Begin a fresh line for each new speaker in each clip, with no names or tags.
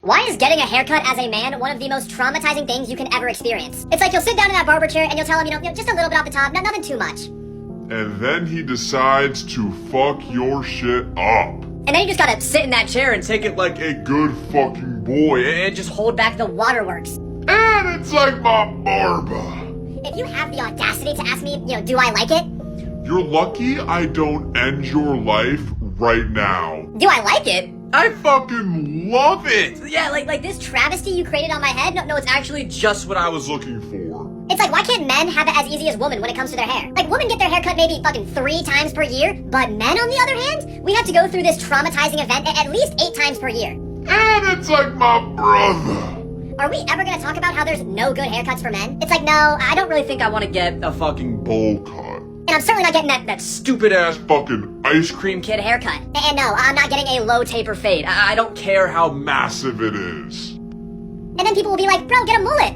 Why is getting a haircut as a man one of the most traumatizing things you can ever experience? It's like you'll sit down in that barber chair and you'll tell him, just a little bit off the top, nothing too much.
And then he decides to fuck your shit up.
And then you just gotta sit in that chair and
Take it like a good fucking boy and
just hold back the waterworks.
And it's like my barber.
If you have the audacity to ask me, do I like it?
You're lucky I don't end your life right now.
Do I like it?
I fucking love it!
Yeah, like this travesty you created on my head? No, it's actually
Just what I was looking for.
It's like, why can't men have it as easy as women when it comes to their hair? Like, women get their hair cut maybe fucking 3 times per year, but men, on the other hand, we have to go through this traumatizing event at least 8 times per year.
And it's like my brother.
Are we ever gonna talk about how there's no good haircuts for men? It's like, no, I don't really think I want to get
a fucking bowl cut.
And I'm certainly not getting that
stupid ass fucking ice cream
kid haircut. And no, I'm not getting a low taper fade.
I don't care how massive it is.
And then people will be like, bro, get a mullet.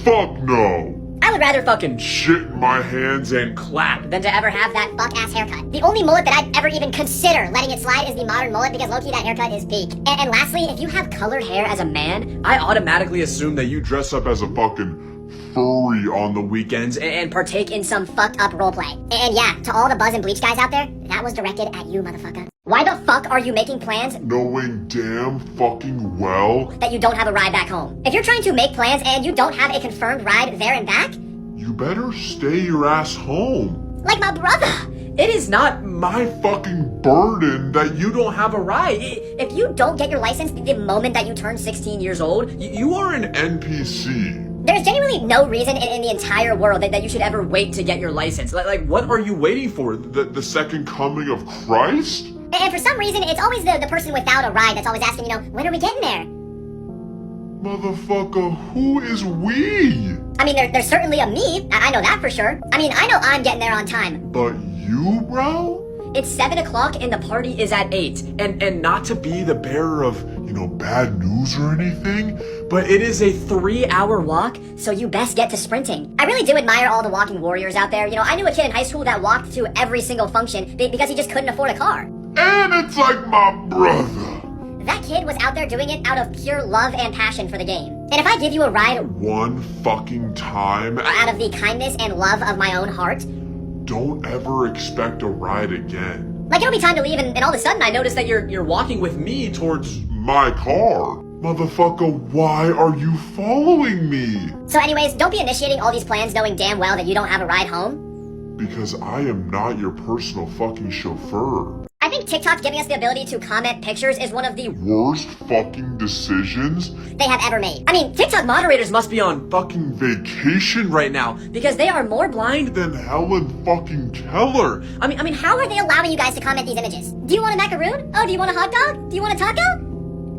Fuck no.
I would rather fucking
shit in my hands and clap
than to ever have that fuck-ass haircut. The only mullet that I'd ever even consider letting it slide is the modern mullet because low-key that haircut is peak. And lastly, if you have colored hair as a man, I automatically assume that you dress up as a fucking furry on the weekends and partake in some fucked up roleplay. And yeah, to all the Buzz and Bleach guys out there, that was directed at you, motherfucker. Why the fuck are you making plans
knowing damn fucking well
that you don't have a ride back home? If you're trying to make plans and you don't have a confirmed ride there and back,
you better stay your ass home.
Like my brother.
It is not my fucking burden that you don't have a ride.
If you don't get your license the moment that you turn 16 years old,
you are an NPC.
There's genuinely no reason in the entire world that you should ever wait to get your license.
Like, what are you waiting for? The second coming of Christ?
And for some reason, it's always the person without a ride that's always asking, when are we getting there?
Motherfucker, who is we?
I mean, there's certainly a me. I know that for sure. I mean, I know I'm getting there on time.
But you, bro?
It's 7 o'clock and the party is at 8.
And not to be the bearer of, bad news or anything, but it is a 3-hour
walk, so you best get to sprinting. I really do admire all the walking warriors out there. I knew a kid in high school that walked to every single function because he just couldn't afford a car.
And it's like my brother.
That kid was out there doing it out of pure love and passion for the game. And if I give you a ride
one fucking time
out of the kindness and love of my own heart,
don't ever expect a ride again.
Like, it'll be time to leave, and all of a sudden I notice that you're walking with me
towards my car. Motherfucker, why are you following me?
So anyways, don't be initiating all these plans knowing damn well that you don't have a ride home.
Because I am not your personal fucking chauffeur.
I think TikTok giving us the ability to comment pictures is one of the
worst fucking decisions
they have ever made. I mean, TikTok moderators must be on
fucking vacation right now
because they are more blind
than Helen fucking Keller.
I mean, how are they allowing you guys to comment these images? Do you want a macaroon? Oh, do you want a hot dog? Do you want a taco?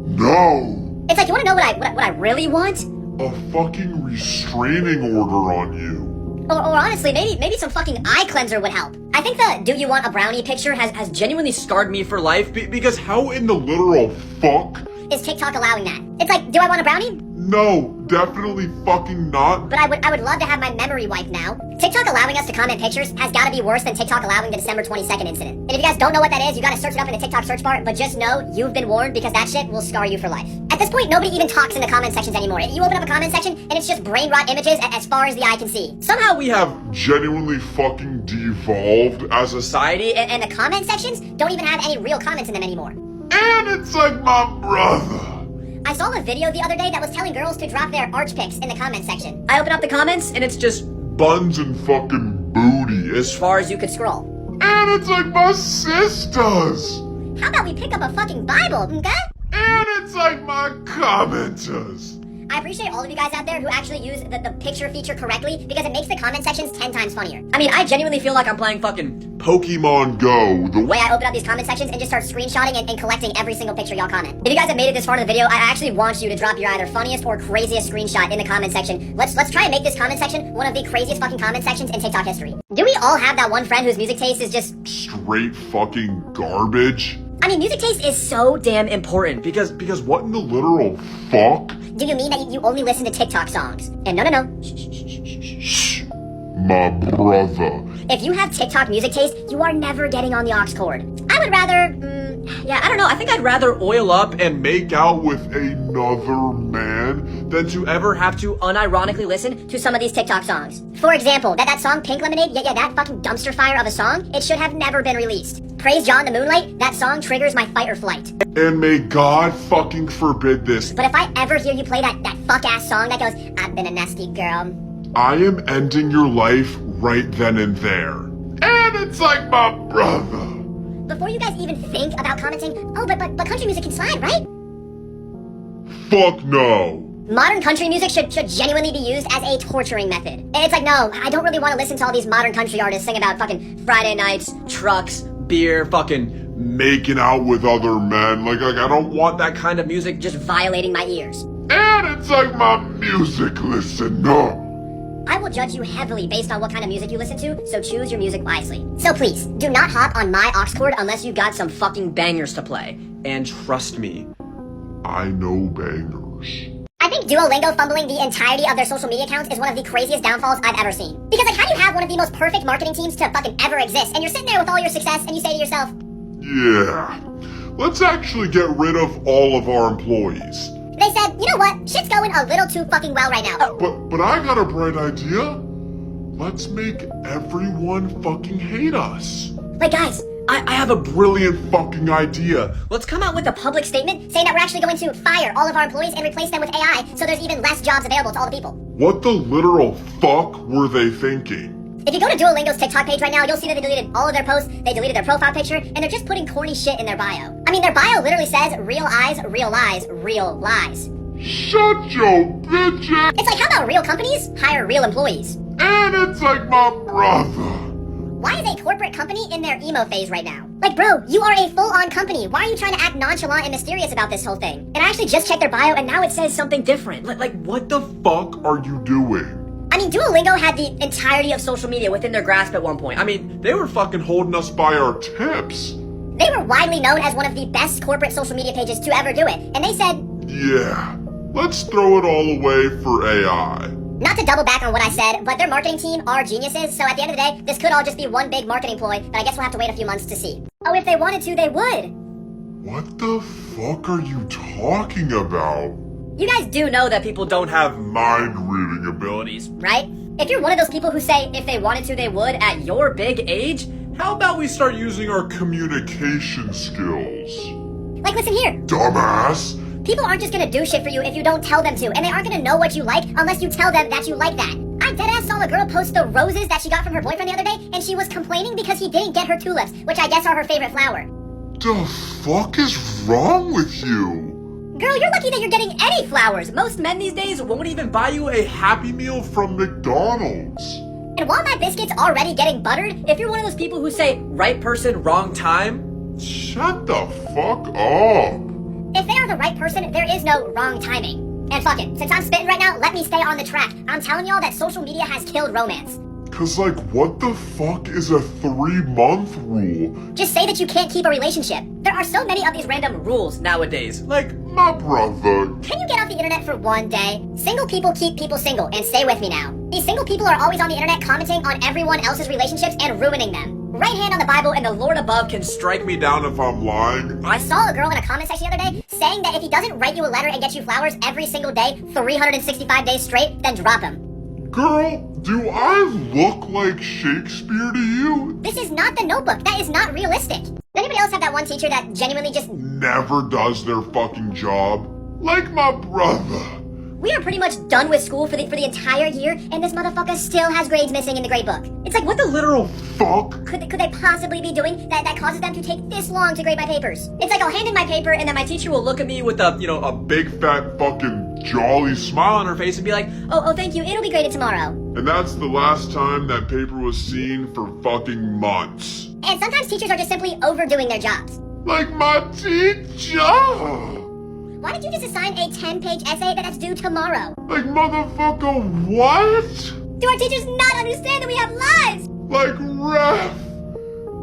No.
It's like, you want to know what I really want?
A fucking restraining order on you.
Or honestly, maybe some fucking eye cleanser would help. I think the "do you want a brownie" picture has genuinely scarred me for life.
Because how in the literal fuck
is TikTok allowing that? It's like, do I want a brownie?
No, definitely fucking not.
But I would love to have my memory wiped now. TikTok allowing us to comment pictures has got to be worse than TikTok allowing the December 22nd incident. And if you guys don't know what that is, you got to search it up in the TikTok search bar. But just know you've been warned because that shit will scar you for life. At this point, nobody even talks in the comment sections anymore. You open up a comment section and it's just brain rot images as far as the eye can see. Somehow we have
genuinely fucking devolved as a
society, and the comment sections don't even have any real comments in them anymore.
And it's like my brother.
I saw a video the other day that was telling girls to drop their arch pics in the comment section. I open up the comments and it's just
buns and fucking booty
as far as you could scroll.
And it's like my sisters.
How about we pick up a fucking Bible, okay?
And it's like my commenters.
I appreciate all of you guys out there who actually use the picture feature correctly because it makes the comment sections 10 times funnier. I mean, I genuinely feel like I'm playing fucking
Pokemon Go.
The way I open up these comment sections and just start screenshotting and collecting every single picture y'all comment. If you guys have made it this far in the video, I actually want you to drop your either funniest or craziest screenshot in the comment section. Let's try and make this comment section one of the craziest fucking comment sections in TikTok history. Do we all have that one friend whose music taste is just
straight fucking garbage?
I mean, music taste is so damn important
because what in the literal fuck?
Do you mean that you only listen to TikTok songs? And no.
Shh. My brother.
If you have TikTok music taste, you are never getting on the aux cord. I would rather,
Yeah, I don't know. I think I'd rather
oil up and make out with another man than to ever have to
unironically listen
to some of these TikTok songs. For example, that song Pink Lemonade, yeah, that fucking dumpster fire of a song, it should have never been released. Praise John the Moonlight, that song triggers my fight or flight.
And may God fucking forbid this.
But if I ever hear you play that fuck-ass song that goes, I've been a nasty girl,
I am ending your life right then and there. And it's like my brother.
Before you guys even think about commenting, oh, but country music can slide, right?
Fuck no.
Modern country music should genuinely be used as a torturing method. And it's like, no, I don't really want to listen to all these modern country artists sing about fucking Friday nights, trucks, beer, fucking
making out with other men. Like I don't want that
kind of music
just violating my ears.
And it's like my music listener.
I will judge you heavily based on what kind of music you listen to, so choose your music wisely. So please, do not hop on my aux cord unless you got some fucking bangers to play.
And trust me, I know bangers.
I think Duolingo fumbling the entirety of their social media accounts is one of the craziest downfalls I've ever seen. Because like, how do you have one of the most perfect marketing teams to fucking ever exist, and you're sitting there with all your success, and you say to yourself,
yeah, let's actually get rid of all of our employees.
They said, you know what, shit's going a little too fucking well right now.
But I got a bright idea. Let's make everyone fucking hate us.
Like guys,
I have a brilliant fucking idea.
Let's come out with a public statement saying that we're actually going to fire all of our employees and replace them with AI so there's even less jobs available to all the people.
What the literal fuck were they thinking?
If you go to Duolingo's TikTok page right now, you'll see that they deleted all of their posts, they deleted their profile picture, and they're just putting corny shit in their bio. I mean, their bio literally says, real eyes, real lies, real lies.
Shut your bitch ass.
It's like, how about real companies hire real employees?
And it's like my brother.
Why is a corporate company in their emo phase right now? Like, bro, you are a full-on company. Why are you trying to act nonchalant and mysterious about this whole thing? And I actually just checked their bio, and now it says something different.
Like what the fuck are you doing?
I mean, Duolingo had the entirety of social media within their grasp at one point.
I mean, they were fucking holding us by our tips.
They were widely known as one of the best corporate social media pages to ever do it. And they said,
yeah, let's throw it all away for AI.
Not to double back on what I said, but their marketing team are geniuses, so at the end of the day, this could all just be one big marketing ploy, but I guess we'll have to wait a few months to see. Oh, if they wanted to, they would.
What the fuck are you talking about?
You guys do know that people don't have
mind-reading abilities,
right? If you're one of those people who say if they wanted to, they would at your big age,
how about we start using our communication skills?
Like, listen here.
Dumbass.
People aren't just gonna do shit for you if you don't tell them to, and they aren't gonna know what you like unless you tell them that you like that. I deadass saw a girl post the roses that she got from her boyfriend the other day, and she was complaining because he didn't get her tulips, which I guess are her favorite flower.
The fuck is wrong with you?
Girl, you're lucky that you're getting any flowers.
Most men these days won't even buy you
a Happy Meal from McDonald's.
And while my biscuit's already getting buttered,
if you're one of those people who say, right person, wrong time,
shut the fuck up.
If they are the right person, there is no wrong timing. And fuck it, since I'm spitting right now, let me stay on the track. I'm telling y'all that social media has killed romance.
Cause like, what the fuck is a 3-month rule?
Just say that you can't keep a relationship. There are so many of these random rules
nowadays.
Like, my brother.
Can you get off the internet for one day? Single people keep people single, and stay with me now. These single people are always on the internet commenting on everyone else's relationships and ruining them. Right hand on the Bible, and the Lord above can
strike me down if I'm lying.
I saw a girl in a comment section the other day saying that if he doesn't write you a letter and get you flowers every single day, 365 days straight, then drop him.
Girl, do I look like Shakespeare to you?
This is not The Notebook. That is not realistic. Does anybody else have that one teacher that genuinely just
never does their fucking job? Like my brother.
We are pretty much done with school for the entire year, and this motherfucker still has grades missing in the grade book. It's like, what the
literal fuck
could they possibly be doing that causes them to take this long to grade my papers? It's like I'll hand in my paper, and then my teacher will look at me with
a big fat fucking jolly smile on her face and be like,
oh, thank you, it'll be graded tomorrow.
And that's the last time that paper was seen for fucking months.
And sometimes teachers are just simply overdoing their jobs.
Like my teacher!
Why did you just assign a 10-page essay that's due tomorrow?
Like, motherfucker, what?
Do our teachers not understand that we have lives?
Like, ref,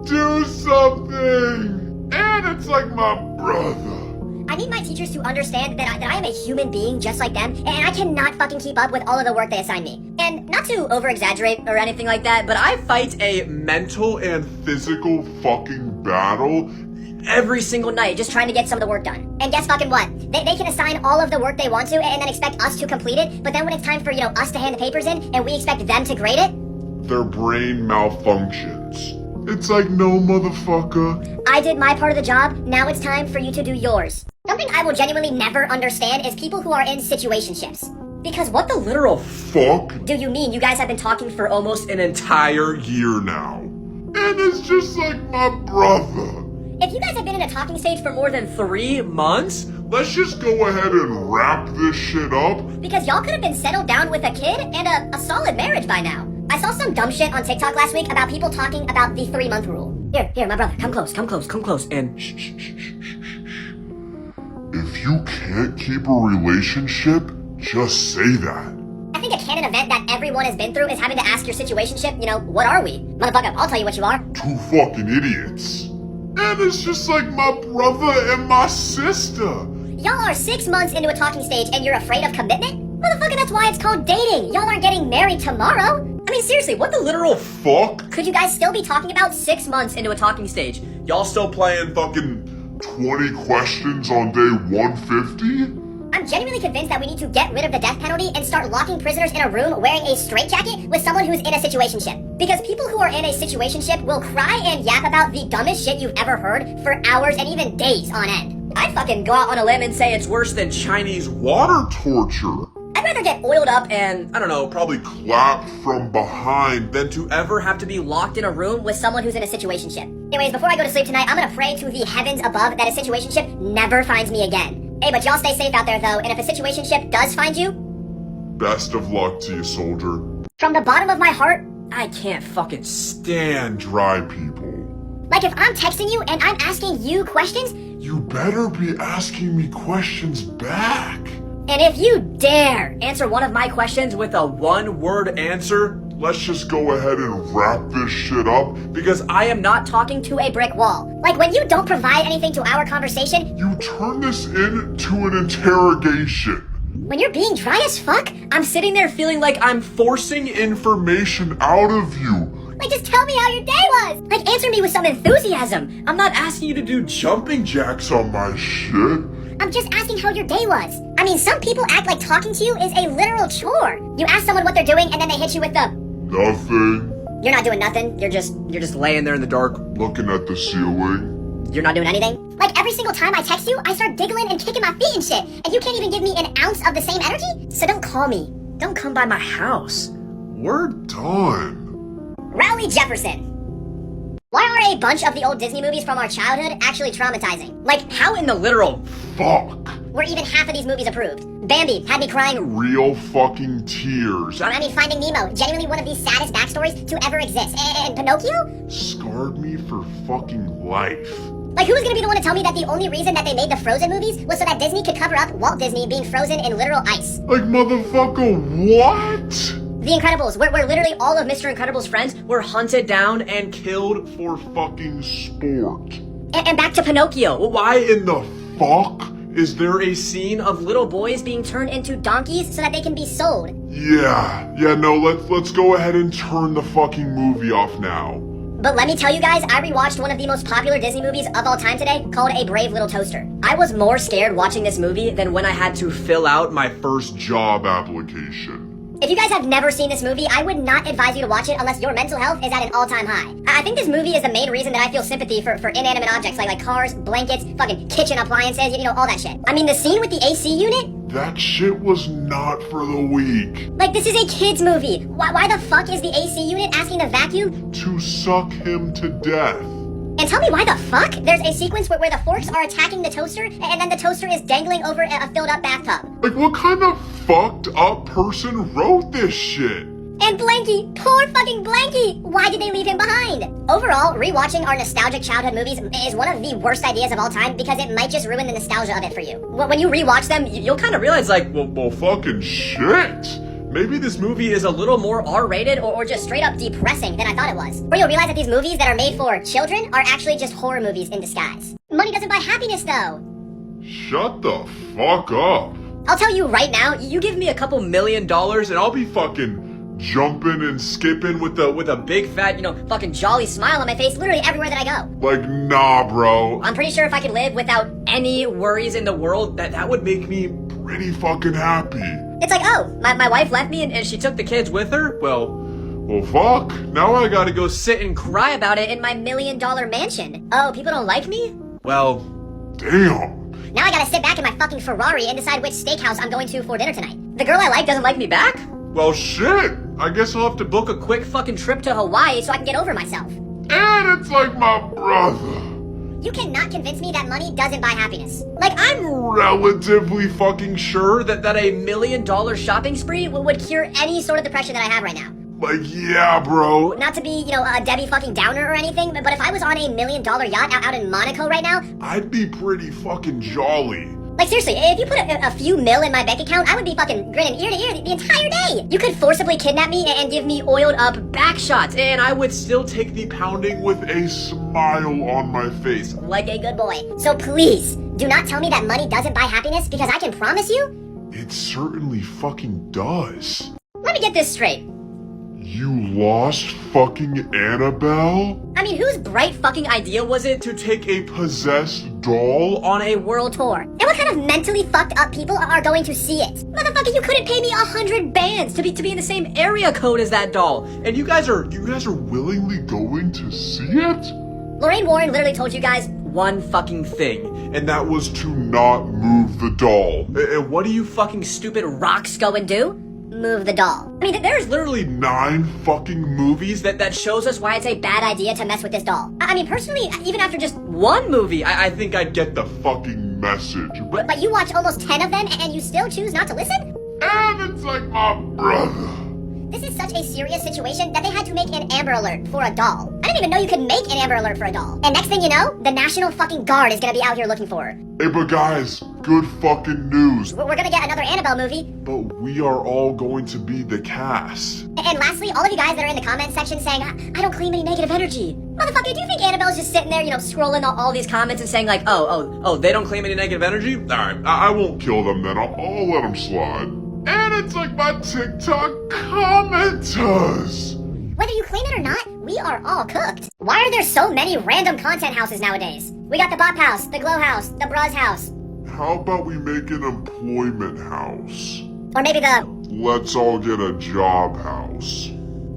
do something. And it's like my brother.
I need my teachers to understand that I am a human being just like them, and I cannot fucking keep up with all of the work they assign me. And not to over-exaggerate or anything like that, but I fight a
mental and physical fucking battle
every single night
just trying to get some of the work done. And guess fucking what? They can assign all of the work they want to and then expect us to complete it, but then when it's time for, us to hand the papers in and we expect them to grade it,
their brain malfunctions. It's like, no, motherfucker.
I did my part of the job, now it's time for you to do yours. Something I will genuinely never understand is people who are in situationships. Because what the
literal
fuck
do you mean? You guys have been talking for almost
an entire
year now. And it's just like my brother.
If you guys have been in a talking stage for more than
3 months,
let's just go ahead and wrap this shit up.
Because y'all could have been settled down with a kid and a solid marriage by now. I saw some dumb shit on TikTok last week about people talking about the 3-month rule. Here, my brother, come close, and shh.
If you can't keep a relationship, just say that.
I think a canon event that everyone has been through is having to ask your situationship, what are we? Motherfucker, I'll tell you what you are.
2 fucking idiots. And it's just like my brother and my sister.
Y'all are 6 months into a talking stage and you're afraid of commitment? Motherfucker, that's why it's called dating. Y'all aren't getting married tomorrow.
I mean, seriously, what the literal
fuck?
Could you guys still be talking about 6 months into a talking stage?
Y'all still playing
fucking 20 questions on day 150?
I'm genuinely convinced that we need to get rid of the death penalty and start locking prisoners in a room wearing a straitjacket with someone who's in a situationship. Because people who are in a situationship will cry and yap about the dumbest shit you've ever heard for hours and even days on end. I'd fucking go out on a limb and say it's worse than Chinese
water torture.
I'd rather get oiled up and,
I don't know,
probably clapped from behind
than to ever have to be locked in a room
with someone who's in a situationship. Anyways, before I go to sleep tonight, I'm gonna pray to the heavens above that a situationship never finds me again. Hey, but y'all stay safe out there though, and if a situationship does find you,
best of luck to you, soldier.
From the bottom of my heart,
I can't fucking
stand dry people.
Like if I'm texting you and I'm asking you questions,
you better be asking me questions back.
And if you dare answer one of my questions
with a 1-word answer,
let's just go ahead and wrap this shit up.
Because I am not
talking to a brick wall. Like when you don't provide anything to our conversation,
you turn this into an interrogation.
When you're being dry as fuck,
I'm sitting there feeling like I'm
forcing information out of you.
Like just tell me how your day was. Like answer me with some enthusiasm.
I'm not asking you to do
jumping jacks on my shit.
I'm just asking how your day was. I mean, some people act like talking to you is a literal chore. You ask someone what they're doing and then they hit you with the
nothing.
You're not doing nothing. You're just
laying there in the dark,
looking at the ceiling.
You're not doing anything. Like every single time I text you, I start giggling and kicking my feet and shit. And you can't even give me an ounce of the same energy? So don't call me. Don't come by my house.
We're done.
Rowley Jefferson. Why are a bunch of the old Disney movies from our childhood actually traumatizing? Like, how in the literal
fuck
were even half of these movies approved? Bambi had me crying
real fucking tears.
I mean, Finding Nemo, genuinely one of the saddest backstories to ever exist. And Pinocchio?
Scarred me for fucking life.
Like, who was gonna be the one to tell me that the only reason that they made the Frozen movies was so that Disney could cover up Walt Disney being frozen in literal ice?
Like, motherfucker, what?
The Incredibles, where literally all of Mr. Incredible's friends
were hunted down and
killed for fucking sport.
And back to Pinocchio.
Why in the fuck is there a
scene of little boys
being turned into donkeys so that they can be sold?
Yeah, no, let's go ahead and turn the fucking movie off now.
But let me tell you guys, I rewatched one of the most popular Disney movies of all time today, called A Brave Little Toaster. I was more scared watching this movie than when I had to fill out my
first job application.
If you guys have never seen this movie, I would not advise you to watch it unless your mental health is at an all-time high. I think this movie is the main reason that I feel sympathy for inanimate objects like cars, blankets, fucking kitchen appliances, all that shit. I mean, the scene with the AC unit?
That shit was not for the weak.
Like, this is a kid's movie. Why the fuck is the AC unit asking the vacuum
to suck him to death?
And tell me why the fuck there's a sequence where the forks are attacking the toaster and then the toaster is dangling over a filled up bathtub.
Like, what kind of fucked up person wrote this shit?
And Blanky, poor fucking Blanky! Why did they leave him behind? Overall, rewatching our nostalgic childhood movies is one of the worst ideas of all time because it might just ruin the nostalgia of it for you. When you rewatch them, you'll kind of realize like,
well, fucking shit!
Maybe this movie is a little more
R-rated or just straight up depressing than I thought it was. Or you'll realize that these movies that are made for children are actually just horror movies in disguise. Money doesn't buy happiness though.
Shut the fuck up.
I'll tell you right now,
you give me a couple $1 million and
I'll be fucking jumping and skipping with
a big fat,
Fucking jolly smile on my face literally everywhere that I go.
like, nah, bro.
I'm pretty sure if I could live without
any worries in the world, that would make me.
Pretty fucking happy.
It's like, oh, my wife left me
And she took the kids with her?
Well, fuck. Now I gotta go
Sit and cry about it.
in my $1 million mansion. Oh, people don't like me?
Well,
Damn.
Now I gotta sit back in my fucking Ferrari and decide which steakhouse I'm going to for dinner tonight.
the girl I like doesn't like me back?
Well, shit. I guess I'll have to book
Book a quick fucking trip to
To Hawaii so I can get over myself.
And it's like my brother.
You cannot convince me that money doesn't buy happiness.
Like, I'm
Relatively fucking sure
sure that a $1 million shopping spree
would cure any sort of depression that I have right now.
Like, yeah, bro.
Not to be, a Debbie fucking Downer or anything, but if I was on a $1 million yacht out in Monaco right now,
I'd be pretty fucking jolly.
like seriously, if you put a few mil in my bank account, I would be fucking grinning ear to ear the entire day. You could forcibly kidnap me and give me oiled up back shots,
and I would still take
The pounding with a smile on my face.
like a good boy. So please, do not tell me that money doesn't buy happiness, because I can promise you,
It certainly fucking does.
let me get this straight.
You lost fucking Annabelle?
I mean, whose bright fucking idea was it
to take a
Possessed doll?
on a
world tour? And what kind of mentally fucked up people are going to see it? Motherfucker, you couldn't pay me 100 bands
to be in the same area code as that doll. And you guys are
Willingly going to see it?
Lorraine Warren literally told you guys,
one fucking thing.
And that was to not move the doll.
And what do you fucking stupid rocks
go and do? Move the doll. I mean, there's
literally
9 fucking movies
that shows us
why it's a bad idea to mess with this doll. I mean, personally, even after just
one movie, I think I'd get
the fucking message.
But you watch almost 10 of them and you still choose not to listen?
And it's like my brother.
This is such a serious situation that they had to make an Amber Alert for a doll. I didn't even know you could make an Amber Alert for a doll. And next thing you know, the National fucking Guard is gonna be out here looking for her.
Hey, but guys, good fucking news.
We're gonna get another Annabelle movie.
But we are all going to be the cast.
And lastly, all of you guys that are in the comment section saying, I don't claim any negative energy. Motherfucker, do you think Annabelle's just sitting there, scrolling all these comments and saying like, oh, they don't claim any negative energy?
Alright, I won't kill them then. I'll let them slide. And it's like my TikTok commenters.
Whether you claim it or not, we are all cooked. Why are there so many random content houses nowadays? We got the Bop House, the Glow House, the Bros House.
How about we make an employment house?
Or maybe the...
Let's all get a job house.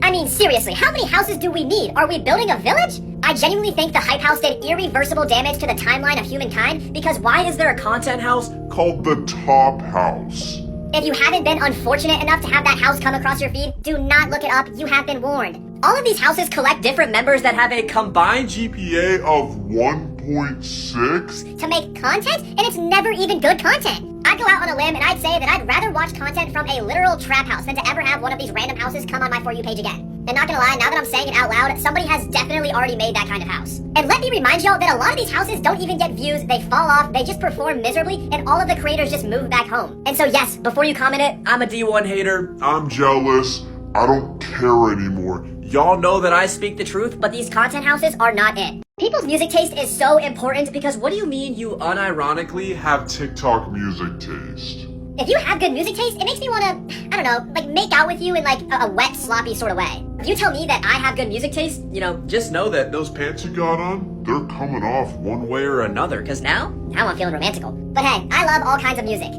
I mean, seriously, how many houses do we need? Are we building a village? I genuinely think the Hype House did irreversible damage to the timeline of humankind, because why is there a content house
Called the Top House.
If you haven't been unfortunate enough to have that house come across your feed, do not look it up. You have been warned. All of these houses collect different members that have a combined
GPA of 1.6
to make content, and it's never even good content. I'd go out on a limb and I'd say that I'd rather watch content from a literal trap house than to ever have one of these random houses come on my For You page again. And not gonna lie, now that I'm saying it out loud, somebody has definitely already made that kind of house. And let me remind y'all that a lot of these houses don't even get views, they fall off, they just perform miserably, and all of the creators just move back home. And so yes, before you comment it,
I'm a D1 hater.
I'm jealous. I don't care anymore.
Y'all know that I speak the truth,
but these content houses are not it. People's music taste is so important because what do you mean you
unironically
have TikTok music taste?
If you have good music taste, it makes me want to, I don't know, like make out with you in like a wet, sloppy sort of way. If you tell me that I have good music taste,
just know that
Those pants you got on, they're coming off one way or
another, cause
now I'm feeling romantical. But hey, I love all kinds of music.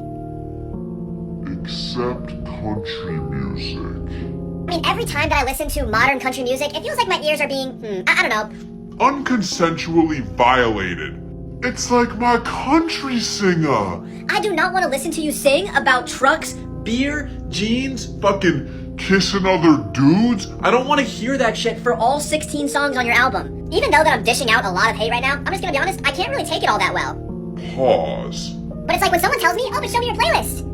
Except country music.
I mean, every time that I listen to modern country music, it feels like my ears are being, I don't know,
unconsensually violated. It's like my country singer.
I do not want to listen to you sing about trucks,
beer, jeans,
fucking kissing other dudes.
I don't want to hear that shit
for all 16 songs on your album. Even though that I'm dishing out a lot of hate right now, I'm just gonna be honest, I can't really take it all that well.
Pause.
But it's like when someone tells me, oh, but show me your playlist.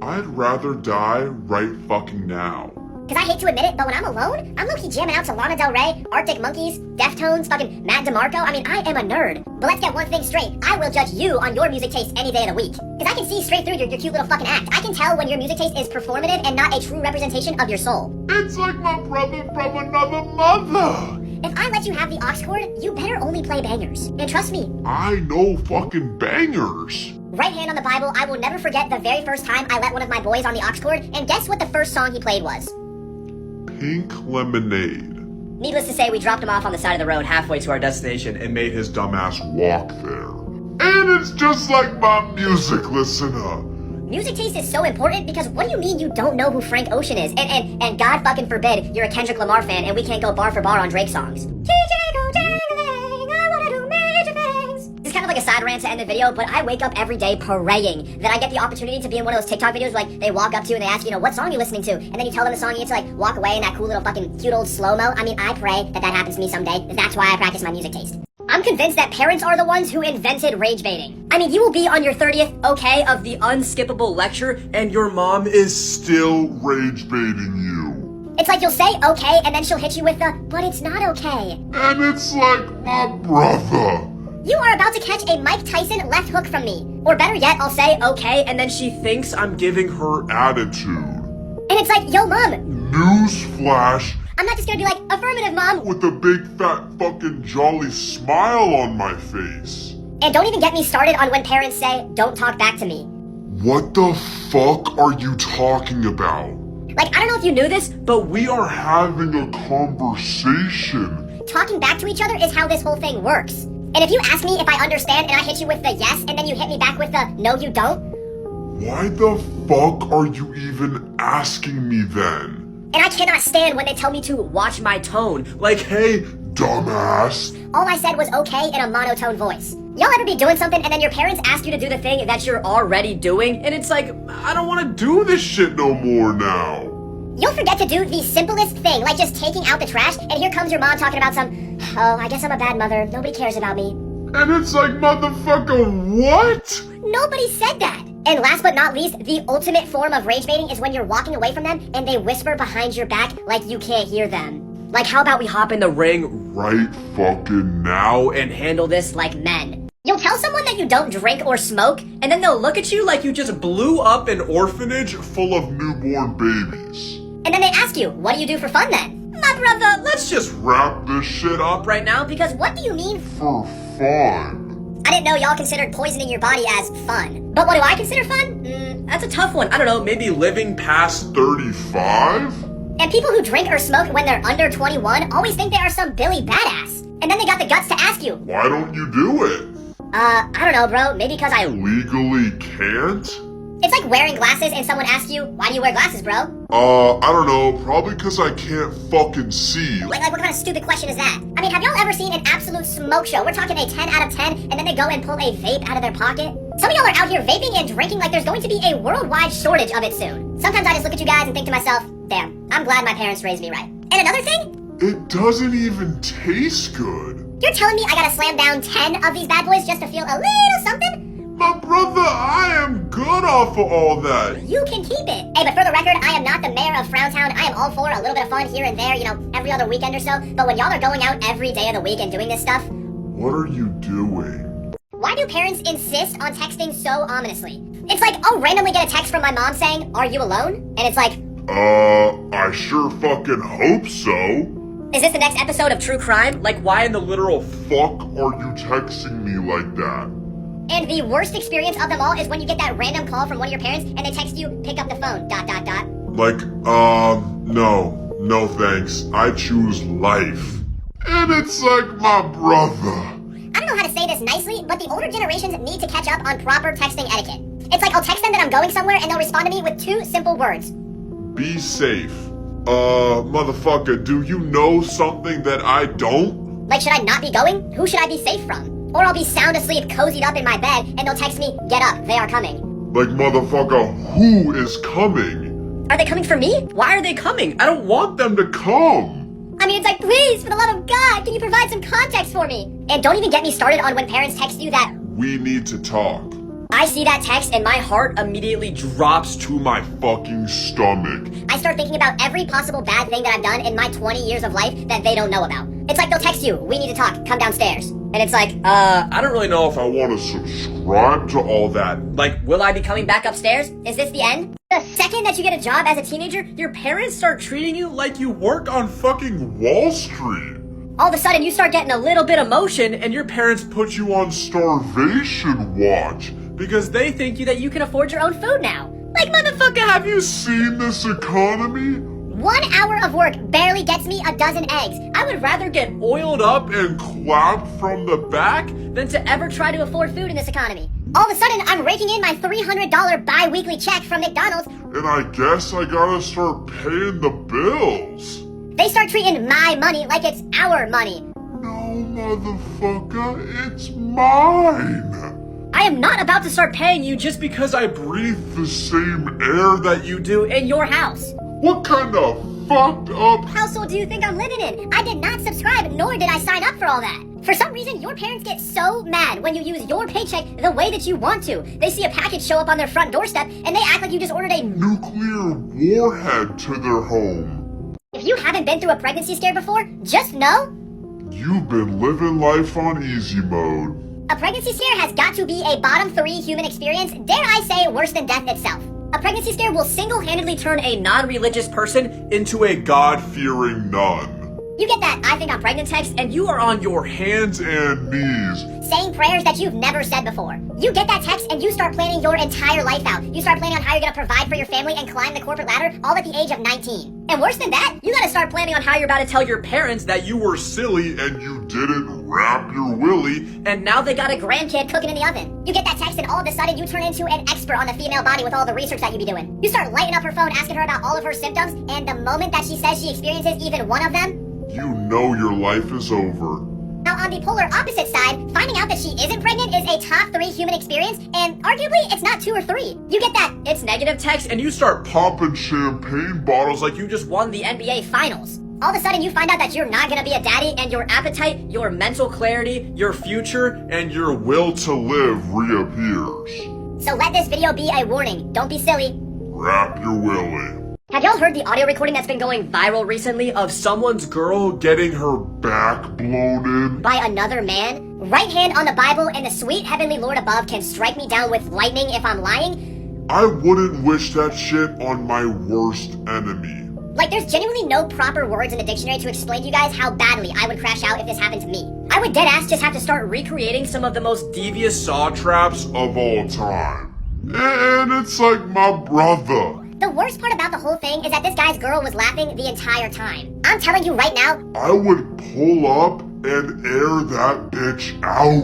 I'd rather die right fucking now.
Because I hate to admit it, but when I'm alone, I'm low-key jamming out to Lana Del Rey, Arctic Monkeys, Deftones, fucking Matt DeMarco. I mean, I am a nerd. But let's get one thing straight. I will judge you on your music taste any day of the week. Because I can see straight through your cute little fucking act. I can tell when your music taste is performative and not a true representation of your soul.
It's like my brother from another mother.
If I let you have the aux chord, you better only play bangers. And trust me,
I know fucking bangers.
Right hand on the Bible, I will never forget the very first time I let one of my boys on the aux chord, and guess what the first song he played was?
pink lemonade.
Needless to say, we dropped him off on the side of the road halfway to our destination
And made his dumbass
Walk there. And it's just like my music listener.
Music taste is so important because what do you mean you don't know who Frank Ocean is? And God fucking forbid you're a Kendrick Lamar fan and we can't go bar for bar on Drake songs. It's kind of like a side rant to end the video, but I wake up every day praying that I get the opportunity to be in one of those TikTok videos where, like, they walk up to you and they ask you, what song are you listening to? And then you tell them the song and you get to, like, walk away in that cool little fucking cute old slow-mo. I mean, I pray that happens to me someday. That's why I practice my music taste. I'm convinced that parents are the ones who invented rage baiting. I mean, you will be on your 30th, okay, of the unskippable lecture,
and your mom is
Still rage baiting you.
it's like you'll say okay, and then she'll hit you with the, but it's not okay.
And it's like my brother.
You are about to catch a Mike Tyson left hook from me. Or better yet, I'll say okay, and then she thinks I'm giving her
Attitude.
And it's like, yo, mom.
Newsflash.
I'm not just gonna be like, affirmative, mom.
With a big fat fucking jolly smile on my face.
And don't even get me started on when parents say, don't talk back to me.
What the fuck are you talking about?
Like, I don't know if you knew this,
But we are having a conversation.
talking back to each other is how this whole thing works. And if you ask me if I understand and I hit you with the yes, and then you hit me back with the no you don't,
Why the fuck are you even asking me then?
and I cannot stand when they tell me to watch my tone.
like, hey,
Dumbass.
All I said was okay in a monotone voice. Y'all ever be doing something and then your parents ask you to do the thing that you're already doing?
and it's like, I don't want to do this shit no more now.
You'll forget to do the simplest thing, like just taking out the trash, and here comes your mom talking about some, oh, I guess I'm a bad mother, nobody cares about me.
And it's like, motherfucker, what?
Nobody said that. And last but not least, the ultimate form of rage baiting is when you're walking away from them and they whisper behind your back like you can't hear them.
Like, how about we hop in the ring
Right fucking now.
and handle this?
Like men. You'll tell someone that you don't drink or smoke,
And then they'll look at you like you just blew up
An
and
orphanage
Full of newborn babies.
and then they ask you, what do you do for fun then?
my brother, let's
just
Wrap this shit up
right now
Because what do you mean?
for fun.
I didn't know y'all considered poisoning your body as fun. But what do I consider fun?
that's a tough one. I don't know, maybe
living past
35?
And people who drink or smoke when they're under 21 always think they are some Billy badass. And then they got the guts to ask you,
Why don't you do it?
I don't know, bro, maybe because I...
Legally can't?
It's like wearing glasses and someone asks you, why do you wear glasses, bro?
I don't know, probably because I can't fucking see.
Like, what kind of stupid question is that? I mean, have y'all ever seen an absolute smoke show? We're talking a 10 out of 10, and then they go and pull a vape out of their pocket. Some of y'all are out here vaping and drinking like there's going to be a worldwide shortage of it soon. Sometimes I just look at you guys and think to myself, damn, I'm glad my parents raised me right. And another thing,
It doesn't even taste good.
you're telling me I gotta slam down 10 of these bad boys just to feel a little something?
My brother, I am good off of all that.
You can keep it. Hey, but for the record, I am not the mayor of Frowntown. I am all for a little bit of fun here and there, every other weekend or so. But when y'all are going out every day of the week and doing this stuff,
What are you doing?
why do parents insist on texting so ominously? It's like, I'll randomly get a text from my mom saying, are you alone? And it's like,
I sure fucking hope so.
is this the next episode of True Crime?
like, why in the literal
Fuck are you texting me like that?
And the worst experience of them all is when you get that random call from one of your parents and they text you, pick up the phone, ...
Like, no thanks. I choose life. And it's like my brother.
I don't know how to say this nicely, but the older generations need to catch up on proper texting etiquette. It's like I'll text them that I'm going somewhere and they'll respond to me with 2 simple words.
Be safe. Motherfucker, do you know something that I don't?
Like, should I not be going? Who should I be safe from? Or I'll be sound asleep, cozied up in my bed, and they'll text me, get up, they are coming.
Like, motherfucker, who is coming?
Are they coming for me? Why are they coming? I don't
Want them to come.
I mean, it's like, please, for the love of God, can you provide some context for me? And don't even get me started on when parents text you that,
We need to talk.
I see that text and my heart
immediately drops
To my fucking stomach.
I start thinking about every possible bad thing that I've done in my 20 years of life that they don't know about. It's like they'll text you, we need to talk, come downstairs. And it's like,
I don't really know if
I want to subscribe to all that.
like, will I be coming back
upstairs? Is this the end? The second that you get a job as a teenager,
your parents start treating you like you
Work on fucking Wall Street.
all of a sudden you start getting a little bit emotion
and your parents
Put you on starvation watch.
because they think you that you can afford
your own food now.
like, motherfucker, have you
Seen this economy?
1 hour of work barely gets me a dozen eggs.
I would rather get
Oiled up and clapped from the back?
than to ever try to afford
Afford food in this economy. All of a sudden, I'm raking in my $300 bi-weekly check from McDonald's.
And I guess I gotta start paying the bills.
They start treating my money like it's our money.
No, motherfucker, it's mine.
I am not about to start paying you just because I
Breathe the same air that you
do in your house.
What kind of fucked up
Household do you think I'm living in? I did not subscribe, nor did I sign up for all that. For some reason, your parents get so mad when you use your paycheck the way that you want to. They see a package show up on their front doorstep, and they act like you just ordered a...
nuclear warhead to their home?
If you haven't been through a pregnancy scare before, just know
You've been living life on easy mode.
a pregnancy scare has got to be a bottom 3 human experience, dare I say worse than death itself. A pregnancy scare will single-handedly turn a non-religious person
Into a God-fearing nun.
You get that I think I'm pregnant text,
and you are on your
Hands and knees.
saying prayers that you've never said before. You get that text and you start planning your entire life out. You start planning on how you're gonna provide for your family and climb the corporate ladder, all at the age of 19. And worse than that, you gotta start planning on how you're about to tell your parents that
You were silly
And you didn't wrap your willy.
and now they got
got a grandkid cooking in the oven. You get that text and all of a sudden you turn into an expert on the female body with all the research that you be doing. You start lighting up her phone, asking her about all of her symptoms, and the moment that she says she experiences even one of them,
You know your life is over.
now on the polar opposite side, finding out that she isn't pregnant is a top 3 human experience, and arguably it's not 2 or 3. You get that
it's negative text and you
start
Popping champagne bottles like
you just
won the NBA
finals. All of a sudden you find out that you're not gonna be a daddy, and your appetite,
your mental clarity, your future,
and your
will to live reappears.
so let this video be a warning. Don't be silly.
Wrap your willy.
Have y'all heard the audio recording that's been going
viral recently of
someone's girl getting her
Back blown in.
by another man? Right hand on the Bible, and the sweet heavenly Lord above can strike me down with lightning if I'm lying.
I wouldn't wish that shit on my worst enemy.
Like, there's genuinely no proper words in the dictionary to explain to you guys how badly I would crash out if this happened to me. I would deadass just have to start
recreating some of the most devious
saw traps.
Of all time. And it's like my brother.
The worst part about the whole thing is that this guy's girl was laughing the entire time. I'm telling you right now,
I would pull up and air that bitch out.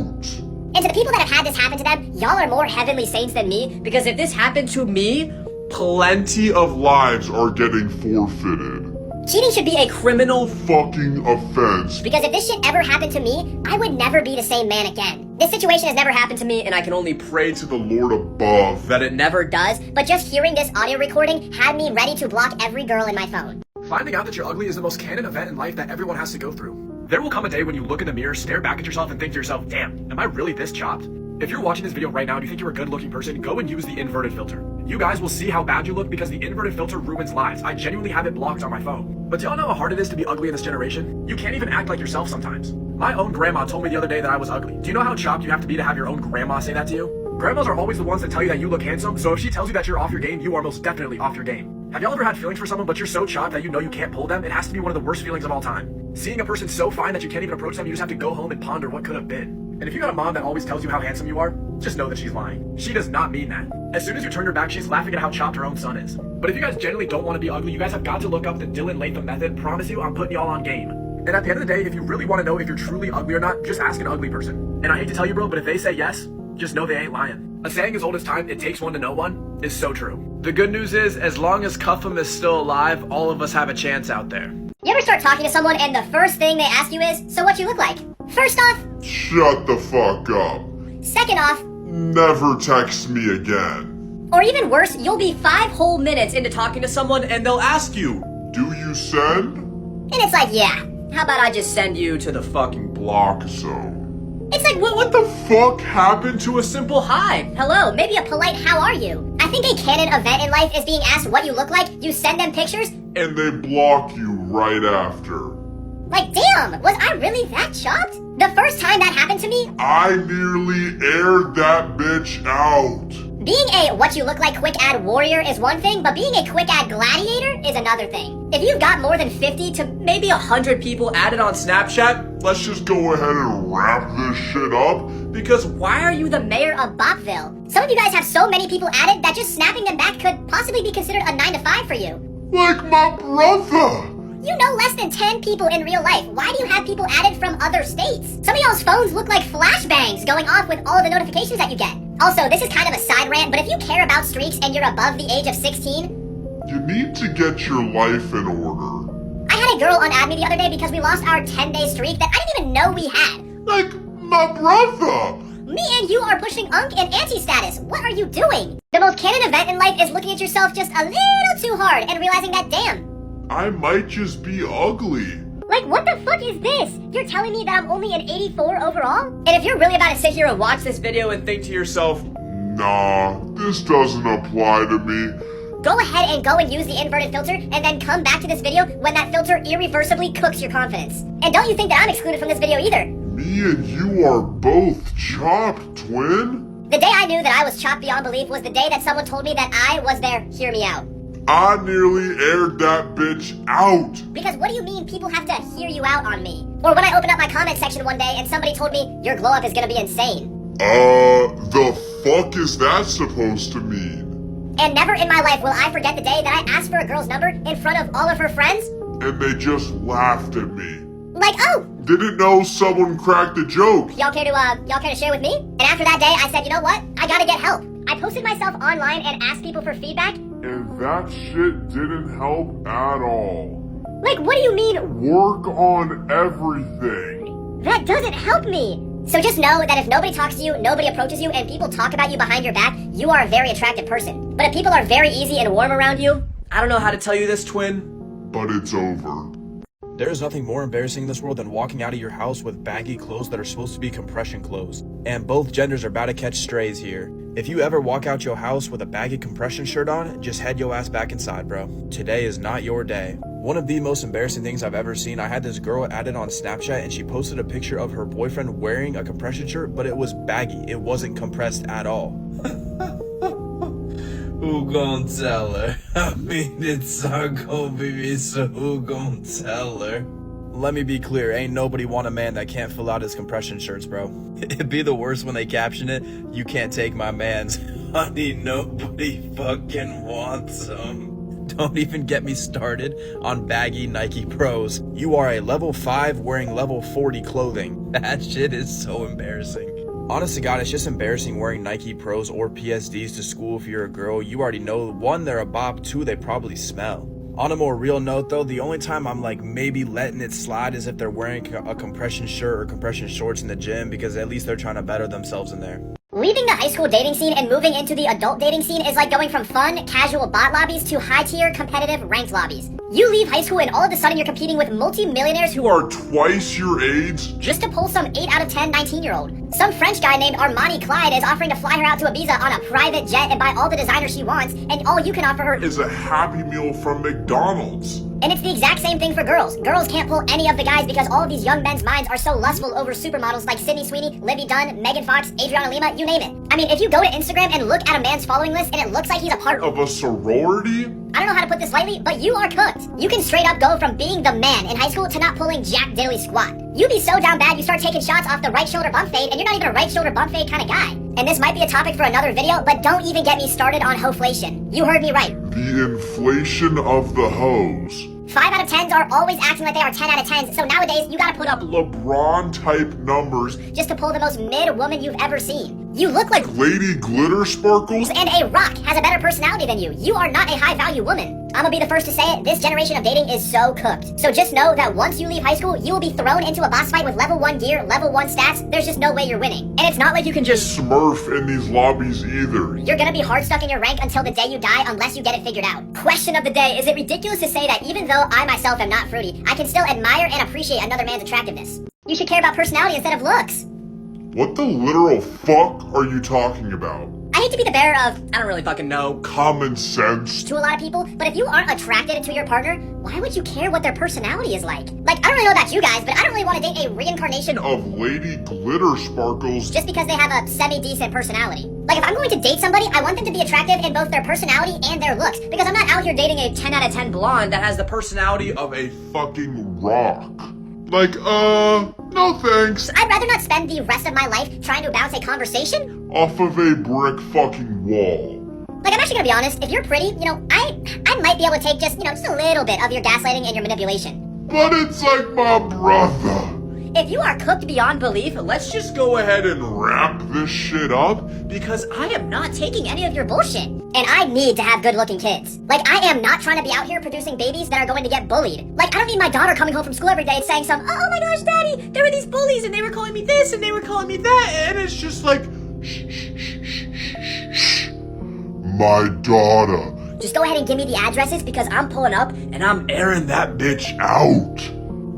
and to the people that have had this happen to them, y'all are more heavenly saints than me,
because if this happened to me,
Plenty of
Lives are getting forfeited.
cheating should be a
criminal
Fucking offense.
because if this shit ever happened to me, I would never be the same man again. This situation has never happened to me,
and I can only
pray to
The Lord above.
that it
never
does, but just hearing this audio recording had me ready to block every girl in my phone.
Finding out that you're ugly is the most canon event in life that everyone has to go through. There will come a day when you look in the mirror, stare back at yourself, and think to yourself, damn, am I really this chopped? If you're watching this video right now and you think you're a good-looking person, go and use the inverted filter. You guys will see how bad you look because the inverted filter ruins lives. I genuinely have it blocked on my phone. But do y'all know how hard it is to be ugly in this generation? You can't even act like yourself sometimes. My own grandma told me the other day that I was ugly. Do you know how chopped you have to be to have your own grandma say that to you? Grandmas are always the ones that tell you that you look handsome, so if she tells you that you're off your game, you are most definitely off your game. Have y'all ever had feelings for someone but you're so chopped that you know you can't pull them? It has to be one of the worst feelings of all time. Seeing a person so fine that you can't even approach them, you just have to go home and ponder what could have been. And if you got a mom that always tells you how handsome you are, just know that she's lying. She does not mean that. As soon as you turn your back, she's laughing at how chopped her own son is. But if you guys genuinely don't want to be ugly, you guys have got to look up the Dylan Latham method. Promise you, I'm putting y'all on game. And at the end of the day, if you really want to know if you're truly ugly or not, just ask an ugly person. And I hate to tell you, bro, but if they say yes, just know they ain't lying. A saying as old as time, it takes one to know one, is so true.
The good news is, as long as Cuffham is still alive, all of us have a chance out there.
You ever start talking to someone and the first thing they ask you is, so what you look like? First off,
Shut the fuck up.
second off,
Never text me again.
or even worse, you'll be
5 whole minutes into talking to someone and they'll ask you,
Do you send?
and it's like, yeah.
how about I just send you to the fucking
Block zone.
It's like,
What the fuck happened to a simple
hi?
hello, maybe a polite how are you? I think a canon event in life is being asked what you look like, you send them pictures,
And they block you right after.
like damn, was I really that chopped? The first time that happened to me,
I nearly aired that bitch out.
being a what you look like quick ad warrior is one thing, but being a quick ad gladiator is another thing. If you've got more than 50 to
Maybe 100 people added on Snapchat,
Let's just go ahead and wrap this shit up.
because
why are you the
mayor of Bopville, some of you guys have so many people added that just snapping them back could possibly be considered a 9 to 5 for you.
Like my brother.
You know less than 10 people in real life. Why do you have people added from other states? Some of y'all's phones look like flashbangs going off with all of the notifications that you get. Also, this is kind of a side rant, but if you care about streaks and you're above the age of 16,
you need to get your life in order.
I had a girl unAdd me the other day because we lost our 10-day streak that I didn't even know we had.
Like my brother.
Me and you are pushing Unk and anti-status. What are you doing? The most canon event in life is looking at yourself just a little too hard and realizing that, damn,
I might just be ugly.
like, what the fuck is this? You're telling me that I'm only an 84 overall? And if you're really about to sit here and watch this video and think to yourself,
Nah, this doesn't apply to me.
go ahead and go and use the inverted filter and then come back to this video when that filter irreversibly cooks your confidence. And don't you think that I'm excluded from this video either.
Me and you are both chopped, twin.
The day I knew that I was chopped beyond belief was the day that someone told me that I was their hear me out.
I nearly aired that bitch out.
Because what do you mean people have to hear you out on me? Or when I opened up my comment section one day and somebody told me, your glow up is gonna be insane.
The fuck is that supposed to mean?
And never in my life will I forget the day that I asked for a girl's number in front of all of her friends.
And they just laughed at me.
Like, oh,
Didn't know someone cracked a joke.
y'all care to share with me? And after that day, I said, you know what? I gotta get help. I posted myself online and asked people for feedback.
And that shit didn't help at all.
Like, what do you mean,
Work on everything.
that doesn't help me? So just know that if nobody talks to you, nobody approaches you, and people talk about you behind your back, you are a very attractive person. But if people are very easy and warm around you,
I don't know how to tell you this, twin.
But it's over.
There is nothing more embarrassing in this world than walking out of your house with baggy clothes that are supposed to be compression clothes. And both genders are about to catch strays here. If you ever walk out your house with a baggy compression shirt on, just head your ass back inside, bro. Today is not your day. One of the most embarrassing things I've ever seen, I had this girl added on Snapchat and she posted a picture of her boyfriend wearing a compression shirt, but it was baggy. It wasn't compressed at all. Who gon' tell her? I mean, it's our goal, baby, so who gon' tell her? Let me be clear, ain't nobody want a man that can't fill out his compression shirts, bro. It'd be the worst when they caption it, you can't take my mans. Honey, nobody fucking wants them. Don't even get me started on baggy Nike Pros. You are a level 5 wearing level 40 clothing. That shit is so embarrassing. Honest to God, it's just embarrassing wearing Nike Pros or PSDs to school if you're a girl. You already know, 1, they're a bop, 2, they probably smell. On a more real note though, the only time I'm like maybe letting it slide is if they're wearing a compression shirt or compression shorts in the gym, because at least they're trying to better themselves in there.
leaving the high school dating scene and moving into the adult dating scene is like going from fun, casual bot lobbies to high-tier, competitive, ranked lobbies. You leave high school and all of a sudden you're competing with multi-millionaires who
Are twice your age?
just to pull some 8 out of 10 19-year-old. Some French guy named Armani Clyde is offering to fly her out to Ibiza on a private jet and buy all the designer she wants, and all you can offer her
Is a Happy Meal from McDonald's.
And it's the exact same thing for girls. Girls can't pull any of the guys because all of these young men's minds are so lustful over supermodels like Sydney Sweeney, Libby Dunn, Megan Fox, Adriana Lima, you name it. I mean, if you go to Instagram and look at a man's following list and it looks like he's a part
Of a sorority?
I don't know how to put this lightly, but you are cooked. You can straight up go from being the man in high school to not pulling jack diddly squat. You be so down bad you start taking shots off the right shoulder bump fade and you're not even a right shoulder bump fade kind of guy. And this might be a topic for another video, but don't even get me started on hoflation. You heard me right.
The inflation of the hose.
5 out of 10s are always acting like they are 10 out of 10s, so nowadays you gotta put up
LeBron type numbers.
just to pull the most mid woman you've ever seen. You look like
Lady Glitter Sparkles.
and a rock has a better personality than you. You are not a high value woman. I'm gonna be the first to say it, this generation of dating is so cooked. So just know that once you leave high school, you will be thrown into a boss fight with level 1 gear, level 1 stats. There's just no way you're winning. And it's not like you can just
Smurf in these lobbies either.
You're gonna be hard stuck in your rank until the day you die unless you get it figured out. Question of the day, is it ridiculous to say that even though I myself am not fruity, I can still admire and appreciate another man's attractiveness? You should care about personality instead of looks.
What the literal fuck are you talking about?
I hate to be the bearer of
I don't really fucking know.
Common sense?
to a lot of people, but if you aren't attracted to your partner, why would you care what their personality is like? Like, I don't really know about you guys, but I don't really want to date a reincarnation
Of Lady Glitter Sparkles.
just because they have a semi-decent personality. Like, if I'm going to date somebody, I want them to be attractive in both their personality and their looks, because I'm not out here dating a 10 out of 10 blonde that has the personality of
Of a fucking rock. Like, no thanks.
I'd rather not spend the rest of my life trying to bounce a conversation.
Off of a brick fucking wall.
Like, I'm actually gonna be honest, if you're pretty, you know, I might be able to take just, just a little bit of your gaslighting and your manipulation.
But it's like my brother.
If you are cooked beyond belief,
Let's just go ahead and
Wrap this shit up.
because
I am not taking any of your bullshit. And I need to have good-looking kids. Like, I am not trying to be out here producing babies that are going to get bullied. Like, I don't need my daughter coming home from school every day and saying oh my gosh, daddy, there were these bullies and they were calling me this and they were calling me that.
and it's just like,
My daughter.
Just go ahead and give me the addresses because I'm pulling up.
and I'm airing that bitch
Out.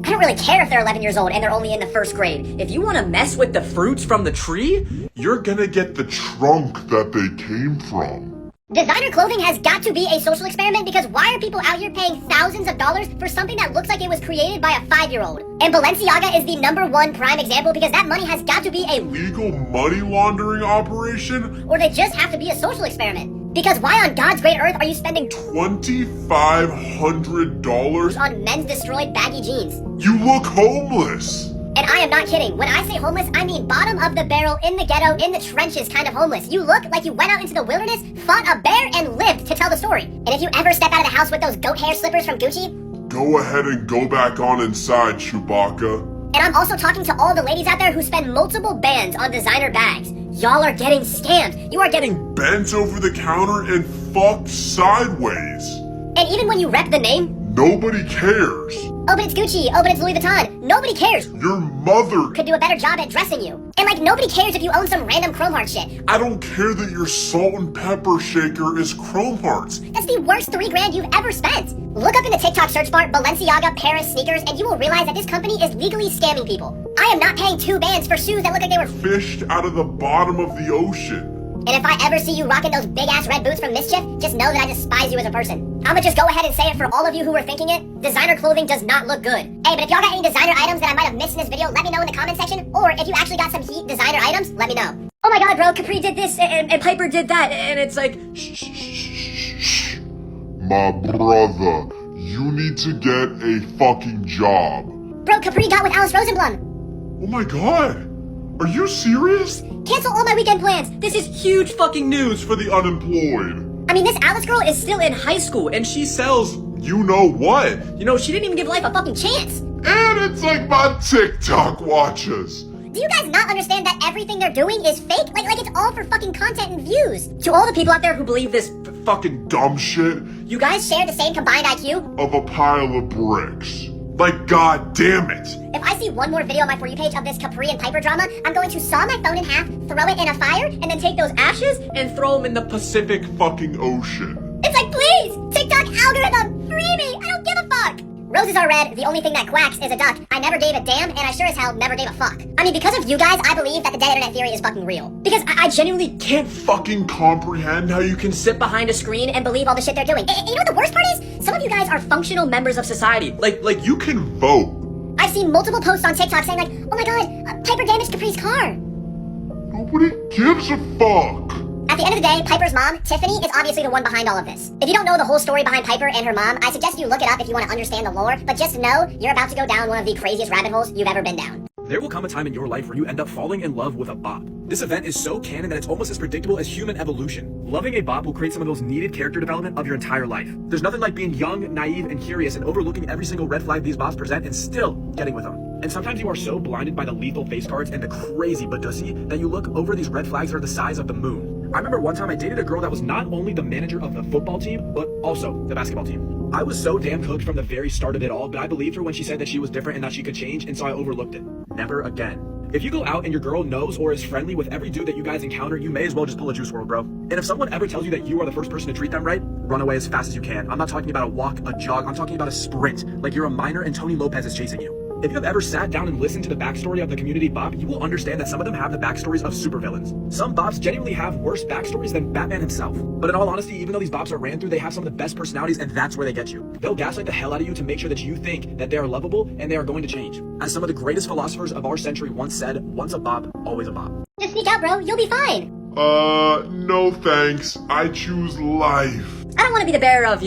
I don't really care if they're 11 years old and they're only in the first grade.
If you want to mess with the fruits from the tree,
You're gonna get the trunk that they came from.
Designer clothing has got to be a social experiment because why are people out here paying thousands of dollars for something that looks like it was created by a 5-year-old? And Balenciaga is the #1 prime example because that money has got to be a
Legal money laundering operation?
or they just have to be a social experiment. Because why on God's great earth are you spending
$2,500?
on men's destroyed baggy jeans?
You look homeless.
And I am not kidding. When I say homeless, I mean bottom of the barrel, in the ghetto, in the trenches kind of homeless. You look like you went out into the wilderness, fought a bear, and lived to tell the story. And if you ever step out of the house with those goat hair slippers from Gucci,
Go ahead and go back on inside, Chewbacca.
and I'm also talking to all the ladies out there who spend multiple bands on designer bags. Y'all are getting scammed. You are getting...
Bent over the counter and fucked sideways.
And even when you rep the name,
Nobody cares.
oh, but it's Gucci, oh, but it's Louis Vuitton, nobody cares.
Your mother.
Could do a better job at dressing you. And like, nobody cares if you own some random Chrome Heart shit.
I don't care that your salt and pepper shaker is Chrome Hearts.
That's the worst $3 grand you've ever spent. Look up in the TikTok search bar Balenciaga Paris sneakers and you will realize that this company is legally scamming people. I am not paying 2 bands for shoes that look like they were...
Fished out of the bottom of the ocean.
And if I ever see you rocking those big-ass red boots from Mischief, just know that I despise you as a person. I'ma just go ahead and say it for all of you who were thinking it. Designer clothing does not look good. Hey, but if y'all got any designer items that I might have missed in this video, let me know in the comment section. Or if you actually got some heat designer items, let me know. Oh my god, bro, Capri did this and Piper did that. And it's like...
My brother, you need to get a fucking job.
Bro, Capri got with Alice Rosenblum.
Oh my god. Are you serious?
Cancel all my weekend plans.
this is huge fucking news for the
Unemployed.
I mean, this Alice girl is still in high school.
and she sells,
You know what?
She didn't even give life a fucking chance.
And it's like my TikTok watches.
Do you guys not understand that everything they're doing is fake? Like it's all for fucking content and views. To all the people out there who believe this,
Fucking dumb shit
you guys share the same combined IQ?
of a pile of bricks. Like, god damn it.
If I see one more video on my For You page of this Capri and Piper drama, I'm going to saw my phone in half, throw it in a fire, and then take those ashes.
and throw them in the Pacific.
Fucking ocean.
It's like, please, TikTok algorithm, free me. I don't give a fuck. Roses are red. The only thing that quacks is a duck. I never gave a damn, and I sure as hell never gave a fuck. I mean, because of you guys, I believe that the dead internet theory is fucking real. Because I genuinely
Can't
Fucking comprehend how you can
sit behind a screen and believe all the shit they're doing. And you know what the worst part is? Some of you guys are functional members of society.
like
you can vote.
I've seen multiple posts on TikTok saying like, oh my god, Piper damaged Capri's car.
Nobody gives a fuck.
At the end of the day, Piper's mom, Tiffany, is obviously the one behind all of this. If you don't know the whole story behind Piper and her mom, I suggest you look it up if you want to understand the lore, but just know you're about to go down one of the craziest rabbit holes you've ever been down.
There will come a time in your life where you end up falling in love with a bop. This event is so canon that it's almost as predictable as human evolution. Loving a bop will create some of those needed character development of your entire life. There's nothing like being young, naive, and curious and overlooking every single red flag these bops present and still getting with them. And sometimes you are so blinded by the lethal face cards and the crazy badussy that you look over these red flags that are the size of the moon. I remember one time I dated a girl that was not only the manager of the football team, but also the basketball team. I was so damn cooked from the very start of it all, but I believed her when she said that she was different and that she could change, and so I overlooked it. Never again. If you go out and your girl knows or is friendly with every dude that you guys encounter, you may as well just pull a Juice WRLD, bro. And if someone ever tells you that you are the first person to treat them right, run away as fast as you can. I'm not talking about a walk, a jog, I'm talking about a sprint, like you're a minor and Tony Lopez is chasing you. If you have ever sat down and listened to the backstory of the community bop, you will understand that some of them have the backstories of supervillains. Some bops genuinely have worse backstories than Batman himself. But in all honesty, even though these bops are ran through, they have some of the best personalities, and that's where they get you. They'll gaslight the hell out of you to make sure that you think that they are lovable and they are going to change. As some of the greatest philosophers of our century once said, once a bop, always a bop.
Just speak out, bro. You'll be fine.
No thanks. I choose life.
I don't want to be the bearer of,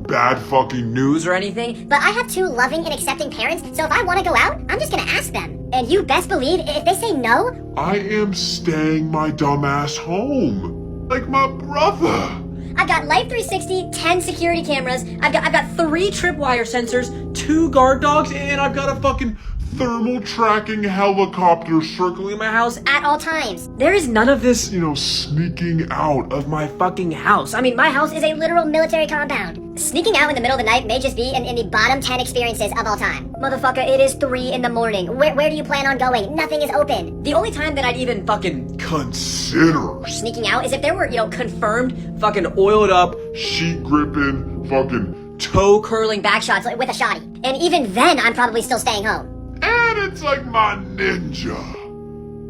Bad fucking news.
or anything.
but I have 2 loving and accepting parents, so if I want to go out, I'm just gonna ask them. And you best believe, if they say no,
I am staying my dumb ass home. Like my brother.
I've got Life 360, 10 security cameras. I've got 3 tripwire sensors.
2 guard dogs, and I've got a fucking thermal tracking helicopter circling my house.
At all times.
There is none of this, sneaking out of my fucking house.
I mean, my house is a literal military compound. Sneaking out in the middle of the night may just be in the bottom 10 experiences of all time. Motherfucker, it is 3 in the morning. Where do you plan on going? Nothing is open. The only time that I'd even fucking
consider
sneaking out is if there were, confirmed
fucking oiled up,
Sheet gripping, fucking.
toe
curling back shots with a shotty. And even then, I'm probably still staying home.
And it's like my ninja.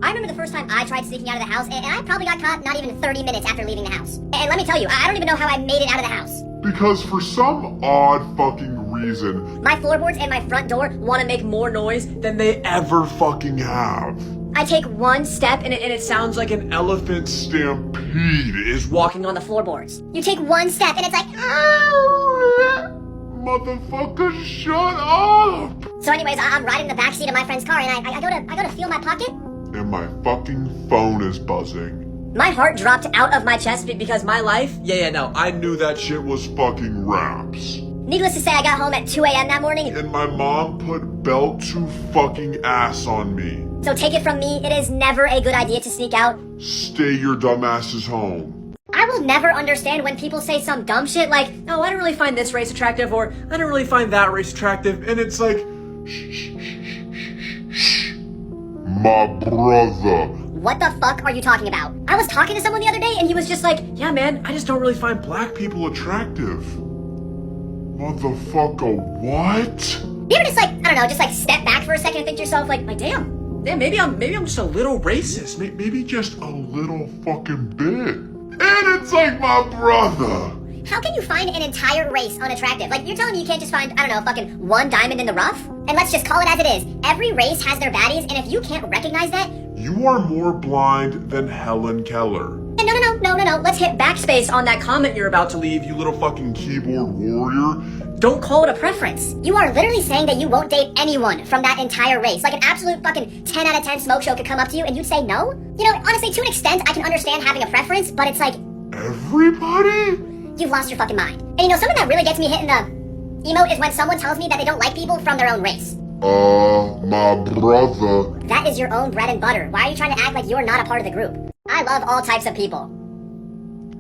I remember the first time I tried sneaking out of the house, and I probably got caught not even 30 minutes after leaving the house. And let me tell you, I don't even know how I made it out of the house.
Because for some odd fucking reason,
My floorboards and my front door want to make more noise
than they ever fucking have.
I take one step and it sounds like
An elephant stampede is
walking on the floorboards. You take one step and it's like, oh.
motherfucker, shut up.
So anyways, I'm riding in the backseat of my friend's car and I go to feel my pocket.
And my fucking phone is buzzing.
My heart dropped out of my chest because my life,
I knew that shit
Was fucking raps.
needless to say, I got home at 2 a.m. that morning.
And my mom put belt to fucking ass on me.
So take it from me, it is never a good idea to sneak out.
Stay your dumbasses home.
I will never understand when people say some dumb shit like,
oh, I don't really find this race attractive, or I don't really find that race attractive, and it's like,
My brother.
what the fuck are you talking about? I was talking to someone the other day and he was just like,
yeah, man, I just don't really find black
People attractive. Motherfucker, what?
you ever just like, I don't know, just like step back for a second and think to yourself like damn,
maybe I'm just a little racist.
Maybe just a little fucking bit. And it's like my brother.
how can you find an entire race unattractive? Like, you're telling me you can't just find, I don't know, fucking one diamond in the rough? And let's just call it as it is. Every race has their baddies, and if you can't recognize that,
You are more blind than Helen Keller.
then no, let's hit backspace on that comment you're about to leave.
You little fucking keyboard warrior.
Don't call it a preference. You are literally saying that you won't date anyone from that entire race. Like an absolute fucking 10 out of 10 smoke show could come up to you and you'd say no? Honestly, to an extent, I can understand having a preference, but it's like,
Everybody?
you've lost your fucking mind. And something that really gets me hit in the emote is when someone tells me that they don't like people from their own race.
My brother.
That is your own bread and butter. Why are you trying to act like you're not a part of the group? I love all types of people.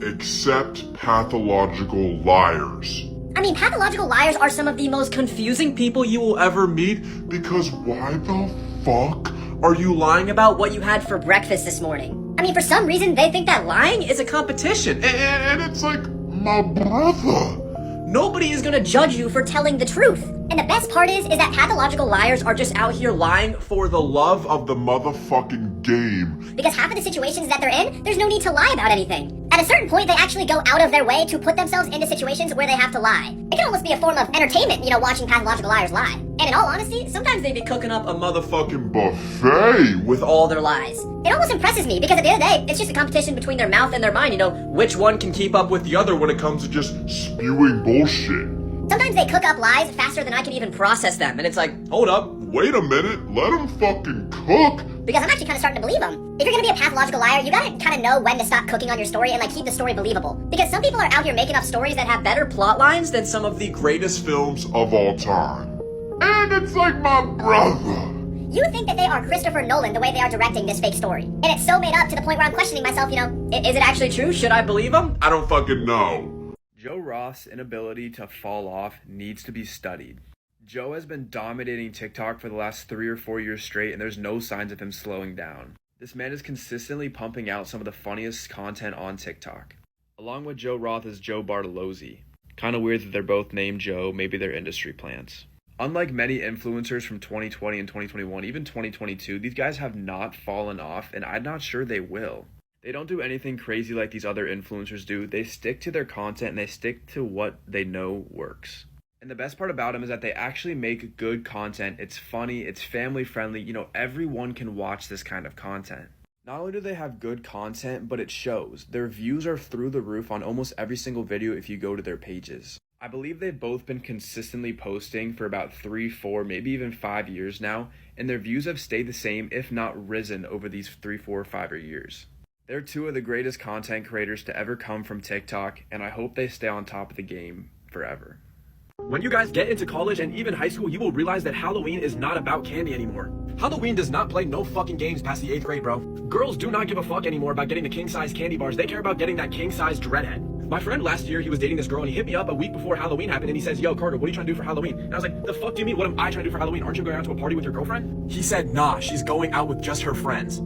Except pathological liars.
I mean, pathological liars are some of the most
Confusing people you will ever meet.
Because why the fuck?
Are you lying about
what you had for breakfast this morning. I mean, for some reason, they think that lying
is a competition?
And it's like, my brother.
Nobody is gonna
judge you for telling the truth. And the best part is that pathological liars are just out here lying
for the love
Of the motherfucking game.
because half of the situations that they're in, there's no need to lie about anything. At a certain point, they actually go out of their way to put themselves into situations where they have to lie. It can almost be a form of entertainment, watching pathological liars lie. And in all honesty, sometimes they be cooking up a
motherfucking
Buffet.
with all their
lies. It almost impresses me because at the end of the day, it's just a competition between their mouth and their mind,
which one can keep up with the other when it comes to
Just spewing bullshit.
Sometimes they cook up lies faster than I can even process them, and it's like,
hold up.
Wait a minute, let him fucking cook.
because I'm actually kind of starting to believe them. If you're gonna be a pathological liar, you gotta kind of know when to stop cooking on your story and keep the story believable. Because some people are out here making up stories that have better plot lines than some of the
greatest
Films of all time. And it's like my brother.
You think that they are Christopher Nolan the way they are directing this fake story. And it's so made up to the point where I'm questioning myself, is it actually true? Should I believe them?
I don't fucking know.
Joe Roth's inability to fall off needs to be studied. Joe has been dominating TikTok for the last 3 or 4 years straight, and there's no signs of him slowing down. This man is consistently pumping out some of the funniest content on TikTok. Along with Joe Roth is Joe Bartolozzi. Kind of weird that they're both named Joe, maybe they're industry plants. Unlike many influencers from 2020 and 2021, even 2022, these guys have not fallen off, and I'm not sure they will. They don't do anything crazy like these other influencers do. They stick to their content and they stick to what they know works. And the best part about them is that they actually make good content. It's funny, it's family friendly, everyone can watch this kind of content. Not only do they have good content, but it shows. Their views are through the roof on almost every single video if you go to their pages. I believe they've both been consistently posting for about 3, 4, maybe even 5 years now, and their views have stayed the same, if not risen, over these 3, 4, 5 years. They're two of the greatest content creators to ever come from TikTok, and I hope they stay on top of the game forever.
When you guys get into college and even high school, you will realize that Halloween is not about candy anymore. Halloween does not play no fucking games past the 8th grade, bro. Girls do not give a fuck anymore about getting the king-size candy bars. They care about getting that king-size dreadhead. My friend last year, he was dating this girl and he hit me up a week before Halloween happened and he says, yo, Carter, what are you trying to do for Halloween? And I was like, the fuck do you mean? What am I trying to do for Halloween? Aren't you going out to a party with your girlfriend? He said, nah, she's going out with just her friends.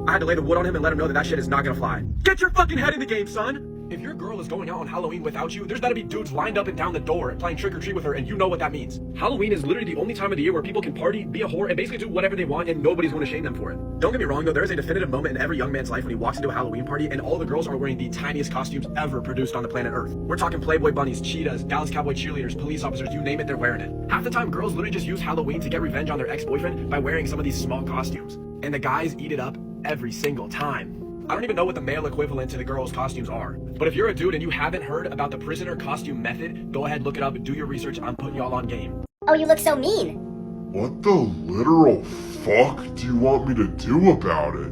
I had to lay the wood on him and let him know that shit is not gonna fly. Get your fucking head in the game, son! If your girl is going out on Halloween without you, there's gotta be dudes lined up and down the door and playing trick-or-treat with her, and you know what that means. Halloween is literally the only time of the year where people can party, be a whore, and basically do whatever they want, and nobody's gonna shame them for it. Don't get me wrong though, there is a definitive moment in every young man's life when he walks into a Halloween party and all the girls are wearing the tiniest costumes ever produced on the planet Earth. We're talking Playboy bunnies, cheetahs, Dallas Cowboy cheerleaders, police officers, you name it, they're wearing it. Half the time, girls literally just use Halloween to get revenge on their ex-boyfriend by wearing some of these small costumes. And the guys eat it up every single time. I don't even know what the male equivalent to the girls' costumes are. But if you're a dude and you haven't heard about the prisoner costume method, go ahead, look it up, do your research. I'm putting y'all on game.
Oh, you look so mean.
What the literal fuck do you want me to do about it?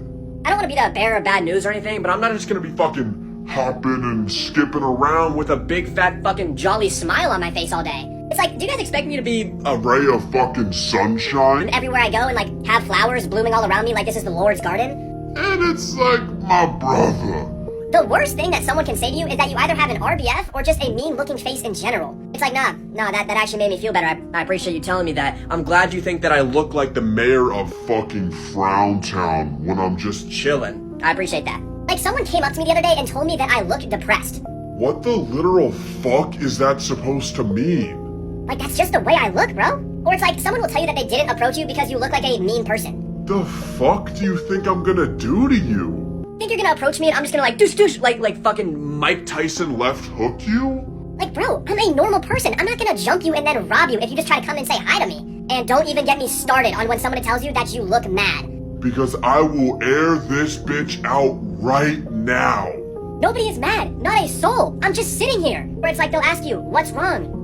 I don't want to be the bearer of bad news or anything, but I'm not
Just gonna be fucking hopping and skipping around with
a big fat fucking jolly smile on my face all day. It's like, do you guys expect me to be
a ray of fucking sunshine?
everywhere I go and like have flowers blooming all around me like this is the Lord's garden?
And it's like my brother.
The worst thing that someone can say to you is that you either have an RBF or just a mean-looking face in general. It's like, nah, that actually made me feel better. I appreciate you telling me that.
I'm glad you think that I look like the mayor of
Fucking Frowntown when I'm just
chillin'.
I appreciate that. Like, someone came up to me the other day and told me that I look depressed.
What the literal fuck is that supposed to mean?
Like, that's just the way I look, bro. Or it's like someone will tell you that they didn't approach you because you look like a mean person.
The fuck do you think I'm gonna do to you?
Think you're gonna approach me and I'm just gonna like douche like fucking
Mike Tyson
Left hook you?
like, bro, I'm a normal person. I'm not gonna jump you and then rob you if you just try to come and say hi to me. And don't even get me started on when somebody tells you that you look mad.
Because I will air this bitch out right now.
Nobody is mad, not a soul. I'm just sitting here. Where it's like they'll ask you, what's wrong?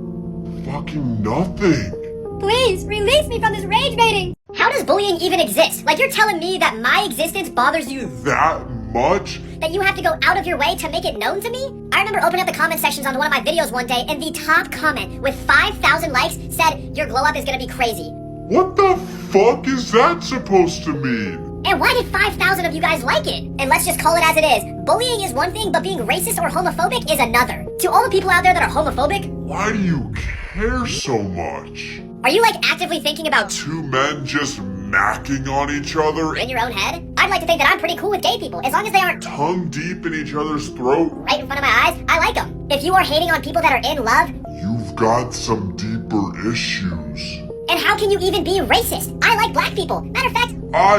Fucking nothing.
Please, release me from this rage baiting. How does bullying even exist? Like, you're telling me that my existence bothers you
That much?
that you have to go out of your way to make it known to me? I remember opening up the comment sections on one of my videos one day and the top comment with 5,000 likes said, your glow up is gonna be crazy.
What the fuck is that supposed to mean?
And why did 5,000 of you guys like it? And let's just call it as it is. Bullying is one thing, but being racist or homophobic is another. To all the people out there that are homophobic,
Why do you care so much?
are you like actively thinking about
Two men just macking on each other,
in your own head? I'd like to think that I'm pretty cool with gay people, as long as they aren't
tongue deep in each other's throat.
right in front of my eyes. I like them. If you are hating on people that are in love,
You've got some deeper issues.
and how can you even be racist? I like black people. Matter of fact,
I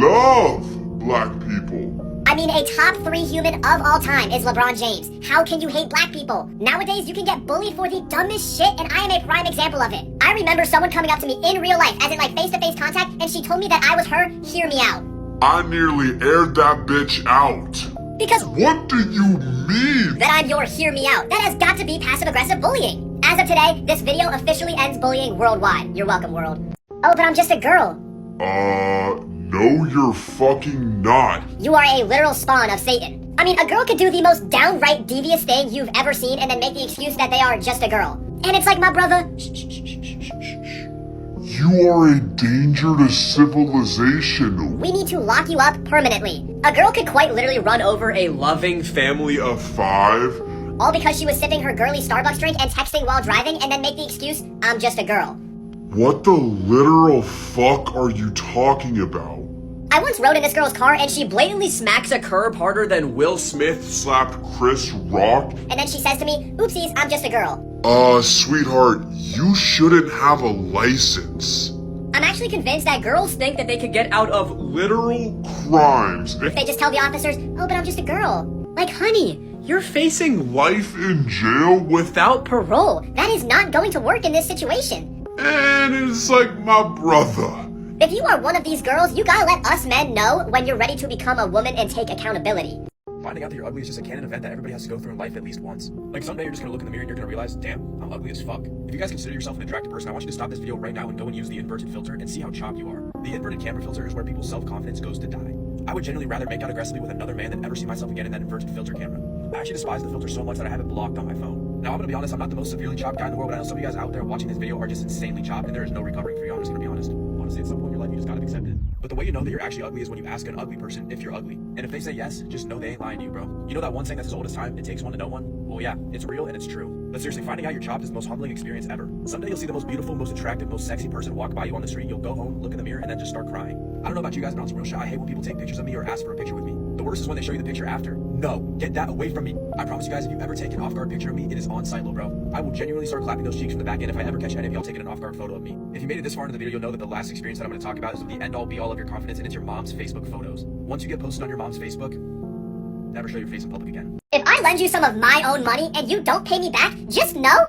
love black people.
I mean, a top 3 human of all time is LeBron James. How can you hate black people? Nowadays, you can get bullied for the dumbest shit, and I am a prime example of it. I remember someone coming up to me in real life, as in like face-to-face contact, and she told me that I was her, hear me out.
I nearly aired that bitch out.
Because
What do you mean?
that I'm your hear me out. That has got to be passive-aggressive bullying. As of today, this video officially ends bullying worldwide. You're welcome, world. Oh, but I'm just a girl.
No, you're fucking not.
You are a literal spawn of Satan. I mean, a girl could do the most downright devious thing you've ever seen and then make the excuse that they are just a girl. And it's like, my brother,
You are a danger to civilization.
we need to lock you up permanently. A girl could quite literally run over a
Loving family of
5?
all because she was sipping her girly Starbucks drink and texting while driving and then make the excuse, I'm just a girl.
What the literal fuck are you talking about?
I once rode in this girl's car and she blatantly smacks a curb
harder than Will Smith.
Slapped Chris Rock?
and then she says to me, oopsies, I'm just a girl.
Sweetheart, you shouldn't have a license.
I'm actually convinced that girls think that they could get out of
Literal crimes.
if they just tell the officers, oh, but I'm just a girl. Like, honey,
You're facing
Life in jail
without
parole. That is not going to work in this situation.
and it's like my brother.
If you are one of these girls, you gotta let us men know when you're ready to become a woman and take accountability.
Finding out that you're ugly is just a canon event that everybody has to go through in life at least once. Like someday you're just gonna look in the mirror and you're gonna realize, damn, I'm ugly as fuck. If you guys consider yourself an attractive person, I want you to stop this video right now and go and use the inverted filter and see how chopped you are. The inverted camera filter is where people's self-confidence goes to die. I would genuinely rather make out aggressively with another man than ever see myself again in that inverted filter camera. I actually despise the filter so much that I have it blocked on my phone. Now, I'm gonna be honest, I'm not the most severely chopped guy in the world, but I know some of you guys out there watching this video are just insanely chopped, and there is no recovering for you. I'm just gonna be honest. Honestly, at some point in your life, you just gotta accept it. But the way you know that you're actually ugly is when you ask an ugly person if you're ugly. And if they say yes, just know they ain't lying to you, bro. You know that one saying that's as old as time, it takes one to know one? Well, yeah, it's real and it's true. But seriously, finding out you're chopped is the most humbling experience ever. Someday you'll see the most beautiful, most attractive, most sexy person walk by you on the street, you'll go home, look in the mirror, and then just start crying. I don't know about you guys, but on some real shit, I hate when people take pictures of me or ask for a picture with me. The worst is when they show you the picture after. No, get that away from me. I promise you guys, if you ever take an off-guard picture of me, it is on site, little bro. I will genuinely start clapping those cheeks from the back end if I ever catch any of y'all taking an off-guard photo of me. If you made it this far into the video, you'll know that the last experience that I'm going to talk about is the end-all be-all of your confidence, and it's your mom's Facebook photos. Once you get posted on your mom's Facebook, never show your face in public again.
If I lend you some of my own money and you don't pay me back, just know,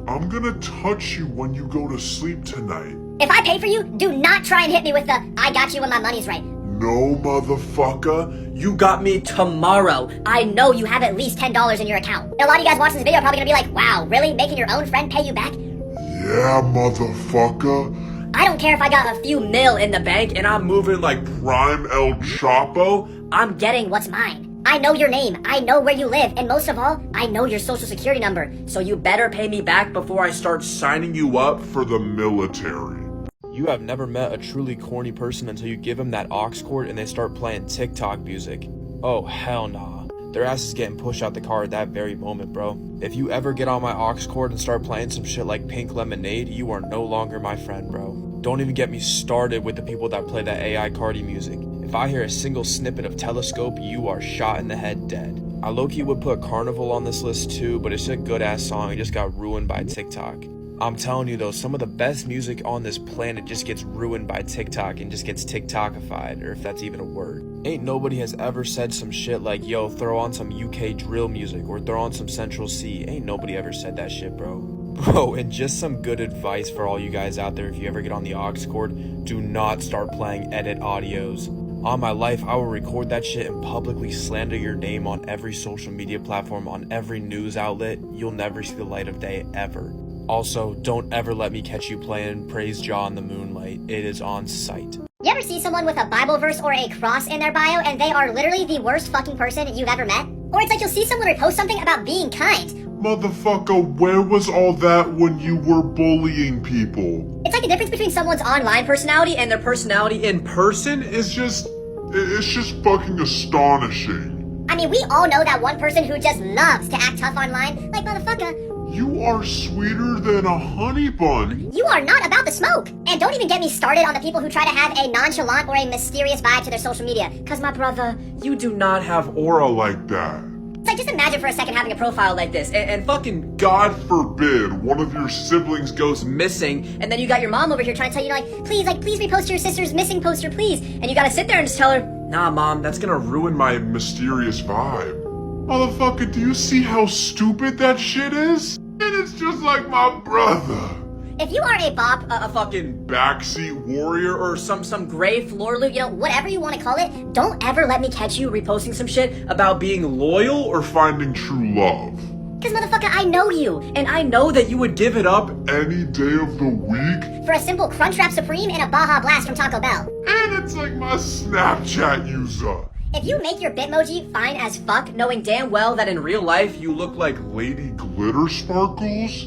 I'm gonna touch you when you go to sleep tonight.
if I pay for you, do not try and hit me with the, I got you when my money's right.
No, motherfucker.
You got me tomorrow. I know you have at least $10 in your account. And a lot of you guys watching this video are probably gonna be like, wow, really? Making your own friend pay you back?
Yeah, motherfucker.
I don't care if I got a few mil in the bank and I'm
Moving like
Prime El Chapo.
I'm getting what's mine. I know your name, I know where you live, and most of all, I know your social security number. So you better pay me back before I start
signing you up.
For the military.
You have never met a truly corny person until you give them that aux cord and they start playing TikTok music. Oh, hell nah. Their ass is getting pushed out the car at that very moment, bro. If you ever get on my aux cord and start playing some shit like Pink Lemonade, you are no longer my friend, bro. Don't even get me started with the people that play that AI Cardi music. If I hear a single snippet of Telescope, you are shot in the head dead. I low-key would put Carnival on this list too, but it's a good-ass song. It just got ruined by TikTok. I'm telling you though, some of the best music on this planet just gets ruined by TikTok and just gets TikTokified, or if that's even a word. Ain't nobody has ever said some shit like, yo, throw on some UK drill music or throw on some Central C. Ain't nobody ever said that shit, bro. Bro, and just some good advice for all you guys out there, if you ever get on the aux cord, do not start playing edit audios. On my life, I will record that shit and publicly slander your name on every social media platform, on every news outlet. You'll never see the light of day ever. Also, don't ever let me catch you playing Praise Jah in the Moonlight. It is on sight.
You ever see someone with a Bible verse or a cross in their bio and they are literally the worst fucking person you've ever met? Or it's like you'll see someone repost something about being kind.
Motherfucker, where was all that when you were bullying people?
It's like the difference between someone's online personality and their personality in
person is
It's just fucking astonishing.
I mean, we all know that one person who just loves to act tough online. Like, motherfucker,
You are sweeter than a honey bun.
you are not about the smoke. And don't even get me started on the people who try to have a nonchalant or a mysterious vibe to their social media. Cause my brother,
you do not have
Aura like that.
it's like just imagine for a second having a profile like this
and fucking
God forbid one of your siblings goes
missing.
and then you got your mom over here trying to tell you, please repost your sister's missing poster, please. And you gotta sit there and just tell her,
Nah, mom, that's gonna ruin my
mysterious vibe. Motherfucker, do you see how stupid that shit is? And it's just like my brother.
if you are a bop,
a fucking
Backseat warrior or
or some
gray floor loot, whatever you want to call it, don't ever let me catch you reposting some shit
about being loyal
or finding true love.
Cause motherfucker, I know you.
and I know that you would give it up.
Any day of the week.
For a simple Crunchwrap Supreme and a Baja Blast from Taco Bell.
And it's like my Snapchat user.
If you make your Bitmoji fine as fuck,
Knowing damn well that in real life you look like
Lady Glitter Sparkles.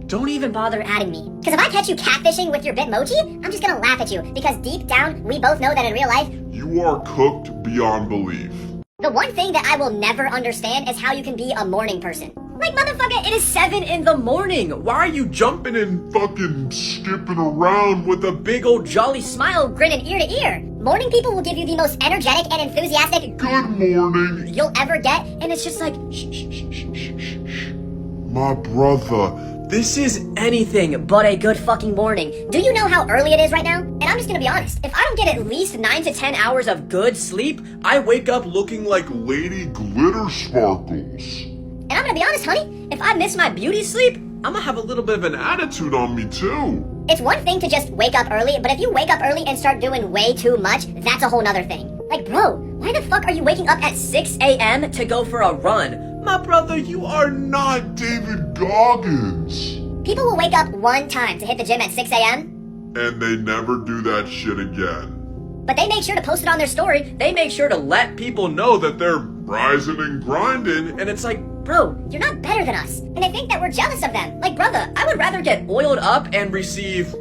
don't even
bother adding me. Cause if I catch you catfishing with your Bitmoji, I'm just gonna laugh at you. Because deep down, we both know that in real life,
You are cooked beyond belief.
the one thing that I will never understand is how you can be a morning person. Like, motherfucker, it is 7 in the morning.
Why are you jumping and
Fucking skipping around with a
big old jolly
Smile, grinning ear to ear. Morning people will give you the most energetic and enthusiastic
good morning.
you'll ever get, and it's just like,
My brother.
This is anything
but a good fucking morning. Do you know how early it is right now? And I'm just gonna be honest, if I don't get at least 9 to 10 hours of good sleep,
I wake up looking like
Lady Glitter Sparkles.
and I'm gonna be honest, honey, if I miss my beauty sleep,
I'm gonna have a little bit of an attitude on me too.
it's one thing to just wake up early, but if you wake up early and start doing way too much, that's a whole nother thing. Like, bro, why the fuck are you waking up at 6 a.m.
to go for a run. My brother, you are
Not David Goggins.
People will wake up one time to hit the gym at 6 a.m.
And they never do that shit again.
But they make sure to post it on their story.
They make sure to let people know that they're
Rising and grinding.
and it's like,
Bro, you're not better than us. And they think that we're jealous of them.
like, brother, I would rather get oiled up and receive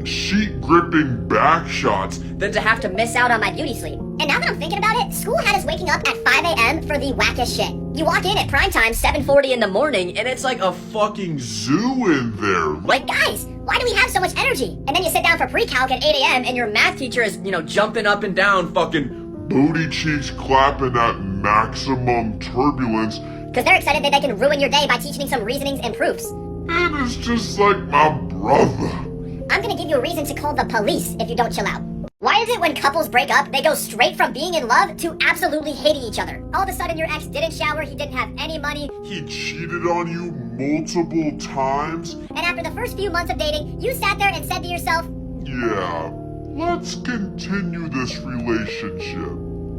Sheet gripping back shots.
than to have to
Miss out on my beauty sleep. And now that I'm thinking about it, school had us waking up at 5 a.m. for the wackest shit. You walk in at prime time, 7:40 in the morning, and it's like a
Fucking zoo in there.
like, guys, why do we have so much energy? And then you sit down for pre-calc at 8 a.m. and your math teacher is,
jumping up and down,
Fucking booty cheeks clapping at maximum turbulence.
because they're excited that they can ruin your day by teaching some reasonings and proofs.
And it's just like my brother.
I'm gonna give you a reason to call the police if you don't chill out. Why is it when couples break up, they go straight from being in love to absolutely hating each other? All of a sudden your ex didn't shower, he didn't have any money,
He cheated on you multiple times.
and after the first few months of dating, you sat there and said to yourself,
Yeah, let's continue this relationship.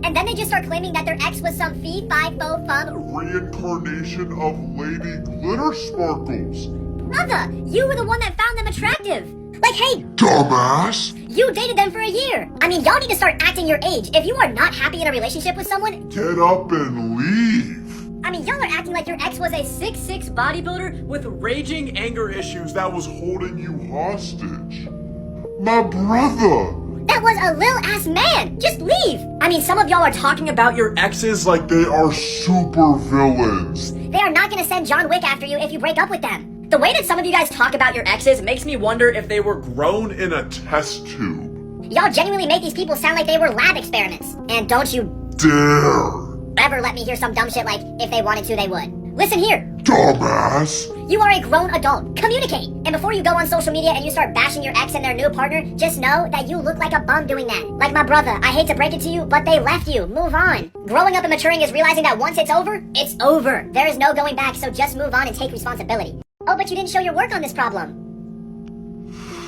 and then they just start claiming that their ex was some fee, fi, fo, fum.
Reincarnation of Lady Glitter Sparkles.
Brother, you were the one that found them attractive. Like, hey,
Dumbass.
you dated them for a year. I mean, y'all need to start acting your age. If you are not happy in a relationship with someone,
Get up and leave.
I mean, y'all are acting like your ex was a 6'6" bodybuilder with
raging anger issues
That was holding you hostage. My brother.
that was a lil ass man. Just leave. I mean, some of y'all are talking about your
exes
Like they are super villains.
They are not gonna send John Wick after you if you break up with them.
The way that some of you guys talk about your exes makes me wonder if they were
Grown in a test tube.
Y'all genuinely make these people sound like they were lab experiments. And don't you
Dare.
ever let me hear some dumb shit like, if they wanted to, they would. Listen here.
Dumbass.
You are a grown adult. Communicate. And before you go on social media and you start bashing your ex and their new partner, just know that you look like a bum doing that. Like my brother, I hate to break it to you, but they left you. Move on. Growing up and maturing is realizing that once it's over, it's over. There is no going back, so just move on and take responsibility. Oh, but you didn't show your work on this problem.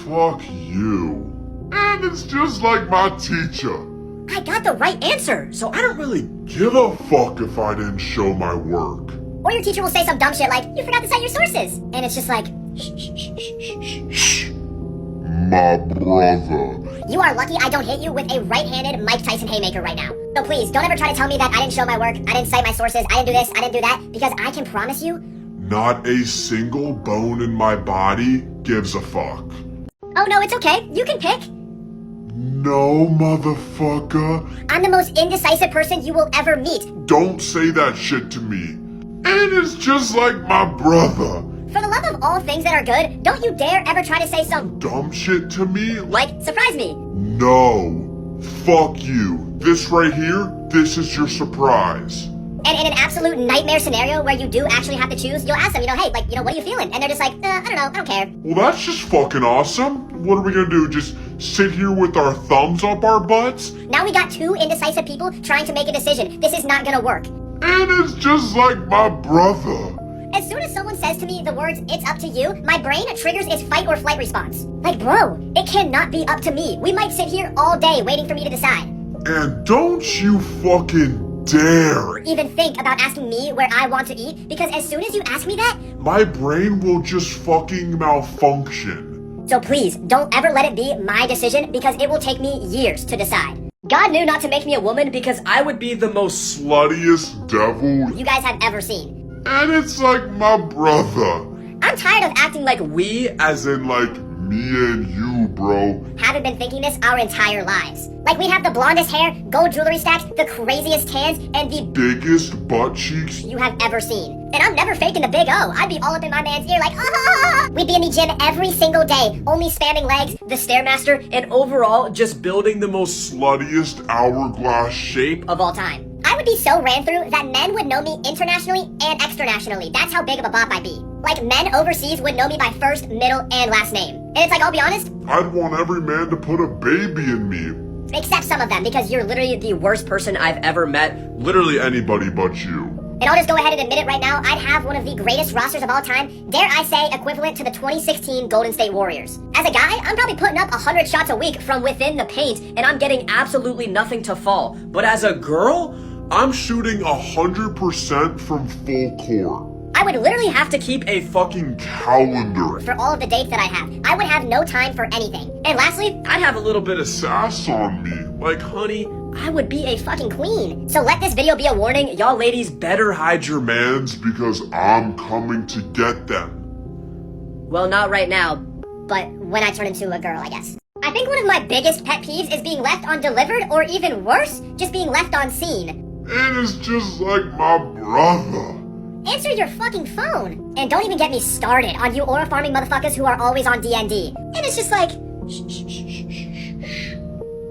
Fuck you. And it's just like my teacher.
I got the right answer.
so I don't really
Give a fuck if I didn't show my work.
Or your teacher will say some dumb shit like, you forgot to cite your sources. And it's just like,
My brother.
you are lucky I don't hit you with a right-handed Mike Tyson haymaker right now. So please, don't ever try to tell me that I didn't show my work, I didn't cite my sources, I didn't do this, I didn't do that, because I can promise you,
Not a single bone in my body gives a fuck.
oh no, it's okay, you can pick.
No, motherfucker.
I'm the most indecisive person you will ever meet.
Don't say that shit to me. And it's just like my brother.
For the love of all things that are good, don't you dare ever try to say some,
Dumb shit to me?
like, surprise me.
No. Fuck you. This right here, this is your surprise.
And in an absolute nightmare scenario where you do actually have to choose, you'll ask them, hey, like, what are you feeling? And they're just like, I don't know, I don't care.
Well, that's just fucking awesome. What are we gonna do? Just sit here with our thumbs up our butts?
Now we got two indecisive people trying to make a decision. This is not gonna work.
And it's just like my brother.
As soon as someone says to me the words, it's up to you, my brain triggers its fight or flight response. Like, bro, it cannot be up to me. We might sit here all day waiting for me to decide.
And don't you fucking dare.
Even think about asking me where I want to eat, because as soon as you ask me that,
My brain will just fucking malfunction.
so please, don't ever let it be my decision, because it will take me years to decide. God knew not to make me a woman because
I would be the most
Sluttiest devil.
you guys have ever seen.
And it's like my brother.
I'm tired of acting like
we
As in like me and you, bro.
haven't been thinking this our entire lives. Like we have the blondest hair, gold jewelry stacks, the craziest tans, and the
Biggest butt cheeks.
you have ever seen. And I'm never faking the big O. I'd be all up in my man's ear like, ah! We'd be in the gym every single day, only spamming legs, the Stairmaster,
and overall just building the most
Sluttiest hourglass shape.
of all time. I would be so ran through that men would know me internationally and externationally. That's how big of a bop I'd be. Like men overseas would know me by first, middle, and last name. And it's like, I'll be honest,
I'd want every man to put a baby in me.
except some of them, because you're literally the worst person I've ever met.
Literally anybody but you.
And I'll just go ahead and admit it right now, I'd have one of the greatest rosters of all time, dare I say equivalent to the 2016 Golden State Warriors. As a guy, I'm probably putting up 100 shots a week from within the paint,
and I'm getting absolutely nothing to fall. But as a girl,
I'm shooting 100% from full court.
I would literally have to keep a
fucking calendar
for all of the dates that I have. I would have no time for anything. And lastly, I'd have a little bit of
sass on me.
Like, honey,
I would be a fucking queen. So let this video be a warning.
y'all ladies better hide your
Mans, because I'm coming to get them.
Well, not right now, but when I turn into a girl, I guess. I think one of my biggest pet peeves is being left undelivered, or even worse, just being left on scene.
And it's just like my brother.
Answer your fucking phone. And don't even get me started on you aura farming motherfuckers who are always on DND. And it's just like,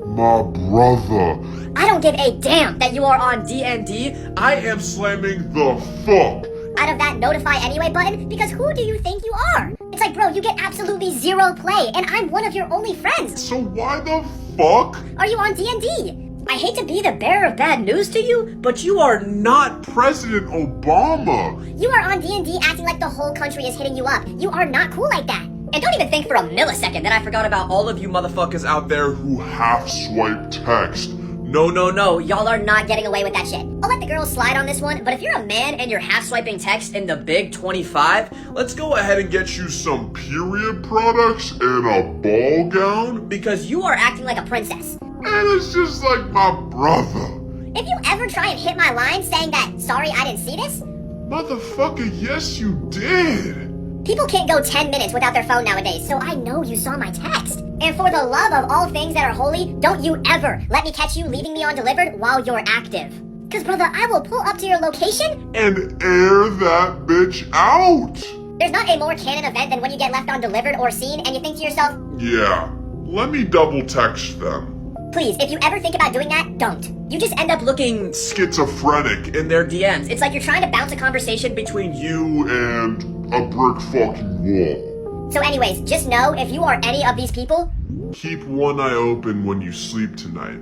My brother.
I don't give a damn that you are on
DND.
I am slamming the fuck
out of that notify anyway button, because who do you think you are? It's like, bro, you get absolutely zero play, and I'm one of your only friends.
So why the fuck
are you on D&D? I hate to be the bearer of bad news to you,
but you are not
President Obama.
You are on D&D acting like the whole country is hitting you up. You are not cool like that. And don't even think for a millisecond that I forgot about all of you motherfuckers out there
who half-swipe text.
No,
y'all are not getting away with that shit. I'll let the girls slide on this one, but if you're a man and you're half-swiping text in the big 25,
let's go ahead and get you
some period products and a ball gown.
Because you are acting like a princess.
And it's just like my brother.
If you ever try and hit my line saying that, sorry I didn't see this.
Motherfucker, yes you did.
People can't go 10 minutes without their phone nowadays, so I know you saw my text. And for the love of all things that are holy, don't you ever let me catch you leaving me undelivered while you're active. Cause brother, I will pull up to your location
and air that bitch out.
There's not a more canon event than when you get left undelivered or seen and you think to yourself,
yeah, let me double text them.
Please, if you ever think about doing that, don't. You just end up looking
schizophrenic
in their DMs.
It's like you're trying to bounce a conversation between
you and a brick fucking wall.
So anyways, just know if you are any of these people,
keep one eye open when you sleep tonight.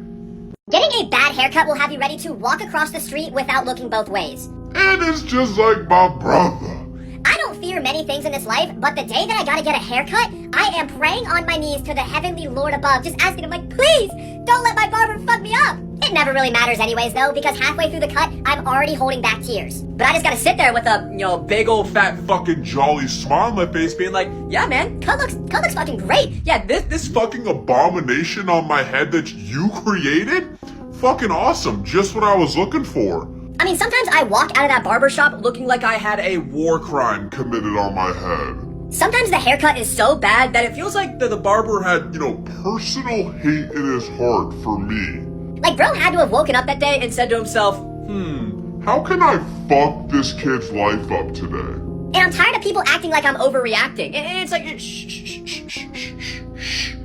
Getting a bad haircut will have you ready to walk across the street without looking both ways.
And it's just like my brother.
I don't fear many things in this life, but the day that I gotta get a haircut, I am praying on my knees to the heavenly Lord above, just asking him like, please, don't let my barber fuck me up. It never really matters anyways though, because halfway through the cut, I'm already holding back tears. But I just gotta sit there with a,
big old fat fucking jolly smile on my face being like, yeah man,
cut looks fucking great.
Yeah, this
fucking abomination on my head that you created? Fucking awesome, just what I was looking for.
I mean, sometimes I walk out of that barber shop looking like I had a
war crime committed on my head.
Sometimes the haircut is so bad that it feels like
the barber had, personal hate in his heart for me.
Like, bro had to have woken up that day and said to himself,
how can I fuck this kid's life up today?
And I'm tired of people acting like I'm overreacting. And it's like,
shh.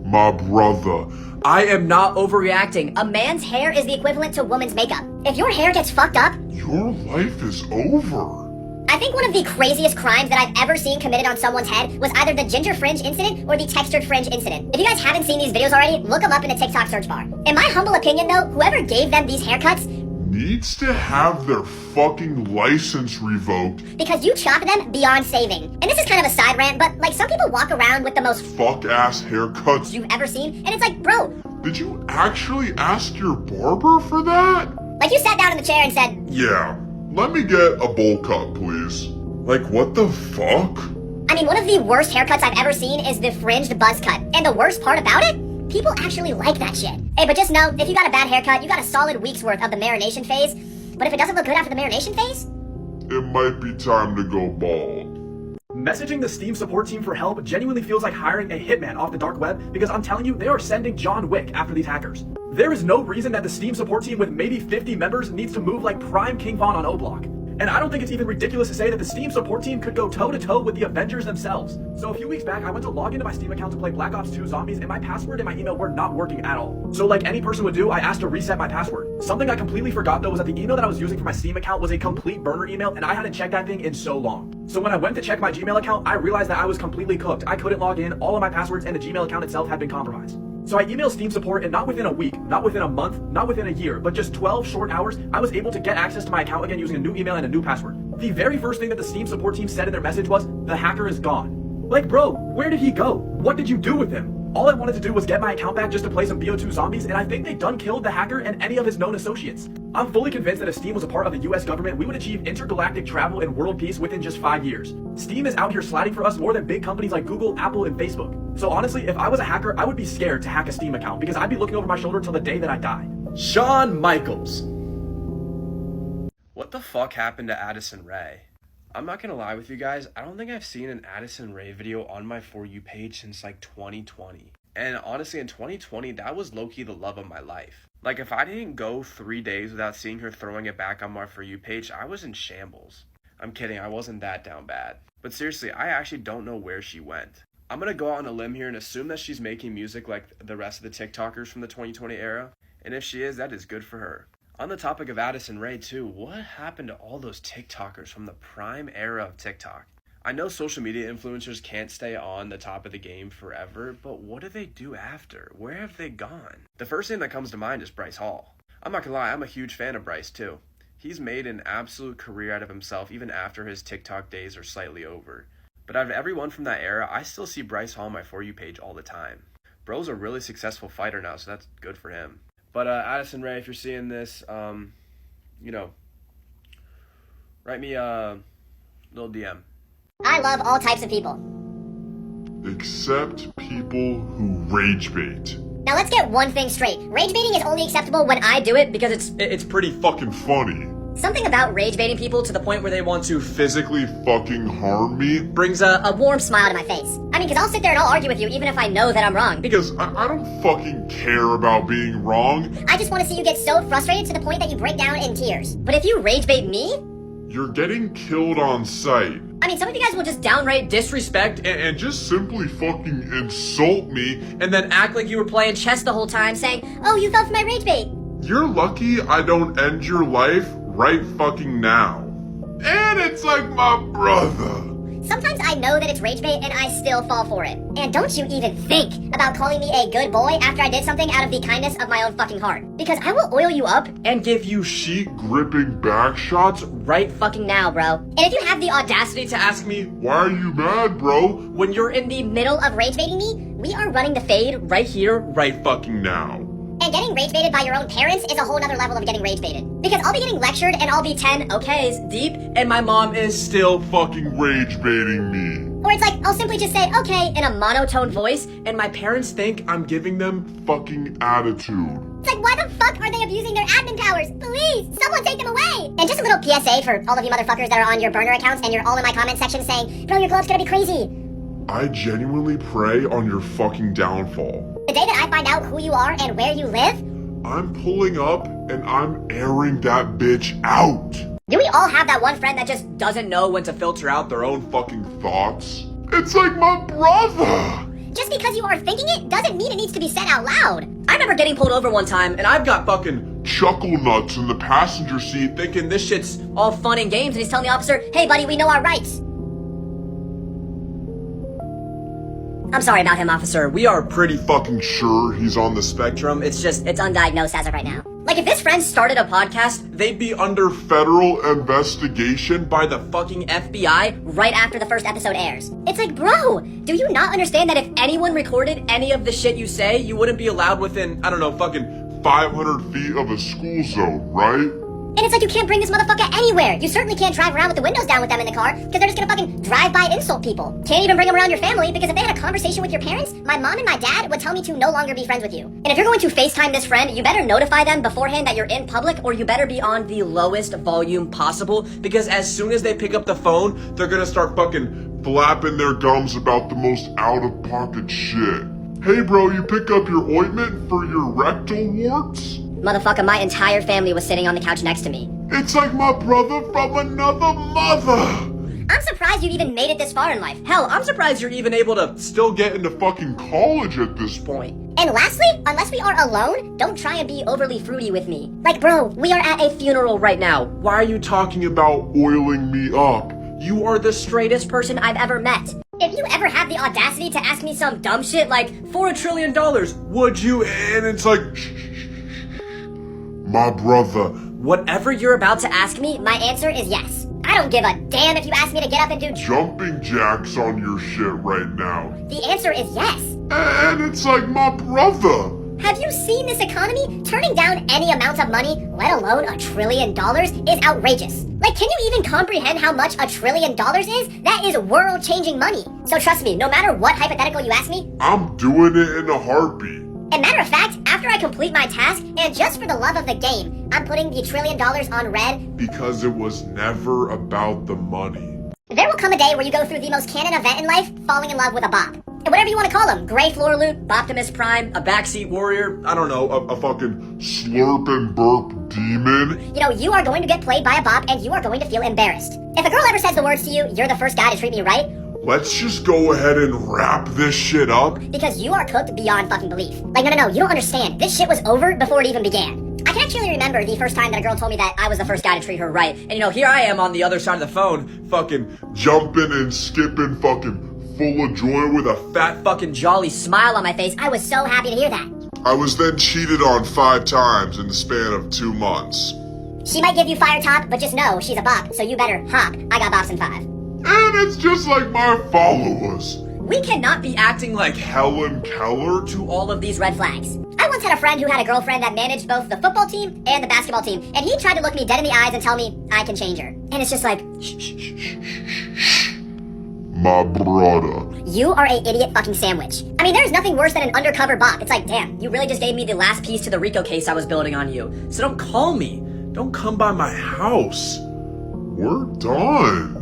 My brother.
I am not overreacting.
A man's hair is the equivalent to woman's makeup. If your hair gets fucked up,
your life is over.
I think one of the craziest crimes that I've ever seen committed on someone's head was either the ginger fringe incident or the textured fringe incident. If you guys haven't seen these videos already, look them up in the TikTok search bar. In my humble opinion though, whoever gave them these haircuts
needs to have their fucking license revoked.
Because you chop them beyond saving. And this is kind of a side rant, but like some people walk around with the most
fuck-ass haircuts
you've ever seen, and it's like, bro.
Did you actually ask your barber for that?
Like you sat down in the chair and said,
yeah, let me get a bowl cut, please. Like, what the fuck?
I mean, one of the worst haircuts I've ever seen is the fringed buzz cut. And the worst part about it? People actually like that shit. Hey, but just know, if you got a bad haircut, you got a solid week's worth of the marination phase. But if it doesn't look good after the marination phase,
it might be time to go bald.
Messaging the Steam support team for help genuinely feels like hiring a hitman off the dark web, because I'm telling you, they are sending John Wick after these hackers. There is no reason that the Steam support team with maybe 50 members needs to move like Prime King Von on O-Block. And I don't think it's even ridiculous to say that the Steam support team could go toe-to-toe with the Avengers themselves. So a few weeks back, I went to log into my Steam account to play Black Ops 2 Zombies, and my password and my email were not working at all. So like any person would do, I asked to reset my password. Something I completely forgot though was that the email that I was using for my Steam account was a complete burner email, and I hadn't checked that thing in so long. So when I went to check my Gmail account, I realized that I was completely cooked. I couldn't log in, all of my passwords and the Gmail account itself had been compromised. So I emailed Steam support, and not within a week, not within a month, not within a year, but just 12 short hours, I was able to get access to my account again using a new email and a new password. The very first thing that the Steam support team said in their message was, the hacker is gone. Like, bro, where did he go? What did you do with him? All I wanted to do was get my account back just to play some BO2 zombies, and I think they done killed the hacker and any of his known associates. I'm fully convinced that if Steam was a part of the US government, we would achieve intergalactic travel and world peace within just 5 years. Steam is out here sliding for us more than big companies like Google, Apple, and Facebook. So honestly, if I was a hacker, I would be scared to hack a Steam account because I'd be looking over my shoulder till the day that I die.
Shawn Michaels. What the fuck happened to Addison Rae? I'm not gonna lie with you guys, I don't think I've seen an Addison Rae video on my For You page since like 2020. And honestly, in 2020, that was low-key the love of my life. Like, if I didn't go 3 days without seeing her throwing it back on my For You page, I was in shambles. I'm kidding, I wasn't that down bad. But seriously, I actually don't know where she went. I'm gonna go out on a limb here and assume that she's making music like the rest of the TikTokers from the 2020 era. And if she is, that is good for her. On the topic of Addison Rae too, what happened to all those TikTokers from the prime era of TikTok? I know social media influencers can't stay on the top of the game forever, but what do they do after? Where have they gone? The first name that comes to mind is Bryce Hall. I'm not gonna lie, I'm a huge fan of Bryce too. He's made an absolute career out of himself even after his TikTok days are slightly over. But out of everyone from that era, I still see Bryce Hall on my For You page all the time. Bro's a really successful fighter now, so that's good for him. But Addison Rae, if you're seeing this, you know, write me a little DM.
I love all types of people.
Except people who rage bait.
Now let's get one thing straight. Rage baiting is only acceptable when I do it because
It's pretty
Fucking funny.
something about rage baiting people to the point where they want to
Physically fucking harm me.
brings
a warm smile to my face. I mean, because I'll sit there and I'll argue with you even if I know that I'm wrong.
Because I don't fucking care about being wrong.
I just want to see you get so frustrated to the point that you break down in tears. But if you rage bait me,
You're getting killed on sight.
I mean, some of you guys will just downright
disrespect
And just simply fucking insult me.
and then act like you were playing chess
the whole time saying, oh, you fell for my rage bait.
You're lucky I don't end your life right fucking now. And it's like my brother.
Sometimes I know that it's rage bait and I still fall for it. And don't you even think about calling me a good boy after I did something out of the kindness of my own fucking heart. Because I will oil you up
and give you
Sheet gripping back shots.
right
fucking now, bro. And if you have the audacity
to ask me
Why are you mad, bro?
when you're in the
middle of rage baiting me, we are running the fade.
right here,
Right fucking now.
And getting rage baited by your own parents is a whole nother level of getting rage baited. Because I'll be getting lectured and I'll be 10 okays
deep, and my mom is
Still fucking rage baiting me.
Or it's like, I'll simply just say, okay, in a monotone voice.
and my parents think
I'm giving them fucking attitude.
It's like, why the fuck are they abusing their admin powers? Please, someone take them away. And just a little PSA for all of you motherfuckers that are on your burner accounts and you're all in my comment section saying, bro, your glow up's gonna be crazy.
I genuinely pray on your fucking downfall.
The day that I find out who you are and where you live,
I'm pulling up and I'm airing that bitch out.
do we all have that one friend that just
doesn't know when to filter out
Their own fucking thoughts. It's like my brother.
just because you are thinking it doesn't mean it needs to be said out loud.
I remember getting pulled over one time, and I've got fucking
Chuckle nuts in the passenger seat
thinking this shit's
All fun and games, and he's telling the officer, hey buddy, we know our rights. I'm sorry about him, officer.
we are
pretty fucking sure he's on the spectrum.
It's just
It's undiagnosed as of right now. Like, if this friend started a podcast
they'd be
Under federal investigation
by the fucking FBI.
right after the first episode airs, it's like, bro, do you not understand that if anyone recorded
Any of the shit you say, you wouldn't be allowed within, I don't know, fucking
500 feet of a school zone, right?
And it's like, you can't bring this motherfucker anywhere. You certainly can't drive around with the windows down with them in the car, because they're just gonna fucking drive by insult people. Can't even bring them around your family, because if they had a conversation with your parents, my mom and my dad would tell me to no longer be friends with you. And if you're going to FaceTime this friend, you better notify them beforehand that you're in public, or you better be on the lowest volume possible, because as soon as they pick up the phone,
They're gonna start fucking flapping their gums about the most out-of-pocket shit. Hey bro, you pick up your ointment for your rectal warts?
Motherfucker, my entire family was sitting on the couch next to me.
It's like my brother from another mother.
I'm surprised you even made it this far in life.
hell, I'm surprised you're even able to
Still get into fucking college at this point.
And lastly, unless we are alone, don't try and be overly fruity with me. Like, bro, we are at a funeral right now.
Why are you talking about oiling me up?
You are the
Straightest person I've ever met. If you ever have the audacity to ask me some dumb shit like,
$4 trillion.
Would you? And it's like, my brother.
Whatever you're about to
ask me, my answer is yes. I don't give a damn if you ask me to get up and do
Jumping jacks on your shit right now.
The answer is yes.
And it's like my brother.
Have you seen this economy? Turning down any amount of money, let alone $1 trillion, is outrageous. Like, can you even comprehend how much $1 trillion is? That is world-changing money. So trust me, no matter what hypothetical you ask me,
I'm doing it in a heartbeat.
and matter of fact, after I complete my task, and just for the love of the game, I'm putting the $1 trillion on red.
Because it was never about the money.
There will come a day where you go through the most canon event in life, falling in love with a bop. And whatever you want to call him, Gray Floor Loot, Boptimus Prime, a backseat warrior,
I don't know,
A fucking slurp and burp demon.
you know, you are going to get played by a bop and you are going to feel embarrassed. If a girl ever says the words to you, you're the first guy to treat me right,
Let's just go ahead and wrap this shit up.
because you are cooked beyond fucking belief. Like, no, you don't understand. This shit was over before it even began. I can actually remember the first time that a girl told me that I was the first guy to treat her right.
and you know, here I am on the other side of the phone, fucking
Jumping and skipping, fucking full of joy with a
fat fucking jolly
Smile on my face. I was so happy to hear that.
I was then cheated on 5 times in the span of 2 months.
She might give you fire top, but just know she's a bop, so you better hop. I got bops in 5.
And it's just like my followers.
We cannot be acting like
Helen Keller.
to all of these
Red flags. I once had a friend who had a girlfriend that managed both the football team and the basketball team, and he tried to look me dead in the eyes and tell me I can change her. And it's just like,
My brother.
you are a idiot fucking sandwich. I mean, there's nothing worse than an undercover bop. It's like, damn,
you really just gave me the last piece to the Rico case I was building on you. So don't call me.
Don't come by my house. We're done.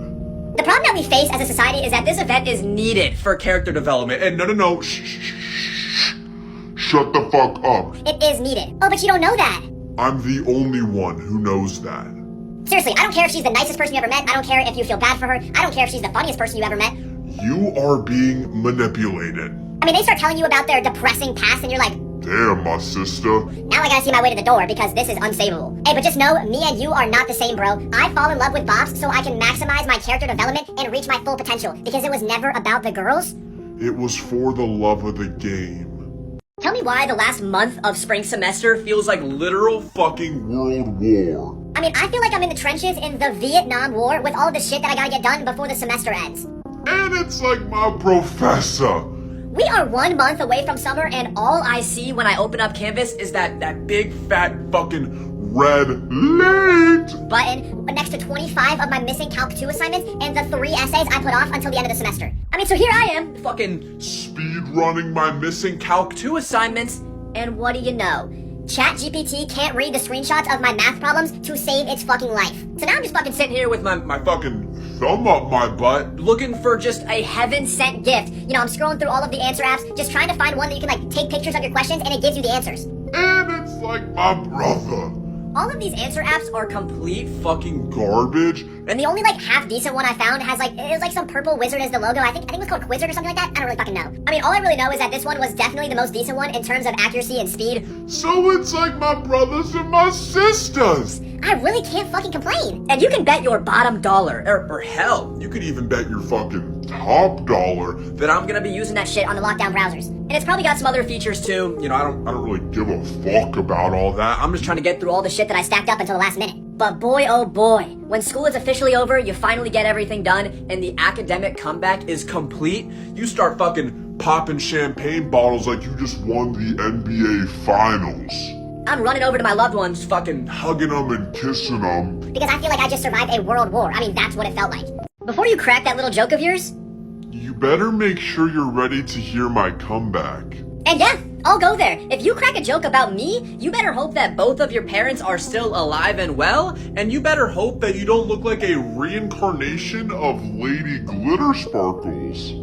the problem that we face as a society is that this event is
Needed for character development. And
No. Shh. Shut the fuck up.
it is needed. Oh, but you don't know that.
I'm the only one who knows that.
Seriously, I don't care if she's the nicest person you ever met. I don't care if you feel bad for her. I don't care if she's the funniest person you ever met.
You are being manipulated.
I mean, they start telling you about their depressing past, and you're like,
Damn, my sister.
now I gotta see my way to the door because this is unsavable. Hey, but just know, me and you are not the same, bro. I fall in love with bops so I can maximize my character development and reach my full potential because it was never about the girls.
It was for the love of the game.
tell me why the last month of spring semester feels like
Literal fucking world war.
I mean, I feel like I'm in the trenches in the Vietnam War with all the shit that I gotta get done before the semester ends.
And it's like my professor.
We are 1 month away from summer, and all
I see when I open up Canvas is that big
Fat fucking red late.
button next to 25 of my missing Calc 2 assignments and the 3 essays I put off until the end of the semester. I mean, so here I am,
fucking
Speed running my missing
Calc 2 assignments.
and what do you know? ChatGPT can't read the screenshots of my math problems to save its fucking life. So now I'm just fucking sitting here with
My
fucking thumb up my butt.
looking for just
a heaven-sent gift. You know, I'm scrolling through all of the answer apps, just trying to find one that you can, like, take pictures of your questions and it gives you the answers.
And it's like my brother.
All of these answer apps are
complete fucking
Garbage.
and the only, like, half-decent one I found has, like, it was, like, some purple wizard as the logo. I think it was called Quizzard or something like that. I don't really fucking know. I mean, all I really know is that this one was definitely the most decent one in terms of accuracy and speed.
So it's like my brothers and my sisters.
I really can't fucking complain.
And you can bet your bottom dollar, or hell,
You could even bet your fucking top dollar.
that I'm gonna be using that shit
On the lockdown browsers.
And it's probably got some other features too.
You know, I don't really give a fuck about all that.
I'm just trying to get through all the shit
That I stacked up until the last minute.
But boy, oh boy, when school is officially over, you finally get everything done, and the academic comeback is complete.
You start fucking popping champagne bottles like you just won the NBA Finals.
I'm running over to my loved ones, fucking
Hugging them and kissing them.
Because I feel like I just survived a world war. I mean, that's what it felt like. Before you crack that little joke of yours,
You better make sure you're ready to hear my comeback.
And yeah, I'll go there. If you crack a joke about me, you better hope that both of your parents are still alive and well,
And you better hope that you don't look like a reincarnation of Lady Glitter Sparkles.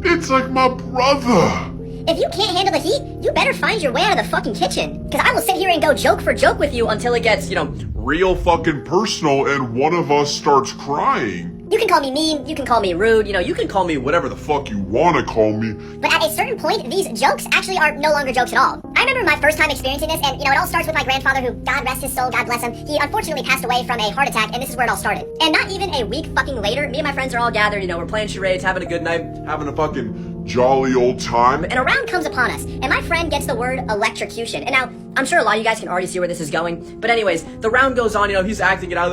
It's like my brother.
if you can't handle the heat, you better find your way out of the fucking kitchen. Because I will sit here and go joke for joke with you until it gets,
Real fucking personal and one of us starts crying.
You can call me mean, you can call me rude,
you can call me
Whatever the fuck you wanna call me.
but at a certain point, these jokes actually are no longer jokes at all. I remember my first time experiencing this, and it all starts with my grandfather who, God rest his soul, God bless him, he unfortunately passed away from a heart attack, and this is where it all started. And not even a week fucking later, me and my friends are all gathered, we're playing charades, having a good night,
Having a fucking jolly old time.
and a round comes upon us, and my friend gets the word electrocution. And now,
I'm sure a lot of you guys can already see where this is going. But anyways, the round goes on, he's acting it out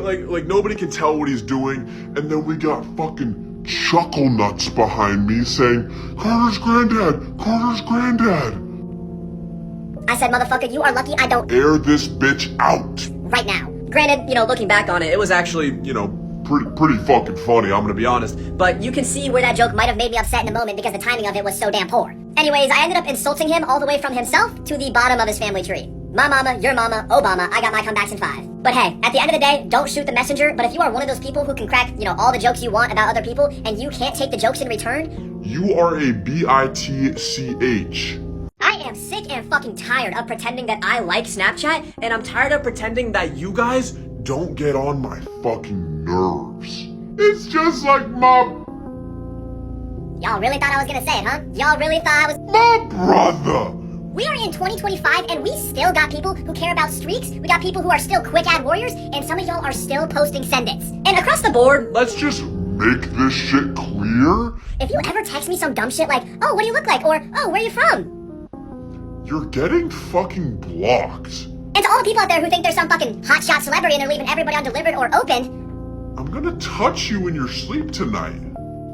Like nobody can tell what he's doing. And then we got fucking chuckle nuts behind me saying, Carter's granddad, Carter's granddad.
I said, motherfucker, you are lucky I don't
Air this bitch out.
right now. Granted, looking back on it, it was actually,
Pretty fucking funny, I'm gonna be honest.
but you can see where that joke might have made me upset in the moment because the timing of it was so damn poor. Anyways, I ended up insulting him all the way from himself to the bottom of his family tree. My mama, your mama, Obama, I got my comebacks in 5. But hey, at the end of the day, don't shoot the messenger, but if you are one of those people who can crack, all the jokes you want about other people, and you can't take the jokes in return,
You are a bitch.
I am sick and fucking tired of pretending that I like Snapchat,
And I'm tired of pretending that you guys.
Don't get on my fucking nerves. It's just like my
y'all really thought I was gonna say it, huh? Y'all really thought I was...
brother.
We are in 2025 and we still got people who care about streaks, we got people who are still quick ad warriors, and some of y'all are still posting send-its. And across the board,
Let's just make this shit clear.
if you ever text me some dumb shit like, oh, what do you look like? Or, oh, where are you from?
You're getting fucking blocked.
And to all the people out there who think they're some fucking hotshot celebrity and they're leaving everybody on delivered or opened,
I'm gonna touch you in your sleep tonight.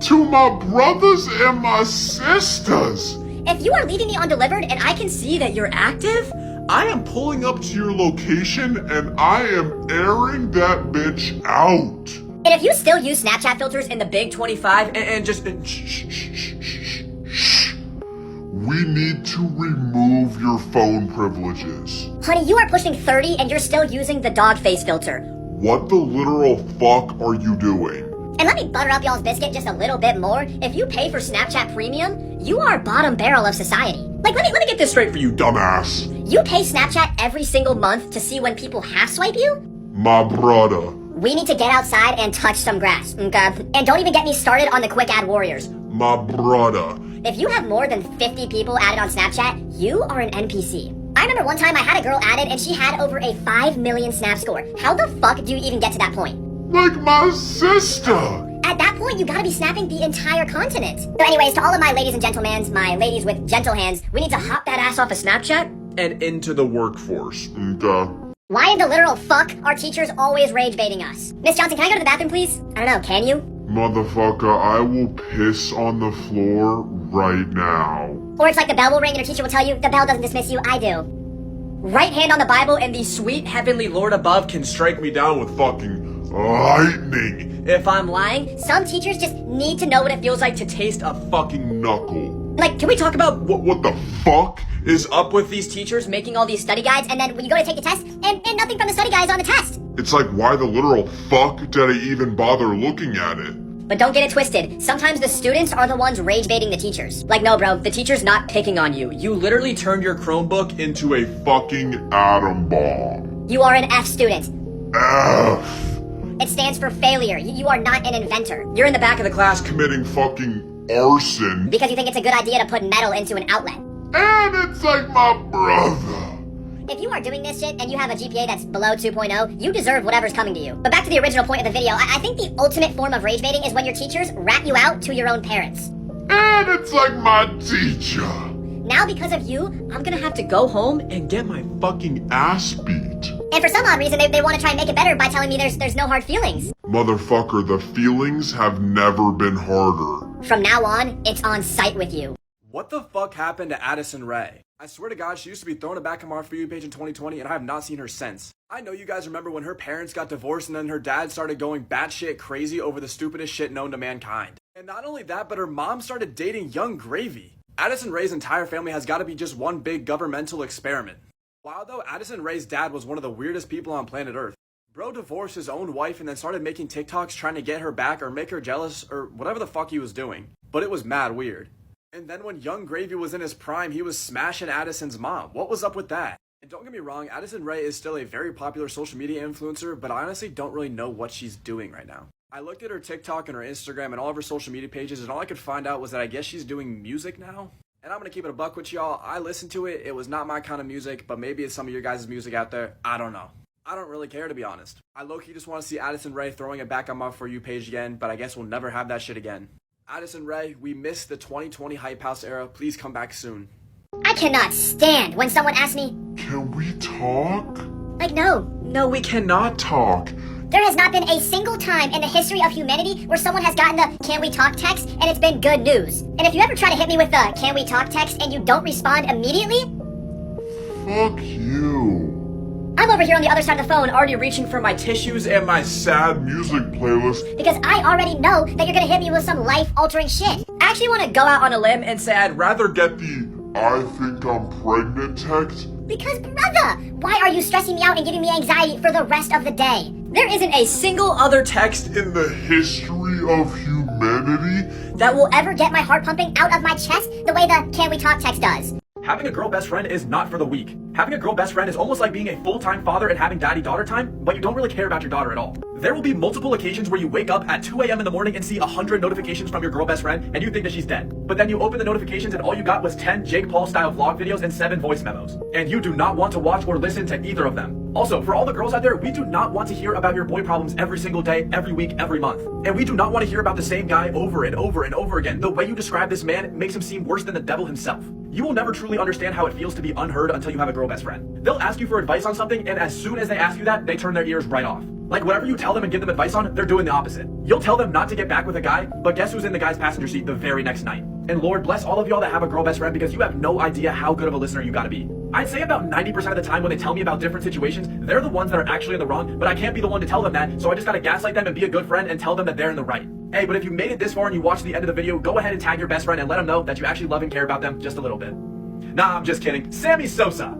To my brothers and my sisters.
if you are leaving me on delivered and I can see that you're active,
I am pulling up to your location and I am airing that bitch out.
and if you still use Snapchat filters in the big 25,
And just.
We need to remove your phone privileges.
honey, you are pushing 30 and you're still using the dog face filter.
What the literal fuck are you doing?
And let me butter up y'all's biscuit just a little bit more. If you pay for Snapchat Premium, you are bottom barrel of society. Like, let me get this straight for you.
Dumbass.
You pay Snapchat every single month to see when people half swipe you?
My brother.
We need to get outside and touch some grass, okay? And don't even get me started on the quick ad warriors.
My brother.
If you have more than 50 people added on Snapchat, you are an NPC. I remember one time I had a girl added and she had over a 5 million Snap score. How the fuck do you even get to that point?
Like my sister.
At that point, you gotta be snapping the entire continent. So anyways, to all of my ladies and gentlemen, my ladies with gentle hands, we need to hop that ass off of Snapchat.
And into the workforce.
Okay.
Why in the literal fuck are teachers always rage baiting us? Miss Johnson, can I go to the bathroom, please? I don't know, can you?
Motherfucker, I will piss on the floor right now.
Or it's like the bell will ring and your teacher will tell you, the bell doesn't dismiss you, I do. Right hand on the Bible and the sweet heavenly Lord above can
Strike me down with fucking lightning.
If I'm lying,
Some teachers just need to know what it feels like to taste a...
Fucking knuckle.
Like, can we talk about
What the fuck is up with
these teachers
making all these study guides and then when you go to take the test and nothing from the study guide is on the test?
It's like, why the literal fuck did I even bother looking at it?
But don't get it twisted. Sometimes the students are the ones rage baiting the teachers. Like, no, bro, the teacher's not picking on you.
you literally turned your Chromebook
Into a fucking atom bomb.
You are an F student.
F.
It stands for failure. You are not an inventor.
You're in the back of the class.
Committing fucking arson.
Because you think it's a good idea to put metal into an outlet.
And it's like my brother.
If you are doing this shit and you have a GPA that's below 2.0, you deserve whatever's coming to you. But back to the original point of the video, I think the ultimate form of rage baiting is when your teachers rat you out to your own parents.
And it's like my teacher.
Now because of you, I'm gonna have to go home
And get my
Fucking ass beat.
and for some odd reason they want to try and make it better by telling me there's no hard feelings.
Motherfucker, the feelings have never been harder.
From now on, it's on site with you.
What the fuck happened to Addison Rae? I swear to God, she used to be throwing it back on our For You page in 2020, and I have not seen her since. I know you guys remember when her parents got divorced and then her dad started going batshit crazy over the stupidest shit known to mankind. And not only that, but her mom started dating Young Gravy. Addison Rae's entire family has got to be just one big governmental experiment. Wow though, Addison Rae's dad was one of the weirdest people on planet Earth. Bro divorced his own wife and then started making TikToks trying to get her back or make her jealous or whatever the fuck he was doing. But it was mad weird. And then when Young Gravy was in his prime, he was smashing Addison's mom. What was up with that? And don't get me wrong, Addison Rae is still a very popular social media influencer, but I honestly don't really know what she's doing right now. I looked at her TikTok and her Instagram and all of her social media pages, and all I could find out was that I guess she's doing music now. And I'm gonna keep it a buck with y'all. I listened to it. It was not my kind of music, but maybe it's some of your guys' music out there. I don't know. I don't really care, to be honest. I low-key just want to see Addison Rae throwing it back on my For You page again, but I guess we'll never have that shit again. Addison Rae, we missed the 2020 Hype House era. Please come back soon.
I cannot stand when someone asks me,
Can we talk?
like, no.
No, we cannot.
Talk.
There has not been a single time in the history of humanity where someone has gotten the "can we talk" text and it's been good news. And if you ever try to hit me with the "can we talk" text and you don't respond immediately,
Fuck you.
I'm over here on the other side of the phone
Already reaching for my tissues and my
Sad music playlist.
because I already know that you're gonna hit me with some life-altering shit.
I actually want to go out on a limb and say I'd rather
Get the I think I'm pregnant text.
Because, brother, why are you stressing me out and giving me anxiety for the rest of the day?
there isn't a single other text
In the history of humanity,
that will
Ever get my heart pumping out of my chest the way the "can we talk" text does?
Having a girl best friend is not for the weak. Having a girl best friend is almost like being a full-time father and having daddy-daughter time, but you don't really care about your daughter at all. There will be multiple occasions where you wake up at 2 a.m. in the morning and see 100 notifications from your girl best friend and you think that she's dead. But then you open the notifications and all you got was 10 Jake Paul style vlog videos and 7 voice memos. And you do not want to watch or listen to either of them. Also, for all the girls out there, we do not want to hear about your boy problems every single day, every week, every month. And we do not want to hear about the same guy over and over and over again. The way you describe this man makes him seem worse than the devil himself. You will never truly understand how it feels to be unheard until you have a girl best friend. They'll ask you for advice on something, and as soon as they ask you that, they turn their ears right off. Like whatever you tell them and give them advice on, they're doing the opposite. You'll tell them not to get back with a guy, but guess who's in the guy's passenger seat the very next night? And Lord bless all of y'all that have a girl best friend because you have no idea how good of a listener you gotta be. I'd say about 90% of the time when they tell me about different situations, they're the ones that are actually in the wrong, but I can't be the one to tell them that, so I just gotta gaslight them and be a good friend and tell them that they're in the right. Hey, but if you made it this far and you watched the end of the video, go ahead and tag your best friend and let them know that you actually love and care about them just a little bit. Nah, I'm just kidding. Sammy Sosa.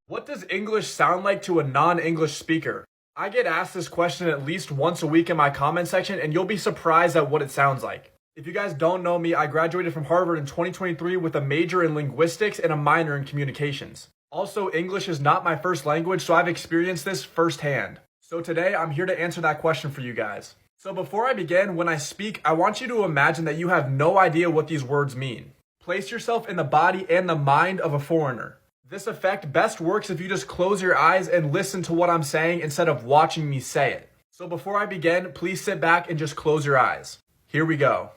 What does English sound like to a non-English speaker? I get asked this question at least once a week in my comment section, and you'll be surprised at what it sounds like. If you guys don't know me, I graduated from Harvard in 2023 with a major in linguistics and a minor in communications. Also, English is not my first language, so I've experienced this firsthand. So today, I'm here to answer that question for you guys. So before I begin, when I speak, I want you to imagine that you have no idea what these words mean. Place yourself in the body and the mind of a foreigner. This effect best works if you just close your eyes and listen to what I'm saying instead of watching me say it. So before I begin, please sit back and just close your eyes. Here we go.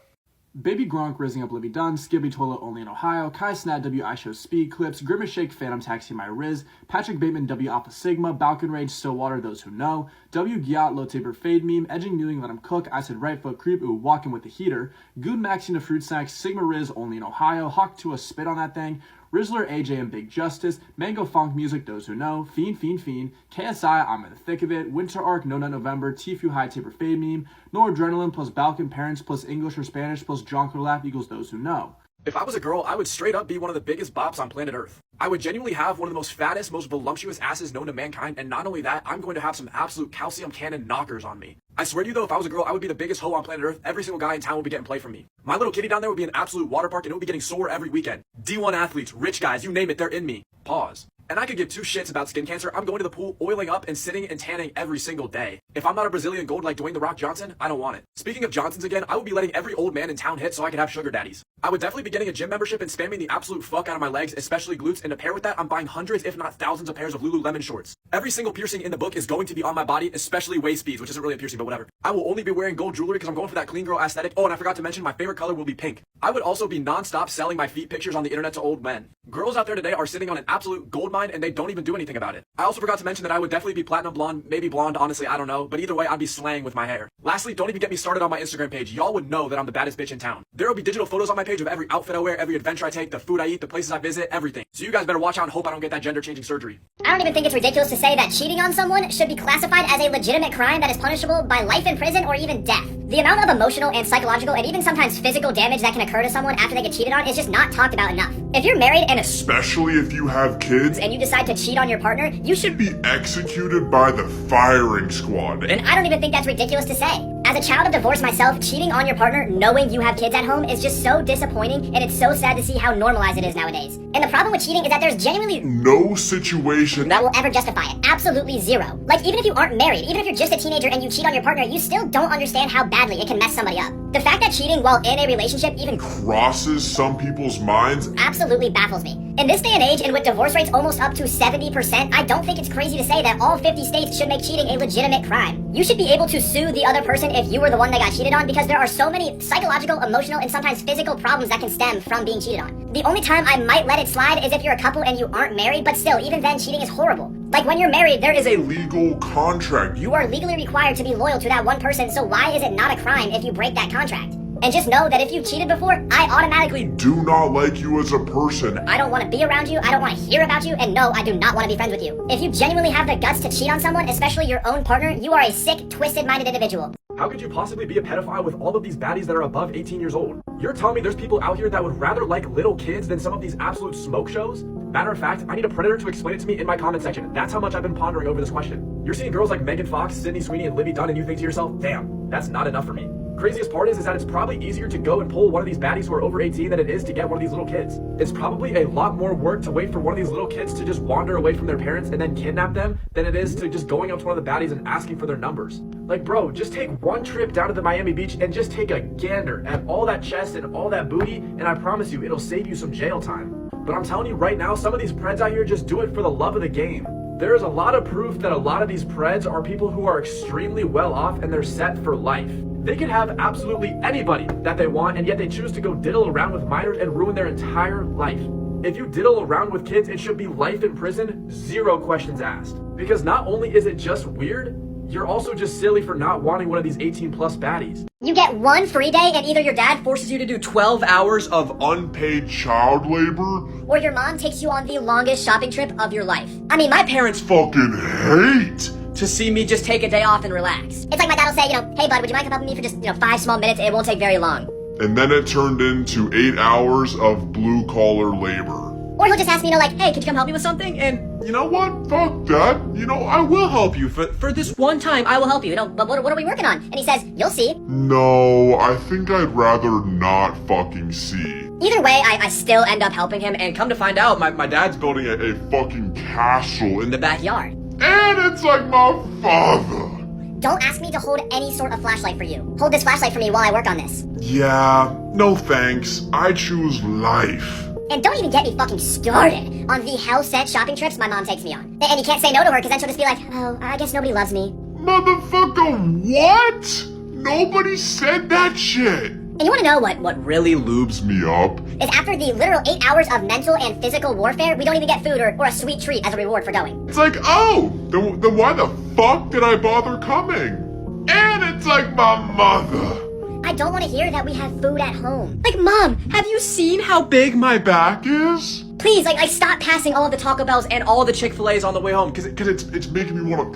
Baby Gronk, Raising Up Libby Dunn, Skibby Toilet Only in Ohio, Kai Snat W I Show Speed Clips, Grimace Shake Phantom Taxi My Riz, Patrick Bateman W Alpha Sigma, Balkan Rage Stillwater Those Who Know, W Gyat Low Taper Fade Meme, Edging Newing Let Him Cook, I Said Right Foot Creep Ooh Walking with the Heater, Goon Maxina Fruit Snacks, Sigma Riz Only in Ohio, Hawk to a Spit on That Thing, Rizzler, AJ, and Big Justice, Mango Funk Music, Those Who Know, Fiend, KSI, I'm in the Thick of It, Winter Arc, No Nut November, Tfue High Taper Fade Meme, Noradrenaline plus Balkan Parents plus English or Spanish plus Jonker Laugh equals Those Who Know.
If I was a girl, I would straight up be one of the biggest bops on planet Earth. I would genuinely have one of the most fattest, most voluptuous asses known to mankind, and not only that, I'm going to have some absolute calcium cannon knockers on me. I swear to you though, if I was a girl, I would be the biggest hoe on planet Earth. Every single guy in town would be getting play from me. My little kitty down there would be an absolute water park and it would be getting sore every weekend. D1 athletes, rich guys, you name it, they're in me. Pause. And I could give two shits about skin cancer. I'm going to the pool, oiling up, and sitting and tanning every single day. If I'm not a Brazilian gold like Dwayne The Rock Johnson, I don't want it. Speaking of Johnsons again, I would be letting every old man in town hit so I could have sugar daddies. I would definitely be getting a gym membership and spamming the absolute fuck out of my legs, especially glutes, and to pair with that, I'm buying hundreds if not thousands of pairs of Lululemon shorts. Every single piercing in the book is going to be on my body, especially waist beads, which isn't really a piercing, but whatever. I will only be wearing gold jewelry because I'm going for that clean girl aesthetic. Oh, and I forgot to mention my favorite color will be pink. I would also be non-stop selling my feet pictures on the internet to old men. Girls out there today are sitting on an absolute gold mine and they don't even do anything about it. I also forgot to mention that I would definitely be platinum blonde, maybe blonde, honestly, I don't know, but either way, I'd be slaying with my hair. Lastly, don't even get me started on my Instagram page. Y'all would know that I'm the baddest bitch in town. There will be digital photos on my page of every outfit I wear, every adventure I take, the food I eat, the places I visit, everything. So you guys better watch out and hope I don't get that gender-changing surgery.
I don't even think it's ridiculous to say that cheating on someone should be classified as a legitimate crime that is punishable by life in prison or even death. The amount of emotional and psychological and even sometimes physical damage that can occur to someone after they get cheated on is just not talked about enough. If you're married and
Especially if you have kids,
you decide to cheat on your partner, you should
be executed by the firing squad.
And I don't even think that's ridiculous to say. As a child of divorce myself, cheating on your partner knowing you have kids at home is just so disappointing, and it's so sad to see how normalized it is nowadays. And the problem with cheating is that there's genuinely
no situation
that will ever justify it. Absolutely zero. Like, even if you aren't married, even if you're just a teenager and you cheat on your partner, you still don't understand how badly it can mess somebody up. The fact that cheating while in a relationship even
crosses some people's minds
absolutely baffles me. In this day and age, and with divorce rates almost up to 70%, I don't think it's crazy to say that all 50 states should make cheating a legitimate crime. You should be able to sue the other person if you were the one that got cheated on, because there are so many psychological, emotional, and sometimes physical problems that can stem from being cheated on. The only time I might let it slide is if you're a couple and you aren't married, but still, even then, cheating is horrible. Like when you're married, there is
A legal contract.
You are legally required to be loyal to that one person, so why is it not a crime if you break that contract? And just know that if you've cheated before, I automatically
Do not like you as a person.
I don't want to be around you, I don't want to hear about you, and no, I do not want to be friends with you. If you genuinely have the guts to cheat on someone, especially your own partner, you are a sick, twisted-minded individual.
How could you possibly be a pedophile with all of these baddies that are above 18 years old? You're telling me there's people out here that would rather like little kids than some of these absolute smoke shows? Matter of fact, I need a predator to explain it to me in my comment section. That's how much I've been pondering over this question. You're seeing girls like Megan Fox, Sydney Sweeney, and Libby Dunn, and you think to yourself, damn, that's not enough for me. Craziest part is that it's probably easier to go and pull one of these baddies who are over 18 than it is to get one of these little kids. It's probably a lot more work to wait for one of these little kids to just wander away from their parents and then kidnap them than it is to just going up to one of the baddies and asking for their numbers. Like, bro, just take one trip down to the Miami Beach and just take a gander at all that chest and all that booty, and I promise you, it'll save you some jail time. But I'm telling you right now, some of these preds out here just do it for the love of the game. There is a lot of proof that a lot of these preds are people who are extremely well off and they're set for life. They can have absolutely anybody that they want, and yet they choose to go diddle around with minors and ruin their entire life. If you diddle around with kids, it should be life in prison, 0 questions asked. Because not only is it just weird, you're also just silly for not wanting one of these 18+ baddies.
You get one free day and either your dad forces you to do 12 hours
Of unpaid child labor.
or your mom takes you on the longest shopping trip of your life. I mean, my parents
Fucking hate.
to see me just take a day off and relax. It's like my dad will say, hey bud, would you mind coming helping me for just, 5 small minutes? It won't take very long.
And then it turned into 8 hours of blue collar labor.
Or he'll just ask me, hey, could you come help me with something? And
You know what? Fuck that. I will help you
for this one time, I will help you. But what are we working on? And he says, you'll see.
No, I think I'd rather not fucking see.
Either way, I still end up helping him, and come to find out,
My dad's building a fucking castle in
the backyard.
And it's like my father.
Don't ask me to hold any sort of flashlight for you. Hold this flashlight for me while I work on this.
Yeah, no thanks. I choose life.
And don't even get me fucking started on the hell-sent shopping trips my mom takes me on. And you can't say no to her, because then she'll just be like, oh, I guess nobody loves me.
Motherfucker, what? Nobody said that shit.
And you want to know what really
Lubes me up.
is after the literal 8 hours of mental and physical warfare, we don't even get food or a sweet treat as a reward for going.
It's like, oh, then why the fuck did I bother coming? And it's like my mother.
I don't want to hear that we have food at home. Like, Mom, have you seen how
Big my back is?
Please, stop passing all of the Taco Bells and all the Chick-fil-A's on the way home.
Cause it's making me wanna.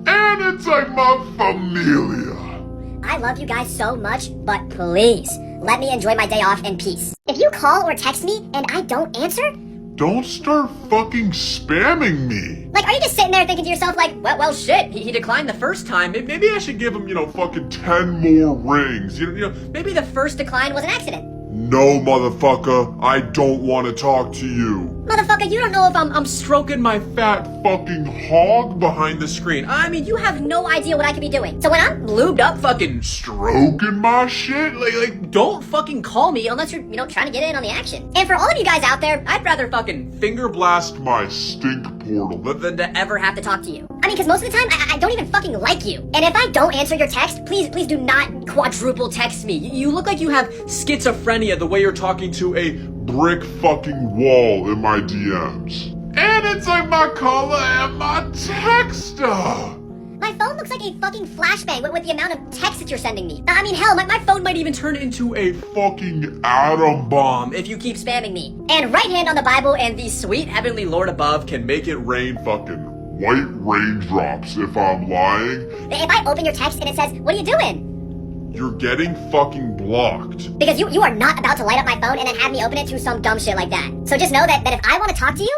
And it's like my familia.
I love you guys so much, but please, let me enjoy my day off in peace. If you call or text me and I don't answer,
Don't start fucking spamming me.
are you just sitting there thinking to yourself, well, shit, he declined the first time.
Maybe I should give him, fucking 10 more rings.
Maybe the first decline was an accident.
No, motherfucker, I don't want to talk to you.
Motherfucker, you don't know if I'm
Stroking my fat fucking hog behind the screen.
I mean, you have no idea what I could be doing. So when I'm lubed up fucking
Stroking my shit?
don't fucking call me unless you're, trying to get in on the action. And for all of you guys out there, I'd rather fucking
Finger blast my stink portal.
than to ever have to talk to you. I mean, because most of the time, I don't even fucking like you. And if I don't answer your text, please do not quadruple text me. You look like you have schizophrenia the way you're talking to
A brick fucking wall in my DMs. And it's like my caller and my texter.
My phone looks like a fucking flashbang with the amount of text that you're sending me. I mean, hell, my phone might even turn into
A fucking atom bomb.
if you keep spamming me. And right hand on the Bible and the sweet heavenly Lord above can
Make it rain fucking white raindrops if I'm lying.
If I open your text and it says, what are you doing?
You're getting fucking blocked.
Because you are not about to light up my phone and then have me open it to some dumb shit like that. So just know that if I want to talk to you,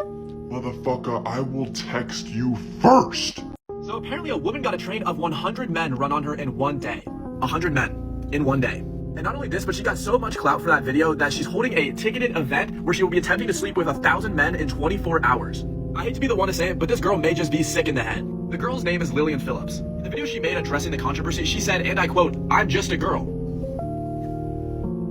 Motherfucker, I will text you first.
So apparently a woman got a train of 100 men run on her in one day. 100 men in one day. And not only this, but she got so much clout for that video that she's holding a ticketed event where she will be attempting to sleep with 1,000 men in 24 hours. I hate to be the one to say it, but this girl may just be sick in the head. The girl's name is Lillian Phillips. In the video she made addressing the controversy, she said, and I quote, "I'm just a girl."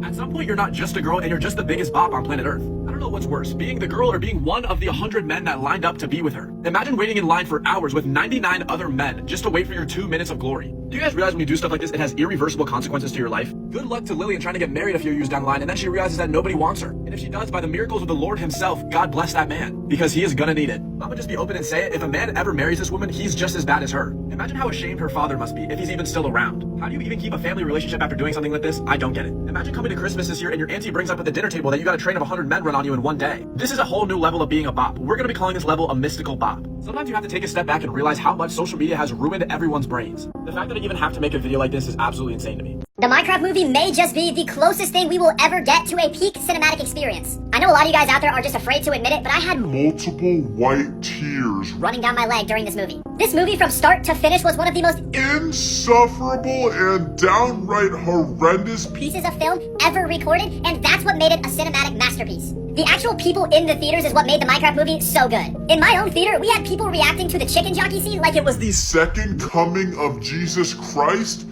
At some point, you're not just a girl and you're just the biggest bop on planet Earth. I don't know what's worse, being the girl or being one of the 100 men that lined up to be with her. Imagine waiting in line for hours with 99 other men just to wait for your 2 minutes of glory. Do you guys realize when you do stuff like this, it has irreversible consequences to your life? Good luck to Lillian trying to get married a few years down the line, and then she realizes that nobody wants her. And if she does, by the miracles of the Lord himself, God bless that man, because he is gonna need it. I'm gonna just be open and say it, if a man ever marries this woman, he's just as bad as her. Imagine how ashamed her father must be, if he's even still around. How do you even keep a family relationship after doing something like this? I don't get it. Imagine coming to Christmas this year and your auntie brings up at the dinner table that you got a train of 100 men run on you in one day. This is a whole new level of being a bop. We're gonna be calling this level a mystical bop. Sometimes you have to take a step back and realize how much social media has ruined everyone's brains. The fact that I even have to make a video like this is absolutely insane to me.
The Minecraft movie may just be the closest thing we will ever get to a peak cinematic experience. I know a lot of you guys out there are just afraid to admit it, but I had
Multiple white tears
running down my leg during this movie. This movie from start to finish was one of the most
insufferable and downright horrendous
pieces of film ever recorded, and that's what made it a cinematic masterpiece. The actual people in the theaters is what made the Minecraft movie so good. In my own theater, we had people reacting to the chicken jockey scene like it was the
second coming of Jesus Christ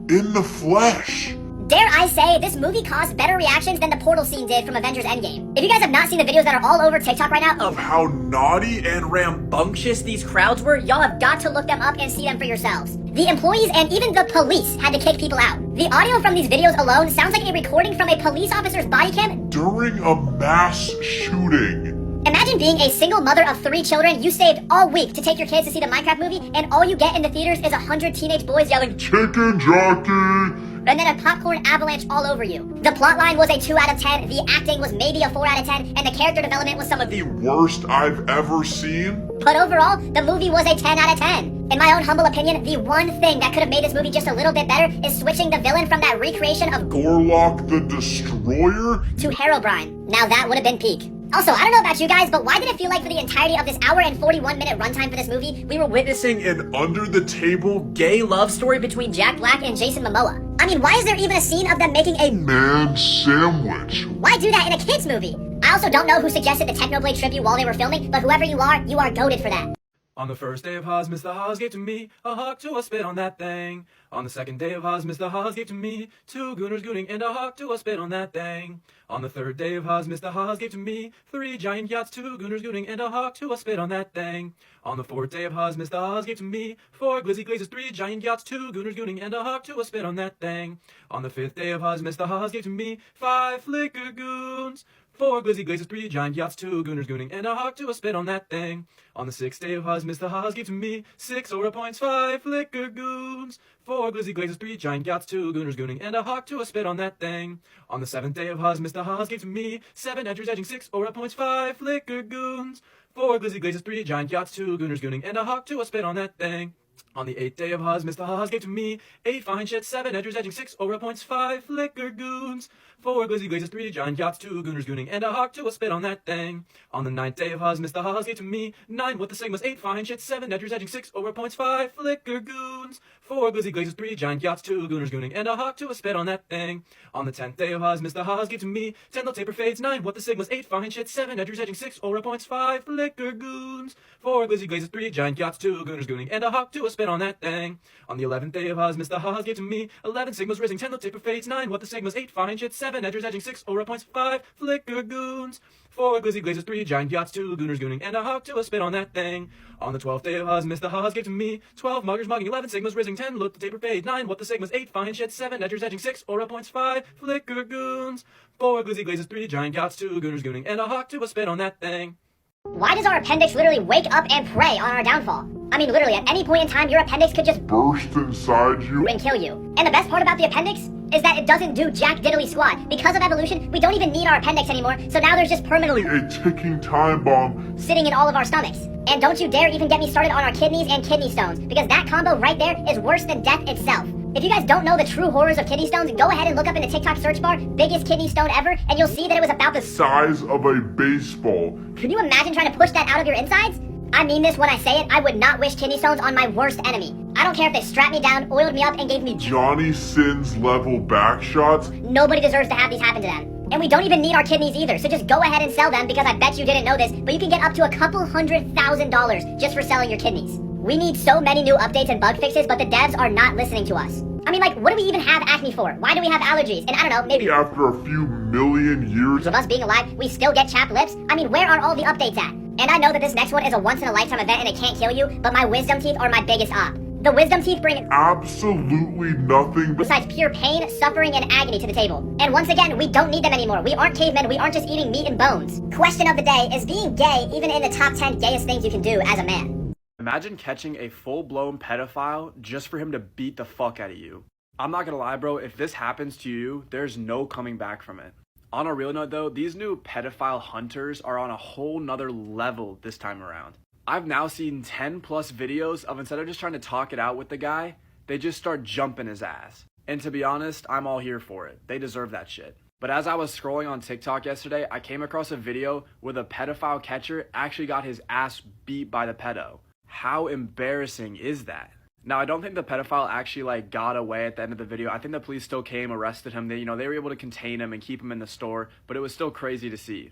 in the flesh.
Dare I say, this movie caused better reactions than the portal scene did from Avengers Endgame. If you guys have not seen the videos that are all over TikTok right now
Of how naughty and
rambunctious these crowds were, y'all have got to look them up and see them for yourselves. The employees and even the police had to kick people out. The audio from these videos alone sounds like a recording from a police officer's body cam
during a mass shooting.
Imagine being a single mother of 3 children you saved all week to take your kids to see the Minecraft movie, and all you get in the theaters is 100 teenage boys yelling,
"Chicken jockey!"
and then a popcorn avalanche all over you. The plotline was a 2 out of 10, the acting was maybe a 4 out of 10, and the character development was some of the
worst I've ever seen.
But overall, the movie was a 10 out of 10. In my own humble opinion, the one thing that could have made this movie just a little bit better is switching the villain from that recreation of
Gorlock the Destroyer
to Herobrine. Now that would have been peak. Also, I don't know about you guys, but why did it feel like for the entirety of this hour and 41-minute runtime for this movie, we were witnessing
an under-the-table
gay love story between Jack Black and Jason Momoa? I mean, why is there even a scene of them making a
man sandwich?
Why do that in a kid's movie? I also don't know who suggested the Technoblade tribute while they were filming, but whoever you are goated for that.
On the first day of Haas, Mr. Haas gave to me a hawk to a spit on that thing. On the second day of Haas, Mr. Haas gave to me 2 gooners gooning and a hawk to a spit on that thing. On the third day of Haas, Mr. Haas gave to me 3 giant yachts, 2 gooners gooning and a hawk to a spit on that thing. On the fourth day of Haas, Mr. Haas gave to me 4 glizzy glazes, 3 giant yachts, 2 gooners gooning and a hawk to a spit on that thing. On the fifth day of Haas, Mr. Haas gave to me 5 flicker goons, 4 glizzy glazes, 3 giant yachts, 2 gooners gooning and a hawk to a spit on that thing. On the sixth day of Haas, Mr. Haas gave to me 6 aura points, 5 flicker goons, 4 glizzy glazes, 3 giant yachts, 2 gooners gooning and a hawk to a spit on that thing. On the seventh day of Haas, Mr. Haas gave to me 7 edgers edging, 6 aura points, 5 flicker goons, 4 glizzy glazes, 3 giant yachts, 2 gooners gooning and a hawk to a spit on that thing. On the 8th day of Haas, Mr. Haas gave to me 8 fine shits, 7 edgers edging, 6 aura points, 5 flicker goons, 4 glizzy glazes, 3 giant yachts, 2 gooners gooning and a hawk to a spit on that thing. On the 9th day of Haas, Mr. Haas gave to me 9 with the sigmas, 8 fine shits, 7 edgers edging, 6 aura points, 5 flicker goons, 4 glizzy glazes, 3 giant yachts, 2 gooners gooning and a hawk to a spit on that thing. On the 10th day of Haas, Mr. Haas gave to me 10 little taper fades, 9 what the sigmas, 8 fine shits, 7 edgers edging, 6 aura points, 5 flicker goons, 4 glizzy glazes, 3 giant yachts, 2 gooners gooning and a hawk to a spit on that thing. On the 11th day of Haas, Mr. Haas gave to me 11 sigmas, raising 10 little taper fades, 9 what the sigmas, 8 fine shits, 7 edgers edging, 6 aura points, 5 flicker goons, 4 glizzy glazes, 3 giant yachts, 2 gooners gooning and a hawk to a spit on that thing. On the 12th day of Haas, Mr. Haas gave to me 12 muggers mugging, 11 sigmas, raising 10 look the taper fade, 9 what the sigmas, 8 fine shits, 7 edgers edging, 6 aura points, 5 flicker goons, 4 glizzy glazes, 3 giant yachts, 2 gooners gooning and a hawk to a spit on that thing.
Why does our appendix literally wake up and prey on our downfall? I mean, literally, at any point in time, your appendix could just
burst inside you
and kill you. And the best part about the appendix is that it doesn't do jack diddly squat. Because of evolution, we don't even need our appendix anymore, so now there's just permanently
a ticking time bomb
sitting in all of our stomachs. And don't you dare even get me started on our kidneys and kidney stones, because that combo right there is worse than death itself. If you guys don't know the true horrors of kidney stones, go ahead and look up in the TikTok search bar, biggest kidney stone ever, and you'll see that it was about the
size of a baseball.
Can you imagine trying to push that out of your insides? I mean this when I say it, I would not wish kidney stones on my worst enemy. I don't care if they strapped me down, oiled me up, and gave me
Johnny Sins level back shots.
Nobody deserves to have these happen to them. And we don't even need our kidneys either, so just go ahead and sell them, because I bet you didn't know this, but you can get up to a couple $100,000 just for selling your kidneys. We need so many new updates and bug fixes, but the devs are not listening to us. I mean, like, what do we even have acne for? Why do we have allergies? And I don't know, maybe
after a few million years
of us being alive, we still get chapped lips? I mean, where are all the updates at? And I know that this next one is a once-in-a-lifetime event and it can't kill you, but my wisdom teeth are my biggest op. The wisdom teeth bring
absolutely nothing
besides pure pain, suffering, and agony to the table. And once again, we don't need them anymore. We aren't cavemen, we aren't just eating meat and bones. Question of the day, is being gay even in the top 10 gayest things you can do as a man?
Imagine catching a full-blown pedophile just for him to beat the fuck out of you. I'm not gonna lie, bro, if this happens to you, there's no coming back from it. On a real note though, these new pedophile hunters are on a whole nother level this time around. I've now seen 10 plus videos of instead of just trying to talk it out with the guy, they just start jumping his ass. And to be honest, I'm all here for it. They deserve that shit. But as I was scrolling on TikTok yesterday, I came across a video where the pedophile catcher actually got his ass beat by the pedo. How embarrassing is that? Now, I don't think the pedophile actually got away at the end of the video. I think the police still came, arrested him. They were able to contain him and keep him in the store, but it was still crazy to see.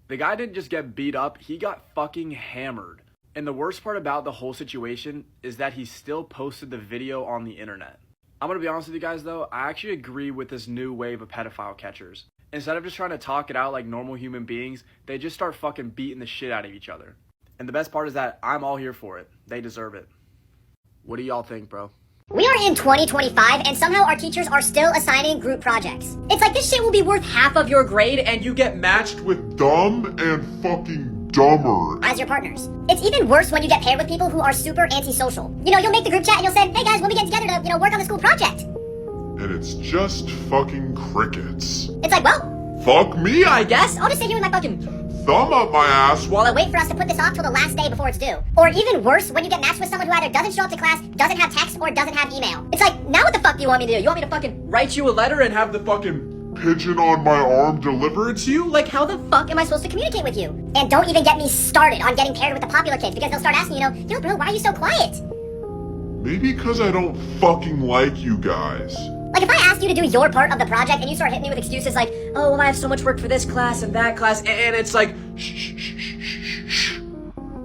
The guy didn't just get beat up, he got fucking hammered. And the worst part about the whole situation is that he still posted the video on the internet. I'm gonna be honest with you guys though, I actually agree with this new wave of pedophile catchers. Instead of just trying to talk it out like normal human beings, they just start fucking beating the shit out of each other. And the best part is that I'm all here for it. They deserve it. What do y'all think, bro?
We are in 2025 and somehow our teachers are still assigning group projects. It's like this shit will be worth half of your grade and you get matched
with dumb and fucking dumber
as your partners. It's even worse when you get paired with people who are super antisocial. You'll make the group chat and you'll say, hey guys, when we get together to, work on the school project.
and it's just fucking crickets.
It's like, well,
fuck me,
I guess. I'll just sit here with my fucking
thumb up my ass
while I wait for us to put this off till the last day before it's due. Or even worse, when you get matched with someone who either doesn't show up to class, doesn't have text, or doesn't have email. It's like, now what the fuck do you want me to do? You want me to fucking
Write you a letter and have the fucking
pigeon on my arm deliver it to you?
like, how the fuck am I supposed to communicate with you? And don't even get me started on getting paired with the popular kids, because they'll start asking, yo bro, why are you so quiet?
Maybe because I don't fucking like you guys.
Like, if I ask you to do your part of the project and you start hitting me with excuses like, oh, well, I have so much work for this class and that class, and it's like,
Shh.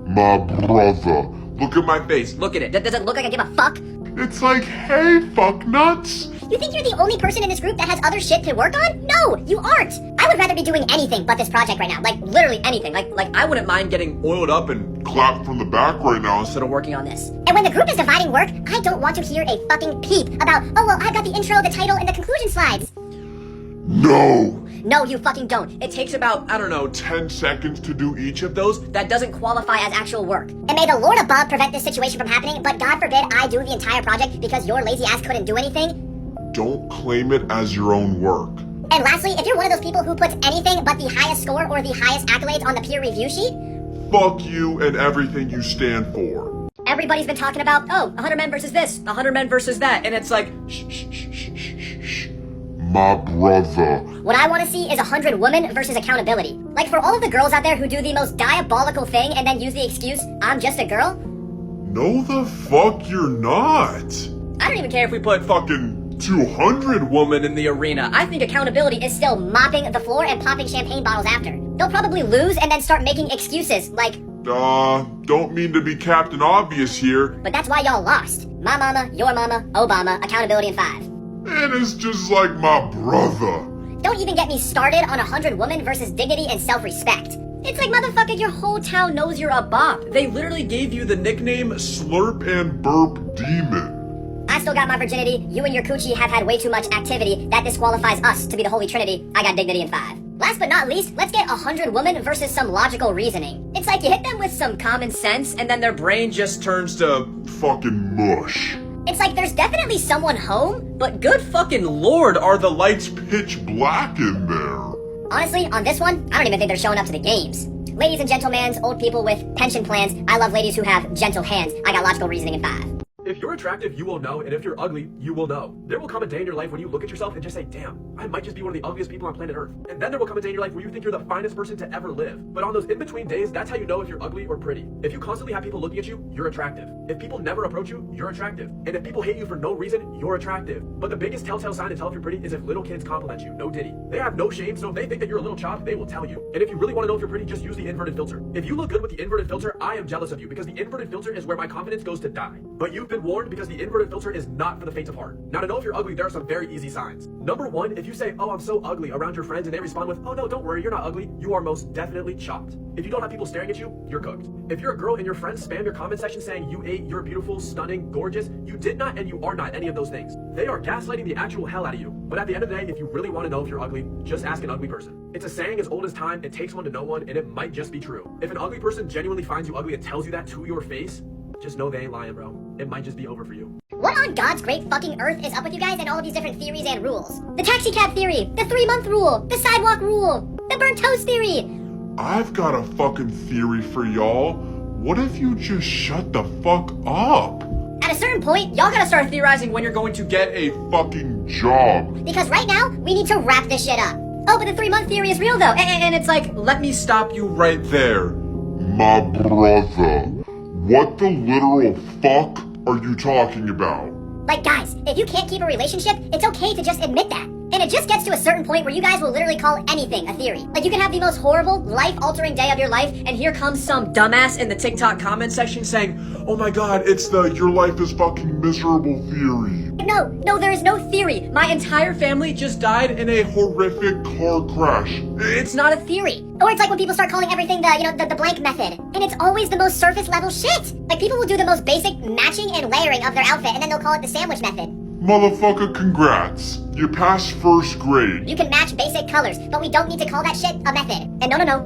My brother. Look at my face.
look at it.
does it look like I give a fuck?
It's like, hey, fuck nuts.
You think you're the only person in this group that has other shit to work on? No, you aren't. I would rather be doing anything but this project right now. Like, literally anything. Like I wouldn't mind getting
oiled up and
Clap from the back right now.
instead of working on this.
And when the group is dividing work, I don't want to hear a fucking peep about, oh, well, I've got the intro, the title, and the conclusion slides.
No.
No, you fucking don't.
It takes about,
10 seconds to do each of those.
that doesn't
Qualify as actual work. And may the Lord above prevent this situation from happening, but God forbid I do the entire project because your lazy ass couldn't do anything.
Don't claim it as your own work.
And lastly, if you're one of those people who puts anything but the highest score or the highest accolades on the peer review sheet,
Fuck you and everything you stand for.
everybody's been talking about, oh, 100 men versus this,
100 men versus that, and it's like,
Shh. My brother.
what I want to see is 100 women versus accountability. Like, for all of the girls out there who do the most diabolical thing and then use the excuse, I'm just a girl,
No the fuck you're not.
I don't even care if we put
Fucking 200
woman in the arena.
I think accountability is still mopping the floor and popping champagne bottles after. They'll probably lose and then start making excuses like,
don't mean to be Captain Obvious here.
but that's why y'all lost. My mama, your mama, Obama, accountability in 5.
And it's just like my brother.
Don't even get me started on 100 women versus dignity and self-respect. It's like, motherfucker, your whole town knows you're a bop.
They literally gave you the nickname
Slurp and Burp Demon.
I still got my virginity. You and your coochie have had way too much activity. That disqualifies us to be the Holy Trinity. I got dignity in 5. Last but not least, let's get 100 women versus some logical reasoning. It's like you hit them with some common sense and then their brain just
turns to,
Fucking mush.
It's like there's definitely someone home,
but good fucking lord, are the lights
Pitch black in there.
honestly, on this one, I don't even think they're showing up to the games. Ladies and gentlemen, old people with pension plans, I love ladies who have gentle hands. I got logical reasoning in 5.
If you're attractive, you will know, and if you're ugly, you will know. There will come a day in your life when you look at yourself and just say, damn, I might just be one of the ugliest people on planet Earth. And then there will come a day in your life where you think you're the finest person to ever live. But on those in-between days, that's how you know if you're ugly or pretty. If you constantly have people looking at you, you're attractive. If people never approach you, you're attractive. And if people hate you for no reason, you're attractive. But the biggest telltale sign to tell if you're pretty is if little kids compliment you, no diddy. They have no shame, so if they think that you're a little chopped, they will tell you. And if you really want to know if you're pretty, just use the inverted filter. If you look good with the inverted filter, I am jealous of you because the inverted filter is where my confidence goes to die. But you've been warned because the inverted filter is not for the faint of heart. Now, to know if you're ugly, there are some very easy signs. Number one, if you say, oh, I'm so ugly around your friends and they respond with, oh no, don't worry, you're not ugly, you are most definitely chopped. If you don't have people staring at you, you're cooked. If you're a girl and your friends spam your comment section saying you ate, you're beautiful, stunning, gorgeous, you did not and you are not any of those things. They are gaslighting the actual hell out of you. But at the end of the day, if you really want to know if you're ugly, just ask an ugly person. It's a saying as old as time, it takes one to know one, and it might just be true. If an ugly person genuinely finds you ugly and tells you that to your face, just know they ain't lying, bro. It might just be over for you.
What on God's great fucking earth is up with you guys and all of these different theories and rules? The taxi cab theory, the 3-month rule, the sidewalk rule, the burnt toast theory.
I've got a fucking theory for y'all. What if you just shut the fuck up?
At a certain point, y'all gotta start theorizing when you're going to
Get a fucking job.
because right now, we need to wrap this shit up. Oh, but the 3-month theory is real though, and it's like,
Let me stop you right
There, my brother. What the literal fuck are you talking about?
like guys, if you can't keep a relationship, it's okay to just admit that. And it just gets to a certain point where you guys will literally call anything a theory. Like you can have the most horrible, life-altering day of your life, and here comes some dumbass in the TikTok comment section saying,
Oh my god, it's the your life is fucking miserable theory.
no, there is no theory.
my entire family just died in a
Horrific car crash.
It's not a theory. Or it's like when people start calling everything the blank method. And it's always the most surface level shit. Like people will do the most basic matching and layering of their outfit, and then they'll call it the sandwich method.
Motherfucker, congrats. You passed first grade.
You can match basic colors, but we don't need to call that shit a method. And no.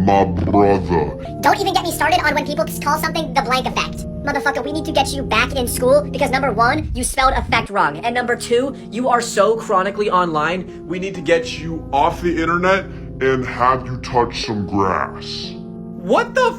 My brother.
Don't even get me started on when people call something the blank effect. Motherfucker, we need to get you back in school because number one, you spelled effect wrong. And number two,
you are so chronically online.
We need to get you off the internet and have you touch some grass.
What the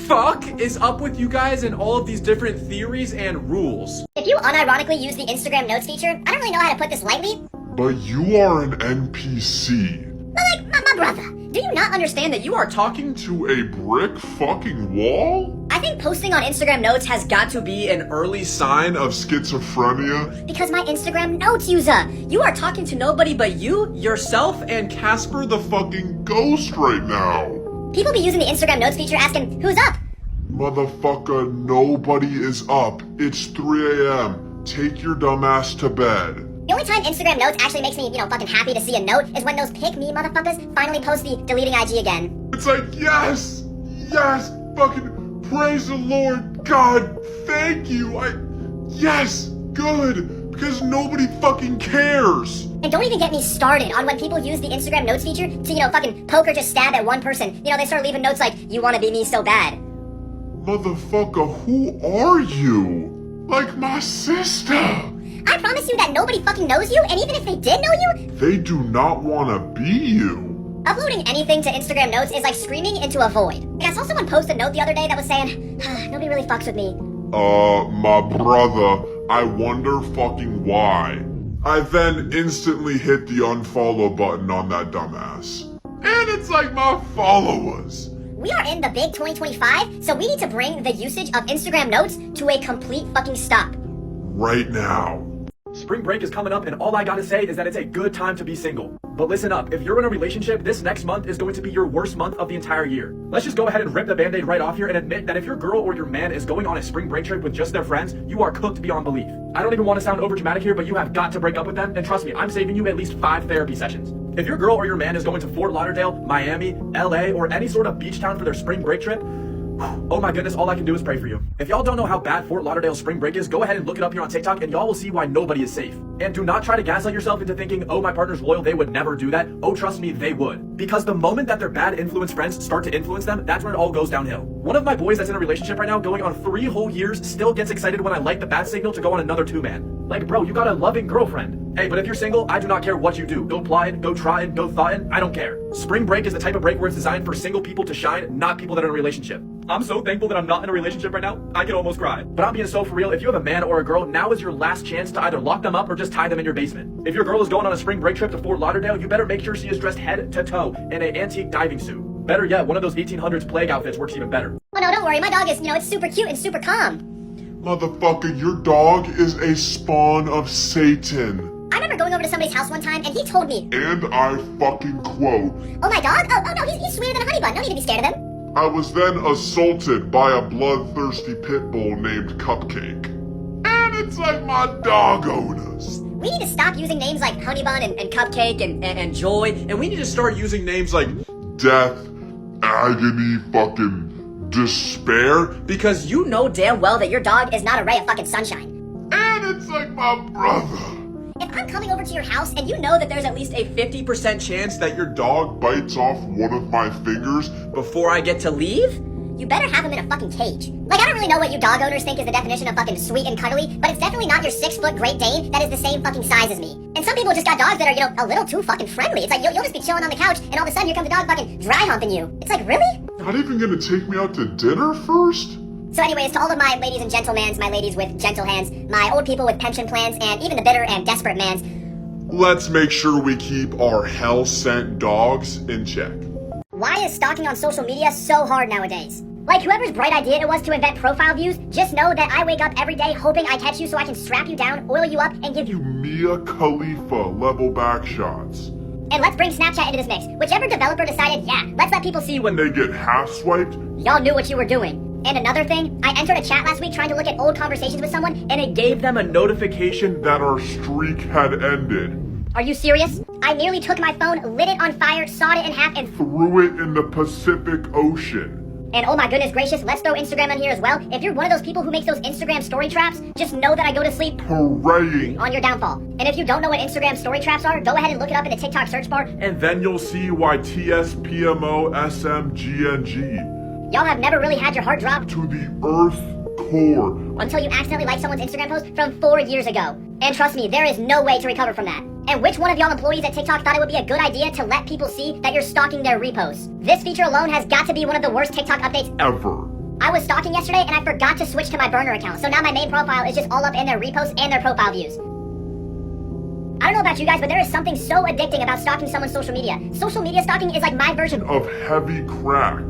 fuck is up with you guys and all of these different theories and rules?
if you unironically use the Instagram notes feature, I don't really know how to put this lightly,
But you are an NPC.
but like, my brother, do you not understand that you are
Talking
To a brick fucking wall?
I think posting on Instagram notes has got to be
an early
Sign of schizophrenia?
because my Instagram notes user. You are talking to nobody but you,
yourself and
Casper the fucking ghost right now.
people be using the Instagram notes feature asking, who's up?
Motherfucker, nobody is up. It's 3 a.m. Take your dumb ass to bed.
The only time Instagram notes actually makes me, fucking happy to see a note is when those pick me motherfuckers finally post the deleting IG again.
It's like, yes, fucking praise the Lord, God, thank you. Yes, good, because nobody fucking cares.
And don't even get me started on when people use the Instagram notes feature to, fucking poke or just stab at one person. They start leaving notes like, you wanna be me so bad.
Motherfucker, who are you? Like my sister.
I promise you that nobody fucking knows you, and even if they did know you,
They do not want to be you.
uploading anything to Instagram notes is like screaming into a void. Like, I saw someone post a note the other day that was saying, nobody really fucks with me.
My brother, I wonder fucking why. I then instantly hit the unfollow button on that dumbass. And it's like my followers.
We are in the big 2025, so we need to bring the usage of Instagram notes to a complete fucking stop.
Right now.
Spring break is coming up, and all I gotta say is that it's a good time to be single. But listen up, if you're in a relationship, this next month is going to be your worst month of the entire year. Let's just go ahead and rip the band-aid right off here and admit that if your girl or your man is going on a spring break trip with just their friends, you are cooked beyond belief. I don't even want to sound over dramatic here, but you have got to break up with them, and trust me, I'm saving you at least 5 therapy sessions. If your girl or your man is going to Fort Lauderdale, Miami, LA, or any sort of beach town for their spring break trip, oh my goodness, all I can do is pray for you. If y'all don't know how bad Fort Lauderdale spring break is, go ahead and look it up here on TikTok and y'all will see why nobody is safe. And do not try to gaslight yourself into thinking, oh, my partner's loyal, they would never do that. Oh, trust me, they would. Because the moment that their bad influence friends start to influence them, that's when it all goes downhill. One of my boys that's in a relationship right now, going on 3 whole years, still gets excited when I like the bat signal to go on another 2-man. Like, bro, you got a loving girlfriend. Hey, but if you're single, I do not care what you do. Go plotting, go trying, go thoughtin', I don't care. Spring break is the type of break where it's designed for single people to shine, not people that are in a relationship. I'm so thankful that I'm not in a relationship right now, I can almost cry. But I'm being so for real, if you have a man or a girl, now is your last chance to either lock them up or just tie them in your basement. If your girl is going on a spring break trip to Fort Lauderdale, you better make sure she is dressed head to toe in an antique diving suit. Better yet, one of those 1800s plague outfits works even better.
Oh no, don't worry, my dog is, it's super cute and super calm.
Motherfucker, your dog is a spawn of Satan.
I remember going over to somebody's house one time and he told me,
And I fucking quote,
oh my dog? Oh no, he's sweeter than a honey bun, no need to be scared of him.
I was then assaulted by a bloodthirsty pit bull named Cupcake. And it's like my dog owners.
We need to stop using names like Honeybun and Cupcake
And Joy, and we need to start using names like
Death, agony, fucking despair.
because
you know damn well that your dog is not a ray of fucking sunshine.
And it's like my brother.
If I'm coming over to your house and you know that there's at least a
50% chance that
Your dog bites off one of my fingers.
before I get to leave,
you better have him in a fucking cage. Like, I don't really know what you dog owners think is the definition of fucking sweet and cuddly, but it's definitely not your 6-foot Great Dane that is the same fucking size as me. And some people just got dogs that are, you know, a little too fucking friendly. It's like, you'll just be chilling on the couch, and all of a sudden here comes the dog fucking dry humping you. It's like, really?
Not even gonna take me out to dinner first?
So anyways, to all of my ladies and gentlemans, my ladies with gentle hands, my old people with pension plans, and even the bitter and desperate mans,
Let's make sure we keep our hell-sent dogs in check.
why is stalking on social media so hard nowadays? Like, whoever's bright idea it was to invent profile views, just know that I wake up every day hoping I catch you so I can strap you down, oil you up, and give you...
Mia Khalifa level back shots.
And let's bring Snapchat into this mix. Whichever developer decided, yeah, let's let people see when
They get half-swiped.
y'all knew what you were doing. And another thing, I entered a chat last week trying to look at old conversations with someone, and it gave them a notification.
That our streak had ended.
Are you serious? I nearly took my phone, lit it on fire, sawed it in half, and
Threw it in the Pacific Ocean.
And oh my goodness gracious, let's throw Instagram on here as well. If you're one of those people who makes those Instagram story traps, just know that I go to sleep
Praying.
on your downfall. And if you don't know what Instagram story traps are, go ahead and look it up in the TikTok search bar.
And then you'll see why TSPMOSMGNG
Y'all have never really had your heart drop
to the Earth core.
until you accidentally like someone's Instagram post from 4 years ago. And trust me, there is no way to recover from that. And which one of y'all employees at TikTok thought it would be a good idea to let people see that you're stalking their reposts? This feature alone has got to be one of the worst TikTok updates.
Ever.
I was stalking yesterday and I forgot to switch to my burner account, so now my main profile is just all up in their reposts and their profile views. I don't know about you guys, but there is something so addicting about stalking someone's social media. Social media stalking is like my version.
Of heavy crack.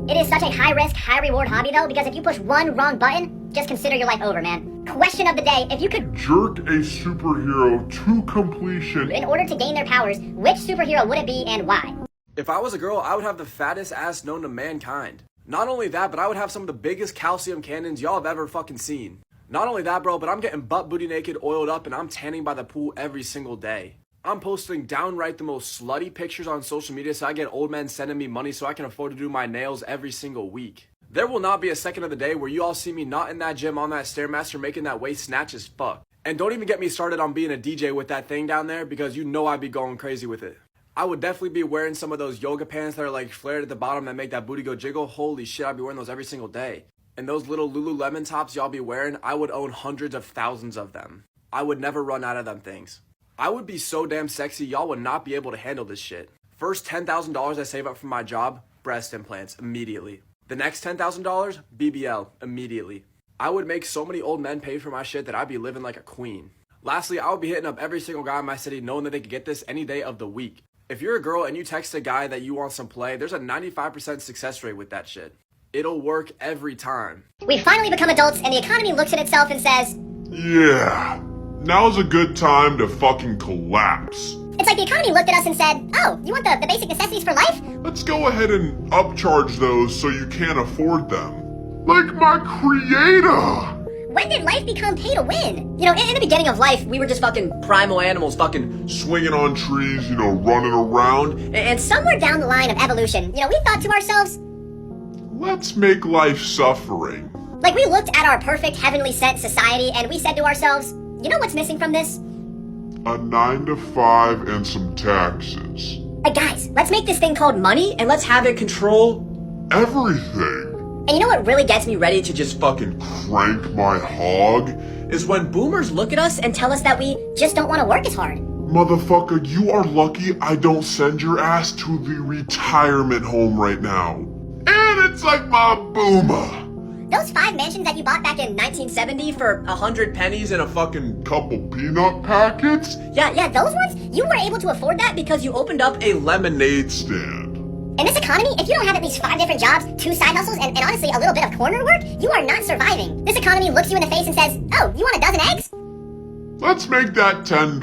It is such a high-risk, high-reward hobby though, because if you push one wrong button, just consider your life over, man. Question of the day, if you could,
Jerk a superhero to completion.
in order to gain their powers, which superhero would it be and why?
If I was a girl, I would have the fattest ass known to mankind. Not only that, but I would have some of the biggest calcium cannons y'all have ever fucking seen. Not only that, bro, but I'm getting butt booty naked, oiled up, and I'm tanning by the pool every single day. I'm posting downright the most slutty pictures on social media so I get old men sending me money so I can afford to do my nails every single week. There will not be a second of the day where you all see me not in that gym on that Stairmaster making that waist snatch as fuck. And don't even get me started on being a DJ with that thing down there because you know I'd be going crazy with it. I would definitely be wearing some of those yoga pants that are like flared at the bottom that make that booty go jiggle. Holy shit, I'd be wearing those every single day. And those little Lululemon tops y'all be wearing, I would own hundreds of thousands of them. I would never run out of them things. I would be so damn sexy, y'all would not be able to handle this shit. First $10,000 I save up from my job, breast implants, immediately. The next $10,000, BBL, immediately. I would make so many old men pay for my shit that I'd be living like a queen. Lastly, I would be hitting up every single guy in my city knowing that they could get this any day of the week. If you're a girl and you text a guy that you want some play, there's a 95% success rate with that shit. It'll work every time.
We finally become adults and the economy looks at itself and says,
Yeah. Now's a good time to fucking collapse.
it's like the economy looked at us and said, oh, you want the basic necessities for life?
Let's go ahead and upcharge those so you can't afford them. Like my creator!
When did life become pay to win? You know, in the beginning of life, we were just fucking
primal animals, fucking.
Swinging on trees, running around.
And somewhere down the line of evolution, we thought to ourselves,
Let's make life suffering.
like we looked at our perfect heavenly sent society and we said to ourselves, you know what's missing from this?
A 9 to 5 and some taxes.
Like guys, let's make this thing called money.
And let's have it control.
Everything.
And you know what really gets me ready to
Just fucking.
Crank my hog.
Is when boomers look at us
and tell us that we just don't want to work as hard.
Motherfucker, you are lucky I don't send your ass to the retirement home right now. And it's like my boomer.
Those 5 mansions that you bought back in
1970 for 100 pennies and a fucking.
Couple peanut packets.
Yeah, those ones? You were able to afford that because you opened up
a lemonade.
Stand.
In this economy, if you don't have at least 5 different jobs, 2 side hustles, and honestly a little bit of corner work, you are not surviving. This economy looks you in the face and says, oh, you want a dozen eggs?
Let's make that $10.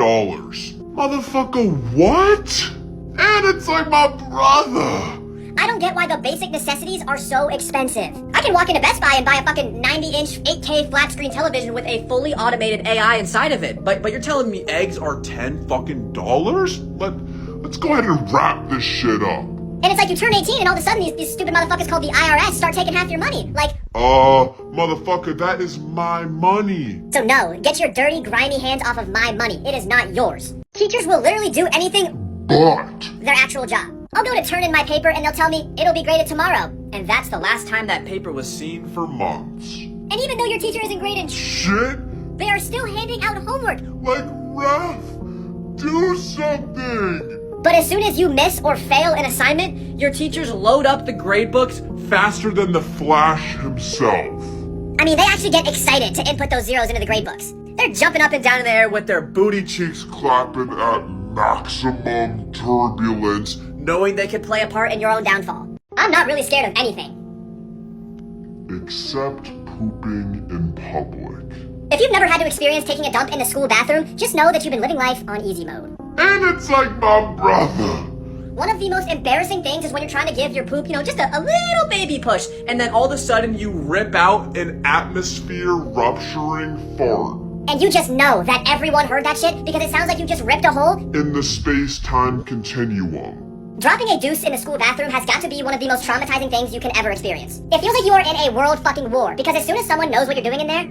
Motherfucker, what? And it's like my brother.
I don't get why the basic necessities are so expensive. I can walk into Best Buy and buy a fucking 90-inch 8K flat screen television with a fully automated AI inside of it. But you're telling me
Eggs are $10 fucking dollars? Let's go ahead and wrap this shit up.
And it's like you turn 18 and all of a sudden these stupid motherfuckers called the IRS start taking half your money. Like,
motherfucker, that is my money.
so no, get your dirty, grimy hands off of my money. It is not yours. Teachers will literally do anything
But
their actual job. I'll go to turn in my paper and they'll tell me it'll be graded tomorrow. And that's the last time that paper was seen.
for months.
And even though your teacher isn't grading,
Shit?
they are still handing out homework.
Like, ref, do something.
But as soon as you miss or fail an assignment,
your teachers load up the grade books.
Faster than the Flash himself.
I mean, they actually get excited to input those zeros into the grade books. They're jumping up and down in the air with their
Booty cheeks clapping at maximum turbulence.
knowing they
could play a part in your own downfall. I'm not really scared of anything.
Except pooping in public.
If you've never had to experience taking a dump in the school bathroom, just know that you've been living life on easy mode.
And it's like my brother.
One of the most embarrassing things is when you're trying to give your poop, just a little baby push.
and then all of a sudden you rip out.
An atmosphere rupturing fart.
And you just know that everyone heard that shit because it sounds like you just ripped a hole.
In the space-time continuum.
Dropping a deuce in the school bathroom has got to be one of the most traumatizing things you can ever experience. It feels like you are in a world fucking war because as soon as someone knows what you're doing in there,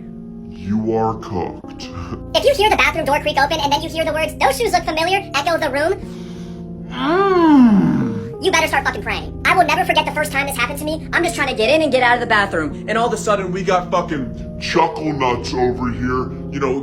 You are cooked.
if you hear the bathroom door creak open and then you hear the words, "Those shoes look familiar," echo the room, you better start fucking praying. I will never forget the first time this happened to me. I'm just trying to get in and get out of the bathroom.
And all of a sudden
We got fucking chuckle nuts over here.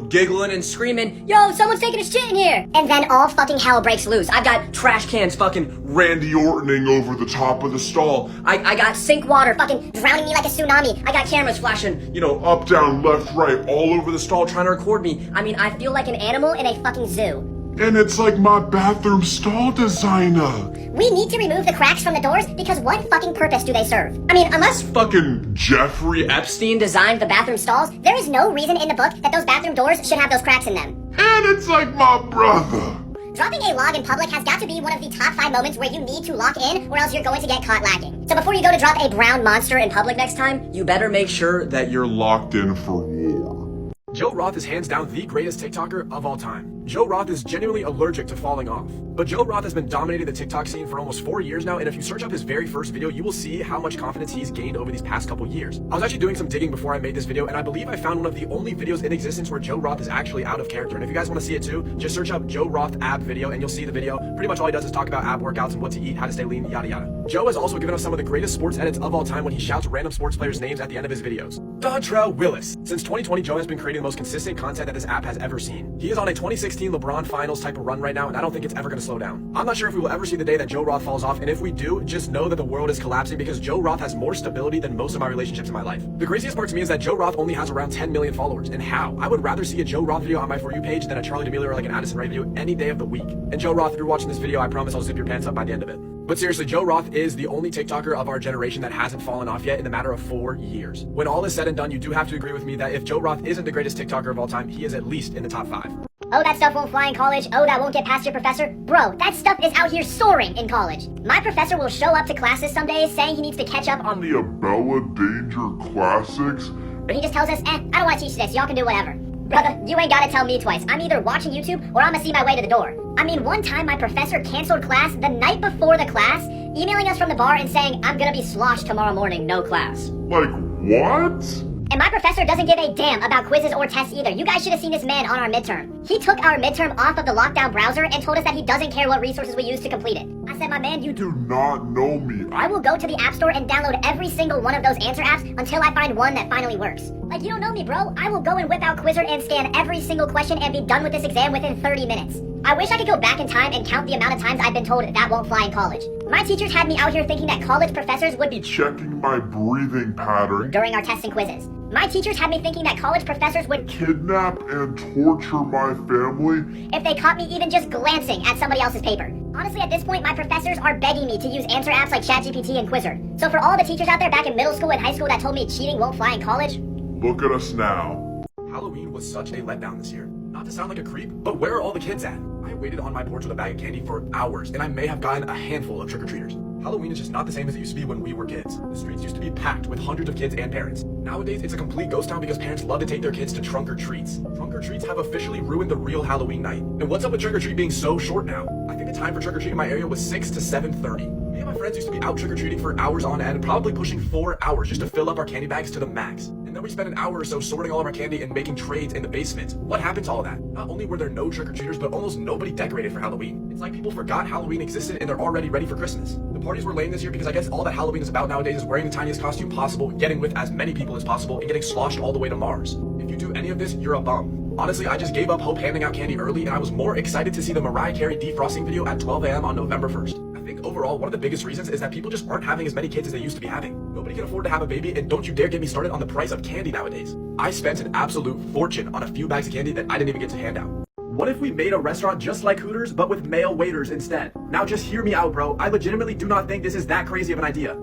giggling and screaming.
Yo, someone's taking a shit in here. And then all fucking hell breaks loose. I've got
Trash cans fucking.
Randy Ortoning over the top of the stall.
I got
sink water fucking drowning me like a tsunami. I got
cameras flashing.
Up, down, left, right, all over the stall.
Trying to record me.
I mean, I feel like an animal in a fucking zoo.
And it's like my bathroom stall designer.
We need to remove the cracks from the doors because what fucking purpose do they serve? I mean, unless
Fucking Jeffrey
Epstein
designed the bathroom stalls, there is no reason in the book that those bathroom doors should have those cracks in them.
And it's like my brother.
Dropping a log in public has got to be one of the top 5 moments where you need to lock in or else you're going to get caught lacking. So before you go to drop a brown monster in public next time,
you better make sure that
You're locked in for war.
Joe Roth is hands down the greatest TikToker of all time. Joe Roth is genuinely allergic to falling off. But Joe Roth has been dominating the TikTok scene for almost 4 years now, and if you search up his very first video, you will see how much confidence he's gained over these past couple years. I was actually doing some digging before I made this video, and I believe I found one of the only videos in existence where Joe Roth is actually out of character. And if you guys want to see it too, just search up Joe Roth ab video, and you'll see the video. Pretty much all he does is talk about ab workouts and what to eat, how to stay lean, yada yada. Joe has also given us some of the greatest sports edits of all time when he shouts random sports players' names at the end of his videos. Dontrell Willis. Since 2020, Joe has been creating the most consistent content that this app has ever seen. He is on a 2016 LeBron Finals type of run right now, and I don't think it's ever going to slow down. I'm not sure if we will ever see the day that Joe Roth falls off, and if we do, just know that the world is collapsing because Joe Roth has more stability than most of my relationships in my life. The craziest part to me is that Joe Roth only has around 10 million followers, and how? I would rather see a Joe Roth video on my For You page than a Charlie D'Amelio or like an Addison Rae video any day of the week. And Joe Roth, if you're watching this video, I promise I'll zip your pants up by the end of it. But seriously, Joe Roth is the only TikToker of our generation that hasn't fallen off yet in the matter of 4 years. When all is said and done, you do have to agree with me that if Joe Roth isn't the greatest TikToker of all time, he is at least in the top 5.
oh, that stuff won't fly in college, oh, that won't get past your professor. Bro, that stuff is out here soaring in college. My professor will show up to classes some days saying he needs to catch up on
The Abella Danger Classics.
But he just tells us, I don't want to teach this, y'all can do whatever. Brother, you ain't gotta tell me twice. I'm either watching YouTube or I'm gonna see my way to the door. I mean, one time my professor canceled class the night before the class, emailing us from the bar and saying, I'm gonna be sloshed tomorrow morning, no class.
Like, what?
And my professor doesn't give a damn about quizzes or tests either. You guys should have seen this man on our midterm. He took our midterm off of the lockdown browser and told us that he doesn't care what resources we use to complete it. I said, my man, you
Do not know me.
I will go to the App Store and download every single one of those answer apps until I find one that finally works. Like, you don't know me, bro. I will go and whip out Quizzer and scan every single question and be done with this exam within 30 minutes. I wish I could go back in time and count the amount of times I've been told that won't fly in college. My teachers had me out here thinking that college professors would be
Checking my breathing pattern.
during our tests and quizzes. My teachers had me thinking that college professors would
Kidnap and torture my family.
if they caught me even just glancing at somebody else's paper. Honestly, at this point, my professors are begging me to use answer apps like ChatGPT and Quizzer. So for all the teachers out there back in middle school and high school that told me cheating won't fly in college,
Look at us now.
Halloween was such a letdown this year. Not to sound like a creep, but where are all the kids at? I waited on my porch with a bag of candy for hours, and I may have gotten a handful of trick-or-treaters. Halloween is just not the same as it used to be when we were kids. The streets used to be packed with hundreds of kids and parents. Nowadays, it's a complete ghost town because parents love to take their kids to trunk or treats. Trunk or treats have officially ruined the real Halloween night. And what's up with trick or treat being so short now? I think the time for trick or treat in my area was 6 to 7:30. Me and my friends used to be out trick or treating for hours on end, probably pushing 4 hours just to fill up our candy bags to the max. And then we spent an hour or so sorting all of our candy and making trades in the basement. What happened to all that? Not only were there no trick-or-treaters, but almost nobody decorated for Halloween. It's like people forgot Halloween existed and they're already ready for Christmas. The parties were lame this year because I guess all that Halloween is about nowadays is wearing the tiniest costume possible, getting with as many people as possible, and getting sloshed all the way to Mars. If you do any of this, you're a bum. Honestly, I just gave up hope handing out candy early, and I was more excited to see the Mariah Carey defrosting video at 12 a.m. on November 1st. I think overall, one of the biggest reasons is that people just aren't having as many kids as they used to be having. Nobody can afford to have a baby, and don't you dare get me started on the price of candy nowadays. I spent an absolute fortune on a few bags of candy that I didn't even get to hand out. What if we made a restaurant just like Hooters, but with male waiters instead? Now just hear me out, bro. I legitimately do not think this is that crazy of an idea.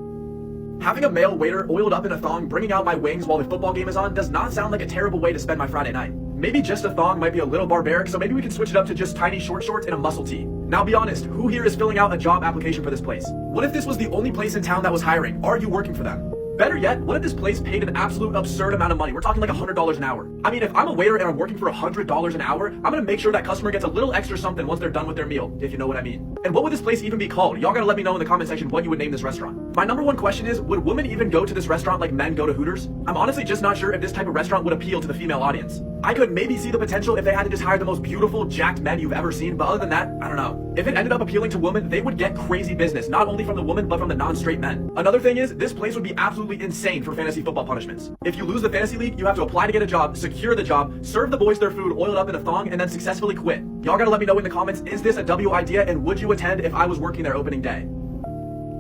Having a male waiter oiled up in a thong bringing out my wings while the football game is on does not sound like a terrible way to spend my Friday night. Maybe just a thong might be a little barbaric, so maybe we can switch it up to just tiny short shorts and a muscle tee. Now be honest, who here is filling out a job application for this place? What if this was the only place in town that was hiring? Are you working for them? Better yet, what if this place paid an absolute absurd amount of money? We're talking like $100 an hour. I mean, if I'm a waiter and I'm working for $100 an hour, I'm gonna make sure that customer gets a little extra something once they're done with their meal, if you know what I mean. And what would this place even be called? Y'all gotta let me know in the comment section what you would name this restaurant. My number one question is, would women even go to this restaurant like men go to Hooters? I'm honestly just not sure if this type of restaurant would appeal to the female audience. I could maybe see the potential if they had to just hire the most beautiful, jacked men you've ever seen, but other than that, I don't know. If it ended up appealing to women, they would get crazy business, not only from the woman, but from the non-straight men. Another thing is, this place would be absolutely insane for fantasy football punishments. If you lose the fantasy league, you have to apply to get a job, secure the job, serve the boys their food oiled up in a thong, and then successfully quit. Y'all gotta let me know in the comments, is this a W idea, and would you attend if I was working there opening day?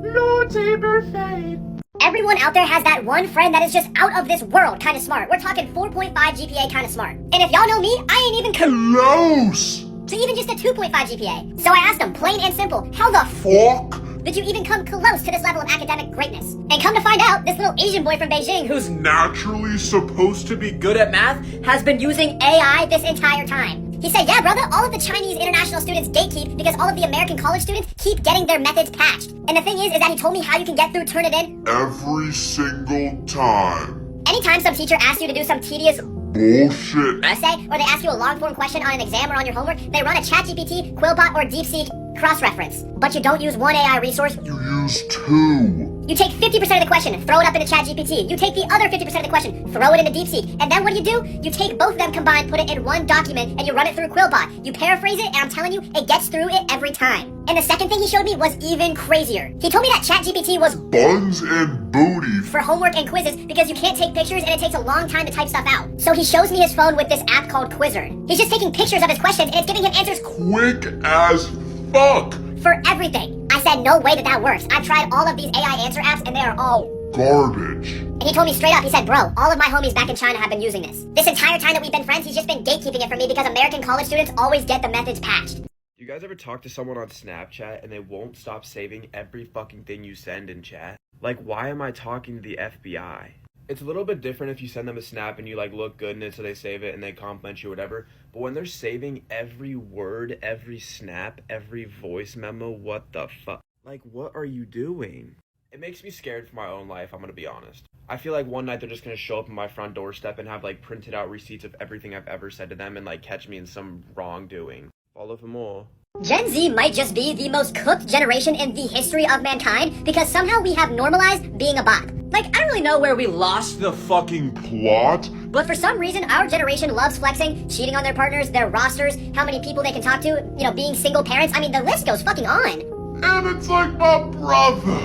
Lord Tabor Fade.
Everyone out there has that one friend that is just out of this world kind of smart. We're talking 4.5 GPA kind of smart. And if y'all know me, I ain't even
Close!
to even just a 2.5 GPA. So I asked him, plain and simple, how the
Fuck!
did you even come close to this level of academic greatness? And come to find out, this little Asian boy from Beijing who's
Naturally supposed to be
good at math has been using AI this entire time. He said, yeah, brother, all of the Chinese international students gatekeep because all of the American college students keep getting their methods patched. And the thing is that he told me how you can get through Turnitin.
every single time.
Anytime some teacher asks you to do some tedious
Bullshit.
essay, or they ask you a long-form question on an exam or on your homework, they run a ChatGPT, Quillbot, or DeepSeek cross-reference. But you don't use one AI resource.
You use two.
You take 50% of the question, throw it up into ChatGPT. You take the other 50% of the question, throw it into DeepSeek. And then what do? You take both of them combined, put it in one document, and you run it through Quillbot. You paraphrase it, and I'm telling you, it gets through it every time. And the second thing he showed me was even crazier. He told me that ChatGPT was
Buns and booty.
for homework and quizzes because you can't take pictures and it takes a long time to type stuff out. So he shows me his phone with this app called Quizzard. He's just taking pictures of his questions and it's giving him answers
Quick as fuck.
for everything. I said, no way that works. I've tried all of these AI answer apps and they are all
Garbage.
And he told me straight up, he said, bro, all of my homies back in China have been using this. This entire time that we've been friends, he's just been gatekeeping it for me because American college students always get the methods patched.
You guys ever talk to someone on Snapchat and they won't stop saving every fucking thing you send in chat? Like, why am I talking to the FBI? It's a little bit different if you send them a snap and you like look good in it so they save it and they compliment you or whatever. But when they're saving every word, every snap, every voice memo, what the fuck? Like, what are you doing? It makes me scared for my own life, I'm gonna be honest. I feel like one night they're just gonna show up at my front doorstep and have like printed out receipts of everything I've ever said to them and like catch me in some wrongdoing. Follow for more.
Gen Z might just be the most cooked generation in the history of mankind because somehow we have normalized being a bop. Like, I don't really know where we lost
The fucking plot?
but for some reason, our generation loves flexing, cheating on their partners, their rosters, how many people they can talk to, being single parents. I mean, the list goes fucking on.
And it's like my brother.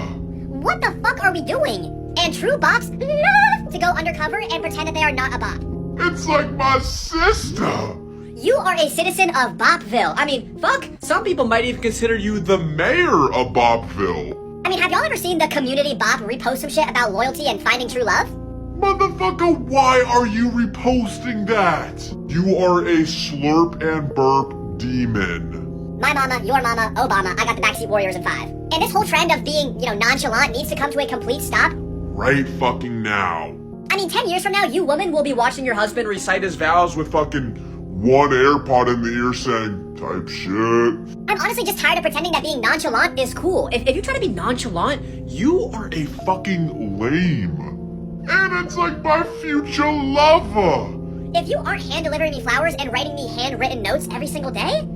What the fuck are we doing? And true bops love to go undercover and pretend that they are not a bop.
It's like my sister.
You are a citizen of Bopville. I mean, fuck.
Some people might even consider you
The mayor of Bopville.
I mean, have y'all ever seen the community bop repost some shit about loyalty and finding true love?
Motherfucker, why are you reposting that? You are a slurp and burp demon.
My mama, your mama, Obama, I got the Backseat Warriors in 5. And this whole trend of being, nonchalant needs to come to a complete stop.
Right fucking now.
I mean, 10 years from now, you woman will be watching your husband
recite his vows
With fucking one AirPod in the ear saying, type shit.
I'm honestly just tired of pretending that being nonchalant is cool.
If you try to be nonchalant,
You are a fucking lame. And it's like my future lover.
If you aren't hand delivering me flowers and writing me handwritten notes every single day,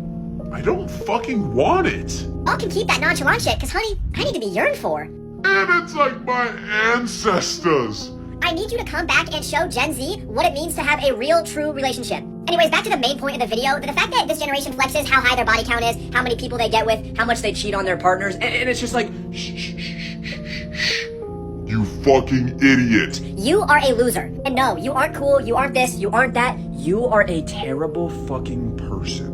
I don't fucking want it.
y'all can keep that nonchalant shit, cause honey, I need to be yearned for.
And it's like my ancestors.
I need you to come back and show Gen Z what it means to have a real, true relationship. Anyways, back to the main point of the video, the fact that this generation flexes how high their body count is, how many people they get with,
how much they cheat on their partners, and it's just like,
You fucking idiot.
you are a loser. And no, you aren't cool, you aren't this, you aren't that.
you are a terrible fucking
Person.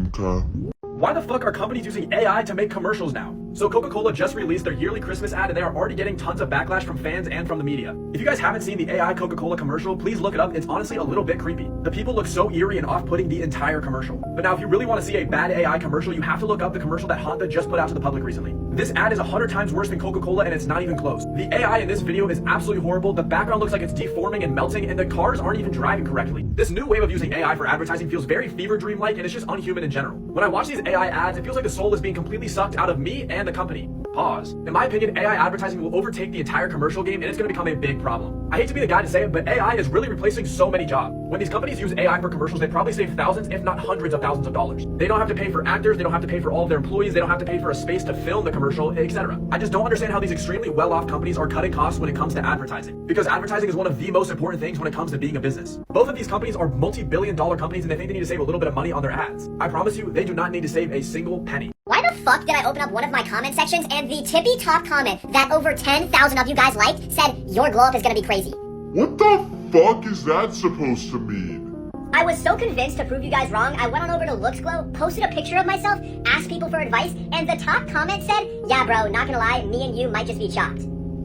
Okay.
Why the fuck are companies using AI to make commercials now? So Coca-Cola just released their yearly Christmas ad and they are already getting tons of backlash from fans and from the media. If you guys haven't seen the AI Coca-Cola commercial, please look it up. It's honestly a little bit creepy. The people look so eerie and off-putting the entire commercial. But now if you really want to see a bad AI commercial, you have to look up the commercial that Honda just put out to the public recently. This ad is 100 times worse than Coca-Cola and it's not even close. The AI in this video is absolutely horrible. The background looks like it's deforming and melting and the cars aren't even driving correctly. This new wave of using AI for advertising feels very fever dream-like and it's just unhuman in general. When I watch these AI ads, it feels like the soul is being completely sucked out of me and the company. Pause. In my opinion, AI advertising will overtake the entire commercial game and it's going to become a big problem. I hate to be the guy to say it, but AI is really replacing so many jobs. When these companies use AI for commercials, they probably save thousands, if not hundreds of thousands of dollars. They don't have to pay for actors, they don't have to pay for all of their employees, they don't have to pay for a space to film the commercial, etc. I just don't understand how these extremely well-off companies are cutting costs when it comes to advertising. Because advertising is one of the most important things when it comes to being a business. Both of these companies are multi-billion-dollar companies and they think they need to save a little bit of money on their ads. I promise you, they do not need to save a single penny.
Why the fuck did I open up one of my comment sections and the tippy top comment that over 10,000 of you guys liked said, your glow up is gonna be crazy?
What the fuck is that supposed to mean?
I was so convinced to prove you guys wrong, I went on over to Looks Glow, posted a picture of myself, asked people for advice, and the top comment said, yeah bro, not gonna lie, me and you might just be chopped.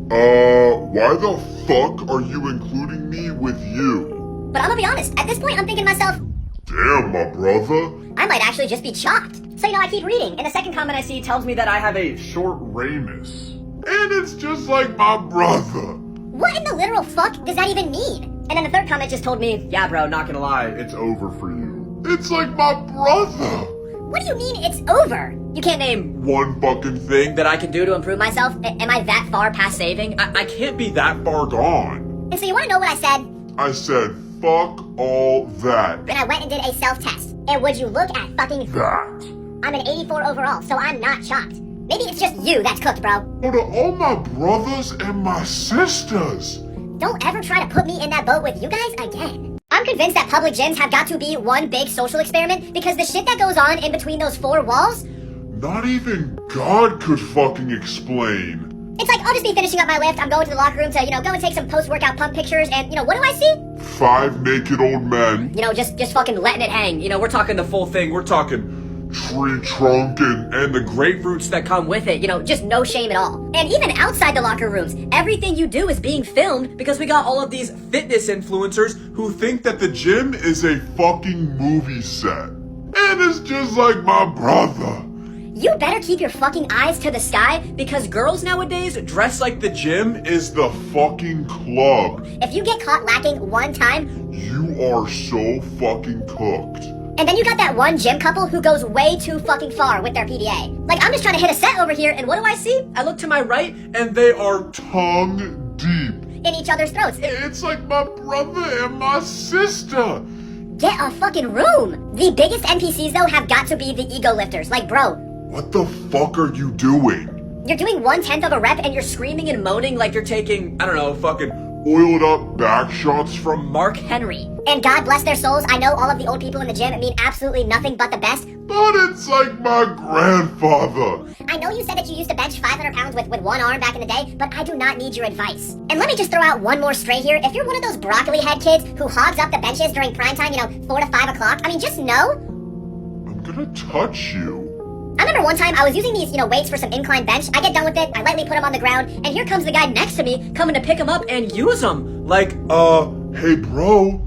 Why the fuck are you including me with you?
But I'm gonna be honest, at this point I'm thinking to myself,
Damn, my brother.
I might actually just be chopped. So I keep reading, and the second comment I see tells me that I have a
Short Ramus. And it's just like my brother.
what in the literal fuck does that even mean? And then the third comment just told me,
yeah bro, not gonna lie.
It's over for you. It's like my brother.
what do you mean it's over? You can't name
One fucking thing
That I can do to
prove myself? Am I that far past saving?
I can't be
that far gone.
And so you wanna know what I said?
I said, fuck all that.
Then I went and did a self-test. And would you look at fucking
That.
I'm an 84 overall, so I'm not chopped. Maybe it's just you that's cooked, bro.
But to all my brothers and my sisters.
Don't ever try to put me in that boat with you guys again. I'm convinced that public gyms have got to be one big social experiment because the shit that goes on in between those four walls,
Not even God could fucking explain.
it's like I'll just be finishing up my lift, I'm going to the locker room to, go and take some post-workout pump pictures, and, what do I see?
5 naked old men.
Just fucking letting it hang.
we're talking the full thing. We're talking
Tree trunk and the
grapefruits that come with it.
Just no shame at all. And even outside the locker rooms, everything you do is being filmed
because we got all of these fitness influencers
who think that the gym is a fucking movie set. And it's just like my brother.
You better keep your fucking eyes to the sky
because girls nowadays dress like
The gym is the fucking club.
if you get caught lacking one time,
You are so fucking cooked.
and then you got that one gym couple who goes way too fucking far with their PDA. Like, I'm just trying to hit a set over here, and what do I see?
I look to my right
And they are tongue deep.
In each other's throats.
It's like my brother and my sister.
Get a fucking room. The biggest NPCs, though, have got to be the ego lifters. Like, bro,
What the fuck are you doing?
you're doing 1/10 of a rep and you're screaming and moaning like
you're taking, I don't know, fucking
Oiled up back shots from
Mark
Henry. And God bless their souls, I know all of the old people in the gym mean absolutely nothing but the best.
But it's like my grandfather.
I know you said that you used to bench 500 pounds with one arm back in the day, but I do not need your advice. And let me just throw out one more stray here. If you're one of those broccoli head kids who hogs up the benches during prime time, 4 to 5 o'clock, just know.
I'm gonna touch you.
I remember one time I was using these, weights for some incline bench. I get done with it, I lightly put them on the ground, and here comes the guy next to me coming to pick them up and use them. Like,
hey bro,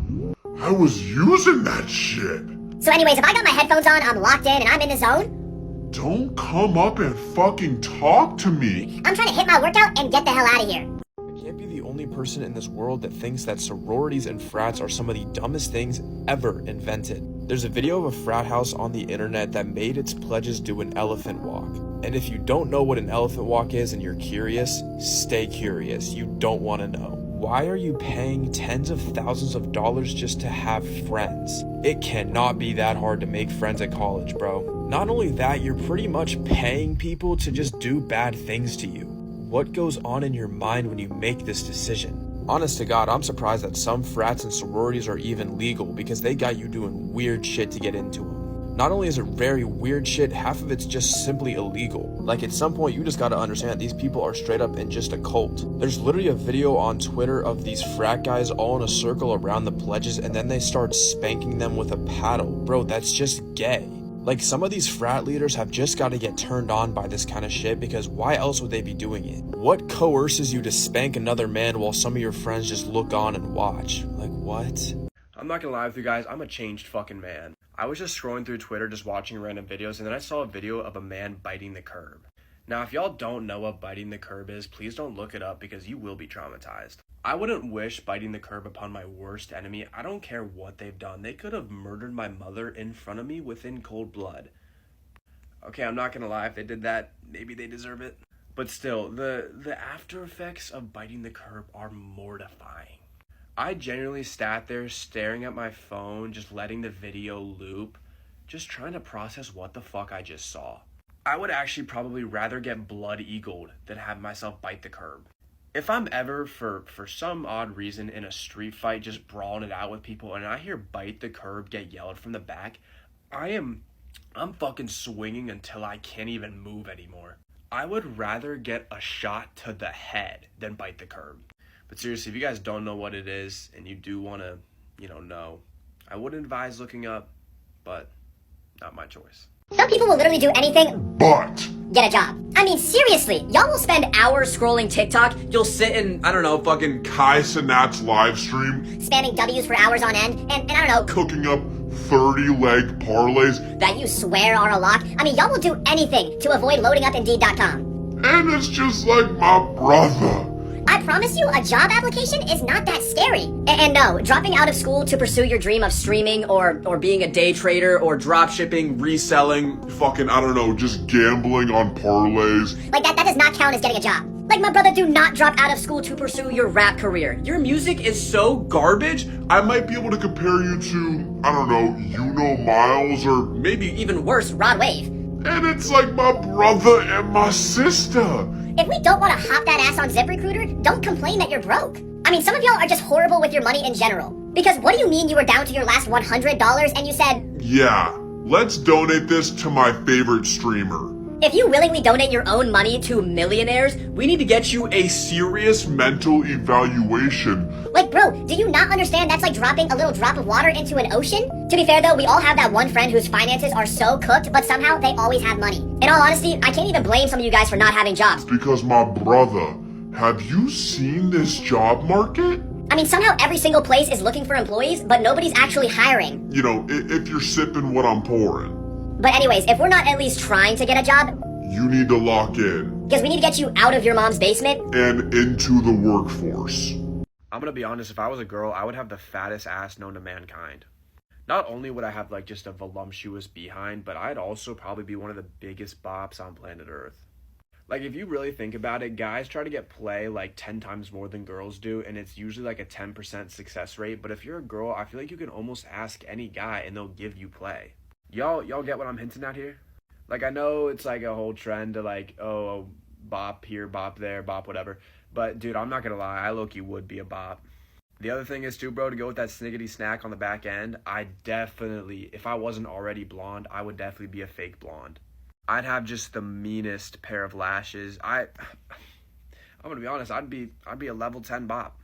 I was using that shit.
So anyways, if I got my headphones on, I'm locked in, and I'm in the zone,
Don't come up and fucking talk to me.
I'm trying to hit my workout and get the hell out of here.
I can't be the only person in this world that thinks that sororities and frats are some of the dumbest things ever invented. There's a video of a frat house on the internet that made its pledges do an elephant walk. And if you don't know what an elephant walk is and you're curious, stay curious. You don't want to know. Why are you paying tens of thousands of dollars just to have friends? It cannot be that hard to make friends at college, bro. Not only that, you're pretty much paying people to just do bad things to you. What goes on in your mind when you make this decision? Honest to God, I'm surprised that some frats and sororities are even legal because they got you doing weird shit to get into them. Not only is it very weird shit, half of it's just simply illegal. Like at some point you just gotta understand that these people are straight up in just a cult. There's literally a video on Twitter of these frat guys all in a circle around the pledges and then they start spanking them with a paddle. Bro, that's just gay. Like some of these frat leaders have just gotta get turned on by this kind of shit because why else would they be doing it? What coerces you to spank another man while some of your friends just look on and watch? Like what?
I'm not gonna lie with you guys, I'm a changed fucking man. I was just scrolling through Twitter, just watching random videos, and then I saw a video of a man biting the curb. Now, if y'all don't know what biting the curb is, please don't look it up because you will be traumatized. I wouldn't wish biting the curb upon my worst enemy. I don't care what they've done. They could have murdered my mother in front of me within cold blood. Okay, I'm not gonna lie, if they did that, maybe they deserve it. But still, the after effects of biting the curb are mortifying. I genuinely sat there staring at my phone, just letting the video loop, just trying to process what the fuck I just saw. I would actually probably rather get blood eagled than have myself bite the curb. If I'm ever, for some odd reason, in a street fight, just brawling it out with people, and I hear bite the curb get yelled from the back, I'm fucking swinging until I can't even move anymore. I would rather get a shot to the head than bite the curb. But seriously, if you guys don't know what it is and you do want to, know, I wouldn't advise looking up, but not my choice.
Some people will literally do anything
But
get a job. I mean, seriously, y'all will spend hours scrolling TikTok,
You'll sit in, I don't know, fucking
Kai Cenat's live stream
spamming W's for hours on end, and I don't know,
cooking up 30 leg parlays,
that you swear are a lock. I mean, y'all will do anything to avoid loading up Indeed.com.
and it's just like my brother.
I promise you, a job application is not that scary. And no, dropping out of school to pursue your dream of streaming or being a day trader or drop shipping,
reselling.
Fucking, I don't know, just gambling on parlays.
like that does not count as getting a job. Like my brother, do not drop out of school to pursue your rap career.
Your music is so garbage,
I might be able to compare you to, I don't know, Miles or...
maybe even
Even worse, Rod Wave.
And it's like my brother and my sister.
If we don't want to hop that ass on ZipRecruiter, don't complain that you're broke. I mean, some of y'all are just horrible with your money in general. Because what do you mean you were down to your last $100 and you said,
Yeah, let's donate this to my favorite streamer.
if you willingly donate your own money to millionaires,
we need to get you a serious
Mental evaluation.
like, bro, do you not understand that's like dropping a little drop of water into an ocean? To be fair though, we all have that one friend whose finances are so cooked, but somehow they always have money. In all honesty, I can't even blame some of you guys for not having jobs.
Because my brother, have you seen this job market?
I mean, somehow every single place is looking for employees, but nobody's actually hiring.
You know, if you're sipping what I'm pouring,
But anyways, if we're not at least trying to get a job,
you need to lock in
because we need to get you out of your mom's basement,
and into the workforce.
I'm gonna be honest, if I was a girl, I would have the fattest ass known to mankind. Not only would I have like just a voluptuous behind, but I'd also probably be one of the biggest bops on planet Earth. Like if you really think about it, guys try to get play like 10 times more than girls do, and it's usually like a 10% success rate. But if you're a girl, I feel like you can almost ask any guy and they'll give you play. Y'all get what I'm hinting at here? Like I know it's like a whole trend to like, oh, bop here, bop there, bop whatever. But dude, I'm not gonna lie, I low-key would be a bop. The other thing is too, bro, to go with that sniggity snack on the back end, I definitely, if I wasn't already blonde, I would definitely be a fake blonde. I'd have just the meanest pair of lashes. I'm gonna be honest, I'd be a level 10 bop.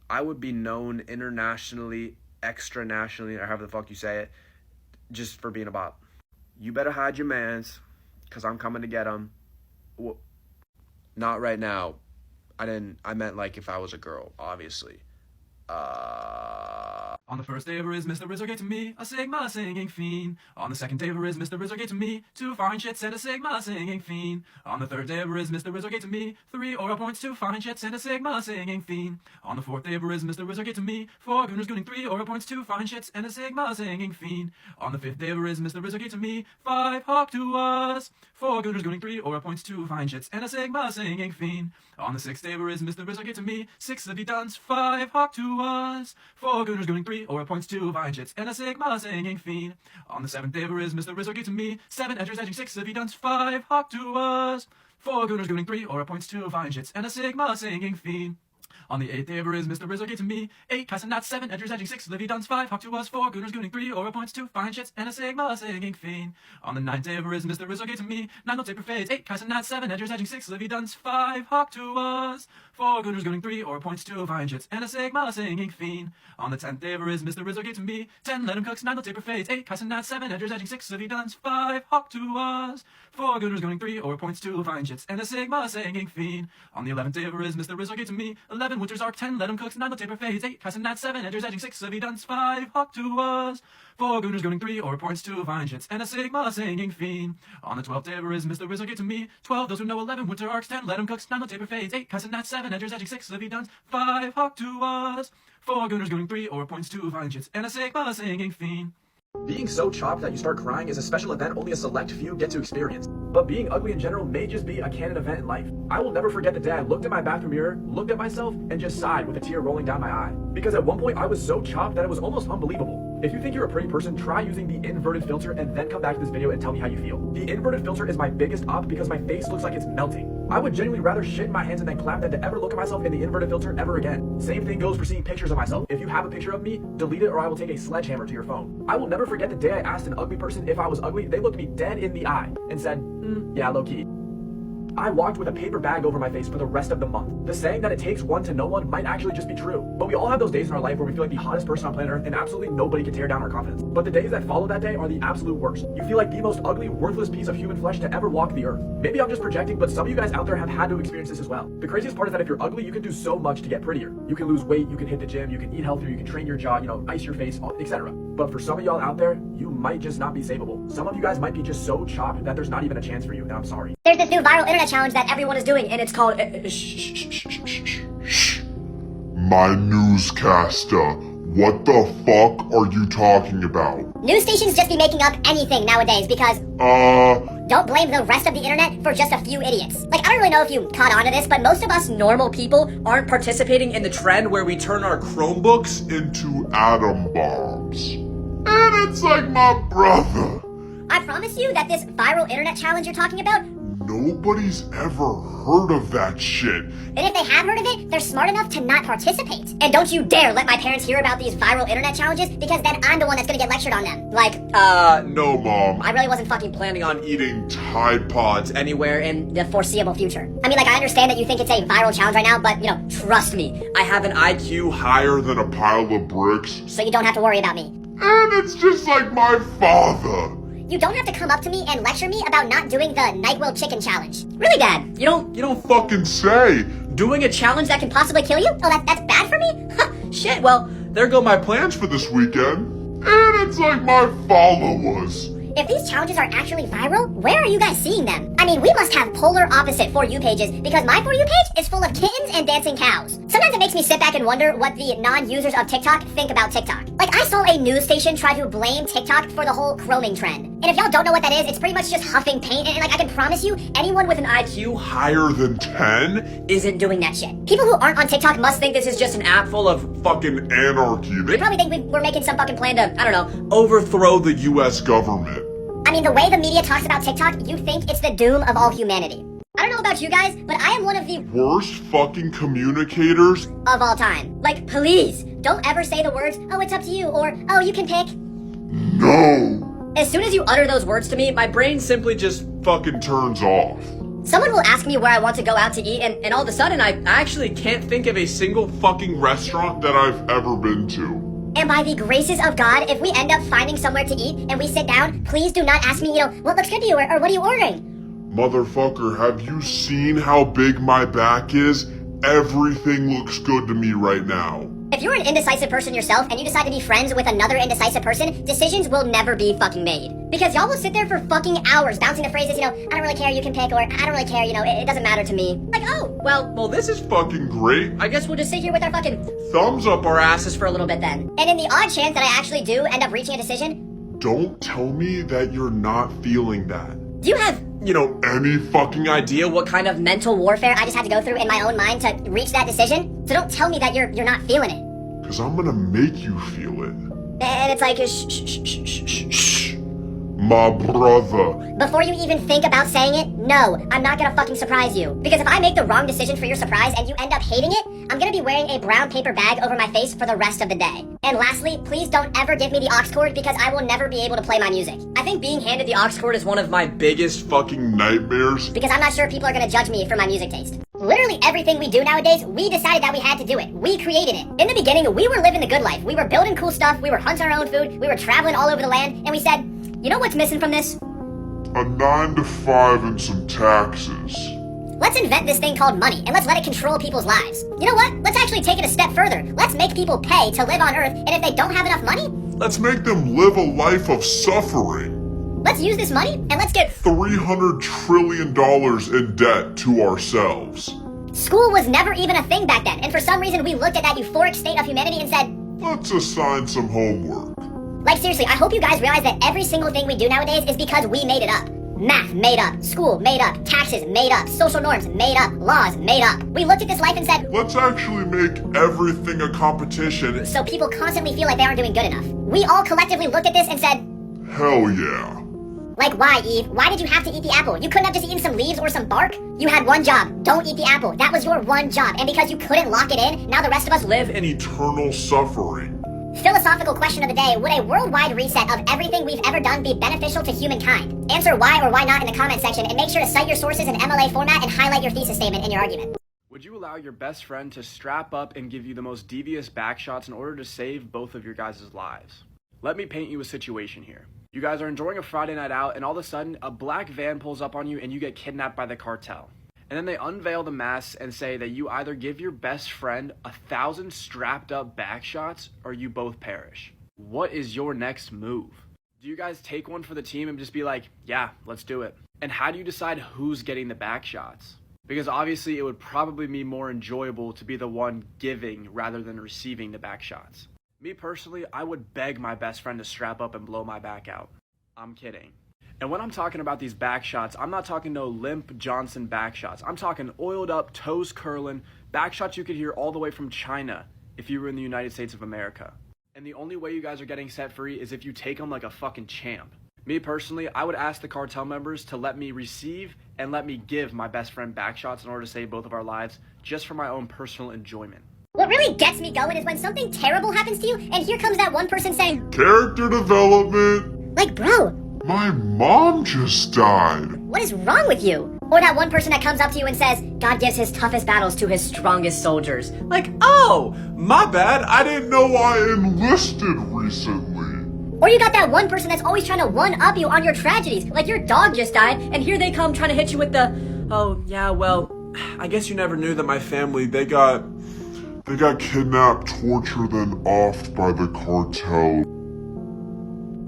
I would be known internationally, extra nationally, or however the fuck you say it, just for being a bop. You better hide your mans, cause I'm coming to get them. Well, not right now. I meant like if I was a girl, obviously.
On the first day of Riz, Mr. Rizzo gave to me a Sigma singing fiend. On the second day of Riz, Mr. Rizzo gave to me 2 fine shits and a Sigma singing fiend. On the third day of Riz, Mr. Rizzo gave to me 3 aura points, 2 fine shits and a Sigma singing fiend. On the fourth day of Riz, Mr. Rizzo gave to me 4 gooners gooning, 3 aura points, 2 fine shits and a Sigma singing fiend. On the fifth day of Riz, Mr. Rizzo gave to me 5 hawk to us, 4 gooners gooning, 3 aura points, 2 fine shits and a Sigma singing fiend. On the sixth day of Riz, Mr. Rizzo gave to me 6 livy duns, 5 hawk to us, 4 gooners gooning, 3 aura points, 2 fine shits and a Sigma singing fiend. On the seventh day of Riz, Mr. Rizzo gave to me 7 edgers edging, 6 livy duns, 5 hawk to us, 4 gooners gooning, 3 aura points, 2 fine shits and a Sigma singing fiend. On the eighth day of Riz, Mr. Rizzo gave to me 8 cast and knots, 7 edgers edging, 6 livy duns, 5 hawk to us, 4 gooners gooning, 3 aura points, 2 fine shits and a Sigma singing fiend. On the ninth day of Riz, Mr. Rizzo gave to me 9 no taper fades, 8 cast and knots, 7 edgers edging, 6 livy duns, 5 hawk to us, 4 gooners gooning, 3 aura points, 2 fine shits and a Sigma singing fiend. On the 10th day of Riz, Mr. Rizzo gave to me 10 let him cooks, 9 no taper fades, 8 cast and knots, 7 edgers edging, 6 livy duns, 5 hawk to us, 4 gooners gooning, 3 aura points, 2 fine shits and a Sigma singing fiend. On the 11th day of Riz, Mr. Rizzo gave to me 11 winter's arc, 10 let him cooks, 9 no taper fades, 8 cast and knots, 7 edgers edging, 6 livy duns, 5 hawk to us, 4 gooners gooning, 3 aura points, 2 fine shits and a Sigma singing fiend. On the 12th day of Riz, Mr. Rizzo gave to me 12 those who know, 11 winter arcs, 10 let him cooks, 9 no taper fades, 8 cast and knots, 7 edgers edging, 6 livy duns, 5 hawk to us, 4 gooners gooning, 3 aura points, 2 fine shits and a Sigma singing fiend. Being so chopped that you start crying is a special event only a select few get to experience. But being ugly in general may just be a canon event in life. I will never forget the day I looked at my bathroom mirror, looked at myself, and just sighed with a tear rolling down my eye. Because at one point I was so chopped that it was almost unbelievable. If you think you're a pretty person, try using the inverted filter and then come back to this video and tell me how you feel. The inverted filter is my biggest op because my face looks like it's melting. I would genuinely rather shit in my hands and then clap than to ever look at myself in the inverted filter ever again. Same thing goes for seeing pictures of myself. If you have a picture of me, delete it or I will take a sledgehammer to your phone. I will never forget the day I asked an ugly person if I was ugly. They looked me dead in the eye and said, yeah, low key. I walked with a paper bag over my face for the rest of the month. The saying that it takes one to know one might actually just be true. But we all have those days in our life where we feel like the hottest person on planet Earth and absolutely nobody can tear down our confidence. But the days that follow that day are the absolute worst. You feel like the most ugly, worthless piece of human flesh to ever walk the earth. Maybe I'm just projecting, but some of you guys out there have had to experience this as well. The craziest part is that if you're ugly, you can do so much to get prettier. You can lose weight, you can hit the gym, you can eat healthier, you can train your jaw, ice your face, etc. But for some of y'all out there, you might just not be savable. Some of you guys might be just so chopped that there's not even a chance for you, and I'm sorry.
There's this new viral internet challenge that everyone is doing, and it's called
My newscaster, what the fuck are you talking about?
News stations just be making up anything nowadays because don't blame the rest of the internet for just a few idiots. Like, I don't really know if you caught on to this, but most of us normal people aren't participating in the trend where we turn our
Chromebooks into atom bombs. And it's like my brother.
I promise you that this viral internet challenge you're talking about,
Nobody's ever heard of that shit.
and if they have heard of it, they're smart enough to not participate. And don't you dare let my parents hear about these viral internet challenges, because then I'm the one that's gonna get lectured on them. Like,
No, Mom.
I really wasn't fucking planning on
Eating Tide Pods
anywhere in the foreseeable future. I mean, like, I understand that you think it's a viral challenge right now, but, trust me, I have an IQ
higher than a pile of bricks.
so you don't have to worry about me.
And it's just like my father.
You don't have to come up to me and lecture me about not doing the NyQuil chicken challenge. Really, Dad? You don't
Fucking say.
doing a challenge that can possibly kill you? Oh, that's bad for me? Huh, shit, well,
There go my plans for this weekend. And it's like my followers.
if these challenges are actually viral, where are you guys seeing them? I mean, we must have polar opposite For You pages, because my For You page is full of kittens and dancing cows. Sometimes it makes me sit back and wonder what the non-users of TikTok think about TikTok. Like, I saw a news station try to blame TikTok for the whole chroming trend. And if y'all don't know what that is, it's pretty much just huffing paint, and I can promise you, anyone with an IQ
Higher than 10?
isn't doing that shit. People who aren't on TikTok must think this is just an app full of...
Fucking anarchy.
They probably think we're making some fucking plan to, I don't know,
Overthrow the US government.
I mean, the way the media talks about TikTok, you think it's the doom of all humanity. I don't know about you guys, but I am one of the
Worst fucking communicators?
of all time. Like, please, don't ever say the words, oh, it's up to you, or, oh, you can pick.
No.
As soon as you utter those words to me, my brain simply just...
Fucking turns off.
Someone will ask me where I want to go out to eat, and all of a sudden I
Actually can't think of a single fucking restaurant that I've ever been to.
And by the graces of God, if we end up finding somewhere to eat and we sit down, please do not ask me, what looks good to you, or what are you ordering?
Motherfucker, have you seen how big my back is? Everything looks good to me right now.
If you're an indecisive person yourself and you decide to be friends with another indecisive person, decisions will never be fucking made. Because y'all will sit there for fucking hours bouncing the phrases, I don't really care, you can pick, or I don't really care, it doesn't matter to me. Like, oh, well, this is
Fucking great.
I guess we'll just sit here with our fucking
Thumbs up our asses
for a little bit then. And in the odd chance that I actually do end up reaching a decision,
Don't tell me that you're not feeling that.
do you have
Any fucking idea what
kind of mental warfare I just had to go through in my own mind to reach that decision? So don't tell me that you're not feeling it.
Because I'm gonna make you feel it.
And it's like, shh.
My brother.
Before you even think about saying it, no, I'm not gonna fucking surprise you. Because if I make the wrong decision for your surprise and you end up hating it, I'm gonna be wearing a brown paper bag over my face for the rest of the day. And lastly, please don't ever give me the aux cord because I will never be able to play my music. I think being handed the aux cord is one of my
Biggest fucking nightmares.
because I'm not sure people are gonna judge me for my music taste. Literally everything we do nowadays, we decided that we had to do it. We created it. In the beginning, we were living the good life. We were building cool stuff. We were hunting our own food. We were traveling all over the land. And we said, you know what's missing from this?
A 9 to 5 and some taxes.
Let's invent this thing called money and let's let it control people's lives. You know what? Let's actually take it a step further. Let's make people pay to live on Earth, and if they don't have enough money,
Let's make them live a life of suffering.
let's use this money and let's get...
$300 trillion in debt to ourselves.
School was never even a thing back then, and for some reason we looked at that euphoric state of humanity and said,
Let's assign some homework.
like seriously, I hope you guys realize that every single thing we do nowadays is because we made it up. Math made up, school made up, taxes made up, social norms made up, laws made up. We looked at this life and said,
Let's actually make everything a competition.
so people constantly feel like they aren't doing good enough. We all collectively looked at this and said,
Hell yeah.
like why, Eve? Why did you have to eat the apple? You couldn't have just eaten some leaves or some bark? You had one job, don't eat the apple. That was your one job, and because you couldn't lock it in, now the rest of us live
In eternal suffering.
Philosophical question of the day, would a worldwide reset of everything we've ever done be beneficial to humankind? Answer why or why not in the comment section, and make sure to cite your sources in MLA format and highlight your thesis statement in your argument.
Would you allow your best friend to strap up and give you the most devious back shots in order to save both of your guys' lives? Let me paint you a situation here. You guys are enjoying a Friday night out, and all of a sudden, a black van pulls up on you and you get kidnapped by the cartel. And then they unveil the masks and say that you either give your best friend 1,000 strapped up back shots or you both perish. What is your next move? Do you guys take one for the team and just be like, yeah, let's do it? And how do you decide who's getting the back shots? Because obviously it would probably be more enjoyable to be the one giving rather than receiving the back shots. Me personally, I would beg my best friend to strap up and blow my back out. I'm kidding. And when I'm talking about these back shots, I'm not talking no limp Johnson back shots. I'm talking oiled up, toes curling, back shots you could hear all the way from China if you were in the United States of America. And the only way you guys are getting set free is if you take them like a fucking champ. Me personally, I would ask the cartel members to let me receive and let me give my best friend back shots in order to save both of our lives, just for my own personal enjoyment.
What really gets me going is when something terrible happens to you, and here comes that one person saying,
Character development.
like, bro,
My mom just died.
what is wrong with you? Or that one person that comes up to you and says, God gives his toughest battles to his strongest soldiers.
Like, oh, my bad.
I didn't know I enlisted recently.
Or you got that one person that's always trying to one-up you on your tragedies. Like your dog just died, and here they come trying to hit you with the,
oh, yeah, well, I guess you never knew that my family,
They got kidnapped, tortured, and offed by the cartel.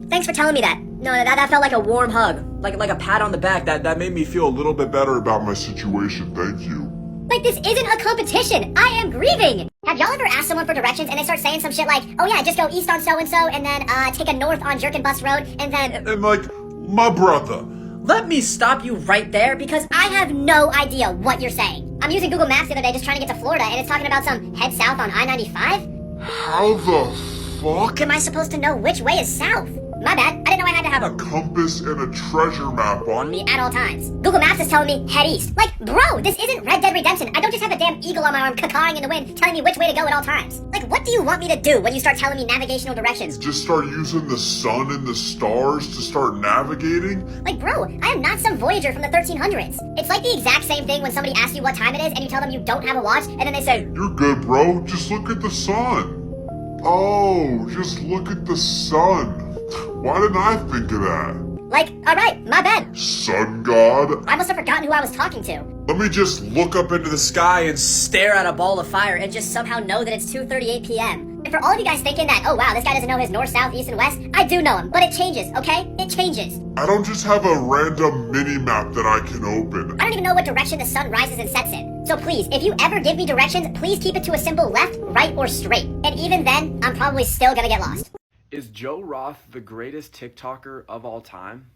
thanks for telling me that. No, that felt like a warm hug.
like a pat on the back. That made me feel
A little bit better about my situation, thank you.
Like this isn't a competition. I am grieving. Have y'all ever asked someone for directions and they start saying some shit like, oh yeah, just go east on so-and-so and then take a north on Jerkin Bus Road and then...
And like, my brother.
Let me stop you right there because I have no idea what you're saying. I'm using Google Maps the other day just trying to get to Florida and it's talking about some head south on I-95.
How the fuck?
Am I supposed to know which way is south? My bad. I didn't know I had to have
A compass and a treasure map on
me at all times. Google Maps is telling me head east. Like, bro, this isn't Red Dead Redemption. I don't just have a damn eagle on my arm cacaring in the wind telling me which way to go at all times. Like, what do you want me to do when you start telling me navigational directions?
Just start using the sun and the stars to start navigating?
Like, bro, I am not some Voyager from the 1300s. It's like the exact same thing when somebody asks you what time it is and you tell them you don't have a watch and then they say,
You're good, bro. Just look at the sun. Oh, just look at the sun. Why didn't I think of that?
like, alright, my bad.
Sun god?
I must have forgotten who I was talking to.
Let me just look up into the sky and
Stare at a ball of fire and just somehow know that it's 2:38 p.m. And for all of you guys thinking that, oh wow, this guy doesn't know his north, south, east, and west, I do know him, but it changes, okay? It changes.
I don't just have a random mini-map that I can open.
I don't even know what direction the sun rises and sets in. So please, if you ever give me directions, please keep it to a simple left, right, or straight. And even then, I'm probably still gonna get lost.
Is Joe Roth the greatest TikToker of all time?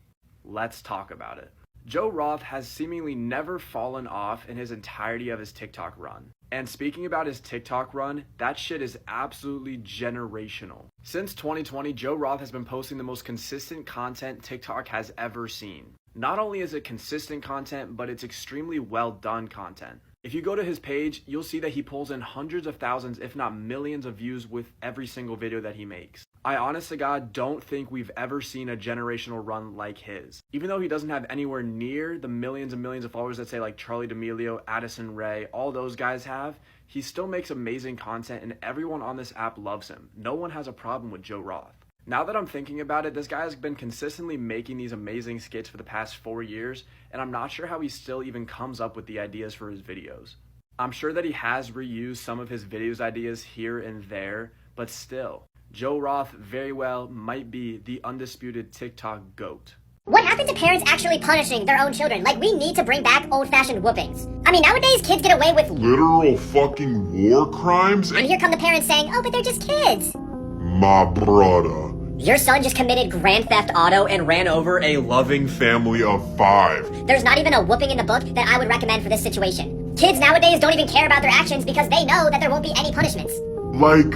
Let's talk about it. Joe Roth has seemingly never fallen off in his entirety of his TikTok run. And speaking about his TikTok run, that shit is absolutely generational. Since 2020, Joe Roth has been posting the most consistent content TikTok has ever seen. Not only is it consistent content, but it's extremely well done content. If you go to his page, you'll see that he pulls in hundreds of thousands, if not millions of views with every single video that he makes. I honest to God don't think we've ever seen a generational run like his. Even though he doesn't have anywhere near the millions and millions of followers that say like Charlie D'Amelio, Addison Rae, all those guys have, he still makes amazing content and everyone on this app loves him. No one has a problem with Joe Roth. Now that I'm thinking about it, this guy has been consistently making these amazing skits for the past 4 years, and I'm not sure how he still even comes up with the ideas for his videos. I'm sure that he has reused some of his videos ideas here and there, but still, Joe Roth very well might be the undisputed TikTok GOAT.
What happened to parents actually punishing their own children? Like, we need to bring back old-fashioned whoopings. I mean, nowadays kids get away with
literal fucking war crimes.
And here come the parents saying, oh, but they're just kids.
My brother.
Your son just committed Grand Theft Auto and ran over a
Loving family of 5.
There's not even a whooping in the book that I would recommend for this situation. Kids nowadays don't even care about their actions because they know that there won't be any punishments.
Like,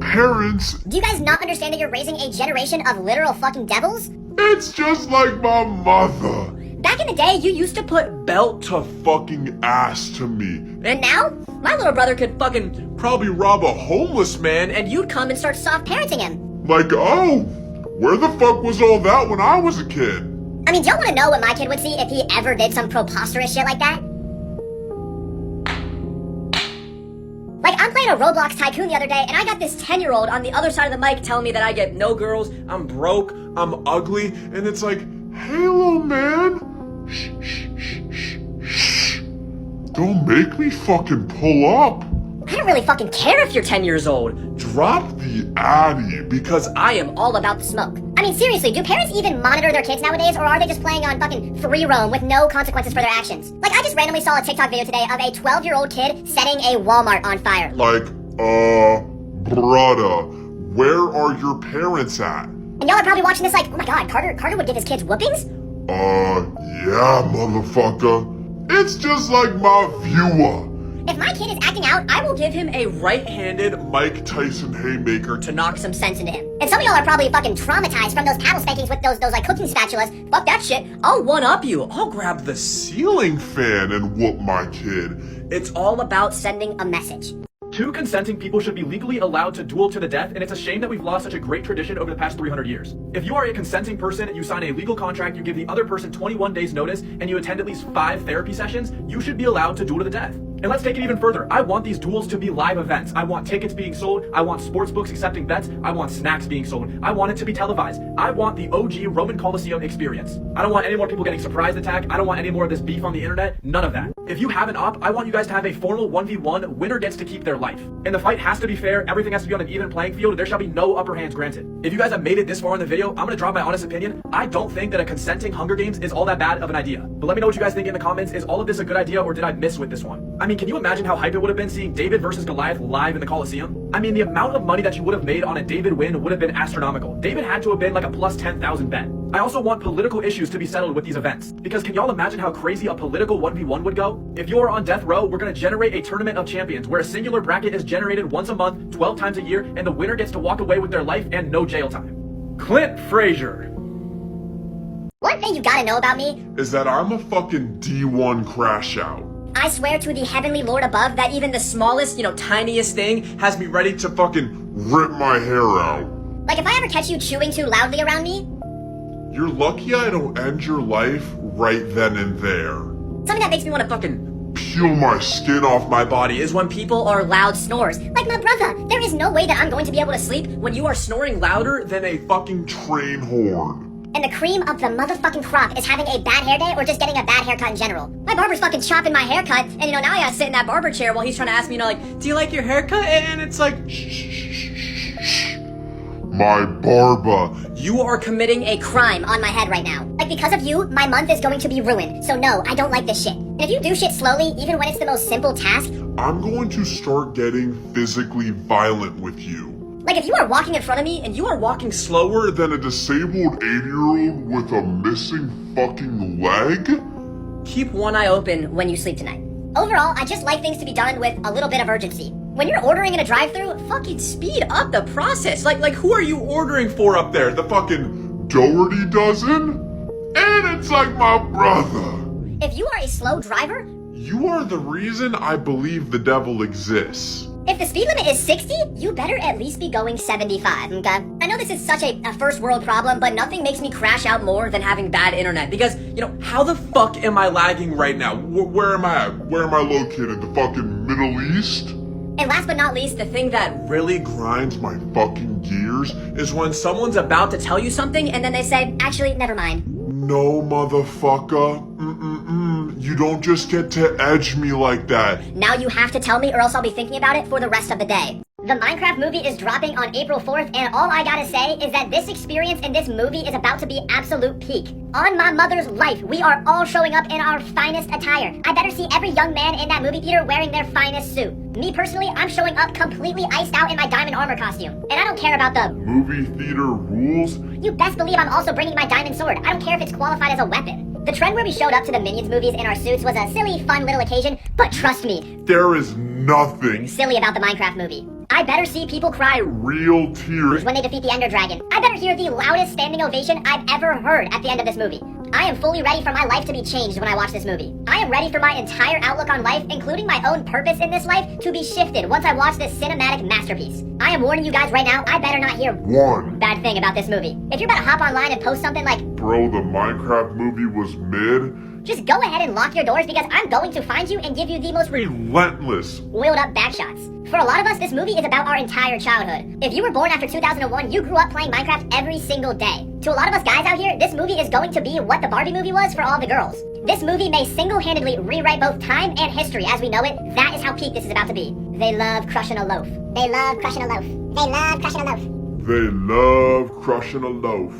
parents.
Do you guys not understand that you're raising a generation of literal fucking devils?
It's just like my mother.
Back in the day, you used to put
Belt to fucking ass to me.
And now, my little brother could fucking
Probably rob a homeless man and
and you'd come and start soft parenting him.
like, oh, where the fuck was all that when I was a kid?
I mean, do y'all want to know what my kid would see if he ever did some preposterous shit like that? Like, I'm playing a Roblox Tycoon the other day, and I got this 10-year-old on the other side of the mic telling me that I get no girls, I'm broke,
I'm ugly, and it's like, hey, little man. Shh, shh, shh, shh, shh. Don't make me fucking pull up.
I don't really fucking care if you're 10 years old.
Drop the addy, because
I am all about the smoke. I mean, seriously, do parents even monitor their kids nowadays, or are they just playing on fucking free roam with no consequences for their actions? Like, I just randomly saw a TikTok video today of a 12-year-old kid setting a Walmart on fire.
like, brother, where are your parents at?
And y'all are probably watching this like, oh my god, Carter would give his kids whoopings?
Yeah, motherfucker. It's just like my viewer.
If my kid is acting out, I will give him a
Right-handed Mike Tyson haymaker
to knock some sense into him. And some of y'all are probably fucking traumatized from those paddle spankings with those like cooking spatulas. Fuck that shit. I'll one-up you. I'll grab the
ceiling fan and whoop my kid.
It's all about sending a message.
2 consenting people should be legally allowed to duel to the death, and it's a shame that we've lost such a great tradition over the past 300 years. If you are a consenting person, you sign a legal contract, you give the other person 21 days notice, and you attend at least 5 therapy sessions, you should be allowed to duel to the death. And let's take it even further. I want these duels to be live events. I want tickets being sold. I want sports books accepting bets. I want snacks being sold. I want it to be televised. I want the OG Roman Coliseum experience. I don't want any more people getting surprise attacked. I don't want any more of this beef on the internet. None of that. If you have an op, I want you guys to have a formal 1v1. Winner gets to keep their life. And the fight has to be fair. Everything has to be on an even playing field. There shall be no upper hands granted. If you guys have made it this far in the video, I'm gonna drop my honest opinion. I don't think that a consenting Hunger Games is all that bad of an idea. But let me know what you guys think in the comments. Is all of this a good idea, or did I miss with this one? I mean, can you imagine how hype it would have been seeing David versus Goliath live in the Coliseum? I mean, the amount of money that you would have made on a David win would have been astronomical. David had to have been like a plus 10,000 bet. I also want political issues to be settled with these events. Because can y'all imagine how crazy a political 1v1 would go? If you are on death row, we're gonna generate a tournament of champions where a singular bracket is generated once a month, 12 times a year, and the winner gets to walk away with their life and no jail time. Clint Frazier.
One thing you gotta know about me,
is that I'm a fucking D1 crash out.
I swear to the heavenly Lord above that even the smallest, tiniest thing
Has me ready to fucking rip my hair out.
like if I ever catch you chewing too loudly around me,
You're lucky I don't end your life right then and there.
something that makes me want to fucking
Peel my skin off my body
is when people are loud snores. Like my brother, there is no way that I'm going to be able to sleep when you are snoring louder
than a fucking train horn.
And the cream of the motherfucking crop is having a bad hair day or just getting a bad haircut in general. My barber's fucking chopping my haircut, and now I gotta sit in that barber chair while he's trying to ask me, like, do you like your haircut? And it's like,
My barber.
you are committing a crime on my head right now. Like, because of you, my month is going to be ruined. So no, I don't like this shit. And if you do shit slowly, even when it's the most simple task,
I'm going to start getting physically violent with you.
like if you are walking in front of me and you are walking
Slower than a disabled 80-year-old with a missing fucking leg?
keep one eye open when you sleep tonight. Overall, I just like things to be done with a little bit of urgency. When you're ordering in a drive-thru, fucking speed up the process.
Like who are you ordering for up there? The fucking Doherty dozen? And it's like my brother.
If you are a slow driver,
You are the reason I believe the devil exists.
if the speed limit is 60, you better at least be going 75, okay? I know this is such a first world problem, but nothing makes me crash out more than having bad internet because,
How the fuck am I lagging right now?
Where am I at? Where am I located? The fucking Middle East?
and last but not least, the thing that
Really
Grinds my fucking gears
is when someone's about to tell you something
and then they say, actually, never mind.
No, motherfucker. You don't just get to edge me like that.
Now you have to tell me or else I'll be thinking about it for the rest of the day. The Minecraft movie is dropping on April 4th, and all I gotta say is that this experience in this movie is about to be absolute peak. On my mother's life, we are all showing up in our finest attire. I better see every young man in that movie theater wearing their finest suit. Me personally, I'm showing up completely iced out in my diamond armor costume. And I don't care about the
Movie theater rules?
You best believe I'm also bringing my diamond sword. I don't care if it's qualified as a weapon. The trend where we showed up to the Minions movies in our suits was a silly, fun little occasion, but trust me,
There is nothing
silly about the Minecraft movie. I better see people cry
real tears.
when they defeat the Ender Dragon. I better hear the loudest standing ovation I've ever heard at the end of this movie. I am fully ready for my life to be changed when I watch this movie. I am ready for my entire outlook on life, including my own purpose in this life, to be shifted once I watch this cinematic masterpiece. I am warning you guys right now, I better not hear
One.
bad thing about this movie. If you're about to hop online and post something like,
Bro, the Minecraft movie was mid.
just go ahead and lock your doors because I'm going to find you and give you the most
Relentless.
oiled up backshots. For a lot of us, this movie is about our entire childhood. If you were born after 2001, you grew up playing Minecraft every single day. To a lot of us guys out here, this movie is going to be what the Barbie movie was for all the girls. This movie may single-handedly rewrite both time and history as we know it. That is how peak this is about to be. They love crushing a loaf. They love crushing a loaf. They love crushing a loaf.
They love crushing a loaf.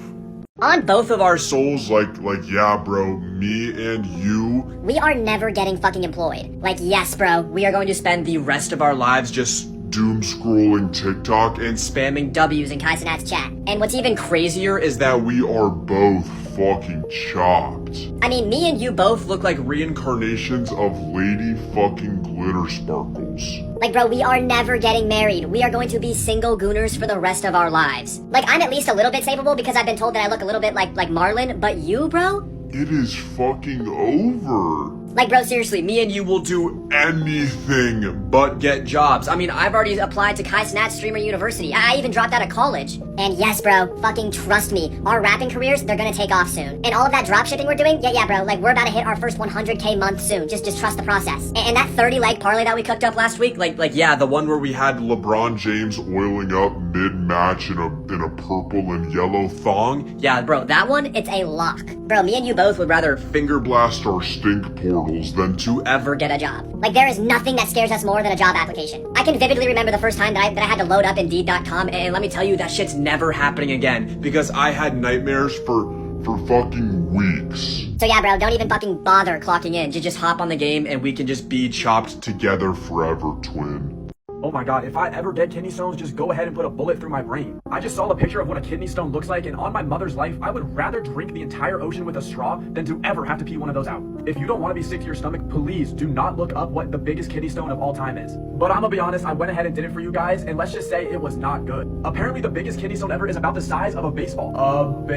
On both of our
Souls like yeah, bro, me and you.
we are never getting fucking employed. Like, yes, bro, we are going to spend the rest of our lives just
Doom scrolling TikTok and
spamming
W's in Kai Cenat's chat. And what's even
crazier is that
that we are both fucking chopped.
I mean, me and you both
look like
Incarnations of Lady fucking Glitter Sparkles.
like, bro, we are never getting married. We are going to be single gooners for the rest of our lives. Like, I'm at least a little bit savable because I've been told that I look a little bit like Marlon, but you, bro?
It is fucking over.
Like, bro, seriously, me and
you will do
Anything
but get jobs.
I mean, I've already applied to Kai Cenat Streamer University. I even dropped out of college. And yes, bro, fucking trust me, our rapping careers, they're gonna take off soon. And all of that drop shipping we're doing, yeah, bro, like, we're about to hit our first 100K month soon. Just trust the process. And that 30-leg parlay that we cooked up last week,
yeah, the one where we had
LeBron James oiling up mid-match in a purple and yellow thong.
yeah, bro,
that one, it's a lock. Bro, me and you both would rather
Finger blast our stink portals than to
ever
get a job. Like, there is nothing that scares us more than a job application. I can vividly remember the first time that I had to load up Indeed.com, and let me tell you, that shit's never happening again.
because I had
nightmares for fucking weeks.
So yeah, bro, don't even fucking bother clocking in.
just hop on the game and we can just be chopped.
Together forever, twin.
Oh my god, if I ever get kidney stones, just go ahead and put a bullet through my brain. I just saw a picture of what a kidney stone looks like, and on my mother's life, I would rather drink the entire ocean with a straw than to ever have to pee one of those out. If you don't want to be sick to your stomach, please do not look up what the biggest kidney stone of all time is. But I'm gonna be honest, I went ahead and did it for you guys, and let's just say it was not good. Apparently the biggest kidney stone ever is about the size of a baseball.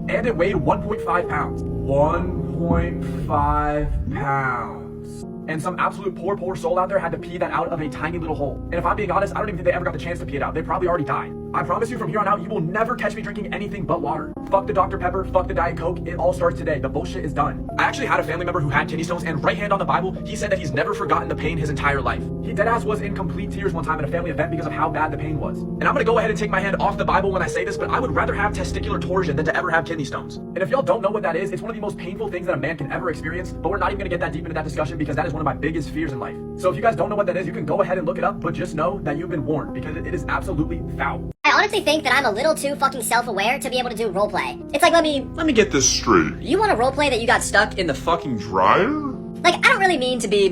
And it weighed 1.5 pounds. 1.5 pounds. And some absolute poor soul out there had to pee that out of a tiny little hole. And if I'm being honest, I don't even think they ever got the chance to pee it out. They probably already died. I promise you from here on out, you will never catch me drinking anything but water. Fuck the Dr. Pepper, fuck the Diet Coke, it all starts today. The bullshit is done. I actually had a family member who had kidney stones, and right hand on the Bible, he said that he's never forgotten the pain his entire life. He deadass was in complete tears one time at a family event because of how bad the pain was. And I'm gonna go ahead and take my hand off the Bible when I say this, but I would rather have testicular torsion than to ever have kidney stones. And if y'all don't know what that is, it's one of the most painful things that a man can ever experience, but we're not even gonna get that deep into that discussion because that is one of my biggest fears in life. So if you guys don't know what that is, you can go ahead and look it up, but just know that you've been warned because it is absolutely foul.
I honestly think that I'm a little too fucking self-aware to be able to do roleplay. It's like, let me
get this straight.
You want to roleplay that you got stuck in the
Fucking dryer?
Like, I don't really mean to be,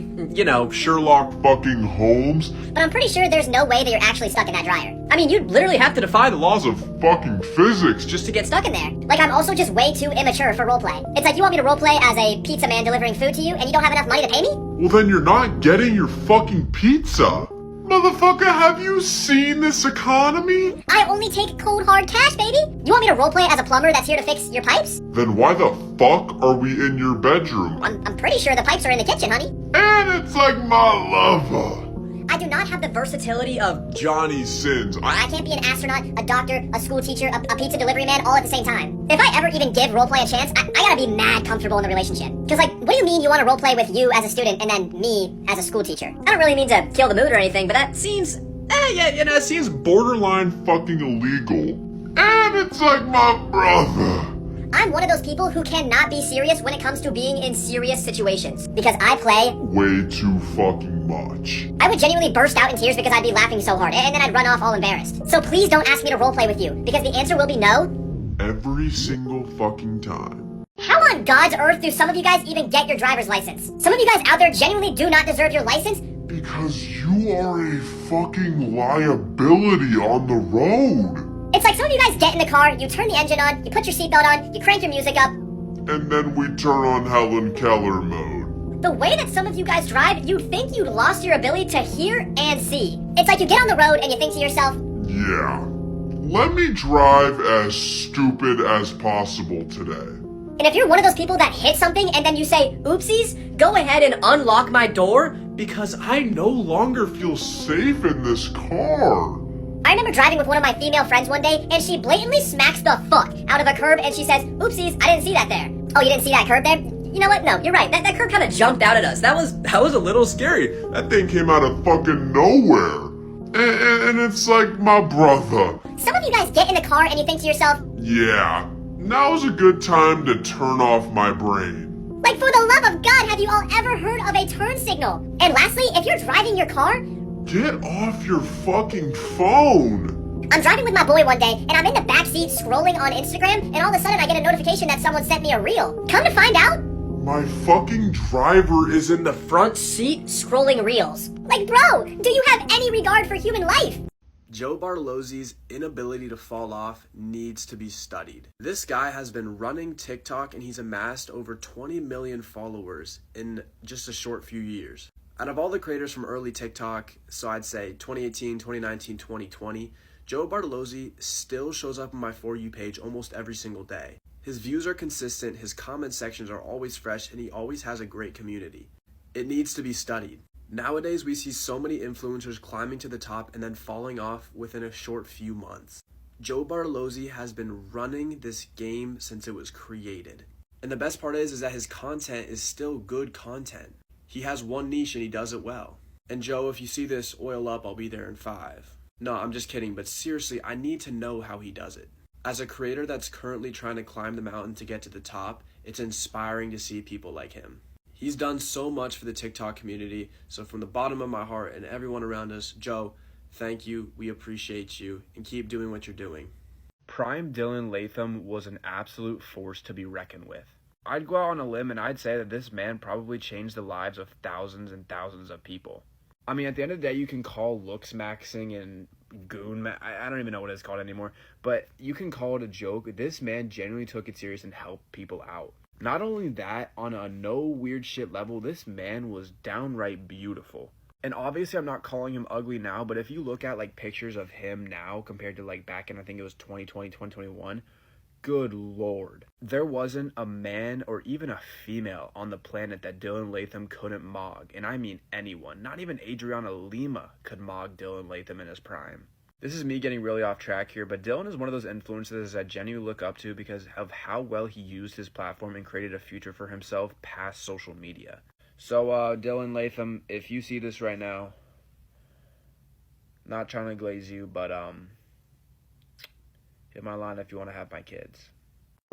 Sherlock fucking Holmes?
but I'm pretty sure there's no way that you're actually stuck in that dryer. I mean, you'd literally have to defy the
Laws of fucking physics.
just to get stuck in there. Like, I'm also just way too immature for roleplay. It's like, you want me to roleplay as a pizza man delivering food to you, and you don't have enough money to pay me?
Well, then you're not getting your fucking pizza. Motherfucker, have you seen this economy?
I only take cold hard cash, baby. You want me to roleplay as a plumber that's here to fix your pipes?
Then why the fuck are we in your bedroom?
I'm pretty sure the pipes are in the kitchen, honey.
And it's like my lover.
I do not have the versatility of
Johnny Sins.
I can't be an astronaut, a doctor, a school teacher, a pizza delivery man all at the same time. If I ever even give roleplay a chance, I gotta be mad comfortable in the relationship. Cause like, what do you mean you want to roleplay with you as a student and then me as a school teacher? I don't really mean to kill the mood or anything, but that seems,
It seems borderline fucking illegal. And it's like my brother.
I'm one of those people who cannot be serious when it comes to being in serious situations. Because I play,
Way too fucking much.
I would genuinely burst out in tears because I'd be laughing so hard, and then I'd run off all embarrassed. So please don't ask me to roleplay with you, because the answer will be no.
Every single fucking time.
How on God's earth do some of you guys even get your driver's license? Some of you guys out there genuinely do not deserve your license.
Because you are a fucking liability on the road.
It's like some of you guys get in the car, you turn the engine on, you put your seatbelt on, you crank your music up.
And then we turn on Helen Keller mode.
The way that some of you guys drive, you'd think you'd lost your ability to hear and see. It's like you get on the road and you think to yourself,
Yeah. Let me drive as stupid as possible today.
and if you're one of those people that hit something and then you say, oopsies, go ahead and unlock my door.
Because I no longer feel safe in this car.
I remember driving with one of my female friends one day, and she blatantly smacks the fuck out of a curb, and she says, oopsies, I didn't see that there. Oh, you didn't see that curb there? You know what? No, you're right. That curb kind of jumped out at us. That was a little scary.
That thing came out of fucking nowhere. And it's like my brother.
Some of you guys get in the car and you think to yourself,
Yeah, now's a good time to turn off my brain.
like, for the love of God, have you all ever heard of a turn signal? And lastly, if you're driving your car,
Get off your fucking phone.
I'm driving with my boy one day, and I'm in the backseat scrolling on Instagram, and all of a sudden I get a notification that someone sent me a reel. Come to find out,
My fucking driver is in the
front seat scrolling reels. Like, bro, do you have any regard for human life?
Joe Bartolozzi's inability to fall off needs to be studied. This guy has been running TikTok and he's amassed over 20 million followers in just a short few years. Out of all the creators from early TikTok, so I'd say 2018, 2019, 2020, Joe Bartolozzi still shows up on my For You page almost every single day. His views are consistent, his comment sections are always fresh, and he always has a great community. It needs to be studied. Nowadays, we see so many influencers climbing to the top and then falling off within a short few months. Joe Bartolozzi has been running this game since it was created. And the best part is that his content is still good content. He has one niche and he does it well. And Joe, if you see this, oil up, I'll be there in 5. No, I'm just kidding, but seriously, I need to know how he does it. As a creator that's currently trying to climb the mountain to get to the top, it's inspiring to see people like him. He's done so much for the TikTok community, so from the bottom of my heart and everyone around us, Joe, thank you, we appreciate you, and keep doing what you're doing.
Prime Dylan Latham was an absolute force to be reckoned with. I'd go out on a limb and I'd say that this man probably changed the lives of thousands and thousands of people. I mean, at the end of the day, you can call looks maxing and I don't even know what it's called anymore, but you can call it a joke. This man genuinely took it serious and helped people out. Not only that, on a no weird shit level, this man was downright beautiful. And obviously I'm not calling him ugly now, but if you look at like pictures of him now compared to like back in, I think it was 2020, 2021, good lord. There wasn't a man or even a female on the planet that Dylan Latham couldn't mog. And I mean anyone. Not even Adriana Lima could mog Dylan Latham in his prime. This is me getting really off track here, but Dylan is one of those influencers that genuinely look up to because of how well he used his platform and created a future for himself past social media. So, Dylan Latham, if you see this right now, not trying to glaze you, but, hit my line if you want to have my kids.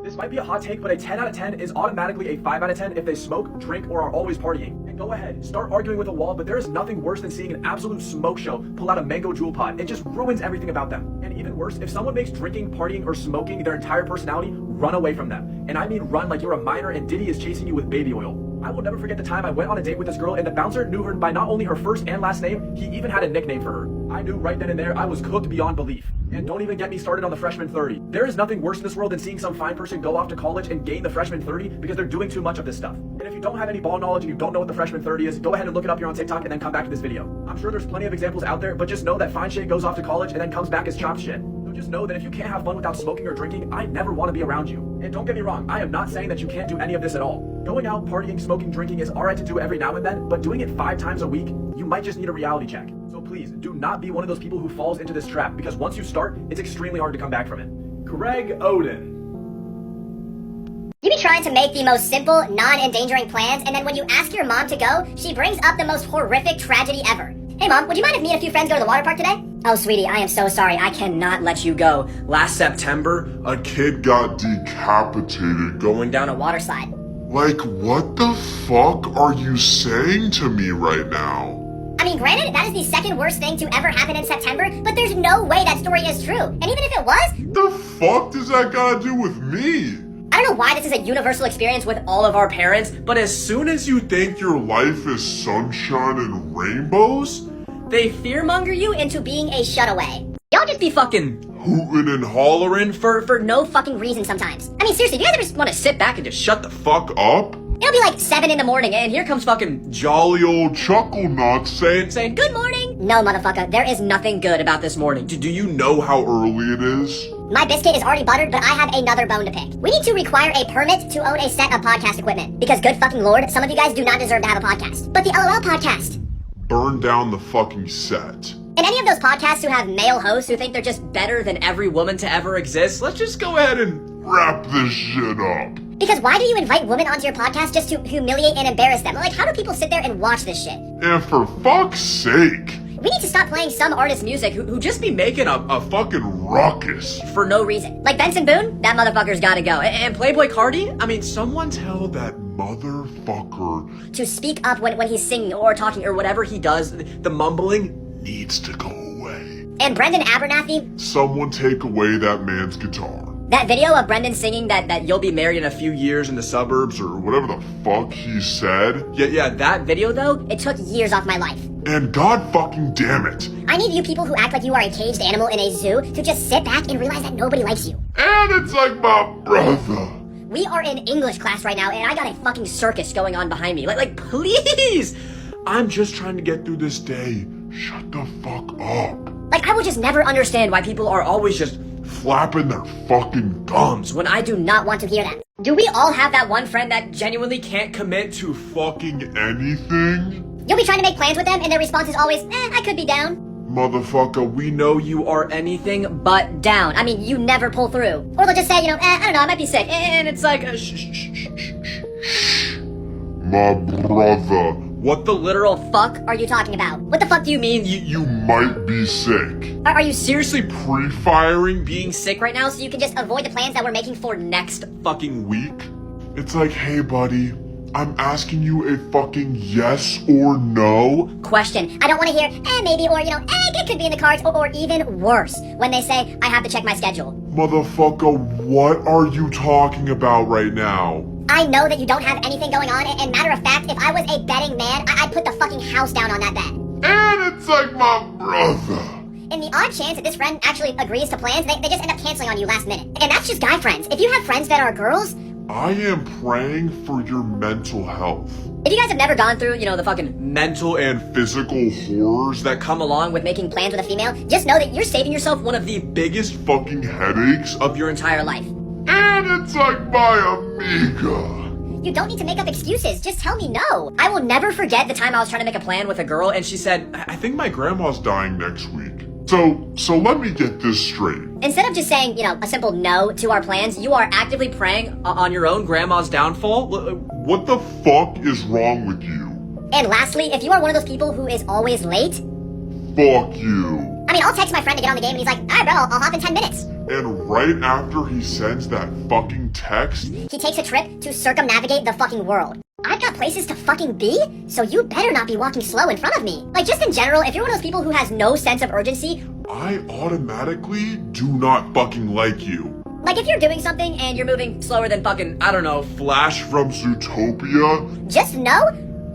This might be a hot take, but a 10 out of 10 is automatically a 5 out of 10 if they smoke, drink, or are always partying. And go ahead, start arguing with a wall, but there is nothing worse than seeing an absolute smoke show pull out a mango jewel pod. It just ruins everything about them. And even worse, if someone makes drinking, partying, or smoking their entire personality, run away from them. And I mean run like you're a minor and Diddy is chasing you with baby oil. I will never forget the time I went on a date with this girl and the bouncer knew her by not only her first and last name, he even had a nickname for her. I knew right then and there I was cooked beyond belief. And don't even get me started on the freshman 30. There is nothing worse in this world than seeing some fine person go off to college and gain the freshman 30 because they're doing too much of this stuff. And if you don't have any ball knowledge and you don't know what the freshman 30 is, go ahead and look it up here on TikTok and then come back to this video. I'm sure there's plenty of examples out there, but just know that fine shit goes off to college and then comes back as chopped shit. So just know that if you can't have fun without smoking or drinking, I never want to be around you. And don't get me wrong, I am not saying that you can't do any of this at all. Going out, partying, smoking, drinking is alright to do every now and then, but doing it 5 times a week, you might just need a reality check. So please, do not be one of those people who falls into this trap, because once you start, it's extremely hard to come back from it.
Greg Oden.
You be trying to make the most simple, non-endangering plans, and then when you ask your mom to go, she brings up the most horrific tragedy ever. Hey mom, would you mind if me and a few friends go to the water park today? Oh sweetie, I am so sorry, I cannot let you go. Last September,
A kid got decapitated
going down a water slide.
Like, what the fuck are you saying to me right now?
I mean, granted, that is the second worst thing to ever happen in September, but there's no way that story is true. And even if it was,
The fuck does that gotta do with me?
I don't know why this is a universal experience with all of our parents, but as soon as
You think your life is sunshine and rainbows?
they fearmonger you into being a shutaway. Y'all just be fucking
Hootin' and hollering?
for no fucking reason sometimes. I mean, seriously, do you guys ever just want to sit back and just
Shut the fuck up?
It'll be like 7 in the morning, and here comes fucking
Jolly old chuckle nuts saying,
good morning. No, motherfucker, there is nothing good about this morning.
Do you know how early it is?
My biscuit is already buttered, but I have another bone to pick. We need to require a permit to own a set of podcast equipment. Because good fucking lord, some of you guys do not deserve to have a podcast. But the LOL podcast.
Burn down the fucking set.
And any of those podcasts who have male hosts who think they're just better than every woman to ever exist,
Let's just go ahead and wrap this shit up.
because why do you invite women onto your podcast just to humiliate and embarrass them? Like, how do people sit there and watch this shit?
And for fuck's sake,
We need to stop playing some artist's music who just be making
a fucking ruckus.
for no reason. Like Benson Boone, that motherfucker's gotta go. And Playboy Cardi, I mean,
Someone tell that motherfucker
to speak up when he's singing or talking or whatever he does.
The mumbling.
needs to go away.
And Brendan Abernathy,
Someone take away that man's guitar.
that video of Brendan singing that you'll be married in a few years in the
Suburbs or whatever the fuck he said.
Yeah, that
video though, it took years off my life.
And god fucking damn it.
I need you people who act like you are a caged animal in a zoo to just sit back and realize that nobody likes you.
And it's like my brother.
We are in English class right now, and I got a fucking circus going on behind me. Like, please!
I'm just trying to get through this day. Shut the fuck up.
Like, I will just never understand why people are always just
Flapping their fucking gums.
when I do not want to hear that. Do we all have that one friend that
genuinely can't commit to.
Fucking anything?
you'll be trying to make plans with them, and their response is always, I could be down.
Motherfucker, we know
You are anything
But down. I mean, you never pull through. Or they'll just say, I don't know, I might be sick.
and it's like
my brother.
what the literal
Fuck are you talking about? What the fuck do you mean?
You might be sick.
Are you seriously
Pre-firing being
sick right now so you can just avoid the plans that we're making for next?
fucking weak? It's like, hey buddy, I'm asking you a fucking yes or no.
Question. I don't want to hear, maybe, or, it could be in the cards, or even worse, when they say, I have to check my schedule.
Motherfucker, what are you talking about right now?
I know that you don't have anything going on, and matter of fact, if I was a betting man, I'd put the fucking house down on that bet.
And it's like my brother.
In the odd chance that this friend actually agrees to plans, they just end up canceling on you last minute. And that's just guy friends. If you have friends that are girls,
I am praying for your mental health.
if you guys have never gone through, the fucking
mental and
Physical horrors that
come along with
with making plans with a female, just know that you're saving yourself one of the
biggest
fucking headaches
of your
entire life.
And it's like my amiga.
You don't need to make up excuses. Just tell me no. I will never forget the time I was trying to make a plan with a girl, and she said,
I think my grandma's dying next week. So let me get this straight.
Instead of just saying, a simple no to our plans, you are actively preying
On your own grandma's downfall?
What the fuck is wrong with you?
And lastly, if you are one of those people who is always late,
Fuck you.
I mean, I'll text my friend to get on the game and he's like, alright bro, I'll hop in 10 minutes.
And right after he sends that fucking text,
He takes a trip to circumnavigate the fucking world. I've got places to fucking be, so you better not be walking slow in front of me. Like, just in general, if you're one of those people who has no sense of urgency,
I automatically do not fucking like you.
like if you're doing something and you're moving slower than fucking, I don't know,
Flash from Zootopia,
just know,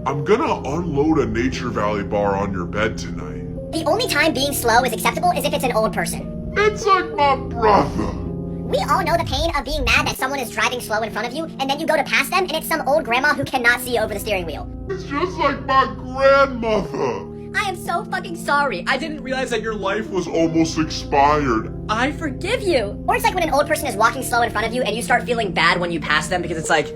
I'm gonna unload a Nature Valley bar on your bed tonight.
the only time being slow is acceptable is if it's an old person.
It's like my brother.
We all know the pain of being mad that someone is driving slow in front of you, and then you go to pass them, and it's some old grandma who cannot see over the steering wheel.
It's just like my grandmother.
I am so fucking sorry.
I didn't realize that your life
Was almost expired.
I forgive you.
Or it's like when an old person is walking slow in front of you, and you start feeling bad when you pass them because it's like,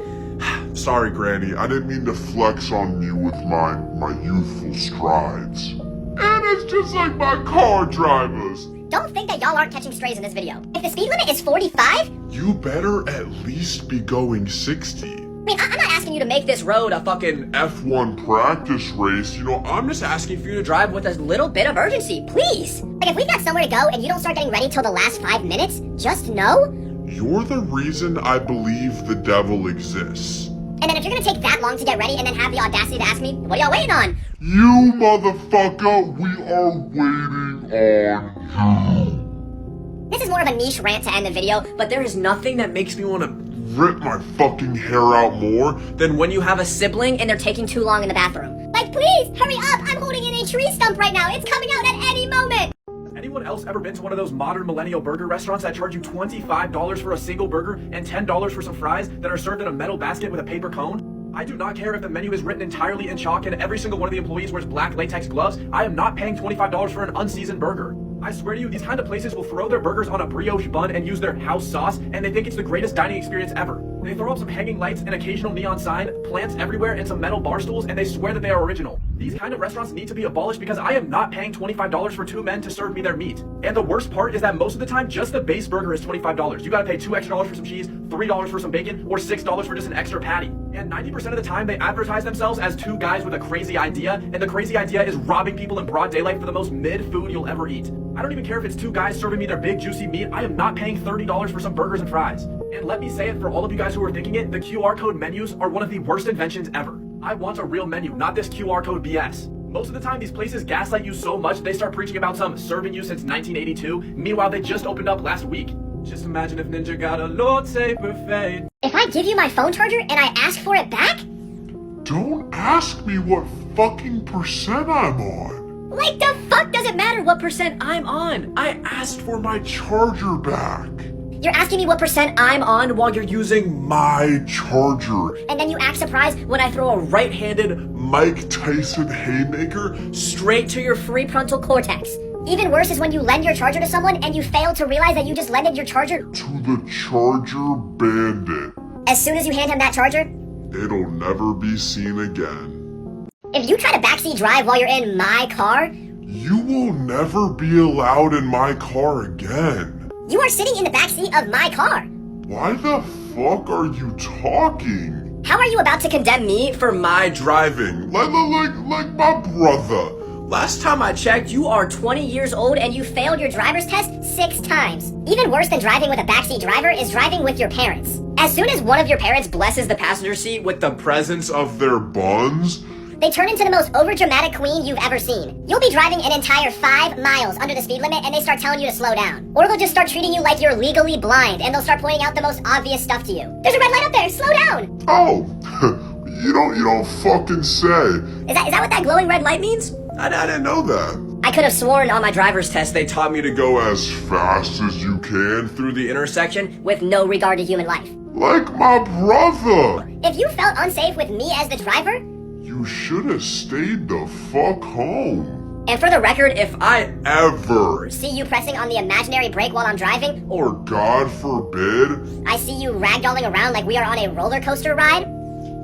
Sorry, Granny. I didn't mean to flex on you with my youthful strides. And it's just like my car drivers.
don't think that y'all aren't catching strays in this video. If the speed limit is 45,
You better at least be going 60.
I mean, I'm not asking you to make this road a fucking...
F1 practice race,
I'm just asking for you to drive with
with a little bit of urgency, please. Like, if we've got somewhere to go and you don't start getting ready till the last 5 minutes, just know.
You're the reason I believe the devil exists.
And then if you're gonna take that long to get ready and then have the audacity to ask me, what are y'all waiting on?
You motherfucker, we are waiting on you.
This is more of a niche rant to end the video, but
there is nothing that makes me want to
Rip my fucking hair out more.
than when you have a
sibling and they're taking too long in the bathroom. Like, please, hurry up, I'm holding in a tree stump right now, it's coming out at any moment.
Anyone else ever been to one of those modern millennial burger restaurants that charge you $25 for a single burger and $10 for some fries that are served in a metal basket with a paper cone? I do not care if the menu is written entirely in chalk and every single one of the employees wears black latex gloves. I am not paying $25 for an unseasoned burger. I swear to you, these kind of places will throw their burgers on a brioche bun and use their house sauce, and they think it's the greatest dining experience ever. They throw up some hanging lights, an occasional neon sign, plants everywhere, and some metal bar stools, and they swear that they are original. These kind of restaurants need to be abolished because I am not paying $25 for 2 men to serve me their meat. And the worst part is that most of the time, just the base burger is $25. You gotta pay $2 extra for some cheese, $3 for some bacon, or $6 for just an extra patty. And 90% of the time, they advertise themselves as two guys with a crazy idea, and the crazy idea is robbing people in broad daylight for the most mid food you'll ever eat. I don't even care if it's two guys serving me their big juicy meat, I am not paying $30 for some burgers and fries. And let me say it for all of you guys who are thinking it, the QR code menus are one of the worst inventions ever. I want a real menu, not this QR code BS. Most of the time, these places gaslight you so much, they start preaching about some serving you since 1982, meanwhile they just opened up last week. Just imagine if Ninja got a Lord say buffet.
If I give you my phone charger and I ask for it back,
Don't ask me what fucking percent I'm on.
like the fuck does it matter what percent
I'm on. I asked for
My charger back.
You're asking me what percent I'm on while you're
using
My charger.
and then you act surprised when I throw a
right-handed
Mike Tyson haymaker.
straight to your
prefrontal cortex. Even worse is when you lend your charger to someone and you fail to realize that you just lended your charger.
To the Charger Bandit.
As soon as you hand him that charger,
It'll never be seen again.
if you try to backseat drive while you're in my car,
You will never be allowed in my car again.
you are sitting in the backseat of my car.
Why the fuck are you talking?
How are you about to condemn me for
my driving.
Like my brother.
Last time I checked,
You are 20 years old and you failed your driver's test 6 times. Even worse than driving with a backseat driver is driving with your parents. As soon as one of your parents blesses the passenger seat with the
Presence of their buns.
they turn into the most overdramatic queen you've ever seen. You'll be driving an entire 5 miles under the speed limit and they start telling you to slow down. Or they'll just start treating you like you're legally blind and they'll start pointing out the most obvious stuff to you. There's a red light up there, slow down!
Oh, you don't fucking say.
Is that what that glowing red light means?
I didn't know that.
I could have sworn on my driver's test they
taught me to
Go as fast as you can
through the intersection.
with no regard to human life.
like my brother.
If you felt unsafe with me as the driver,
You should have stayed the fuck home.
and for the record, if
I
Ever.
see you pressing on the imaginary brake while I'm driving,
Or God forbid,
I see you ragdolling around like we are on a roller coaster ride,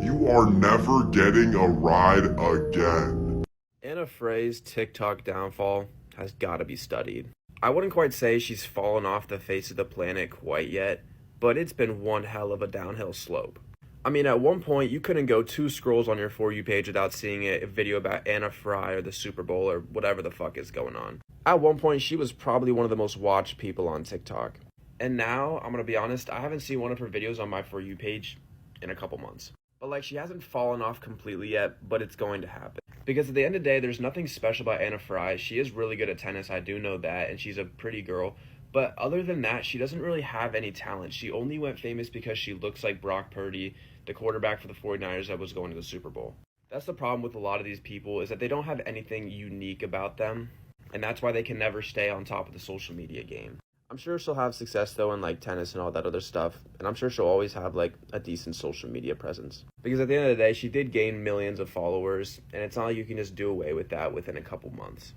you are never getting a ride again.
In a phrase, TikTok downfall, has got to be studied. I wouldn't quite say she's fallen off the face of the planet quite yet, but it's been one hell of a downhill slope. I mean, at one point, you couldn't go 2 scrolls on your For You page without seeing a video about Anna Fry or the Super Bowl or whatever the fuck is going on. At one point, she was probably one of the most watched people on TikTok. And now, I'm gonna be honest, I haven't seen one of her videos on my For You page in a couple months. But like, she hasn't fallen off completely yet, but it's going to happen. Because at the end of the day, there's nothing special about Anna Fry. She is really good at tennis, I do know that, and she's a pretty girl. But other than that, she doesn't really have any talent. She only went famous because she looks like Brock Purdy, the quarterback for the 49ers that was going to the Super Bowl. That's the problem with a lot of these people, is that they don't have anything unique about them, and that's why they can never stay on top of the social media game. I'm sure she'll have success though in like tennis and all that other stuff, and I'm sure she'll always have like a decent social media presence. Because at the end of the day, she did gain millions of followers, and it's not like you can just do away with that within a couple months.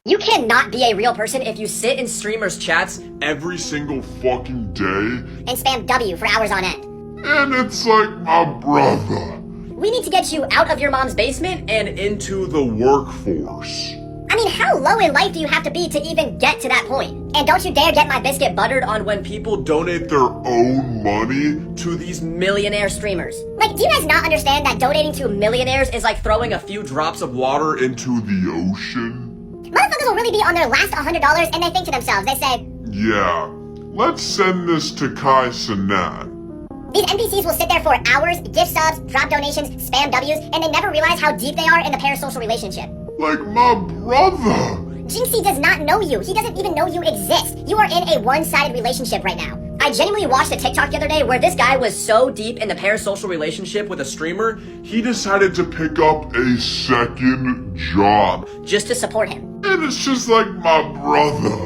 You cannot be a real person if you sit in streamers' chats
Every single fucking day.
and spam W for hours on end.
And it's like, my brother.
We need to get you out of your mom's basement and
Into the workforce.
I mean, how low in life do you have to be to even get to that point? And don't you dare get my biscuit buttered on when people
Donate their own money.
To these
millionaire streamers. Like, do you guys not understand that donating to millionaires is like
throwing a few drops of water
Into the ocean.
motherfuckers will really be on their last $100 and they think to themselves, they say,
Yeah, let's send this to Kai Cenat.
these NPCs will sit there for hours, gift subs, drop donations, spam W's, and they never realize how deep they are in the parasocial relationship.
Like my brother.
Jinxie does not know you. He doesn't even know you exist. You are in a one-sided relationship right now. I genuinely watched a TikTok the other day where this guy was so deep in the parasocial relationship with a streamer,
He decided to pick up a second job.
just to support him.
And it's just like, my brother,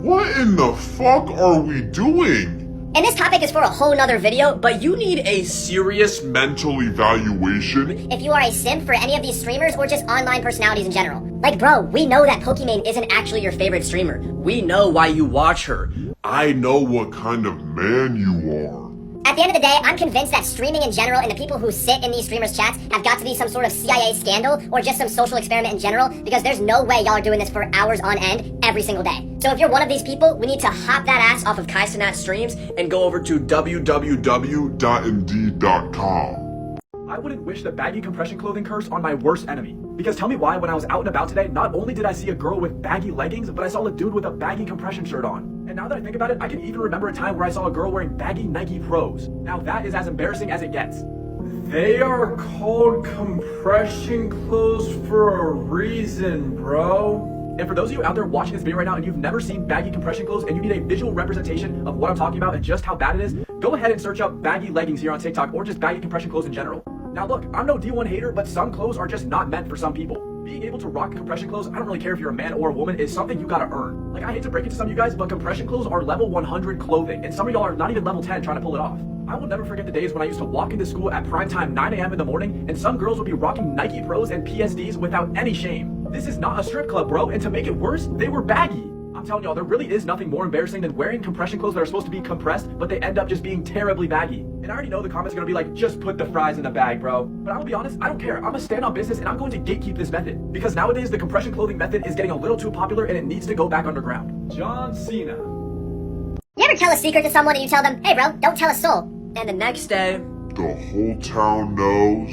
what in the fuck are we doing?
And this topic is for a whole nother video, but you need a
serious
Mental evaluation.
if you are a simp for any of these streamers or just online personalities in general. Like, bro, we know that Pokimane isn't actually your favorite streamer.
We know why you watch her.
I know what kind of man you are.
At the end of the day, I'm convinced that streaming in general and the people who sit in these streamers' chats have got to be some sort of CIA scandal or just some social experiment in general, because there's no way y'all are doing this for hours on end every single day. So if you're one of these people, we need to hop that ass off of Kai Cenat's streams and go over to
www.indeed.com.
I wouldn't wish the baggy compression clothing curse on my worst enemy. Because tell me why, when I was out and about today, not only did I see a girl with baggy leggings, but I saw a dude with a baggy compression shirt on. And now that I think about it, I can even remember a time where I saw a girl wearing baggy Nike Pros. Now that is as embarrassing as it gets.
They are called compression clothes for a reason, bro.
And for those of you out there watching this video right now and you've never seen baggy compression clothes and you need a visual representation of what I'm talking about and just how bad it is, go ahead and search up baggy leggings here on TikTok or just baggy compression clothes in general. Now look, I'm no D1 hater, but some clothes are just not meant for some people. Being able to rock compression clothes, I don't really care if you're a man or a woman, is something you gotta earn. Like, I hate to break it to some of you guys, but compression clothes are level 100 clothing, and some of y'all are not even level 10 trying to pull it off. I will never forget the days when I used to walk into school at prime time 9 a.m. in the morning, and some girls would be rocking Nike Pros and PSDs without any shame. This is not a strip club, bro, and to make it worse, they were baggy. I'm telling y'all, there really is nothing more embarrassing than wearing compression clothes that are supposed to be compressed, but they end up just being terribly baggy. And I already know the comments are gonna be like, just put the fries in the bag, bro. But I'm gonna be honest, I don't care. I'm gonna stand on business and I'm going to gatekeep this method. Because nowadays, the compression clothing method is getting a little too popular and it needs to go back underground.
John Cena.
You ever tell a secret to someone and you tell them, hey bro, don't tell a soul. And the next day,
The whole town knows.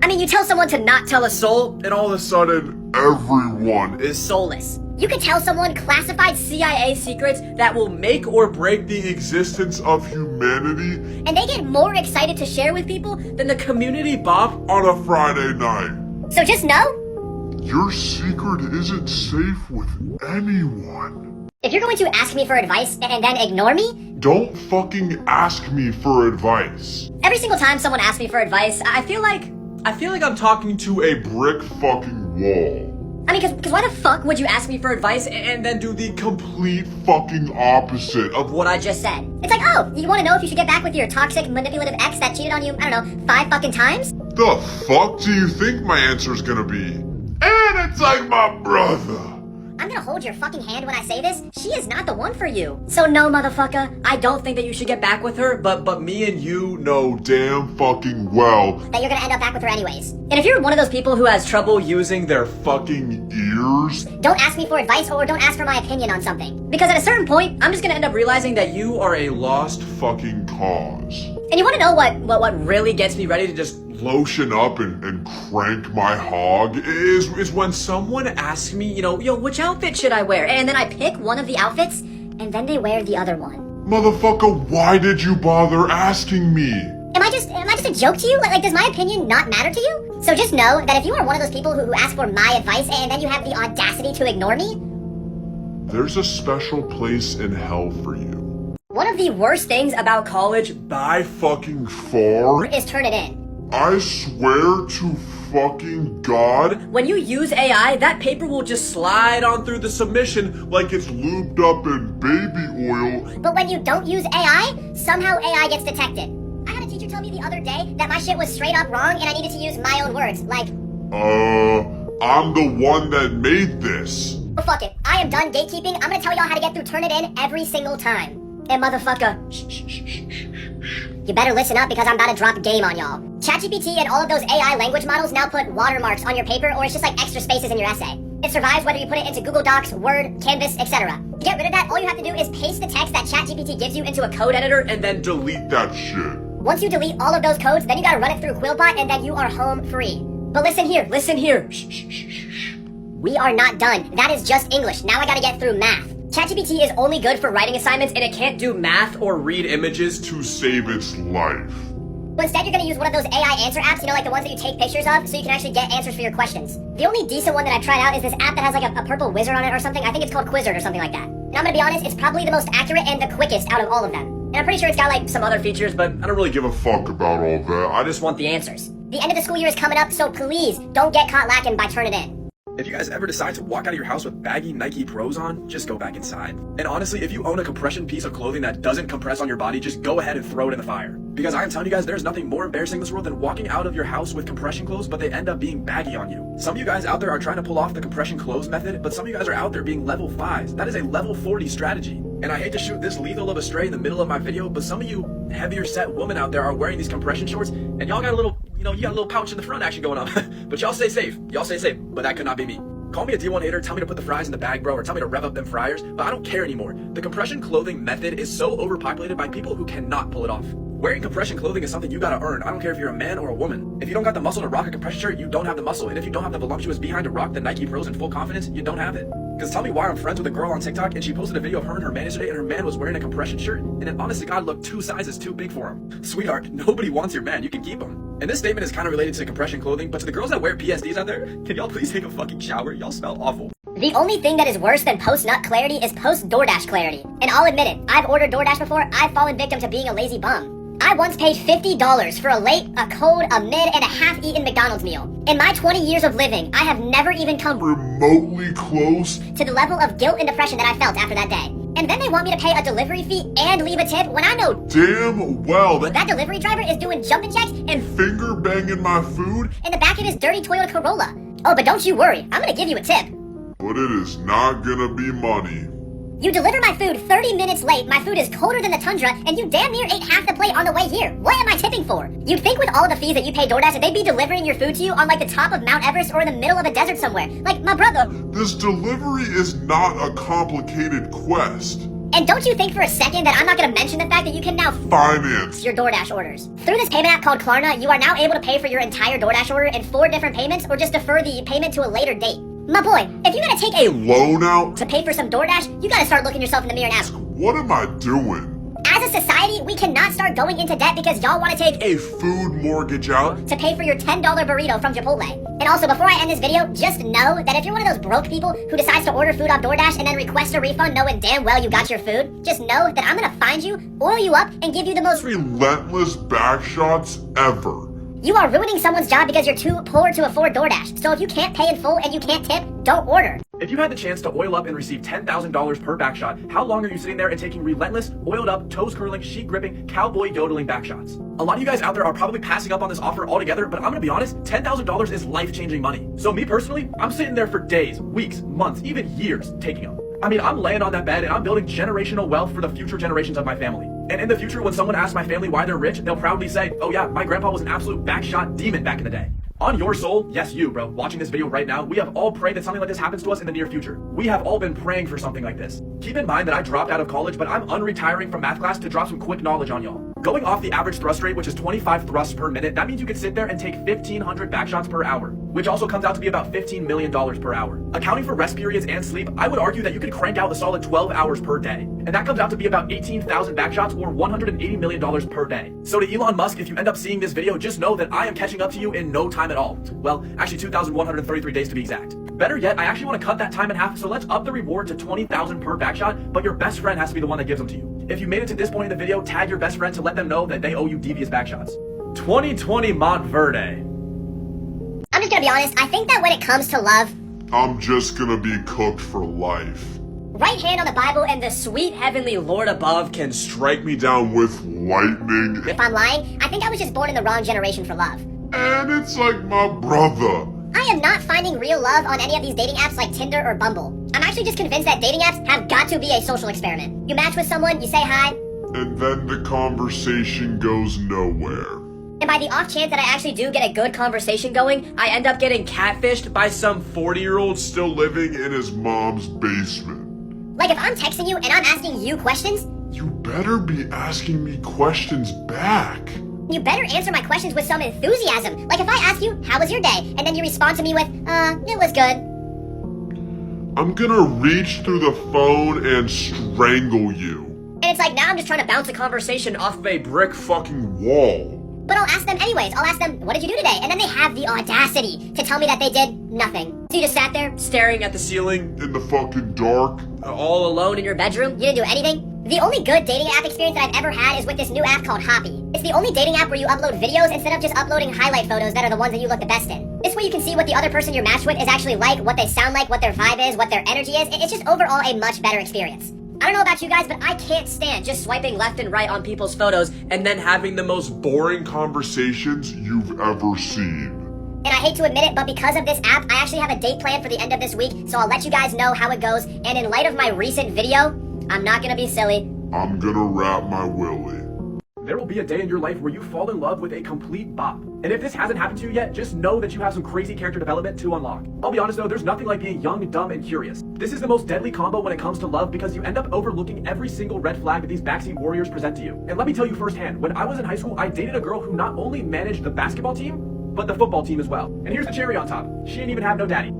I mean, you tell someone to not tell a soul,
And all of a sudden, everyone is
soulless. You could tell someone classified CIA secrets that will make or break
the existence of humanity
and they get more excited to share with people than the community
Bob.
on a Friday night.
So just know,
Your secret isn't safe with anyone.
if you're going to ask me for advice and then ignore me,
Don't fucking ask me for advice.
every single time someone asks me for advice, I feel like
I'm talking to a
Brick fucking wall.
I mean, cause why the fuck would you ask me for advice
and then do the
Complete fucking opposite of
what I just said? It's like, oh, you want to know if you should get back with your toxic, manipulative ex that cheated on you, I don't know, 5 fucking times?
the fuck do you think my answer's gonna be? And it's like, my brother.
I I'm gonna hold your fucking hand when I say this, she is not the one for you. So no, motherfucker, I don't think that you should get back with her, but me and you
know damn fucking well
that you're gonna end up back with her anyways. And if you're one of those people who has trouble using their
fucking ears,
don't ask me for advice or don't ask for my opinion on something. Because at a certain point, I'm just gonna end up realizing that you are a lost
fucking cause.
And you wanna know what really gets me ready to just
lotion up and crank my hog is when someone
asks me, yo, which outfit should I wear? And then I pick one of the outfits, and then they wear the other one.
Motherfucker, why did you bother asking me?
Am I just a joke to you? Like, does my opinion not matter to you? So just know that if you are one of those people who ask for my advice and then you have the audacity to ignore me,
there's a special place in hell for you.
One of the worst things about college
by fucking far
is turn it in.
I swear to fucking God,
when you use AI, that paper will just slide on through the submission
like it's lubed up in baby oil.
But when you don't use AI, somehow AI gets detected. I had a teacher tell me the other day that my shit was straight up wrong and I needed to use my own words, like,
I'm the one that made this.
Oh, fuck it. I am done gatekeeping. I'm gonna tell y'all how to get through Turnitin every single time. And motherfucker, you better listen up because I'm about to drop game on y'all. ChatGPT and all of those AI language models now put watermarks on your paper or it's just like extra spaces in your essay. It survives whether you put it into Google Docs, Word, Canvas, etc. To get rid of that, all you have to do is paste the text that ChatGPT gives you into a code editor and then
delete that shit.
Once you delete all of those codes, then you gotta run it through Quillbot and then you are home free. But listen here. We are not done. That is just English. Now I gotta get through math. ChatGPT is only good for writing assignments and it can't do math or read images
to save its life.
But instead, you're gonna use one of those AI answer apps, like the ones that you take pictures of, so you can actually get answers for your questions. The only decent one that I tried out is this app that has like a purple wizard on it or something. I think it's called Quizzard or something like that. And I'm gonna be honest, it's probably the most accurate and the quickest out of all of them. And I'm pretty sure it's got like some other features, but
I don't really give a fuck about all that. I just want
the answers. The end of the school year is coming up, so please don't get caught lacking by Turnitin.
If you guys ever decide to walk out of your house with baggy Nike Pros on, just go back inside. And honestly, if you own a compression piece of clothing that doesn't compress on your body, just go ahead and throw it in the fire. Because I am telling you guys, there's nothing more embarrassing in this world than walking out of your house with compression clothes, but they end up being baggy on you. Some of you guys out there are trying to pull off the compression clothes method, but some of you guys are out there being level 5s. That is a level 40 strategy. And I hate to shoot this lethal of a stray in the middle of my video, but some of you heavier set women out there are wearing these compression shorts, and y'all got a little, you got a little pouch in the front action going on. But y'all stay safe. But that could not be me. Call me a D1 hater, tell me to put the fries in the bag, bro, or tell me to rev up them fryers, but I don't care anymore. The compression clothing method is so overpopulated by people who cannot pull it off. Wearing compression clothing is something you gotta earn. I don't care if you're a man or a woman. If you don't got the muscle to rock a compression shirt, you don't have the muscle. And if you don't have the voluptuous behind to rock the Nike Pros in full confidence, you don't have it. Because tell me why I'm friends with a girl on TikTok and she posted a video of her and her man yesterday and her man was wearing a compression shirt and it honest to God looked 2 sizes too big for him. Sweetheart, nobody wants your man. You can keep him. And this statement is kind of related to compression clothing, but to the girls that wear PSDs out there, can y'all please take a fucking shower? Y'all smell awful.
The only thing that is worse than post-nut clarity is post-DoorDash clarity. And I'll admit it, I've ordered DoorDash before, I've fallen victim to being a lazy bum. I once paid $50 for a late, a cold, a mid, and a half-eaten McDonald's meal. In my 20 years of living, I have never even come
remotely close
to the level of guilt and depression that I felt after that day. And then they want me to pay a delivery fee and leave a tip when I know
damn well
that delivery driver is doing jumping jacks and
finger banging my food
in the back of his dirty Toyota Corolla. Oh, but don't you worry, I'm gonna give you a tip.
But it is not gonna be money.
You deliver my food 30 minutes late, my food is colder than the tundra, and you damn near ate half the plate on the way here. What am I tipping for? You'd think with all of the fees that you pay DoorDash that they'd be delivering your food to you on like the top of Mount Everest or in the middle of a desert somewhere. Like, my brother.
This delivery is not a complicated quest.
And don't you think for a second that I'm not gonna mention the fact that you can now
finance
your DoorDash orders. Through this payment app called Klarna, you are now able to pay for your entire DoorDash order in 4 different payments or just defer the payment to a later date. My boy, if you gotta take a
loan out
to pay for some DoorDash, you gotta start looking yourself in the mirror and ask,
what am I doing?
As a society, we cannot start going into debt because y'all wanna take
a food mortgage out
to pay for your $10 burrito from Chipotle. And also, before I end this video, just know that if you're one of those broke people who decides to order food off DoorDash and then request a refund knowing damn well you got your food, just know that I'm gonna find you, oil you up, and give you the most
relentless backshots ever.
You are ruining someone's job because you're too poor to afford DoorDash. So if you can't pay in full and you can't tip, don't order.
If you had the chance to oil up and receive $10,000 per backshot, how long are you sitting there and taking relentless, oiled up, toes curling, sheet gripping, cowboy yodeling backshots? A lot of you guys out there are probably passing up on this offer altogether, but I'm gonna be honest, $10,000 is life-changing money. So me personally, I'm sitting there for days, weeks, months, even years taking them. I mean, I'm laying on that bed and I'm building generational wealth for the future generations of my family. And in the future, when someone asks my family why they're rich, they'll proudly say, oh yeah, my grandpa was an absolute backshot demon back in the day. On your soul, yes you, bro, watching this video right now, we have all prayed that something like this happens to us in the near future. We have all been praying for something like this. Keep in mind that I dropped out of college, but I'm unretiring from math class to drop some quick knowledge on y'all. Going off the average thrust rate, which is 25 thrusts per minute, that means you could sit there and take 1,500 backshots per hour, which also comes out to be about $15 million per hour. Accounting for rest periods and sleep, I would argue that you could crank out a solid 12 hours per day. And that comes out to be about 18,000 backshots or $180 million per day. So to Elon Musk, if you end up seeing this video, just know that I am catching up to you in no time at all. Well, actually 2,133 days to be exact. Better yet, I actually want to cut that time in half, so let's up the reward to 20,000 per backshot, but your best friend has to be the one that gives them to you. If you made it to this point in the video, tag your best friend to let them know that they owe you devious backshots. 2020 Montverde.
I'm just gonna be honest, I think that when it comes to love,
I'm just gonna be cooked for life.
right hand on the Bible and the sweet heavenly Lord above can
Strike me down with lightning.
If I'm lying, I think I was just born in the wrong generation for love.
And it's like my brother.
I am not finding real love on any of these dating apps like Tinder or Bumble. I'm actually just convinced that dating apps have got to be a social experiment. You match with someone, you say hi,
And then the conversation goes nowhere.
and by the off chance that I actually do get a good conversation going, I end up getting catfished by some
40-year-old still living in his mom's basement.
Like if I'm texting you and I'm asking you questions,
You better be asking me questions back.
you better answer my questions with some enthusiasm. Like if I ask you, how was your day? And then you respond to me with, it was good.
I'm gonna reach through the phone and strangle you.
And it's like, now I'm just trying to bounce a conversation off of a brick.
Fucking wall.
But I'll ask them anyways. I'll ask them, what did you do today? And then they have the audacity to tell me that they did nothing. So you just sat there, staring at the
Ceiling,
In the fucking dark.
all alone.
alone in your bedroom? You didn't do anything? The only good dating app experience that I've ever had is with this new app called Hoppy. It's the only dating app where you upload videos instead of just uploading highlight photos that are the ones that you look the best in. This way you can see what the other person you're matched with is actually like, what they sound like, what their vibe is, what their energy is. It's just overall a much better experience. I don't know about you guys, but I can't stand just swiping left and right on people's photos and then having the most
Boring conversations you've ever seen.
And I hate to admit it, but because of this app, I actually have a date planned for the end of this week, so I'll let you guys know how it goes. And in light of my recent video, I'm not gonna be silly.
I'm gonna wrap my willy.
There will be a day in your life where you fall in love with a complete bop. And if this hasn't happened to you yet, just know that you have some crazy character development to unlock. I'll be honest though, there's nothing like being young, dumb, and curious. This is the most deadly combo when it comes to love because you end up overlooking every single red flag that these backseat warriors present to you. And let me tell you firsthand, when I was in high school, I dated a girl who not only managed the basketball team, but the football team as well. And here's the cherry on top. She didn't even have no daddy.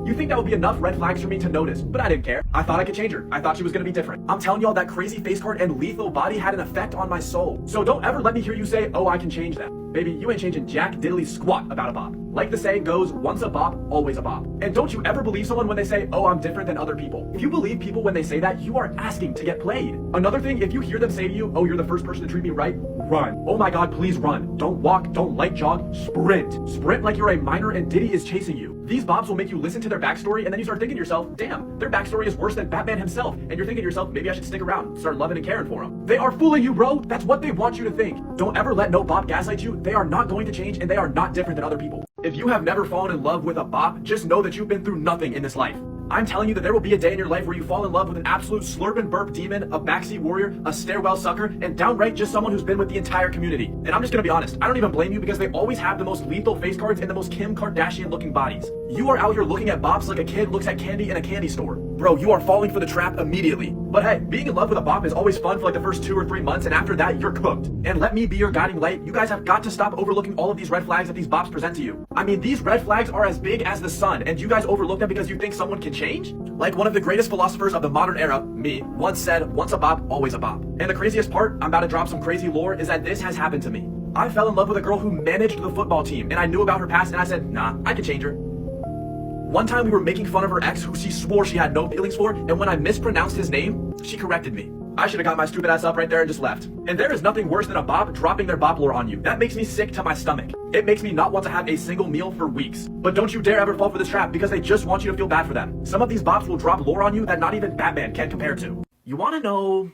You think that would be enough red flags for me to notice, but I didn't care. I thought I could change her. I thought she was gonna be different. I'm telling y'all that crazy face card and lethal body had an effect on my soul. So don't ever let me hear you say, oh, I can change that. Baby, you ain't changing jack diddly squat about a bop. Like the saying goes, once a bop, always a bop. And don't you ever believe someone when they say, oh, I'm different than other people. If you believe people when they say that, you are asking to get played. Another thing, if you hear them say to you, oh, you're the first person to treat me right, run. Oh my God, please run. Don't walk, don't light jog, sprint. Sprint like you're a minor and Diddy is chasing you. These bobs will make you listen to their backstory and then you start thinking to yourself, damn, their backstory is worse than Batman himself. And you're thinking to yourself, maybe I should stick around, start loving and caring for them. They are fooling you, bro. That's what they want you to think. Don't ever let no bob gaslight you. They are not going to change and they are not different than other people. If you have never fallen in love with a bop, just know that you've been through nothing in this life. I'm telling you that there will be a day in your life where you fall in love with an absolute slurp and burp demon, a backseat warrior, a stairwell sucker, and downright just someone who's been with the entire community. And I'm just gonna be honest, I don't even blame you because they always have the most lethal face cards and the most Kim Kardashian looking bodies. You are out here looking at bops like a kid looks at candy in a candy store. Bro, you are falling for the trap immediately. But hey, being in love with a bop is always fun for like the first 2 or 3 months, and after that, you're cooked. And let me be your guiding light. You guys have got to stop overlooking all of these red flags that these bops present to you. I mean, these red flags are as big as the sun, and you guys overlook them because you think someone can change? Like one of the greatest philosophers of the modern era, me, once said, once a bop, always a bop. And the craziest part, I'm about to drop some crazy lore, is that this has happened to me. I fell in love with a girl who managed the football team, and I knew about her past, and I said, nah, I could change her. One time we were making fun of her ex who she swore she had no feelings for, and when I mispronounced his name, she corrected me. I should have got my stupid ass up right there and just left. And there is nothing worse than a bop dropping their bop lore on you. That makes me sick to my stomach. It makes me not want to have a single meal for weeks. But don't you dare ever fall for this trap because they just want you to feel bad for them. Some of these bops will drop lore on you that not even Batman can compare to. You wanna know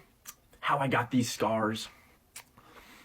how I got these scars?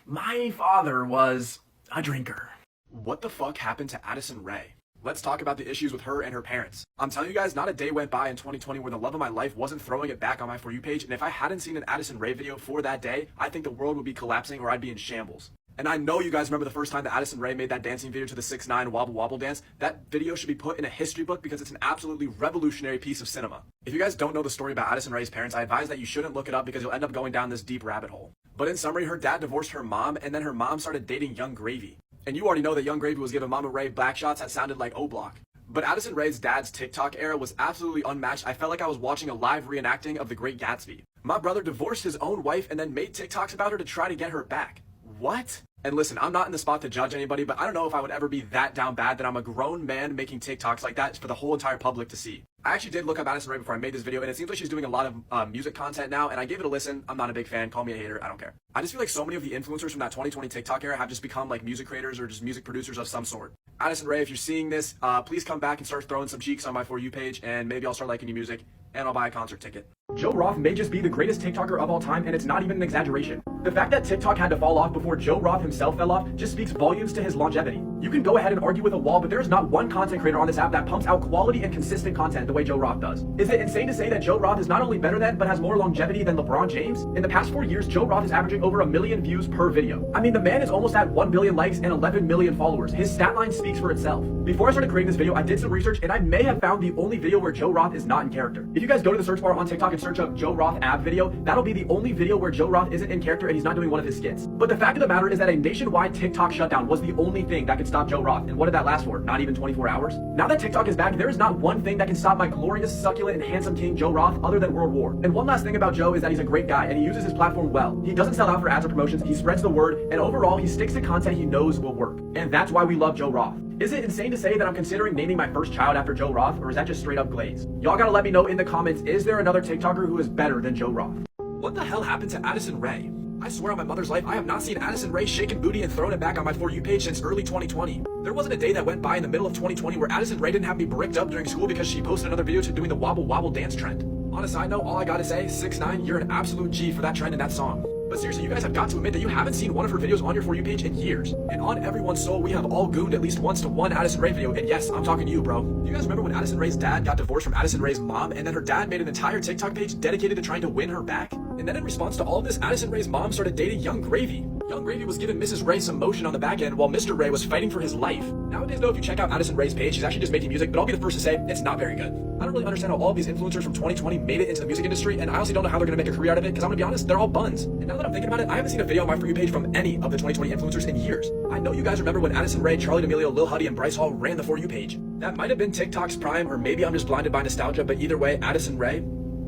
My father was a drinker. What the fuck happened to Addison Rae? Let's talk about the issues with her and her parents. I'm telling you guys, not a day went by in 2020 where the love of my life wasn't throwing it back on my For You page, and if I hadn't seen an Addison Rae video for that day, I think the world would be collapsing or I'd be in shambles. And I know you guys remember the first time that Addison Rae made that dancing video to the 6ix9ine Wobble Wobble dance. That video should be put in a history book because it's an absolutely revolutionary piece of cinema. If you guys don't know the story about Addison Rae's parents, I advise that you shouldn't look it up because you'll end up going down this deep rabbit hole. But in summary, her dad divorced her mom, and then her mom started dating Young Gravy. And you already know that Young Gravy was giving Mama Ray back shots that sounded like O-Block. But Addison Rae's dad's TikTok era was absolutely unmatched. I felt like I was watching a live reenacting of The Great Gatsby. My brother divorced his own wife and then made TikToks about her to try to get her back. What? And listen, I'm not in the spot to judge anybody, but I don't know if I would ever be that down bad that I'm a grown man making TikToks like that for the whole entire public to see. I actually did look up Addison Rae before I made this video, and it seems like she's doing a lot of music content now, and I gave it a listen. I'm not a big fan. Call me a hater. I don't care. I just feel like so many of the influencers from that 2020 TikTok era have just become like music creators or just music producers of some sort. Addison Rae, if you're seeing this, please come back and start throwing some cheeks on my For You page, and maybe I'll start liking your music, and I'll buy a concert ticket. Joe Roth may just be the greatest TikToker of all time, and it's not even an exaggeration. The fact that TikTok had to fall off before Joe Roth himself fell off just speaks volumes to his longevity. You can go ahead and argue with a wall, but there is not one content creator on this app that pumps out quality and consistent content the way Joe Roth does. Is it insane to say that Joe Roth is not only better than, but has more longevity than LeBron James? In the past 4 years, Joe Roth is averaging over 1 million views per video. I mean, the man is almost at 1 billion likes and 11 million followers. His stat line speaks for itself. Before I started creating this video, I did some research, and I may have found the only video where Joe Roth is not in character. If you guys go to the search bar on TikTok and search up Joe Roth ab video, that'll be the only video where Joe Roth isn't in character and he's not doing one of his skits. But the fact of the matter is that a nationwide TikTok shutdown was the only thing that could stop Joe Roth. And what did that last for? Not even 24 hours? Now that TikTok is back, there is not one thing that can stop my glorious, succulent, and handsome king Joe Roth other than World War. And one last thing about Joe is that he's a great guy and he uses his platform well. He doesn't sell out for ads or promotions, he spreads the word, and overall he sticks to content he knows will work. And that's why we love Joe Roth. Is it insane to say that I'm considering naming my first child after Joe Roth, or is that just straight up glaze? Y'all gotta let me know in the comments, is there another TikToker who is better than Joe Roth? What the hell happened to Addison Rae? I swear on my mother's life, I have not seen Addison Rae shaking booty and throwing it back on my For You page since early 2020. There wasn't a day that went by in the middle of 2020 where Addison Rae didn't have me bricked up during school because she posted another video to doing the Wobble Wobble dance trend. On a side note, all I gotta say, 6ix9ine, you're an absolute G for that trend in that song. But seriously, you guys have got to admit that you haven't seen one of her videos on your For You page in years. And on everyone's soul, we have all gooned at least once to one Addison Rae video, and yes, I'm talking to you, bro. Do you guys remember when Addison Rae's dad got divorced from Addison Rae's mom, and then her dad made an entire TikTok page dedicated to trying to win her back? And then in response to all of this, Addison Rae's mom started dating Young Gravy. Young Gravy was giving Mrs. Rae some motion on the back end while Mr. Rae was fighting for his life. Nowadays though, if you check out Addison Rae's page, she's actually just making music, but I'll be the first to say, it's not very good. I don't really understand how all of these influencers from 2020 made it into the music industry, and I honestly don't know how they're gonna make a career out of it, because I'm gonna be honest, they're all buns. And now that I'm thinking about it, I haven't seen a video on my For You page from any of the 2020 influencers in years. I know you guys remember when Addison Rae, Charli D'Amelio, Lil Huddy, and Bryce Hall ran the For You page. That might have been TikTok's prime, or maybe I'm just blinded by nostalgia, but either way, Addison Rae,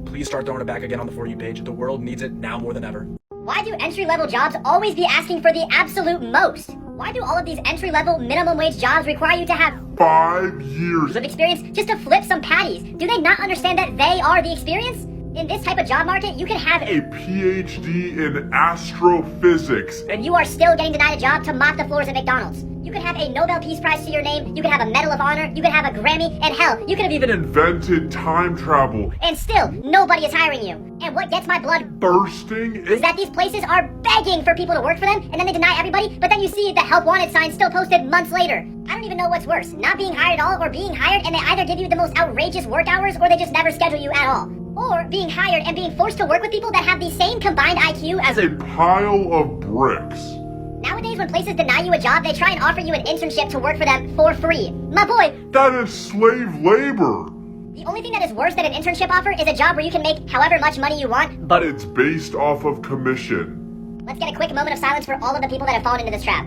please start throwing it back again on the For You page. The world needs it now more than ever.
Why do entry-level jobs always be asking for the absolute most? Why do all of these entry-level minimum wage jobs require you to have
5 years.
of experience just to flip some patties? Do they not understand that they are the experience? In this type of job market, you can have
A PhD in astrophysics.
and you are still getting denied a job to mop the floors at McDonald's. You could have a Nobel Peace Prize to your name, you could have a Medal of Honor, you could have a Grammy, and hell, you could have even
Invented time travel.
and still, nobody is hiring you. And what gets my blood
Bursting.
is that these places are begging for people to work for them, and then they deny everybody, but then you see the help wanted sign still posted months later. I don't even know what's worse, not being hired at all or being hired and they either give you the most outrageous work hours or they just never schedule you at all. Or being hired and being forced to work with people that have the same combined IQ as
A pile of bricks.
Nowadays, when places deny you a job, they try and offer you an internship to work for them for free. My boy,
That is slave labor.
the only thing that is worse than an internship offer is a job where you can make however much money you want.
But it's based off of commission.
Let's get a quick moment of silence for all of the people that have fallen into this trap.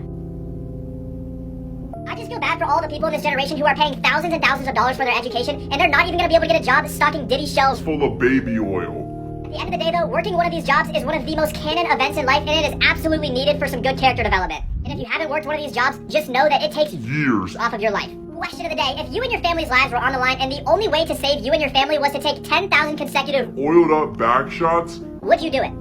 I just feel bad for all the people in this generation who are paying thousands and thousands of dollars for their education, and they're not even going to be able to get a job stocking Diddy shelves.
Full of baby oil.
At the end of the day, though, working one of these jobs is one of the most canon events in life, and it is absolutely needed for some good character development. And if you haven't worked one of these jobs, just know that it takes
Years.
off of your life. Question of the day, if you and your family's lives were on the line and the only way to save you and your family was to take 10,000 consecutive,
Oiled up back shots.
would you do it?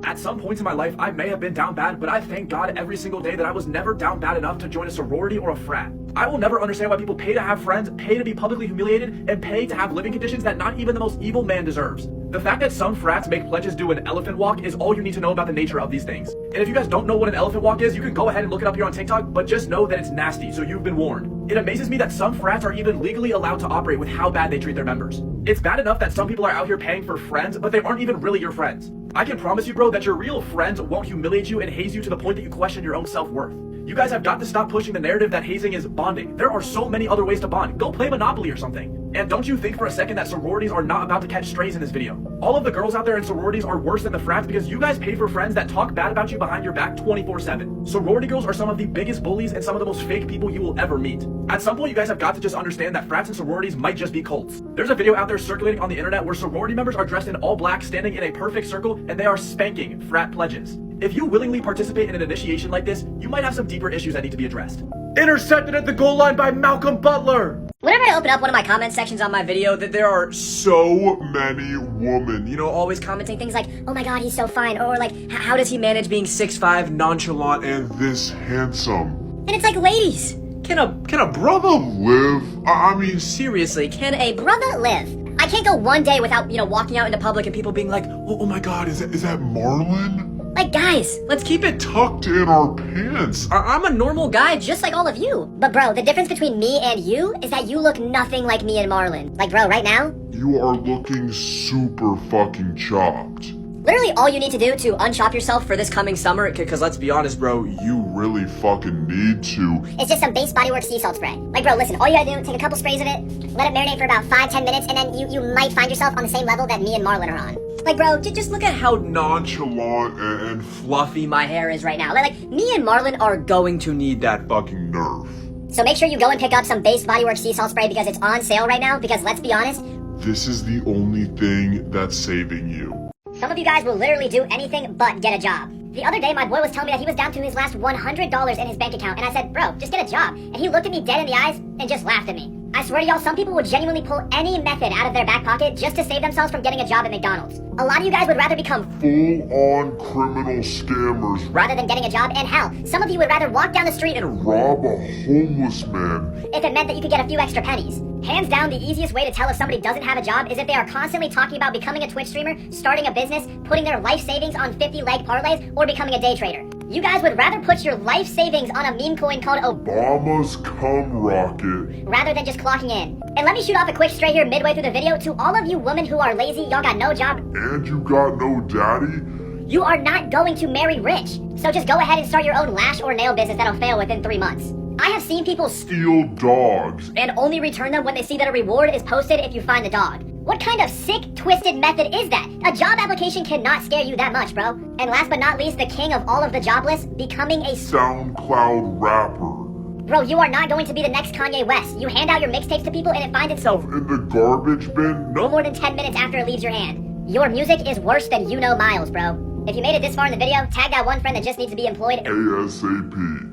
At some points in my life, I may have been down bad, but I thank God every single day that I was never down bad enough to join a sorority or a frat. I will never understand why people pay to have friends, pay to be publicly humiliated, and pay to have living conditions that not even the most evil man deserves. The fact that some frats make pledges do an elephant walk is all you need to know about the nature of these things. And if you guys don't know what an elephant walk is, you can go ahead and look it up here on TikTok, but just know that it's nasty, so you've been warned. It amazes me that some frats are even legally allowed to operate with how bad they treat their members. It's bad enough that some people are out here paying for friends, but they aren't even really your friends. I can promise you, bro, that your real friends won't humiliate you and haze you to the point that you question your own self-worth. You guys have got to stop pushing the narrative that hazing is bonding. There are so many other ways to bond. Go play Monopoly or something. And don't you think for a second that sororities are not about to catch strays in this video. All of the girls out there in sororities are worse than the frats because you guys pay for friends that talk bad about you behind your back 24/7. Sorority girls are some of the biggest bullies and some of the most fake people you will ever meet. At some point, you guys have got to just understand that frats and sororities might just be cults. There's a video out there circulating on the internet where sorority members are dressed in all black, standing in a perfect circle, and they are spanking frat pledges. If you willingly participate in an initiation like this, you might have some deeper issues that need to be addressed.
Intercepted at the goal line by Malcolm Butler.
Whenever I open up one of my comment sections on my video,
That there are
So many women, you know,
always commenting things like, oh my god, he's so fine, or like, how does he manage being 6'5",
nonchalant and
and this handsome.
And it's like, ladies,
can a brother
Live? I mean,
seriously?
can a brother live? I can't go one day without, walking out into public and people being like,
oh my god, is that Marlon?
like, guys,
Let's keep it
Tucked in our pants.
I'm a normal guy.
just like all of you. But bro, the difference between me and you is that you look nothing like me and Marlon. Like, bro, right now,
You are looking super fucking chopped.
literally all you need to do to unchop yourself for this coming summer
Because let's be honest, bro.
You really fucking need to.
is just some base bodywork sea salt spray. Like, bro, listen, all you gotta do, take a couple sprays of it, let it marinate for about 5-10 minutes, and then you might find yourself on the same level that me and Marlon are on. Like, bro, just look at how
Nonchalant and
fluffy
my hair is right now. Like, me and Marlon are
going to need that.
fucking nerve.
So make sure you go and pick up some base bodywork sea salt spray because it's on sale right now, because let's be honest,
This is the only thing that's saving you.
some of you guys will literally do anything but get a job. The other day, my boy was telling me that he was down to his last $100 in his bank account, and I said, bro, just get a job. And he looked at me dead in the eyes and just laughed at me. I swear to y'all, some people would genuinely pull any method out of their back pocket just to save themselves from getting a job at McDonald's. A lot of you guys would rather become
Full-on criminal scammers.
rather than getting a job, and hell, some of you would rather walk down the street and
Rob a homeless man.
if it meant that you could get a few extra pennies. Hands down, the easiest way to tell if somebody doesn't have a job is if they are constantly talking about becoming a Twitch streamer, starting a business, putting their life savings on 50-leg parlays, or becoming a day trader. You guys would rather put your life savings on a meme coin called
Obama's cum rocket.
rather than just clocking in. And let me shoot off a quick stray here midway through the video. To all of you women who are lazy, y'all got no job,
And you got no daddy?
you are not going to marry rich. So just go ahead and start your own lash or nail business that'll fail within 3 months. I have seen people
Steal dogs.
and only return them when they see that a reward is posted if you find the dog. What kind of sick, twisted method is that? A job application cannot scare you that much, bro. And last but not least, the king of all of the jobless, becoming a
SoundCloud rapper.
Bro, you are not going to be the next Kanye West. You hand out your mixtapes to people and it finds itself
In the garbage bin?
no more than 10 minutes after it leaves your hand. Your music is worse than you know Miles, bro. If you made it this far in the video, tag that one friend that just needs to be employed.
ASAP.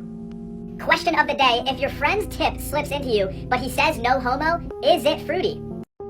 Question of the day, if your friend's tip slips into you, but he says no homo, is it fruity?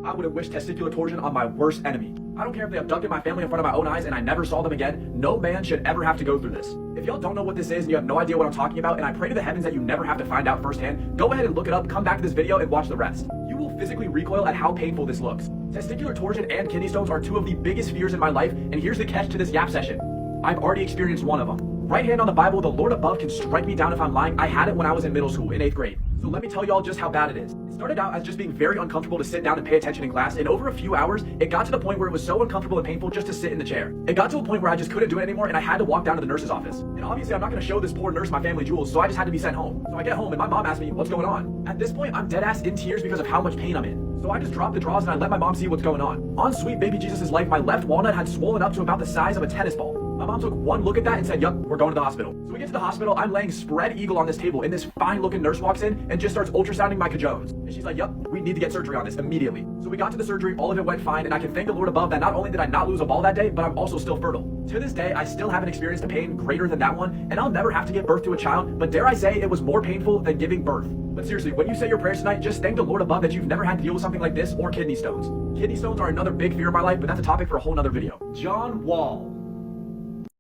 I would have wished testicular torsion on my worst enemy. I don't care if they abducted my family in front of my own eyes and I never saw them again. No man should ever have to go through this. If y'all don't know what this is and you have no idea what I'm talking about, and I pray to the heavens that you never have to find out firsthand, go ahead and look it up, come back to this video, and watch the rest. You will physically recoil at how painful this looks. Testicular torsion and kidney stones are two of the biggest fears in my life, and here's the catch to this yap session. I've already experienced one of them. Right hand on the Bible, the Lord above can strike me down if I'm lying. I had it when I was in middle school, in 8th grade. So let me tell y'all just how bad it is. It started out as just being very uncomfortable to sit down and pay attention in class, and over a few hours, it got to the point where it was so uncomfortable and painful just to sit in the chair. It got to a point where I just couldn't do it anymore, and I had to walk down to the nurse's office. And obviously, I'm not gonna show this poor nurse my family jewels, so I just had to be sent home. So I get home, and my mom asked me, what's going on? At this point, I'm dead ass in tears because of how much pain I'm in. So I just dropped the drawers and I let my mom see what's going on. On sweet baby Jesus' life, my left walnut had swollen up to about the size of a tennis ball. My mom took one look at that and said, yup, we're going to the hospital. So we get to the hospital, I'm laying spread eagle on this table, and this fine looking nurse walks in and just starts ultrasounding my cajones. And she's like, yup, we need to get surgery on this immediately. So we got to the surgery, all of it went fine, and I can thank the Lord above that not only did I not lose a ball that day, but I'm also still fertile. To this day, I still haven't experienced a pain greater than that one, and I'll never have to give birth to a child, but dare I say it was more painful than giving birth. But seriously, when you say your prayers tonight, just thank the Lord above that you've never had to deal with something like this or kidney stones. Kidney stones are another big fear of my life, but that's a topic for a whole nother video. John Wall.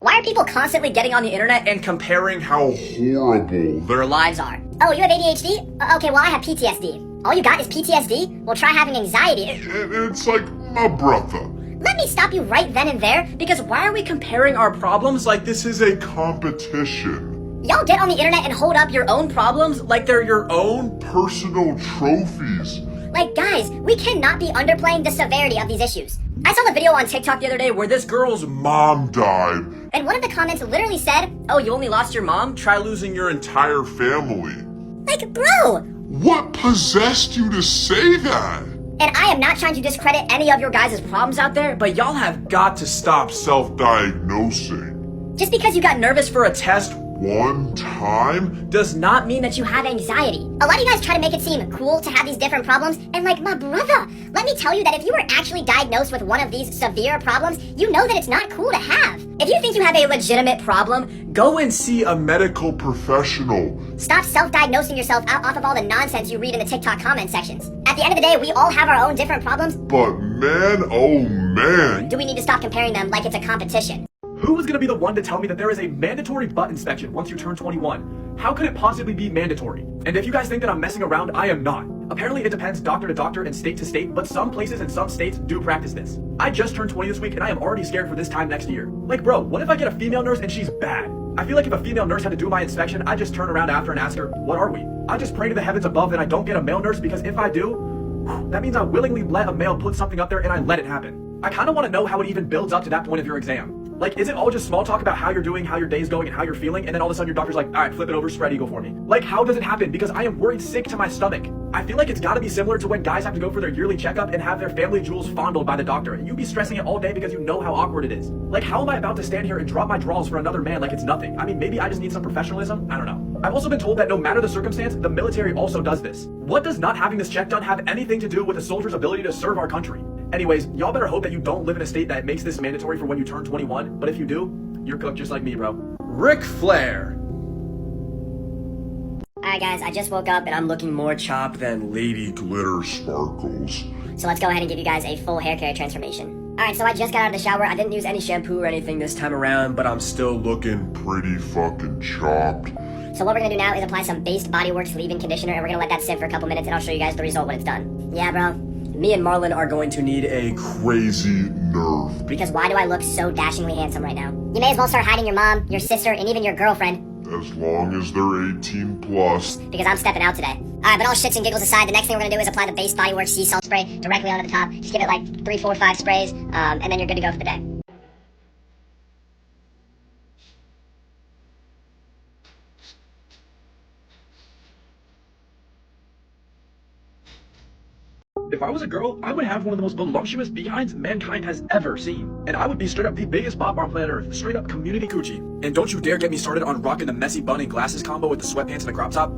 Why are people constantly getting on the internet and
Comparing how horrible
their lives are? Oh, you have ADHD? Okay, well I have PTSD. All you got is PTSD? Well, try having anxiety.
and it's like, my brother.
Let me stop you right then and there, because why are we comparing our problems like
This is a competition.
y'all get on the internet and hold up your own problems like they're your own?
Personal trophies.
Like, guys, we cannot be underplaying the severity of these issues. I saw the video on TikTok the other day where this girl's
Mom died.
and one of the comments literally said, "Oh, you only lost your mom?
Try losing your entire family.
Like, bro!
What possessed you to say that?
And I am not trying to discredit any of your guys' problems out there, but y'all have got to stop.
Self-diagnosing.
Just because you got nervous for a test
One time?
does not mean that you have anxiety. A lot of you guys try to make it seem cool to have these different problems, and like, my brother, let me tell you that if you were actually diagnosed with one of these severe problems, you know that it's not cool to have. If you think you have a legitimate problem, go and see a
Medical professional.
Stop self-diagnosing yourself out off of all the nonsense you read in the TikTok comment sections. At the end of the day, we all have our own different problems.
But man, oh man.
Do we need to stop comparing them like it's a competition?
Who is going to be the one to tell me that there is a mandatory butt inspection once you turn 21? How could it possibly be mandatory? And if you guys think that I'm messing around, I am not. Apparently it depends doctor to doctor and state to state, but some places and some states do practice this. I just turned 20 this week and I am already scared for this time next year. Like, bro, what if I get a female nurse and she's bad? I feel like if a female nurse had to do my inspection, I'd just turn around after and ask her, what are we? I just pray to the heavens above that I don't get a male nurse, because if I do, that means I willingly let a male put something up there and I let it happen. I kind of want to know how it even builds up to that point of your exam. Like, is it all just small talk about how you're doing, how your day's going, and how you're feeling, and then all of a sudden your doctor's like, all right, flip it over, spread eagle for me? Like, how does it happen? Because I am worried sick to my stomach. I feel like it's gotta be similar to when guys have to go for their yearly checkup and have their family jewels fondled by the doctor, and you be stressing it all day because you know how awkward it is. Like, how am I about to stand here and drop my draws for another man like it's nothing? I mean, maybe I just need some professionalism? I don't know. I've also been told that no matter the circumstance, the military also does this. What does not having this check done have anything to do with a soldier's ability to serve our country? Anyways, y'all better hope that you don't live in a state that makes this mandatory for when you turn 21, but if you do, you're cooked just like me, bro. Ric Flair.
Alright guys, I just woke up and I'm looking more chopped than
Lady Glitter Sparkles.
So let's go ahead and give you guys a full hair care transformation. Alright, so I just got out of the shower. I didn't use any shampoo or anything this time around, but I'm still looking.
Pretty fucking chopped.
So what we're gonna do now is apply some Based Body Works leave-in conditioner, and we're gonna let that sit for a couple minutes, and I'll show you guys the result when it's done. Yeah, bro? Me and Marlon are going to need a
Crazy nerve.
Because why do I look so dashingly handsome right now? You may as well start hiding your mom, your sister, and even your girlfriend.
As long as they're 18 plus.
Because I'm stepping out today. Alright, but all shits and giggles aside, the next thing we're gonna do is apply the Based Body Works sea salt spray directly onto the top. Just give it like 3, 4, 5 sprays, and then you're good to go for the day.
If I was a girl, I would have one of the most voluptuous behinds mankind has ever seen. And I would be straight up the biggest bop on planet Earth. Straight up community coochie. And don't you dare get me started on rocking the messy bun and glasses combo with the sweatpants and the crop top.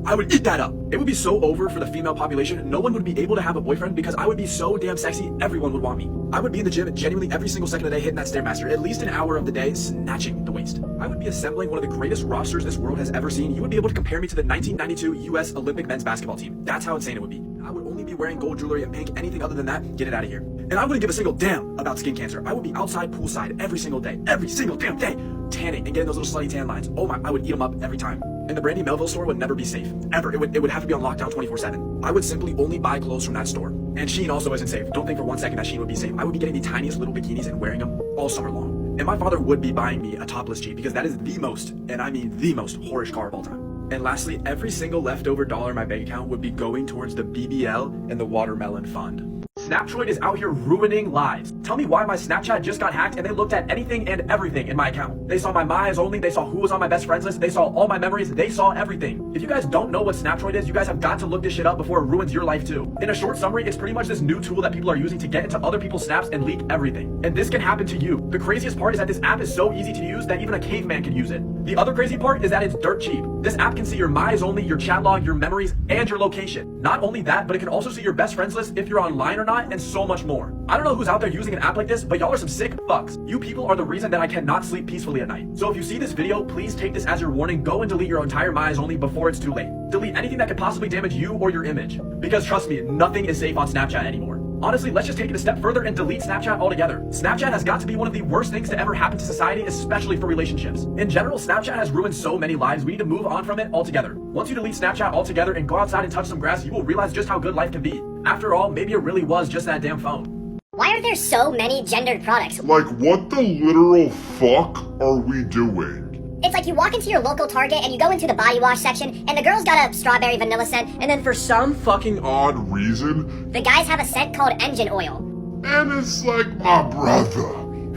I would eat that up. It would be so over for the female population. No one would be able to have a boyfriend because I would be so damn sexy, everyone would want me. I would be in the gym genuinely every single second of the day hitting that Stairmaster, at least an hour of the day snatching the waist. I would be assembling one of the greatest rosters this world has ever seen. You would be able to compare me to the 1992 US Olympic men's basketball team. That's how insane it would be. I would only be wearing gold jewelry and pink. Anything other than that, get it out of here. And I wouldn't give a single damn about skin cancer. I would be outside poolside every single day, every single damn day, tanning and getting those little slutty tan lines. Oh my, I would eat them up every time. And the Brandy Melville store would never be safe. Ever. It would have to be on lockdown 24/7. I would simply only buy clothes from that store. And Shein also isn't safe. Don't think for one second that Shein would be safe. I would be getting the tiniest little bikinis and wearing them all summer long. And my father would be buying me a topless Jeep because that is the most, and I mean the most, whorish car of all time. And lastly, every single leftover dollar in my bank account would be going towards the BBL and the Watermelon Fund. Snaptroid is out here ruining lives. Tell me why my Snapchat just got hacked and they looked at anything and everything in my account. They saw my eyes only, they saw who was on my best friends list, they saw all my memories, they saw everything. If you guys don't know what Snaptroid is, you guys have got to look this shit up before it ruins your life too. In a short summary, it's pretty much this new tool that people are using to get into other people's snaps and leak everything. And this can happen to you. The craziest part is that this app is so easy to use that even a caveman can use it. The other crazy part is that it's dirt cheap. This app can see your eyes only, your chat log, your memories, and your location. Not only that, but it can also see your best friends list, if you're online or not, and so much more. I don't know who's out there using an app like this, but y'all are some sick fucks. You people are the reason that I cannot sleep peacefully at night. So if you see this video, please take this as your warning. Go and delete your entire eyes only before it's too late. Delete anything that could possibly damage you or your image. Because trust me, nothing is safe on Snapchat anymore. Honestly, let's just take it a step further and delete Snapchat altogether. Snapchat has got to be one of the worst things to ever happen to society, especially for relationships. In general, Snapchat has ruined so many lives, we need to move on from it altogether. Once you delete Snapchat altogether and go outside and touch some grass, you will realize just how good life can be. After all, maybe it really was just that damn phone.
Why are there so many gendered products?
Like, what the literal fuck are we doing?
It's like you walk into your local Target and you go into the body wash section and the girl's got a strawberry vanilla scent, and then for some
Fucking odd reason,
the guys have a scent called engine oil.
and it's like my brother.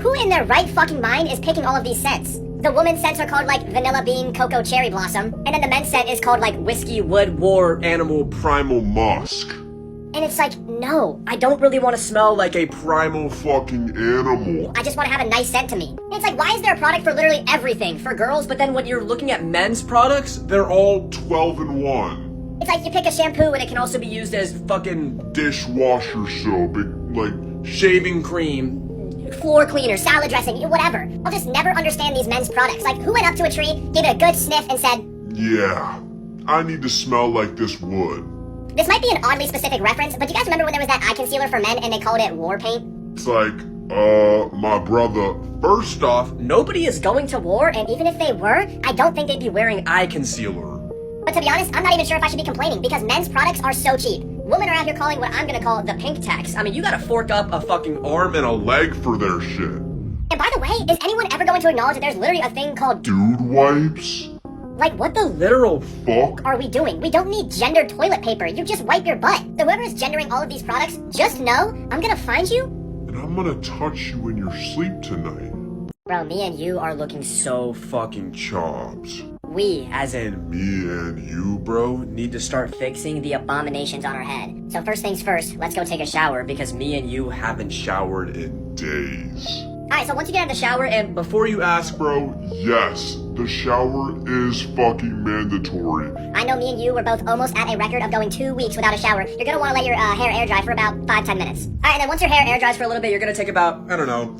Who in their right fucking mind is picking all of these scents? The women's scents are called like vanilla bean, cocoa, cherry blossom, and then the men's scent is called like whiskey, wood, war,
Animal primal musk.
and it's like, no, I don't really want to smell like
A primal fucking animal.
I just want to have a nice scent to me. And it's like, why is there a product for literally everything? For girls, but then when you're looking at men's products,
They're all 12 in 1.
it's like you pick a shampoo and it can also be used as
Fucking
Dishwasher soap, like,
shaving cream.
floor cleaner, salad dressing, whatever. I'll just never understand these men's products. Like, who went up to a tree, gave it a good sniff, and said,
yeah, I need to smell like this wood.
this might be an oddly specific reference, but do you guys remember when there was that eye concealer for men and they called it war paint?
It's like, my brother, first off,
Nobody is going to war, and even if they were, I don't think they'd be wearing
Eye concealer.
But to be honest, I'm not even sure if I should be complaining, because men's products are so cheap. Women are out here calling what I'm gonna call the pink tax. I mean, you gotta fork up a fucking
arm and a leg for their shit.
And by the way, is anyone ever going to acknowledge that there's literally a thing called
Dude wipes?
like, what the
literal
Fuck.
are we doing? We don't need gendered toilet paper. You just wipe your butt. So whoever is gendering all of these products, just know I'm gonna find you.
And I'm gonna touch you in your sleep tonight.
Bro, me and you are looking so
Fucking chops.
we as
in
Me and you, bro?
need to start
fixing the abominations on our head. So first things first, let's go take a shower because
me and you haven't showered
In days.
Alright, so once you get out of the shower and
before you ask,
Bro, yes, the shower is fucking mandatory.
I know me and you were both almost at a record of going 2 weeks without a shower. You're gonna wanna let your hair air dry for about 5-10 minutes. Alright, and then once your hair air dries for a little bit, you're gonna take about
I don't know,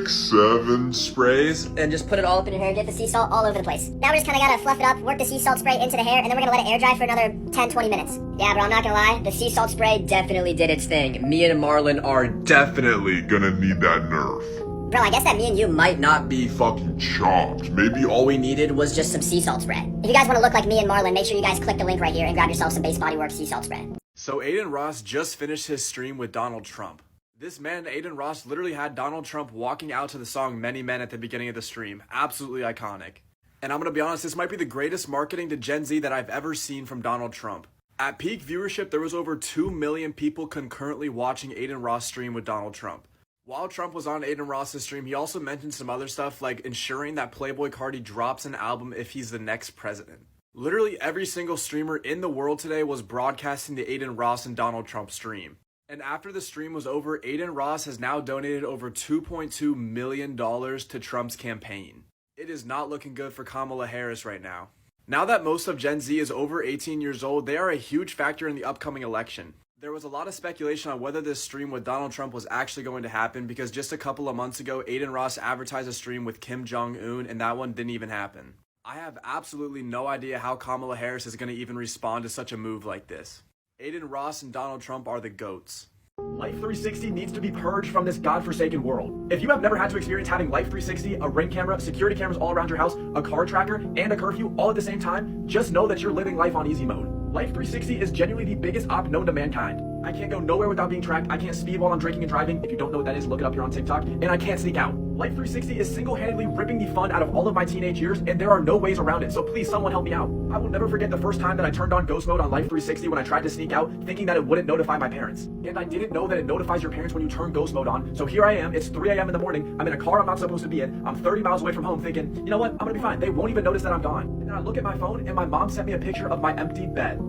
6-7
sprays.
and just put it all up in your hair, get the sea salt all over the place. Now we just kinda gotta fluff it up, work the sea salt spray into the hair, and then we're gonna let it air dry for another 10-20 minutes. Yeah, bro, I'm not gonna lie, the sea salt spray definitely did its thing.
Me and Marlon are
Definitely gonna need that nerf.
Bro, I guess that me and you might
not be
Fucking chopped. Maybe all
all we needed was
was just some sea salt spray. If you guys wanna look like me and Marlon, make sure you guys click the link right here and grab yourself some Base Body Works sea salt spray.
So Aiden Ross just finished his stream with Donald Trump. This man, Aiden Ross, literally had Donald Trump walking out to the song Many Men at the beginning of the stream. Absolutely iconic. And I'm gonna be honest, this might be the greatest marketing to Gen Z that I've ever seen from Donald Trump. At peak viewership, there was over 2 million people concurrently watching Aiden Ross stream with Donald Trump. While Trump was on Aiden Ross's stream, he also mentioned some other stuff like ensuring that Playboi Carti drops an album if he's the next president. Literally every single streamer in the world today was broadcasting the Aiden Ross and Donald Trump stream. And after the stream was over, Aiden Ross has now donated over $2.2 million to Trump's campaign. It is not looking good for Kamala Harris right now. Now that most of Gen Z is over 18 years old, they are a huge factor in the upcoming election. There was a lot of speculation on whether this stream with Donald Trump was actually going to happen because just a couple of months ago, Aiden Ross advertised a stream with Kim Jong-un and that one didn't even happen. I have absolutely no idea how Kamala Harris is going to even respond to such a move like this. Aiden Ross and Donald Trump are the GOATs.
Life 360 needs to be purged from this godforsaken world. If you have never had to experience having Life 360, a Ring camera, security cameras all around your house, a car tracker, and a curfew all at the same time, just know that you're living life on easy mode. Life 360 is genuinely the biggest op known to mankind. I can't go nowhere without being tracked. I can't speed while I'm drinking and driving. If you don't know what that is, look it up here on TikTok. And I can't sneak out. Life 360 is single-handedly ripping the fun out of all of my teenage years, and there are no ways around it. So please, someone help me out. I will never forget the first time that I turned on ghost mode on Life 360 when I tried to sneak out, thinking that it wouldn't notify my parents. And I didn't know that it notifies your parents when you turn ghost mode on. So here I am. It's 3 a.m. in the morning. I'm in a car I'm not supposed to be in. I'm 30 miles away from home thinking, you know what? I'm gonna be fine. They won't even notice that I'm gone. And then I look at my phone, and my mom sent me a picture of my empty bed.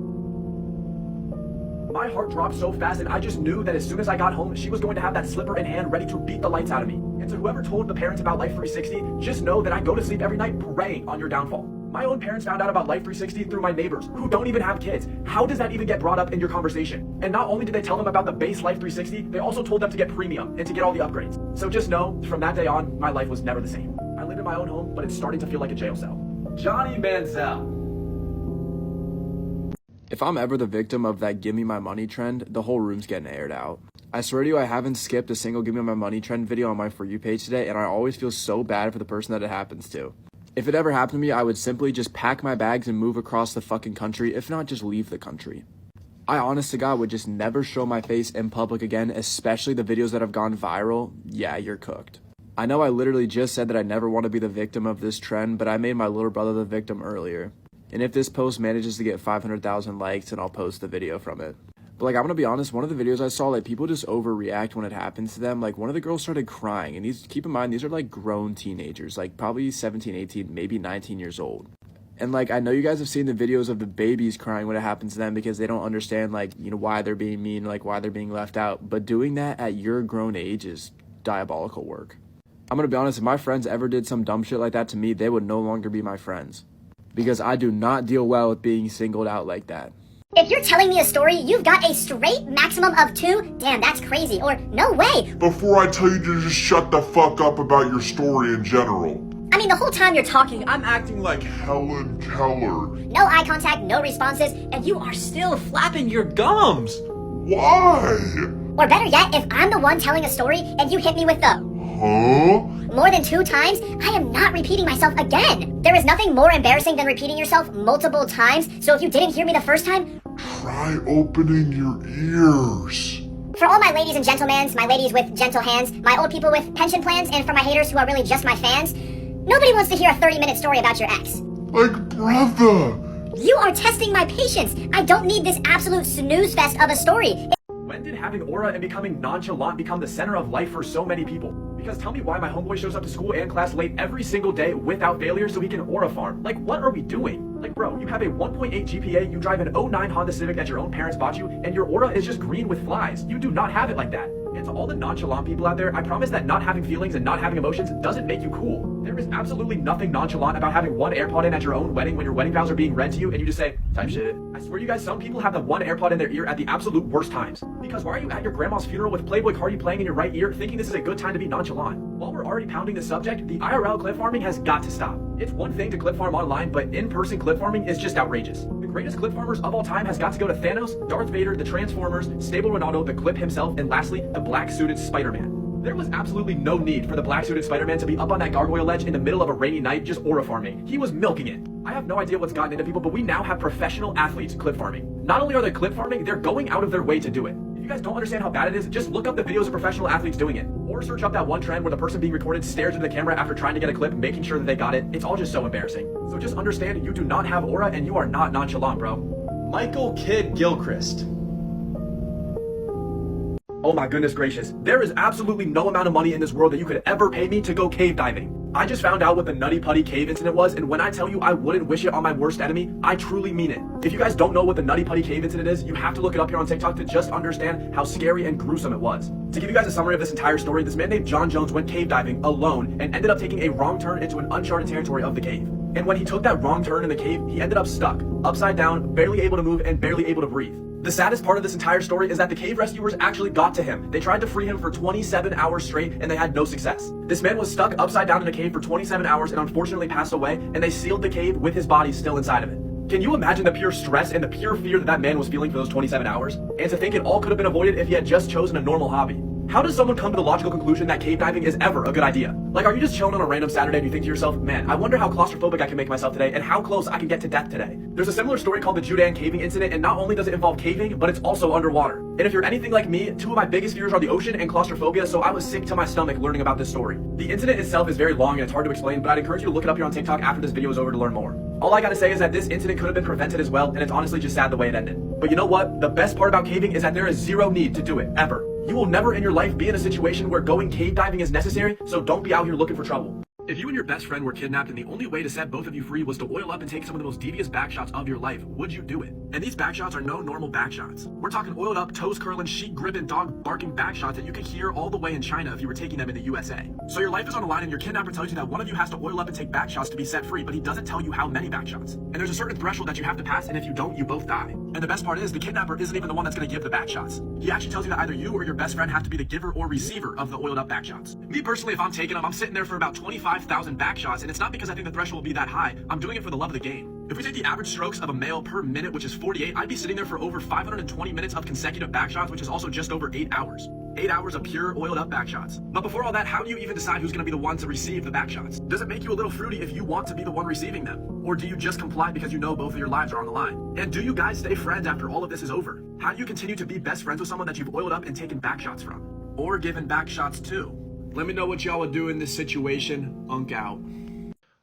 My heart dropped so fast, and I just knew that as soon as I got home, she was going to have that slipper in hand ready to beat the lights out of me. And to whoever told the parents about Life 360, just know that I go to sleep every night praying on your downfall. My own parents found out about Life 360 through my neighbors, who don't even have kids. How does that even get brought up in your conversation? And not only did they tell them about the base Life 360, they also told them to get premium and to get all the upgrades. So just know, from that day on, my life was never the same. I lived in my own home, but it's starting to feel like a jail cell. Johnny Manziel.
If I'm ever the victim of that give me my money trend, the whole room's getting aired out. I swear to you, I haven't skipped a single Give Me My Money trend video on my For You page today, and I always feel so bad for the person that it happens to. If it ever happened to me, I would simply just pack my bags and move across the fucking country, if not just leave the country. I honest to God would just never show my face in public again, especially the videos that have gone viral. Yeah, you're cooked. I know I literally just said that I never want to be the victim of this trend, but I made my little brother the victim earlier. And if this post manages to get 500,000 likes, then I'll post the video from it. But like, I'm gonna be honest, one of the videos I saw, like, people just overreact when it happens to them. Like, one of the girls started crying, and keep in mind, these are like grown teenagers, like probably 17, 18, maybe 19 years old. And like, I know you guys have seen the videos of the babies crying when it happens to them because they don't understand, like, you know, why they're being mean, like why they're being left out. But doing that at your grown age is diabolical work. I'm gonna be honest, if my friends ever did some dumb shit like that to me, they would no longer be my friends. Because I do not deal well with being singled out like that.
If you're telling me a story, you've got a straight maximum of 2? Damn, that's crazy. Or no way.
Before I tell you to just shut the fuck up about your story in general.
I mean, the whole time you're talking,
I'm acting like Helen Keller.
no eye contact, no responses, and you are
Still flapping your gums.
Why?
Or better yet, if I'm the one telling a story and you hit me with the
Huh?
more than 2 times, I am not repeating myself again. There is nothing more embarrassing than repeating yourself multiple times, so if you didn't hear me the first time,
Try opening your ears.
for all my ladies and gentlemen, my ladies with gentle hands, my old people with pension plans, and for my haters who are really just my fans, nobody wants to hear a 30-minute story about your ex.
Like, brother.
You are testing my patience. I don't need this absolute snooze fest of a story.
When did having aura and becoming nonchalant become the center of life for so many people? Because tell me why my homeboy shows up to school and class late every single day without failure so he can aura farm. Like, what are we doing? Like, bro, you have a 1.8 GPA, you drive an '09 Honda Civic that your own parents bought you, and your aura is just green with flies. You do not have it like that. And to all the nonchalant people out there, I promise that not having feelings and not having emotions doesn't make you cool. There is absolutely nothing nonchalant about having one AirPod in at your own wedding when your wedding vows are being read to you and you just say, type shit. I swear you guys, some people have the one AirPod in their ear at the absolute worst times. Because why are you at your grandma's funeral with Playboy Cardi playing in your right ear thinking this is a good time to be nonchalant? While we're already pounding the subject, the IRL clip farming has got to stop. It's one thing to clip farm online, but in-person clip farming is just outrageous. The greatest clip farmers of all time has got to go to Thanos, Darth Vader, the Transformers, Stable Ronaldo, the Clip himself, and lastly, the black-suited Spider-Man. There was absolutely no need for the black-suited Spider-Man to be up on that gargoyle ledge in the middle of a rainy night just aura farming. He was milking it. I have no idea what's gotten into people, but we now have professional athletes clip farming. Not only are they clip farming, they're going out of their way to do it. If you guys don't understand how bad it is, just look up the videos of professional athletes doing it. Or search up that one trend where the person being recorded stares into the camera after trying to get a clip, making sure that they got it. It's all just so embarrassing. So just understand, you do not have aura and you are not nonchalant, bro.
Michael Kidd Gilchrist.
Oh my goodness gracious. There is absolutely no amount of money in this world that you could ever pay me to go cave diving. I just found out what the Nutty Putty cave incident was, and when I tell you I wouldn't wish it on my worst enemy, I truly mean it. If you guys don't know what the Nutty Putty cave incident is, you have to look it up here on TikTok to just understand how scary and gruesome it was. To give you guys a summary of this entire story, this man named John Jones went cave diving alone and ended up taking a wrong turn into an uncharted territory of the cave. And when he took that wrong turn in the cave, he ended up stuck, upside down, barely able to move and barely able to breathe. The saddest part of this entire story is that the cave rescuers actually got to him. They tried to free him for 27 hours straight and they had no success. This man was stuck upside down in a cave for 27 hours and unfortunately passed away, and they sealed the cave with his body still inside of it. Can you imagine the pure stress and the pure fear that that man was feeling for those 27 hours? And to think it all could have been avoided if he had just chosen a normal hobby. How does someone come to the logical conclusion that cave diving is ever a good idea? Like, are you just chilling on a random Saturday and you think to yourself, man, I wonder how claustrophobic I can make myself today and how close I can get to death today? There's a similar story called the Judan caving incident, and not only does it involve caving, but it's also underwater. And if you're anything like me, 2 of my biggest fears are the ocean and claustrophobia, so I was sick to my stomach learning about this story. The incident itself is very long and it's hard to explain, but I'd encourage you to look it up here on TikTok after this video is over to learn more. All I gotta say is that this incident could have been prevented as well, and it's honestly just sad the way it ended. But you know what? The best part about caving is that there is zero need to do it, ever. You will never in your life be in a situation where going cave diving is necessary, so don't be out here looking for trouble.
If you and your best friend were kidnapped and the only way to set both of you free was to oil up and take some of the most devious backshots of your life, would you do it? And these backshots are no normal backshots. We're talking oiled up, toes curling, sheet gripping, dog barking backshots that you could hear all the way in China if you were taking them in the USA. So your life is on the line and your kidnapper tells you that one of you has to oil up and take backshots to be set free, but he doesn't tell you how many backshots. And there's a certain threshold that you have to pass, and if you don't, you both die. And the best part is, the kidnapper isn't even the one that's going to give the backshots. He actually tells you that either you or your best friend have to be the giver or receiver of the oiled up backshots. Me personally, if I'm taking them, I'm sitting there for about 25,000 backshots, and it's not because I think the threshold will be that high. I'm doing it for the love of the game. If we take the average strokes of a male per minute, which is 48, I'd be sitting there for over 520 minutes of consecutive backshots, which is also just over 8 hours. 8 hours of pure oiled up back shots. But before all that, how do you even decide who's going to be the one to receive the back shots? Does it make you a little fruity if you want to be the one receiving them? Or do you just comply because you know both of your lives are on the line? And do you guys stay friends after all of this is over? How do you continue to be best friends with someone that you've oiled up and taken back shots from? Or given back shots to? Let me know what y'all would do in this situation. Unk out.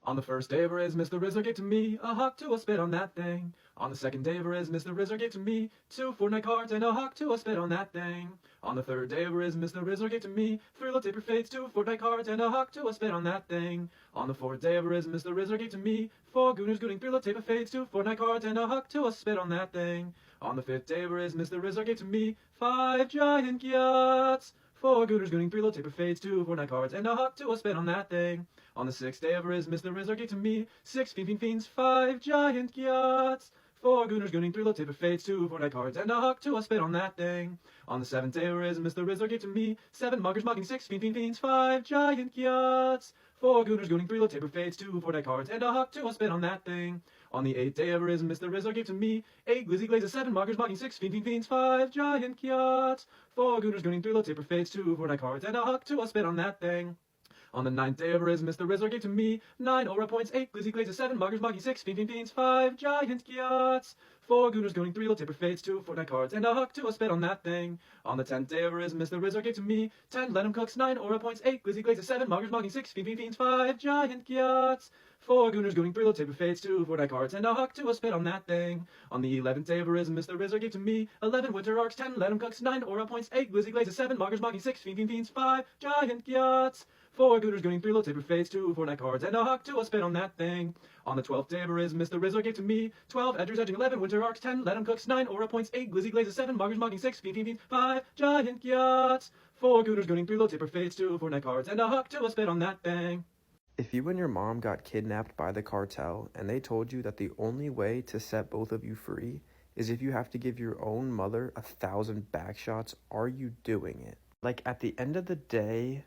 On the first day of Riz, Mr. Rizzer gave to me a hawk to a spit on that thing. On the second day of Riz, Mr. Rizzer gave to me 2 Fortnite cards and a hawk to a spit on that thing. On the third day of Riz, Mr. Rizzer gave to me 3 little taper fades, 2 Fortnite cards and a hawk to a spit on that thing. On the fourth day of Riz, Mr. Rizzer gave to me 4 Gooners gooning, 3 little taper fades, 2 Fortnite cards and a hawk to a spit on that thing. On the fifth day of Riz, Mr. Rizzer gave to me 5 giant yachts. 4 Gooners gooning, 3 little taper fades, 2 Fortnite cards, and a hawk to a spit on that thing. On the sixth day of Riz, Mr. Rizzer gave to me 6 fiends, 5 giant yachts. 4 Gooners gooning, 3 little taper fades, 2 Fortnite cards, and a hawk to a spit on that thing. On the seventh day of Riz, Mr. Rizzer gave to me 7 muggers mugging, 6 fiends, 5 giant yachts. 4 Gooners gooning, 3 little taper fades, 2 Fortnite cards, and a hawk to a spit on that thing. On the eighth day of Riz, Mr. Rizzer gave to me 8 glizzy glazes, 7 muggers mugging, 6 fiends, 5 giant yachts. 4 Gooners gooning, 3 little taper fades, 2 Fortnite cards, and a hawk to a spit on that thing. On the ninth day of Riz, Mr. Rizzer gave to me 9 aura points, 8 glizzy glazes, 7 muggers mugging, 6 fiends, 5 giant yachts. 4 Gooners gooning, 3 little taper fades, 2 Fortnite cards, and a hawk to a spit on that thing. On the 10th day of Riz, Mr. Rizzer gave to me 10 Lenham cooks, 9 aura points, 8 glizzy glazes, 7 muggers mugging, 6 fiends, 5 giant yachts. 4 Gooners gooning, 3 little taper fades, 2 Fortnite cards, and a hawk to a spit on that thing. On the 11th day of Riz, Mr. Rizzer gave to me 11 winter arcs, 10 Lenham cooks, 9 aura points, 8 glizzy glazes, 7 muggers mugging, 6 fiends, 5 giant yachts. 4 Gooners gooning, 3 little taper fades, 2 Fortnite cards, and a hawk to a spit on that thing. On the 12th day of Riz, Mr. Rizzer gave to me 12 edgers edging, 11 winter arcs, 10 Lenham cooks, 9 aura points, 8 glizzy glazes, 7 muggers mugging, 6 fiends, 5 giant yachts. 4 Gooners gooning, 3 little taper fades, 2 Fortnite cards, and a hawk to a spit on that thing.
If you and your mom got kidnapped by the cartel and they told you that the only way to set both of you free is if you have to give your own mother 1,000 back shots, are you doing it? Like, at the end of the day,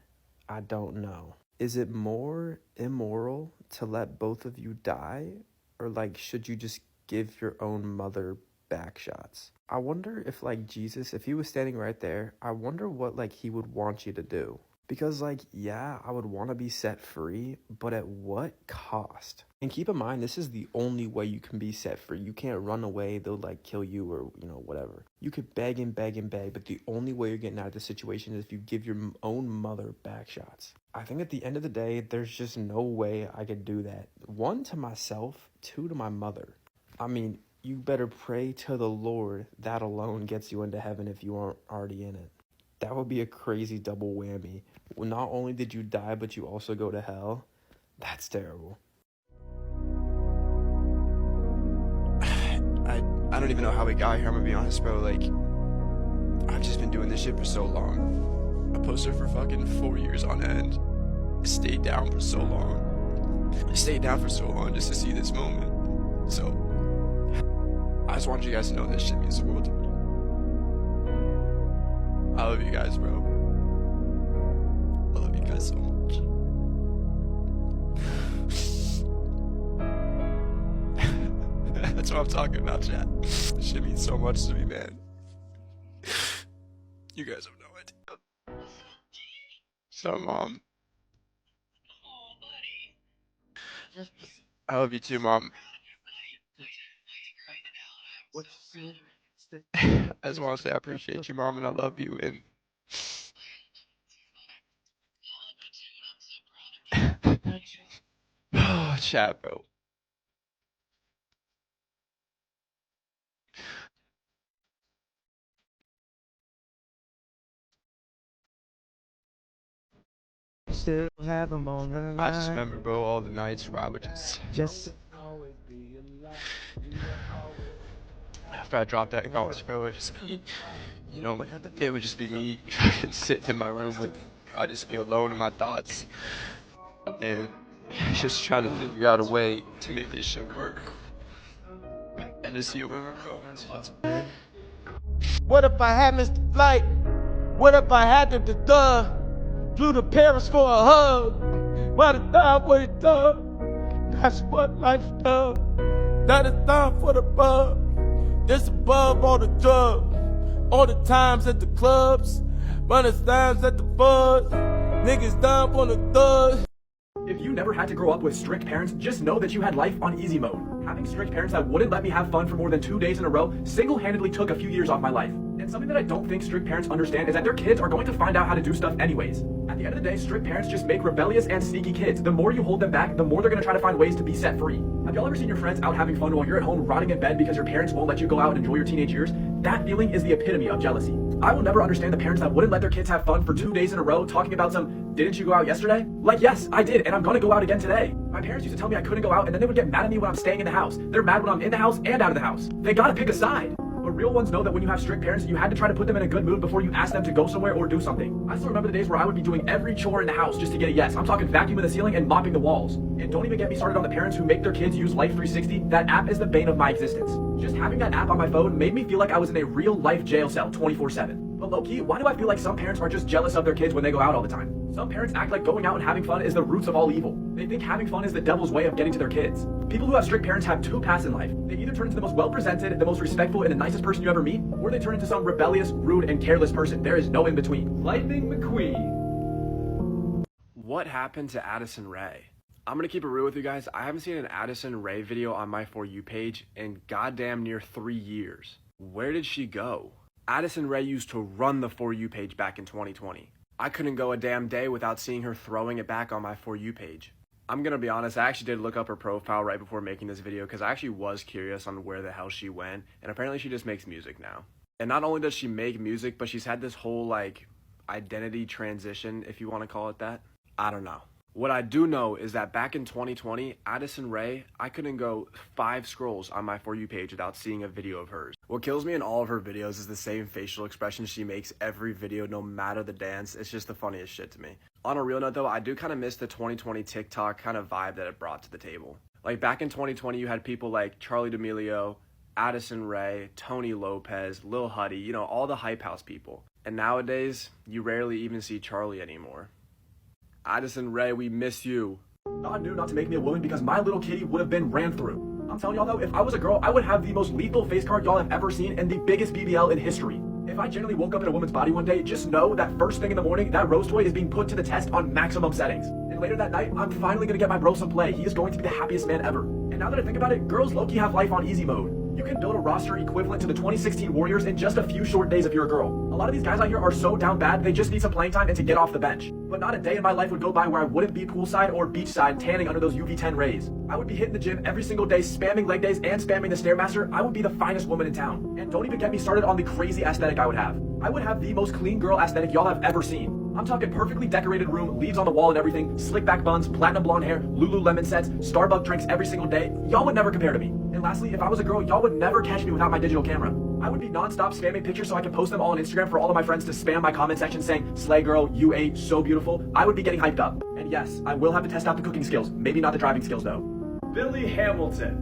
I don't know. Is it more immoral to let both of you die? Or, like, should you just give your own mother back shots? I wonder if, like, Jesus, if he was standing right there, I wonder what, like, he would want you to do. Because, like, yeah, I would want to be set free, but at what cost? And keep in mind, this is the only way you can be set free. You can't run away, they'll, like, kill you or, you know, whatever. You could beg and beg and beg, but the only way you're getting out of this situation is if you give your own mother back shots. I think at the end of the day, there's just no way I could do that. 1, to myself, 2, to my mother. I mean, you better pray to the Lord. That alone gets you into heaven if you aren't already in it. That would be a crazy double whammy. Well, not only did you die, but you also go to hell. That's terrible. I don't even know how we got here, I'm gonna be honest, bro. Like, I've just been doing this shit for so long. I posted for fucking 4 years on end. I stayed down for so long. Just to see this moment. So, I just wanted you guys to know this shit means the world to me. I love you guys, bro. I love you guys so much. That's what I'm talking about, chat. This shit means so much to me, man. You guys have no idea. So, Mom. I love you too, Mom. I just want to say I appreciate you, Mom, and I love you, and oh, chat, bro.
Still have them on the line.
I just remember, bro, all the nights where I would just after I dropped that in college, bro, it just, you know, it would just be me sitting in my room with, I'd just be alone in my thoughts, and just trying to figure out a way to make this shit work, and to see where we're going.
What if I had missed the flight? What if I had the flew to Paris for a hug? What it done, what it done? That's what life does. That is done for the bug. This above all the drug. All the times at the clubs. Running stabs at the buzz. Niggas down on the thugs.
If you never had to grow up with strict parents, just know that you had life on easy mode. Having strict parents that wouldn't let me have fun for more than 2 days in a row single-handedly took a few years off my life. And something that I don't think strict parents understand is that their kids are going to find out how to do stuff anyways. At the end of the day, strict parents just make rebellious and sneaky kids. The more you hold them back, the more they're going to try to find ways to be set free. Have y'all ever seen your friends out having fun while you're at home rotting in bed because your parents won't let you go out and enjoy your teenage years? That feeling is the epitome of jealousy. I will never understand the parents that wouldn't let their kids have fun for 2 days in a row talking about some, didn't you go out yesterday? Like, yes, I did, and I'm gonna go out again today. My parents used to tell me I couldn't go out, and then they would get mad at me when I'm staying in the house. They're mad when I'm in the house and out of the house. They gotta pick a side. But real ones know that when you have strict parents, you had to try to put them in a good mood before you ask them to go somewhere or do something. I still remember the days where I would be doing every chore in the house just to get a yes. I'm talking vacuuming the ceiling and mopping the walls. And don't even get me started on the parents who make their kids use Life 360. That app is the bane of my existence. Just having that app on my phone made me feel like I was in a real life jail cell 24/7. But low-key, why do I feel like some parents are just jealous of their kids when they go out all the time? Some parents act like going out and having fun is the roots of all evil. They think having fun is the devil's way of getting to their kids. People who have strict parents have two paths in life. They either turn into the most well-presented, the most respectful, and the nicest person you ever meet, or they turn into some rebellious, rude, and careless person. There is no in between. Lightning McQueen.
What happened to Addison Rae? I'm gonna keep it real with you guys. I haven't seen an Addison Rae video on my For You page in goddamn near 3 years. Where did she go? Addison Rae used to run the For You page back in 2020. I couldn't go a damn day without seeing her throwing it back on my For You page. I'm gonna be honest, I actually did look up her profile right before making this video because I actually was curious on where the hell she went, and apparently she just makes music now. And not only does she make music, but she's had this whole like identity transition, if you want to call it that. I don't know. What I do know is that back in 2020, Addison Rae, I couldn't go 5 scrolls on my For You page without seeing a video of hers. What kills me in all of her videos is the same facial expression she makes every video, no matter the dance. It's just the funniest shit to me. On a real note though, I do kind of miss the 2020 TikTok kind of vibe that it brought to the table. Like back in 2020, you had people like Charli D'Amelio, Addison Rae, Tony Lopez, Lil Huddy, you know, all the Hype House people. And nowadays, you rarely even see Charli anymore. Addison Rae, we miss you.
God knew not to make me a woman because my little kitty would have been ran through. I'm telling y'all though, if I was a girl, I would have the most lethal face card y'all have ever seen and the biggest BBL in history. If I genuinely woke up in a woman's body one day, just know that first thing in the morning, that rose toy is being put to the test on maximum settings. And later that night, I'm finally gonna get my bro some play. He is going to be the happiest man ever. And now that I think about it, girls low-key have life on easy mode. You can build a roster equivalent to the 2016 Warriors in just a few short days if you're a girl. A lot of these guys out here are so down bad, they just need some playing time and to get off the bench. But not a day in my life would go by where I wouldn't be poolside or beachside tanning under those UV10 rays. I would be hitting the gym every single day, spamming leg days and spamming the Stairmaster. I would be the finest woman in town. And don't even get me started on the crazy aesthetic I would have. I would have the most clean girl aesthetic y'all have ever seen. I'm talking perfectly decorated room, leaves on the wall and everything, slick back buns, platinum blonde hair, Lululemon sets, Starbucks drinks every single day. Y'all would never compare to me. And lastly, if I was a girl, y'all would never catch me without my digital camera. I would be non-stop spamming pictures so I can post them all on Instagram for all of my friends to spam my comment section saying, "Slay girl, you ate so beautiful." I would be getting hyped up. And yes, I will have to test out the cooking skills, maybe not the driving skills though. Billy Hamilton.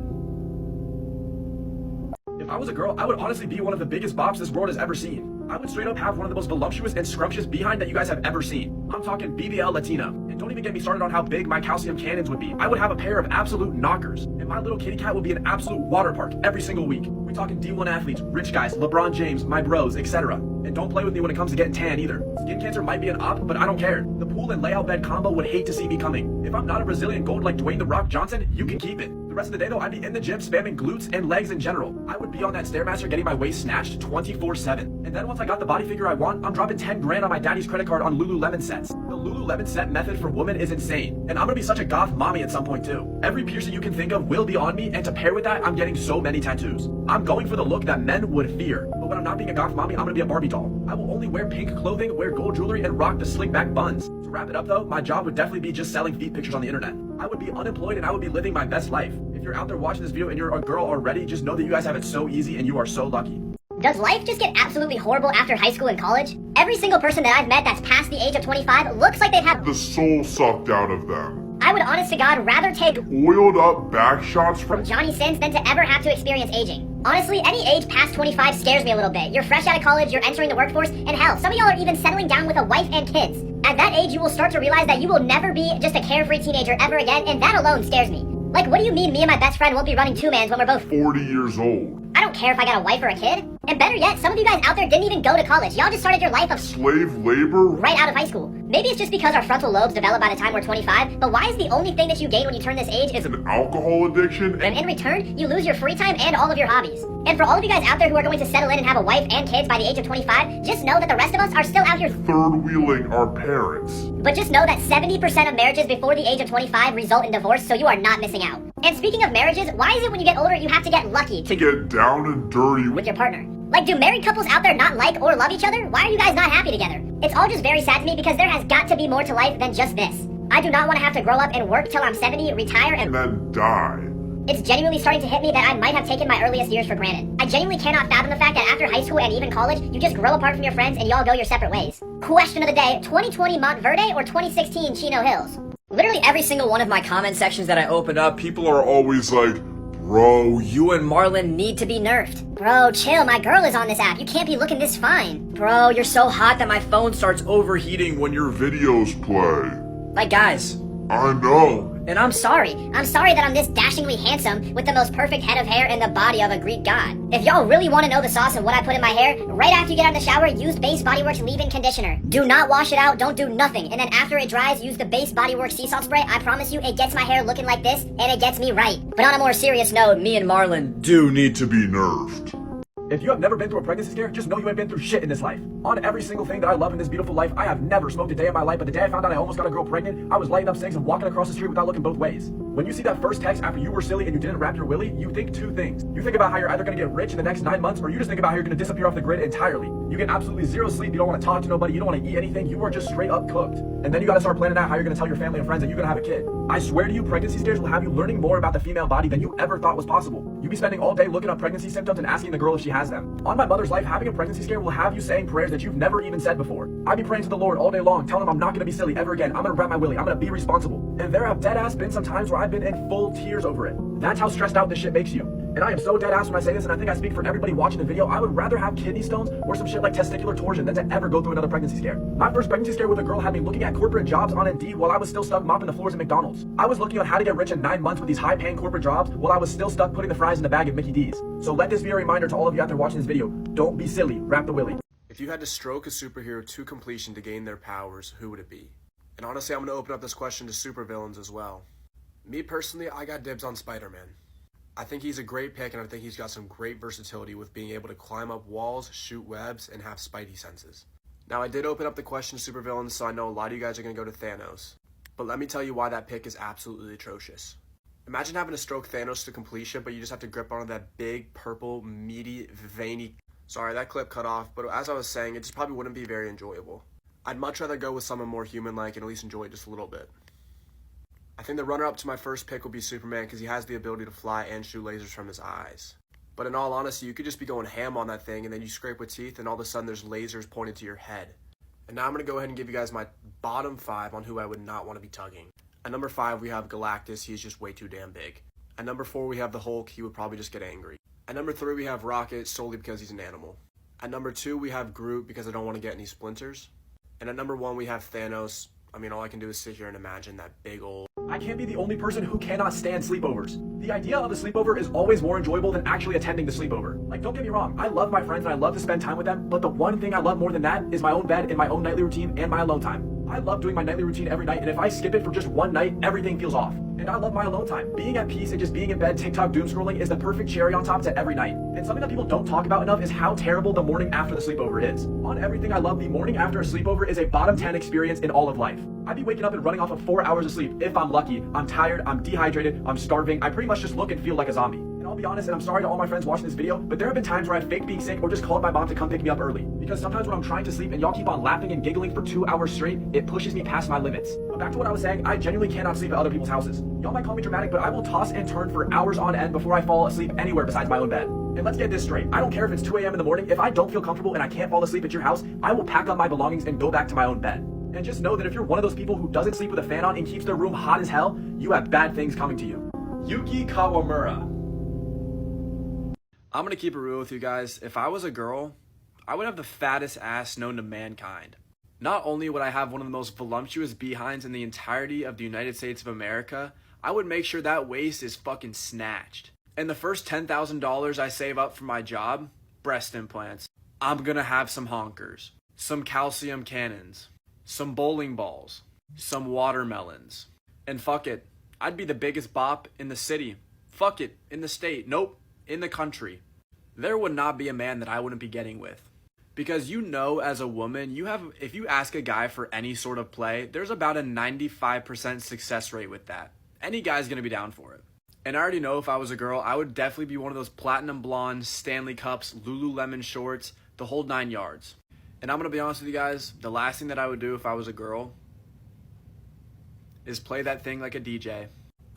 If I was a girl, I would honestly be one of the biggest bops this world has ever seen. I would straight up have one of the most voluptuous and scrumptious behind that you guys have ever seen. I'm talking BBL Latina. And don't even get me started on how big my calcium cannons would be. I would have a pair of absolute knockers. And my little kitty cat would be an absolute water park every single week. We're talking D1 athletes, rich guys, LeBron James, my bros, etc. And don't play with me when it comes to getting tan either. Skin cancer might be an op, but I don't care. The pool and layout bed combo would hate to see me coming. If I'm not a Brazilian gold like Dwayne "The Rock" Johnson, you can keep it. The rest of the day though, I'd be in the gym spamming glutes and legs in general. I would be on that Stairmaster getting my waist snatched 24/7. And then once I got the body figure I want, I'm dropping 10 grand on my daddy's credit card on Lululemon sets. The Lululemon set method for women is insane. And I'm gonna be such a goth mommy at some point too. Every piercing you can think of will be on me, and to pair with that, I'm getting so many tattoos. I'm going for the look that men would fear. But when I'm not being a goth mommy, I'm gonna be a Barbie doll. I will only wear pink clothing, wear gold jewelry, and rock the slick back buns. To wrap it up though, my job would definitely be just selling feet pictures on the internet. I would be unemployed and I would be living my best life. If you're out there watching this video and you're a girl already, just know that you guys have it so easy and you are so lucky.
Does life just get absolutely horrible after high school and college? Every single person that I've met that's past the age of 25 looks like they've had
The soul sucked out of them.
I would honest to God rather take
Oiled up back shots from
Johnny Sins than to ever have to experience aging. Honestly, any age past 25 scares me a little bit. You're fresh out of college, you're entering the workforce, and hell, some of y'all are even settling down with a wife and kids. At that age, you will start to realize that you will never be just a carefree teenager ever again, and that alone scares me. Like, what do you mean me and my best friend won't be running two-mans when we're both
40 years old.
I don't don't care if I got a wife or a kid. And better yet, some of you guys out there didn't even go to college. Y'all just started your life of
Slave labor?
right out of high school. Maybe it's just because our frontal lobes develop by the time we're 25, but why is the only thing that you gain when you turn this age is
An alcohol addiction?
and in return, you lose your free time and all of your hobbies. And for all of you guys out there who are going to settle in and have a wife and kids by the age of 25, just know that the rest of us are still out here.
Third-wheeling our parents.
But just know that 70% of marriages before the age of 25 result in divorce, so you are not missing out. And speaking of marriages, why is it when you get older you have to get lucky to
Get down and dirty
with your partner? Like, do married couples out there not like or love each other? Why are you guys not happy together? It's all just very sad to me because there has got to be more to life than just this. I do not want to have to grow up and work till I'm 70, retire, and
and then die.
it's genuinely starting to hit me that I might have taken my earliest years for granted. I genuinely cannot fathom the fact that after high school and even college, you just grow apart from your friends and y'all go your separate ways. Question of the day, 2020 Montverde or 2016 Chino Hills? Literally every single one of my comment sections that I open up,
People are always like, bro,
you and Marlon need to be nerfed. Bro, chill, my girl is on this app. You can't be looking this fine. Bro, you're so hot that my phone starts overheating.
when your videos play.
Like, guys,
I know.
and I'm sorry. I'm sorry that I'm this dashingly handsome with the most perfect head of hair and the body of a Greek god. If y'all really want to know the sauce of what I put in my hair, right after you get out of the shower, use Base Body Works leave-in conditioner. Do not wash it out, don't do nothing. And then after it dries, use the Base Body Works sea salt spray. I promise you, it gets my hair looking like this, and it gets me right. But on a more serious note, me and Marlon
Do need to be nerfed.
If you have never been through a pregnancy scare, just know you ain't been through shit in this life. On every single thing that I love in this beautiful life, I have never smoked a day in my life, but the day I found out I almost got a girl pregnant, I was lighting up cigs and walking across the street without looking both ways. When you see that first text after you were silly and you didn't wrap your willy, you think two things. You think about how you're either gonna get rich in the next 9 months, or you just think about how you're gonna disappear off the grid entirely. You get absolutely zero sleep, you don't wanna talk to nobody, you don't wanna eat anything, you are just straight up cooked. And then you gotta start planning out how you're gonna tell your family and friends that you're gonna have a kid. I swear to you, pregnancy scares will have you learning more about the female body than you ever thought was possible. You'll be spending all day looking up pregnancy symptoms and asking the girl if she has them. On my mother's life, having a pregnancy scare will have you saying prayers that you've never even said before. I'd be praying to the Lord all day long, telling him I'm not gonna be silly ever again. I'm gonna wrap my willy. I'm gonna be responsible. And there have dead ass been some times where I've been in full tears over it. That's how stressed out this shit makes you. And I am so dead ass when I say this, and I think I speak for everybody watching the video. I would rather have kidney stones or some shit like testicular torsion than to ever go through another pregnancy scare. My first pregnancy scare with a girl had me looking at corporate jobs on Indeed while I was still stuck mopping the floors at McDonald's. I was looking on how to get rich in 9 months with these high-paying corporate jobs while I was still stuck putting the fries in the bag at Mickey D's. So let this be a reminder to all of you out there watching this video. Don't be silly. Wrap the willy.
If you had to stroke a superhero to completion to gain their powers, who would it be? And honestly, I'm going to open up this question to supervillains as well. Me personally, I got dibs on Spider-Man. I think he's a great pick, and I think he's got some great versatility with being able to climb up walls, shoot webs, and have spidey senses. Now, I did open up the question to supervillains, so I know a lot of you guys are going to go to Thanos. But let me tell you why that pick is absolutely atrocious. Imagine having to stroke Thanos to completion, but you just have to grip onto that big, purple, meaty, veiny... Sorry, that clip cut off, but as I was saying, it just probably wouldn't be very enjoyable. I'd much rather go with someone more human-like and at least enjoy it just a little bit. I think the runner-up to my first pick would be Superman because he has the ability to fly and shoot lasers from his eyes. But in all honesty, you could just be going ham on that thing and then you scrape with teeth and all of a sudden there's lasers pointed to your head. And now I'm going to go ahead and give you guys my bottom 5 on who I would not want to be tugging. At number 5, we have Galactus. He's just way too damn big. At number 4, we have the Hulk. He would probably just get angry. At number 3, we have Rocket solely because he's an animal. At number 2, we have Groot because I don't want to get any splinters. And at number 1, we have Thanos. I mean, all I can do is sit here and imagine that big old...
I can't be the only person who cannot stand sleepovers. The idea of a sleepover is always more enjoyable than actually attending the sleepover. Like, don't get me wrong, I love my friends and I love to spend time with them, but the one thing I love more than that is my own bed and my own nightly routine and my alone time. I love doing my nightly routine every night, and if I skip it for just one night, everything feels off. And I love my alone time. Being at peace and just being in bed, TikTok doom scrolling is the perfect cherry on top to every night. And something that people don't talk about enough is how terrible the morning after the sleepover is. On everything I love, the morning after a sleepover is a bottom 10 experience in all of life. I'd be waking up and running off of 4 hours of sleep if I'm lucky. I'm tired, I'm dehydrated, I'm starving. I pretty much just look and feel like a zombie. And I'll be honest, and I'm sorry to all my friends watching this video, but there have been times where I've faked being sick or just called my mom to come pick me up early. Because sometimes when I'm trying to sleep and y'all keep on laughing and giggling for 2 hours straight, it pushes me past my limits. But back to what I was saying, I genuinely cannot sleep at other people's houses. Y'all might call me dramatic, but I will toss and turn for hours on end before I fall asleep anywhere besides my own bed. And let's get this straight. I don't care if it's 2 a.m. in the morning. If I don't feel comfortable and I can't fall asleep at your house, I will pack up my belongings and go back to my own bed. And just know that if you're one of those people who doesn't sleep with a fan on and keeps their room hot as hell, you have bad things coming to you. Yuki Kawamura.
I'm gonna keep it real with you guys. If I was a girl, I would have the fattest ass known to mankind. Not only would I have one of the most voluptuous behinds in the entirety of the United States of America, I would make sure that waist is fucking snatched.
And the first $10,000 I save up for my job, breast implants. I'm gonna have some honkers, some calcium cannons, some bowling balls, some watermelons. And fuck it, I'd be the biggest bop in the city. Fuck it, in the state. Nope, in the country. There would not be a man that I wouldn't be getting with. Because you know, as a woman, if you ask a guy for any sort of play, there's about a 95% success rate with that. Any guy's gonna be down for it. And I already know if I was a girl, I would definitely be one of those platinum blonde Stanley Cups, Lululemon shorts, the whole 9 yards. And I'm gonna be honest with you guys, the last thing that I would do if I was a girl is play that thing like a DJ.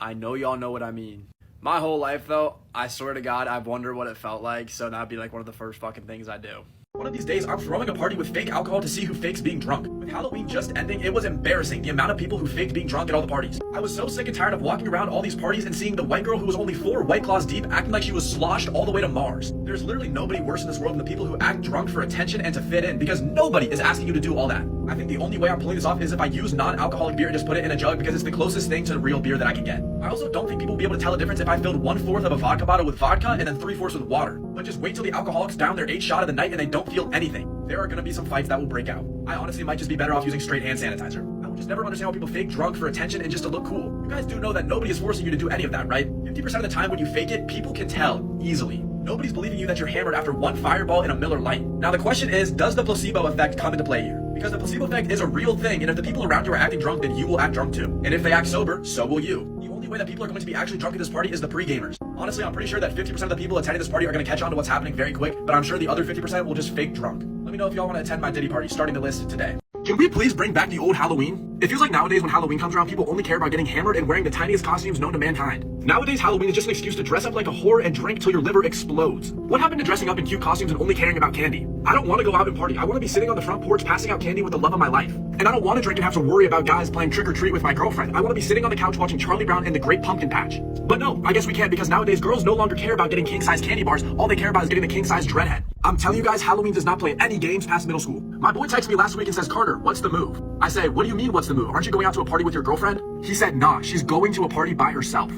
I know y'all know what I mean. My whole life though, I swear to God, I've wondered what it felt like, so that'd be like one of the first fucking things I do.
One of these days, I'm throwing a party with fake alcohol to see who fakes being drunk. With Halloween just ending, it was embarrassing the amount of people who faked being drunk at all the parties. I was so sick and tired of walking around all these parties and seeing the white girl who was only 4 White Claws deep acting like she was sloshed all the way to Mars. There's literally nobody worse in this world than the people who act drunk for attention and to fit in, because nobody is asking you to do all that. I think the only way I'm pulling this off is if I use non-alcoholic beer and just put it in a jug, because it's the closest thing to real beer that I can get. I also don't think people will be able to tell the difference if I filled 1/4 of a vodka bottle with vodka and then 3/4 with water. But just wait till the alcoholics down their 8th shot of the night and they don't feel anything. There are gonna be some fights that will break out. I honestly might just be better off using straight hand sanitizer. I will just never understand why people fake drunk for attention and just to look cool. You guys do know that nobody is forcing you to do any of that, right? 50% of the time when you fake it, people can tell easily. Nobody's believing you that you're hammered after 1 Fireball and a Miller Lite. Now the question is, does the placebo effect come into play here? Because the placebo effect is a real thing, and if the people around you are acting drunk, then you will act drunk too. And if they act sober, so will you. The only way that people are going to be actually drunk at this party is the pre-gamers. Honestly, I'm pretty sure that 50% of the people attending this party are going to catch on to what's happening very quick, but I'm sure the other 50% will just fake drunk. Let me know if y'all want to attend my Diddy party, starting the list today. Can we please bring back the old Halloween? It feels like nowadays when Halloween comes around, people only care about getting hammered and wearing the tiniest costumes known to mankind. Nowadays, Halloween is just an excuse to dress up like a whore and drink till your liver explodes. What happened to dressing up in cute costumes and only caring about candy? I don't want to go out and party. I want to be sitting on the front porch passing out candy with the love of my life. And I don't want to drink and have to worry about guys playing trick or treat with my girlfriend. I want to be sitting on the couch watching Charlie Brown and the Great Pumpkin Patch. But no, I guess we can't, because nowadays girls no longer care about getting king-size candy bars. All they care about is getting the king-size dreadhead. I'm telling you guys, Halloween does not play any games past middle school. My boy texted me last week and says, "Carter, what's the move?" I say, "What do you mean, what's the move? Aren't you going out to a party with your girlfriend?" He said, "Nah, she's going to a party by herself."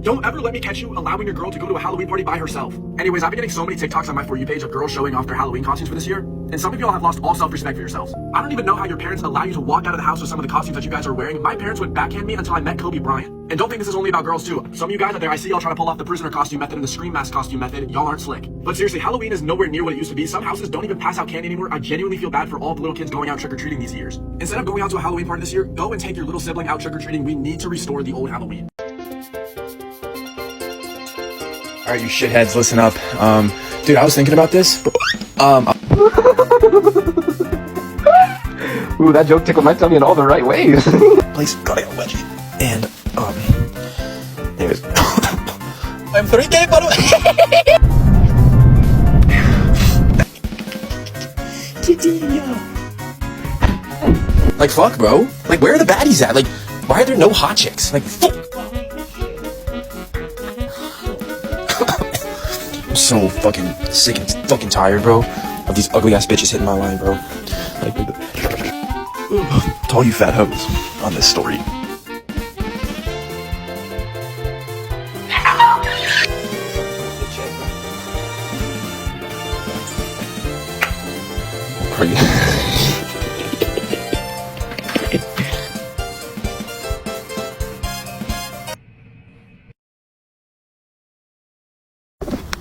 Don't ever let me catch you allowing your girl to go to a Halloween party by herself. Anyways, I've been getting so many TikToks on my For You page of girls showing off their Halloween costumes for this year, and some of y'all have lost all self-respect for yourselves. I don't even know how your parents allow you to walk out of the house with some of the costumes that you guys are wearing. My parents would backhand me until I met Kobe Bryant. And don't think this is only about girls too. Some of you guys out there, I see y'all trying to pull off the prisoner costume method and the scream mask costume method. Y'all aren't slick. But seriously, Halloween is nowhere near what it used to be. Some houses don't even pass out candy anymore. I genuinely feel bad for all the little kids going out trick-or-treating these years. Instead of going out to a Halloween party this year, go and take your little sibling out trick-or-treating. We need to restore the old Halloween.
All right, you shitheads, listen up. Dude, I was thinking about this.
Ooh, that joke tickled my tummy in all the right ways.
Place got a wedgie. And, anyways. I'm 3K, by the way. Like, fuck, bro. Like, where are the baddies at? Like, why are there no hot chicks? Like, fuck. I'm so fucking sick and fucking tired, bro, of these ugly ass bitches hitting my line, bro. Like, to all you fat hoes on this story.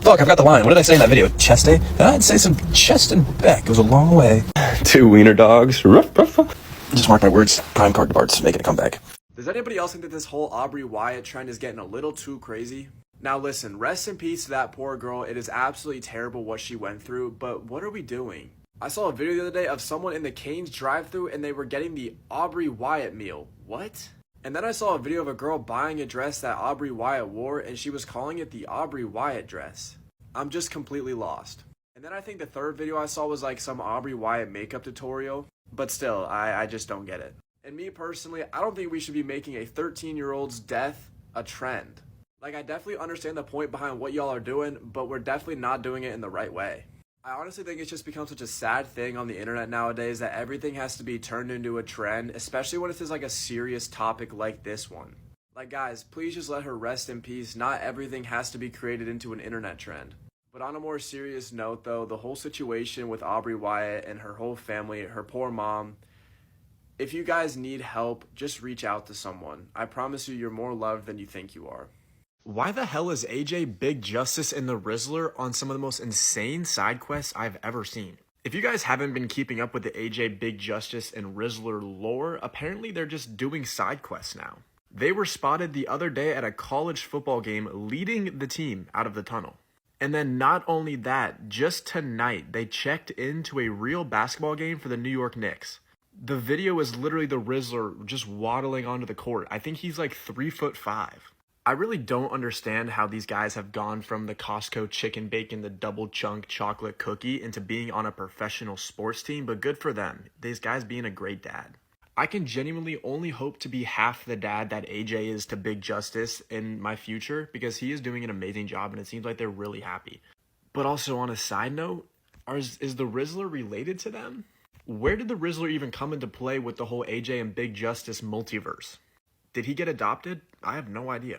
Fuck, I've got the line. What did I say in that video? Chest day? I'd say some chest and back goes a long way.
2 wiener dogs. Ruff, ruff, ruff.
Just mark my words. Prime CartDaBart's making a comeback.
Does anybody else think that this whole Aubrey Wyatt trend is getting a little too crazy? Now listen, rest in peace to that poor girl. It is absolutely terrible what she went through, but what are we doing? I saw a video the other day of someone in the Cane's drive-thru and they were getting the Aubrey Wyatt meal. What? And then I saw a video of a girl buying a dress that Aubrey Wyatt wore and she was calling it the Aubrey Wyatt dress. I'm just completely lost. And then I think the third video I saw was like some Aubrey Wyatt makeup tutorial. But still, I just don't get it. And me personally, I don't think we should be making a 13-year-old's death a trend. Like, I definitely understand the point behind what y'all are doing, but we're definitely not doing it in the right way. I honestly think it's just become such a sad thing on the internet nowadays that everything has to be turned into a trend, especially when it's just like a serious topic like this one.
Like, guys, please just let her rest in peace. Not everything has to be created into an internet trend. But on a more serious note, though, the whole situation with Aubrey Wyatt and her whole family, her poor mom, if you guys need help, just reach out to someone. I promise you, you're more loved than you think you are. Why the hell is AJ, Big Justice, and the Rizzler on some of the most insane side quests I've ever seen? If you guys haven't been keeping up with the AJ, Big Justice, and Rizzler lore, apparently they're just doing side quests now. They were spotted the other day at a college football game leading the team out of the tunnel. And then not only that, just tonight, they checked into a real basketball game for the New York Knicks. The video is literally the Rizzler just waddling onto the court. I think he's like 3'5". I really don't understand how these guys have gone from the Costco chicken bacon, the double chunk chocolate cookie into being on a professional sports team, but good for them. These guys being a great dad. I can genuinely only hope to be half the dad that AJ is to Big Justice in my future because he is doing an amazing job and it seems like they're really happy. But also on a side note, is the Rizzler related to them? Where did the Rizzler even come into play with the whole AJ and Big Justice multiverse? Did he get adopted? I have no idea.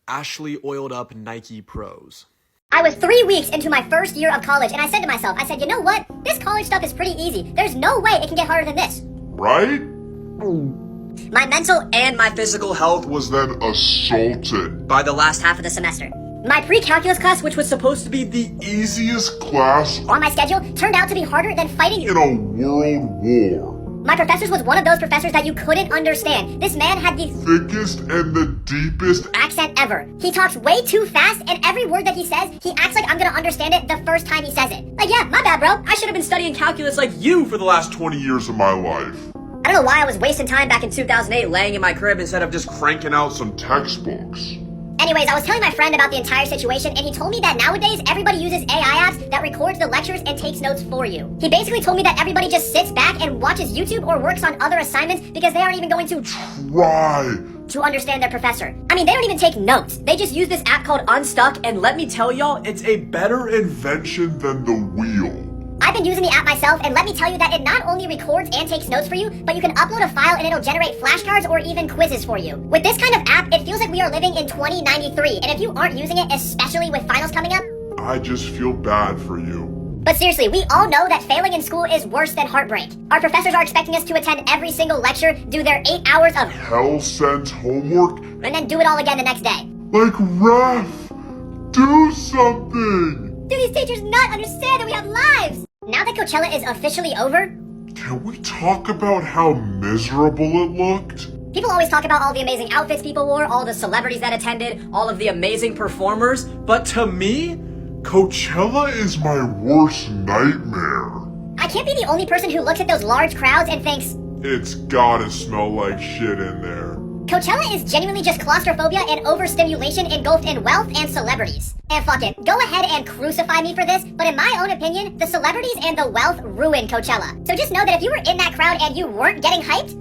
Ashley oiled up Nike Pros.
I was 3 weeks into my first year of college, and I said to myself, you know what? This college stuff is pretty easy. There's no way it can get harder than this.
Right?
My mental and my physical health
Was then assaulted.
by the last half of the semester. My pre-calculus class, which was supposed to be
The easiest class
on my schedule, turned out to be harder than fighting.
in a world war.
My professor was one of those professors that you couldn't understand. This man had the
Thickest and the deepest.
accent ever. He talks way too fast, and every word that he says, he acts like I'm gonna understand it the first time he says it. Like, yeah, my bad, bro. I should have been studying calculus like you for the last
20 years of my life.
I don't know why I was wasting time back in 2008 laying in my crib instead of just
Cranking out some textbooks.
Anyways, I was telling my friend about the entire situation, and he told me that nowadays everybody uses AI apps that records the lectures and takes notes for you. He basically told me that everybody just sits back and watches YouTube or works on other assignments because they aren't even going to
Try.
to understand their professor. I mean, they don't even take notes. They just use this app called Unstuck, and let me tell y'all, it's a better
Invention than the wheel.
I've been using the app myself, and let me tell you that it not only records and takes notes for you, but you can upload a file and it'll generate flashcards or even quizzes for you. With this kind of app, it feels like we are living in 2093, and if you aren't using it, especially with finals coming up,
I just feel bad for you.
but seriously, we all know that failing in school is worse than heartbreak. Our professors are expecting us to attend every single lecture, do their 8 hours of
Hell sent homework?
and then do it all again the next day.
Like, Ref, do something!
Do these teachers not understand that we have lives? Now that Coachella is officially over,
Can we talk about how miserable it looked?
people always talk about all the amazing outfits people wore, all the celebrities that attended, all of the amazing performers, but to me,
Coachella is my worst nightmare.
I can't be the only person who looks at those large crowds and thinks,
It's gotta smell like shit in there.
Coachella is genuinely just claustrophobia and overstimulation engulfed in wealth and celebrities. And fuck it, go ahead and crucify me for this, but in my own opinion, the celebrities and the wealth ruin Coachella. So just know that if you were in that crowd and you weren't getting hyped,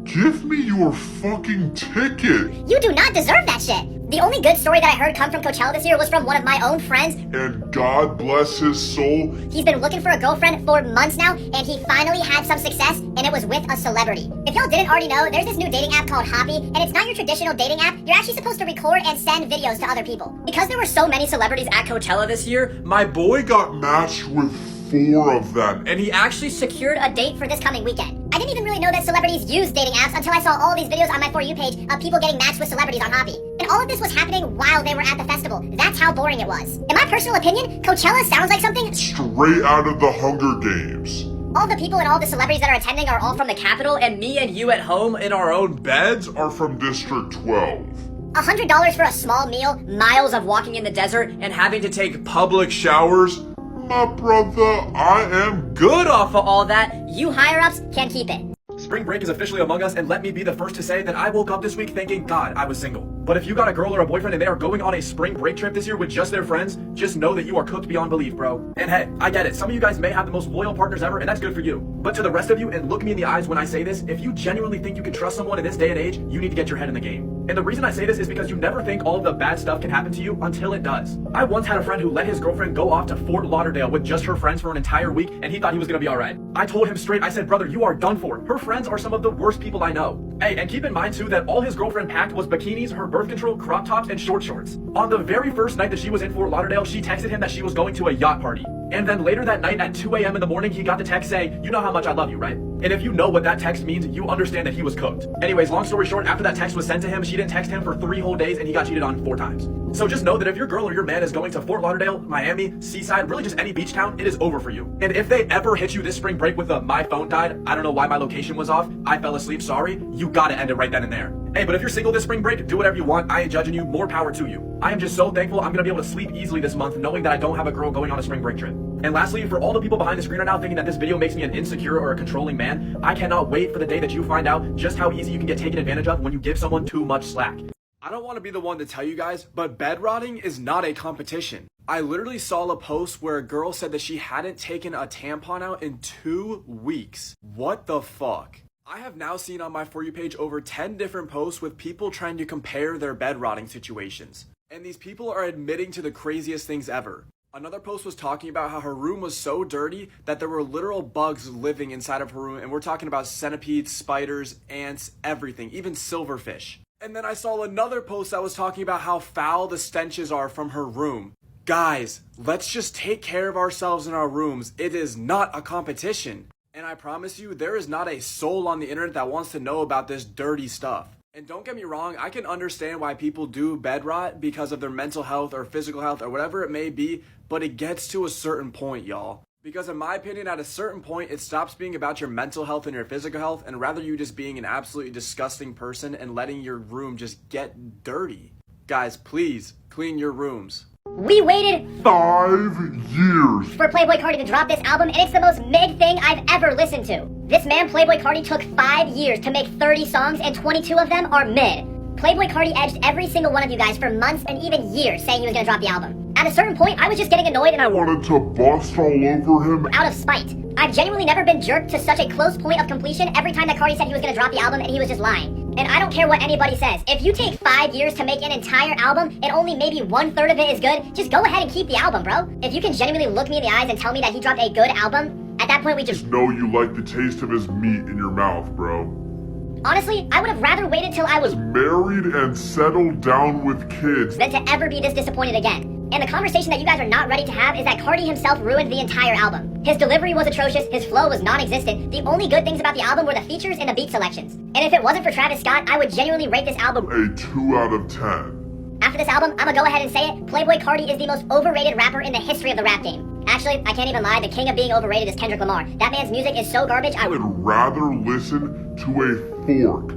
Give me your fucking ticket.
you do not deserve that shit. The only good story that I heard come from Coachella this year was from one of my own friends.
And God bless his soul.
He's been looking for a girlfriend for months now, and he finally had some success, and it was with a celebrity. If y'all didn't already know, there's this new dating app called Hoppy, and it's not your traditional dating app. You're actually supposed to record and send videos to other people. Because there were so many celebrities at Coachella this year,
My boy got matched with 4 of them.
and he actually
secured a date for this coming weekend. I didn't even really know that celebrities use dating apps until I saw all these videos on my For You page of people getting matched with celebrities on Hoppy. And all of this was happening while they were at the festival. That's how boring it was. In my personal opinion, Coachella sounds like something.
Straight out of the Hunger Games.
All the people and all the celebrities that are attending are all from the Capitol, and
me and you at home in our own
Beds are from District 12.
$100 for a small meal, miles of walking in the desert,
and having to take
Public showers? My brother, I am
good off of all that.
you higher-ups can keep it.
Spring break is officially among us, and let me be the first to say that I woke up this week thinking, God, I was single. But if you got a girl or a boyfriend and they are going on a spring break trip this year with just their friends, just know that you are cooked beyond belief, bro. And hey, I get it. Some of you guys may have the most loyal partners ever, and that's good for you. But to the rest of you, and look me in the eyes when I say this, if you genuinely think you can trust someone in this day and age, you need to get your head in the game.
And the reason I say this is because you never think all of the bad stuff can happen to you until it does. I once had a friend who let his girlfriend go off to Fort Lauderdale with just her friends for an entire week, and he thought he was gonna be alright. I told him straight, I said, brother, you are done for. Her friends are some of the worst people I know. Hey, and keep in mind too that all his girlfriend packed was bikinis, her birth control, crop tops, and short shorts. On the very first night that she was in Fort Lauderdale, she texted him that she was going to a yacht party. And then later that night at 2 a.m. in the morning, he got the text saying, you know how much I love you, right? And if you know what that text means, you understand that he was cooked. Anyways, long story short, after that text was sent to him, she didn't text him for 3 whole days and he got cheated on 4 times. So just know that if your girl or your man is going to Fort Lauderdale, Miami, Seaside, really just any beach town, it is over for you. And if they ever hit you this spring break with a my phone died, I don't know why my location was off, I fell asleep, sorry, you gotta end it right then and there. Hey, but if you're single this spring break, do whatever you want, I ain't judging you, more power to you. I am just so thankful I'm gonna be able to sleep easily this month knowing that I don't have a girl going on a spring break trip. And lastly, for all the people behind the screen right now thinking that this video makes me an insecure or a controlling man, I cannot wait for the day that you find out just how easy you can get taken advantage of when you give someone too much slack. I don't want to be the one to tell you guys, but bed rotting is not a competition. I literally saw a post where a girl said that she hadn't taken a tampon out in 2 weeks. What the fuck? I have now seen on my For You page over 10 different posts with people trying to compare their bed rotting situations. And these people are admitting to the craziest things ever. Another post was talking about how her room was so dirty that there were literal bugs living inside of her room, and we're talking about centipedes, spiders, ants, everything, even silverfish. And then I saw another post that was talking about how foul the stenches are from her room. Guys, let's just take care of ourselves in our rooms. It is not a competition. And I promise you, there is not a soul on the internet that wants to know about this dirty stuff. And don't get me wrong, I can understand why people do bed rot because of their mental health or physical health or whatever it may be, but it gets to a certain point, y'all. Because in my opinion, at a certain point, it stops being about your mental health and your physical health, and rather you just being an absolutely disgusting person and letting your room just get dirty. Guys, please, clean your rooms.
We waited
5 years.
for Playboi Carti to drop this album, and it's the most mid thing I've ever listened to. This man, Playboi Carti, took 5 years to make 30 songs, and 22 of them are mid. Playboi Carti edged every single one of you guys for months and even years saying he was gonna drop the album. At a certain point, I was just getting annoyed and I
Wanted to bust all over him.
out of spite. I've genuinely never been jerked to such a close point of completion every time that Carti said he was gonna drop the album and he was just lying. And I don't care what anybody says. If you take 5 years to make an entire album and only maybe 1/3 of it is good, just go ahead and keep the album, bro. If you can genuinely look me in the eyes and tell me that he dropped a good album, at that point we just...
Know you like the taste of his meat in your mouth, bro.
Honestly, I would have rather waited till I was
Married and settled down with kids.
than to ever be this disappointed again. And the conversation that you guys are not ready to have is that Carti himself ruined the entire album. His delivery was atrocious, his flow was non-existent. The only good things about the album were the features and the beat selections. And if it wasn't for Travis Scott, I would genuinely rate this album
A 2 out of 10.
After this album, I'ma go ahead and say it, Playboi Carti is the most overrated rapper in the history of the rap game. Actually, I can't even lie, the king of being overrated is Kendrick Lamar. That man's music is so garbage, I
I'd
would
rather listen to a fork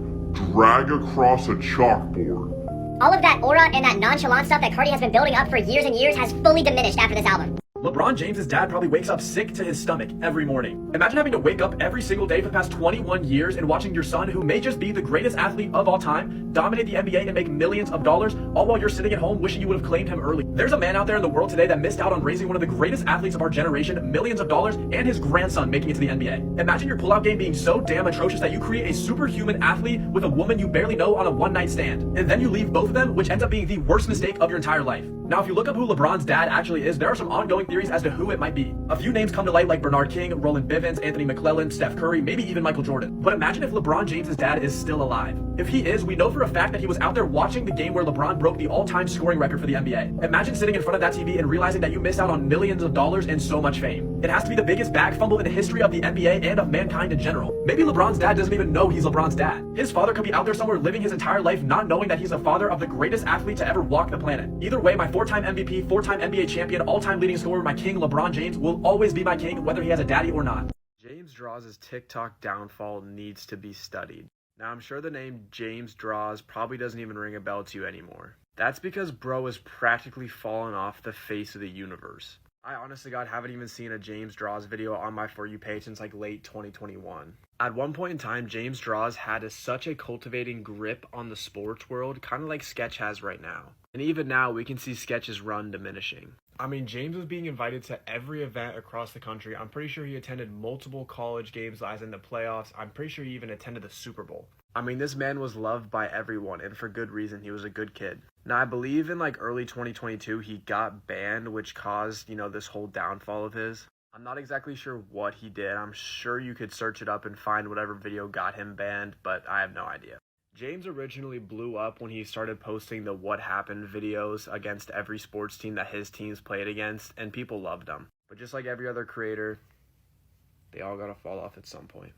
drag across a chalkboard.
all of that aura and that nonchalant stuff that Carti has been building up for years and years has fully diminished after this album.
LeBron James' dad probably wakes up sick to his stomach every morning. Imagine having to wake up every single day for the past 21 years and watching your son, who may just be the greatest athlete of all time, dominate the NBA and make millions of dollars, all while you're sitting at home wishing you would have claimed him early. There's a man out there in the world today that missed out on raising one of the greatest athletes of our generation, millions of dollars, and his grandson making it to the NBA. Imagine your pullout game being so damn atrocious that you create a superhuman athlete with a woman you barely know on a one-night stand. And then you leave both of them, which ends up being the worst mistake of your entire life. Now, if you look up who LeBron's dad actually is, there are some ongoing theories as to who it might be. A few names come to light like Bernard King, Roland Bivens, Anthony McClellan, Steph Curry, maybe even Michael Jordan. But imagine if LeBron James' dad is still alive. If he is, we know for a fact that he was out there watching the game where LeBron broke the all-time scoring record for the NBA. Imagine sitting in front of that TV and realizing that you missed out on millions of dollars and so much fame. It has to be the biggest bag fumble in the history of the NBA and of mankind in general. Maybe LeBron's dad doesn't even know he's LeBron's dad. His father could be out there somewhere living his entire life not knowing that he's the father of the greatest athlete to ever walk the planet. Either way, my 4-time MVP, 4-time NBA champion, all-time leading scorer, my king LeBron James will always be my king whether he has a daddy or not.
James Draws' TikTok downfall needs to be studied. Now, I'm sure the name James Draws probably doesn't even ring a bell to you anymore. That's because bro has practically fallen off the face of the universe. I honestly, God, haven't even seen a James Draws video on my For You page since like late 2021. At one point in time, James Draws had such a cultivating grip on the sports world, kind of like Sketch has right now. And even now, we can see Sketch's run diminishing.
I mean, James was being invited to every event across the country. I'm pretty sure he attended multiple college games as in the playoffs. I'm pretty sure he even attended the Super Bowl.
I mean, this man was loved by everyone, and for good reason. He was a good kid. Now, I believe in like early 2022, he got banned, which caused, this whole downfall of his. I'm not exactly sure what he did. I'm sure you could search it up and find whatever video got him banned, but I have no idea. James originally blew up when he started posting the what happened videos against every sports team that his teams played against, and people loved him. But just like every other creator, they all gotta fall off at some point.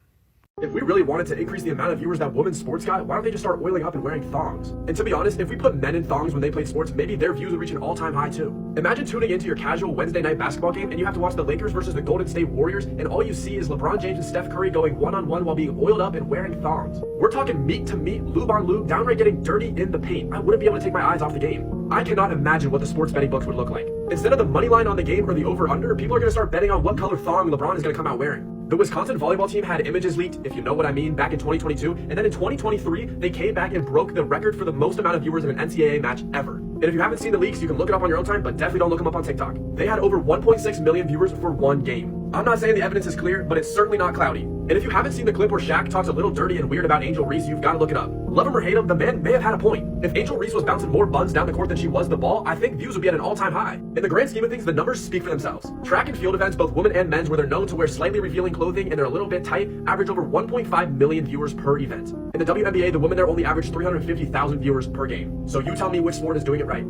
If we really wanted to increase the amount of viewers that women's sports got, why don't they just start oiling up and wearing thongs? And to be honest, if we put men in thongs when they played sports, maybe their views would reach an all-time high too. Imagine tuning into your casual Wednesday night basketball game and you have to watch the Lakers versus the Golden State Warriors, and all you see is LeBron James and Steph Curry going one-on-one while being oiled up and wearing thongs. We're talking meat to meat, lube on lube, downright getting dirty in the paint. I wouldn't be able to take my eyes off the game. I cannot imagine what the sports betting books would look like. Instead of the money line on the game or the over-under, people are going to start betting on what color thong LeBron is going to come out wearing. The Wisconsin volleyball team had images leaked, if you know what I mean, back in 2022, and then in 2023, they came back and broke the record for the most amount of viewers of an NCAA match ever. And if you haven't seen the leaks, you can look it up on your own time, but definitely don't look them up on TikTok. They had over 1.6 million viewers for one game. I'm not saying the evidence is clear, but it's certainly not cloudy. And if you haven't seen the clip where Shaq talks a little dirty and weird about Angel Reese, you've got to look it up. Love him or hate him, the man may have had a point. If Angel Reese was bouncing more buns down the court than she was the ball, I think views would be at an all-time high. In the grand scheme of things, the numbers speak for themselves. Track and field events, both women and men's, where they're known to wear slightly revealing clothing and they're a little bit tight, average over 1.5 million viewers per event. In the WNBA, the women there only average 350,000 viewers per game. So you tell me which sport is doing it right.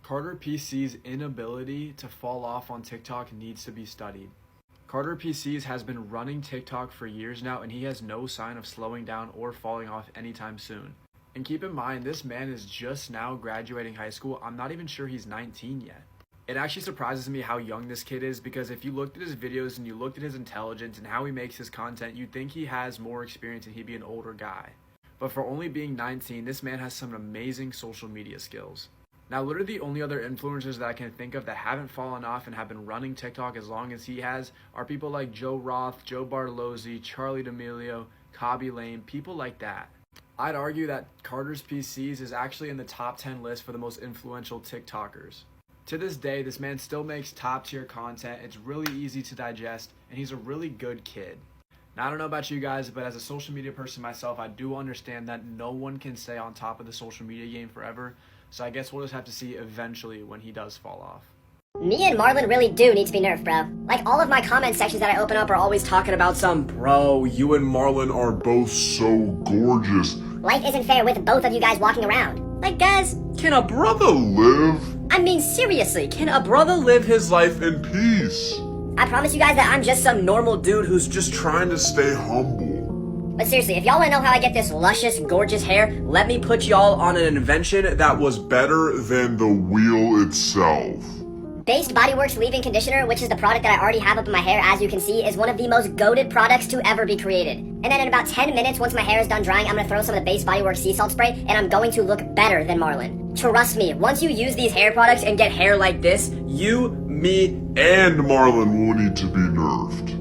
Carter PC's inability to fall off on TikTok needs to be studied. Carter PCs has been running TikTok for years now, and he has no sign of slowing down or falling off anytime soon. And keep in mind, this man is just now graduating high school. I'm not even sure he's 19 yet. It actually surprises me how young this kid is, because if you looked at his videos and you looked at his intelligence and how he makes his content, you'd think he has more experience and he'd be an older guy. But for only being 19, this man has some amazing social media skills. Now, literally the only other influencers that I can think of that haven't fallen off and have been running TikTok as long as he has are people like Joe Roth, Joe Bartolozzi, Charlie D'Amelio, Kobby Lane, people like that. I'd argue that Carter's PCs is actually in the top 10 list for the most influential TikTokers. To this day, this man still makes top tier content. It's really easy to digest, and he's a really good kid. Now, I don't know about you guys, but as a social media person myself, I do understand that no one can stay on top of the social media game forever. So I guess we'll just have to see eventually when he does fall off.
Me and Marlon really do need to be nerfed, bro. Like, all of my comment sections that I open up are always talking about some
Bro, you and Marlon are both so gorgeous.
life isn't fair with both of you guys walking around. Like, guys,
Can a brother live?
I mean, seriously, can a
Brother live his life in peace.
I promise you guys that I'm just some normal dude who's
Just trying to stay humble.
But seriously, if y'all wanna know how I get this luscious, gorgeous hair, let me put y'all on an invention that was
Better than the wheel itself.
Based Bodyworks leave-in conditioner, which is the product that I already have up in my hair, as you can see, is one of the most goated products to ever be created. And then in about 10 minutes, once my hair is done drying, I'm gonna throw some of the Based Bodyworks sea salt spray, and I'm going to look better than Marlon. Trust me, once you use these hair products and get hair like this,
You, me, and Marlon will need to be nerfed.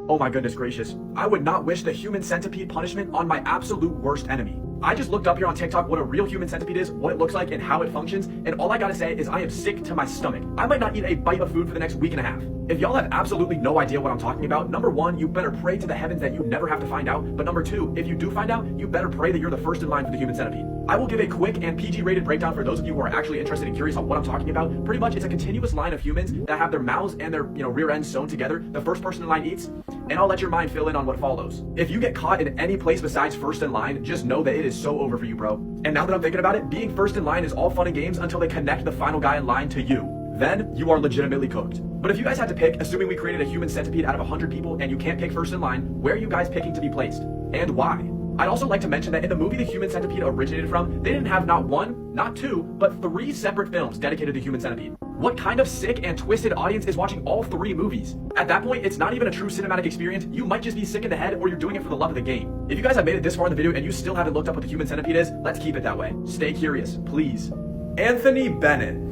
Oh my goodness gracious. I would not wish the human centipede punishment on my absolute worst enemy. I just looked up here on TikTok what a real human centipede is, what it looks like, and how it functions, and all I gotta say is I am sick to my stomach. I might not eat a bite of food for the next week and a half. If y'all have absolutely no idea what I'm talking about, number one, you better pray to the heavens that you never have to find out, but number two, if you do find out, you better pray that you're the first in line for the human centipede. I will give a quick and PG-rated breakdown for those of you who are actually interested and curious on what I'm talking about. Pretty much, it's a continuous line of humans that have their mouths and their rear ends sewn together. The first person in line eats, and I'll let your mind fill in on what follows. If you get caught in any place besides first in line, just know that it is so over for you, bro. And now that I'm thinking about it, being first in line is all fun and games until they connect the final guy in line to you. Then you are legitimately cooked. But if you guys had to pick, assuming we created a human centipede out of 100 people and you can't pick first in line, where are you guys picking to be placed? And why? I'd also like to mention that in the movie the human centipede originated from, they didn't have not one, not two, but 3 separate films dedicated to human centipede. What kind of sick and twisted audience is watching all 3 movies? At that point, it's not even a true cinematic experience. You might just be sick in the head, or you're doing it for the love of the game. If you guys have made it this far in the video and you still haven't looked up what the human centipede is, let's keep it that way. Stay curious, please. Anthony Bennett.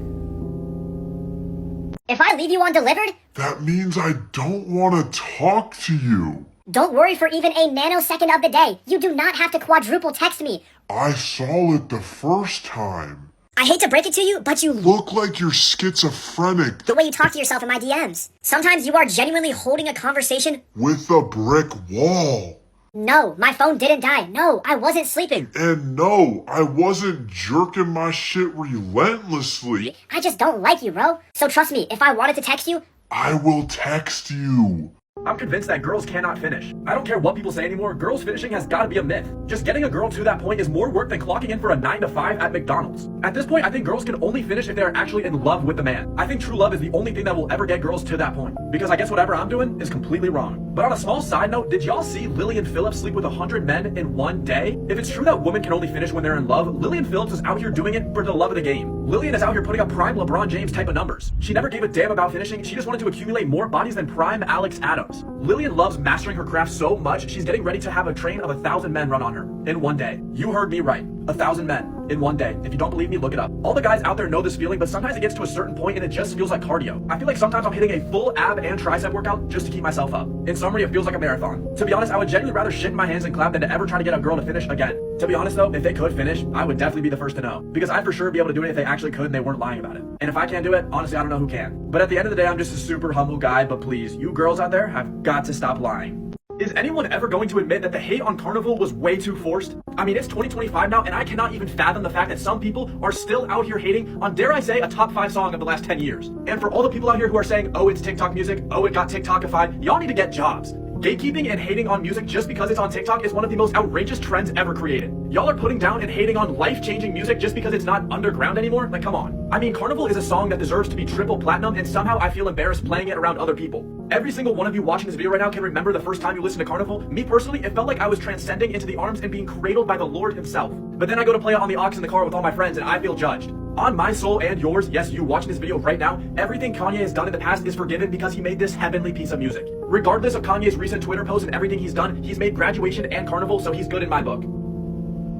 if I leave you undelivered,
That means I don't want to talk to you.
don't worry for even a nanosecond of the day. You do not have to quadruple text me.
I saw it the first time.
I hate to break it to you, but you
Look like you're schizophrenic
the way you talk to yourself in my DMs. Sometimes you are genuinely holding a conversation.
with a brick wall.
No, my phone didn't die. No, I wasn't sleeping.
And no, I wasn't jerking my shit relentlessly.
I just don't like you, bro. So trust me, if I wanted to text you,
I will text you.
I'm convinced that girls cannot finish. I don't care what people say anymore, girls finishing has gotta be a myth. Just getting a girl to that point is more work than clocking in for a 9 to 5 at McDonald's. At this point, I think girls can only finish if they're actually in love with the man. I think true love is the only thing that will ever get girls to that point. Because I guess whatever I'm doing is completely wrong. But on a small side note, did y'all see Lillian Phillips sleep with 100 men in one day? If it's true that women can only finish when they're in love, Lillian Phillips is out here doing it for the love of the game. Lillian is out here putting up prime LeBron James type of numbers. She never gave a damn about finishing, she just wanted to accumulate more bodies than prime Alex Adams. Lillian loves mastering her craft so much, she's getting ready to have a train of 1,000 men run on her in one day. You heard me right. 1,000 men in one day. If you don't believe me, look it up. All the guys out there know this feeling, but sometimes it gets to a certain point and it just feels like cardio. I feel like sometimes I'm hitting a full ab and tricep workout just to keep myself up. In summary, it feels like a marathon. To be honest, I would genuinely rather shit in my hands and clap than to ever try to get a girl to finish again. To be honest though, if they could finish, I would definitely be the first to know. Because I'd for sure be able to do it if they actually could and they weren't lying about it. And if I can't do it, honestly, I don't know who can. But at the end of the day, I'm just a super humble guy, but please, you girls out there have got to stop lying. Is anyone ever going to admit that the hate on Carnival was way too forced? I mean, it's 2025 now, and I cannot even fathom the fact that some people are still out here hating on, dare I say, a top 5 song of the last 10 years. And for all the people out here who are saying, oh, it's TikTok music, oh, it got TikTokified, y'all need to get jobs. Gatekeeping and hating on music just because it's on TikTok is one of the most outrageous trends ever created. Y'all are putting down and hating on life-changing music just because it's not underground anymore? Like, come on. I mean, Carnival is a song that deserves to be triple platinum, and somehow I feel embarrassed playing it around other people. Every single one of you watching this video right now can remember the first time you listened to Carnival. Me personally, it felt like I was transcending into the arms and being cradled by the Lord himself. But then I go to play it on the aux in the car with all my friends and I feel judged. On my soul and yours, yes, you watching this video right now, everything Kanye has done in the past is forgiven because he made this heavenly piece of music. Regardless of Kanye's recent Twitter posts and everything he's done, he's made Graduation and Carnival, so he's good in my book.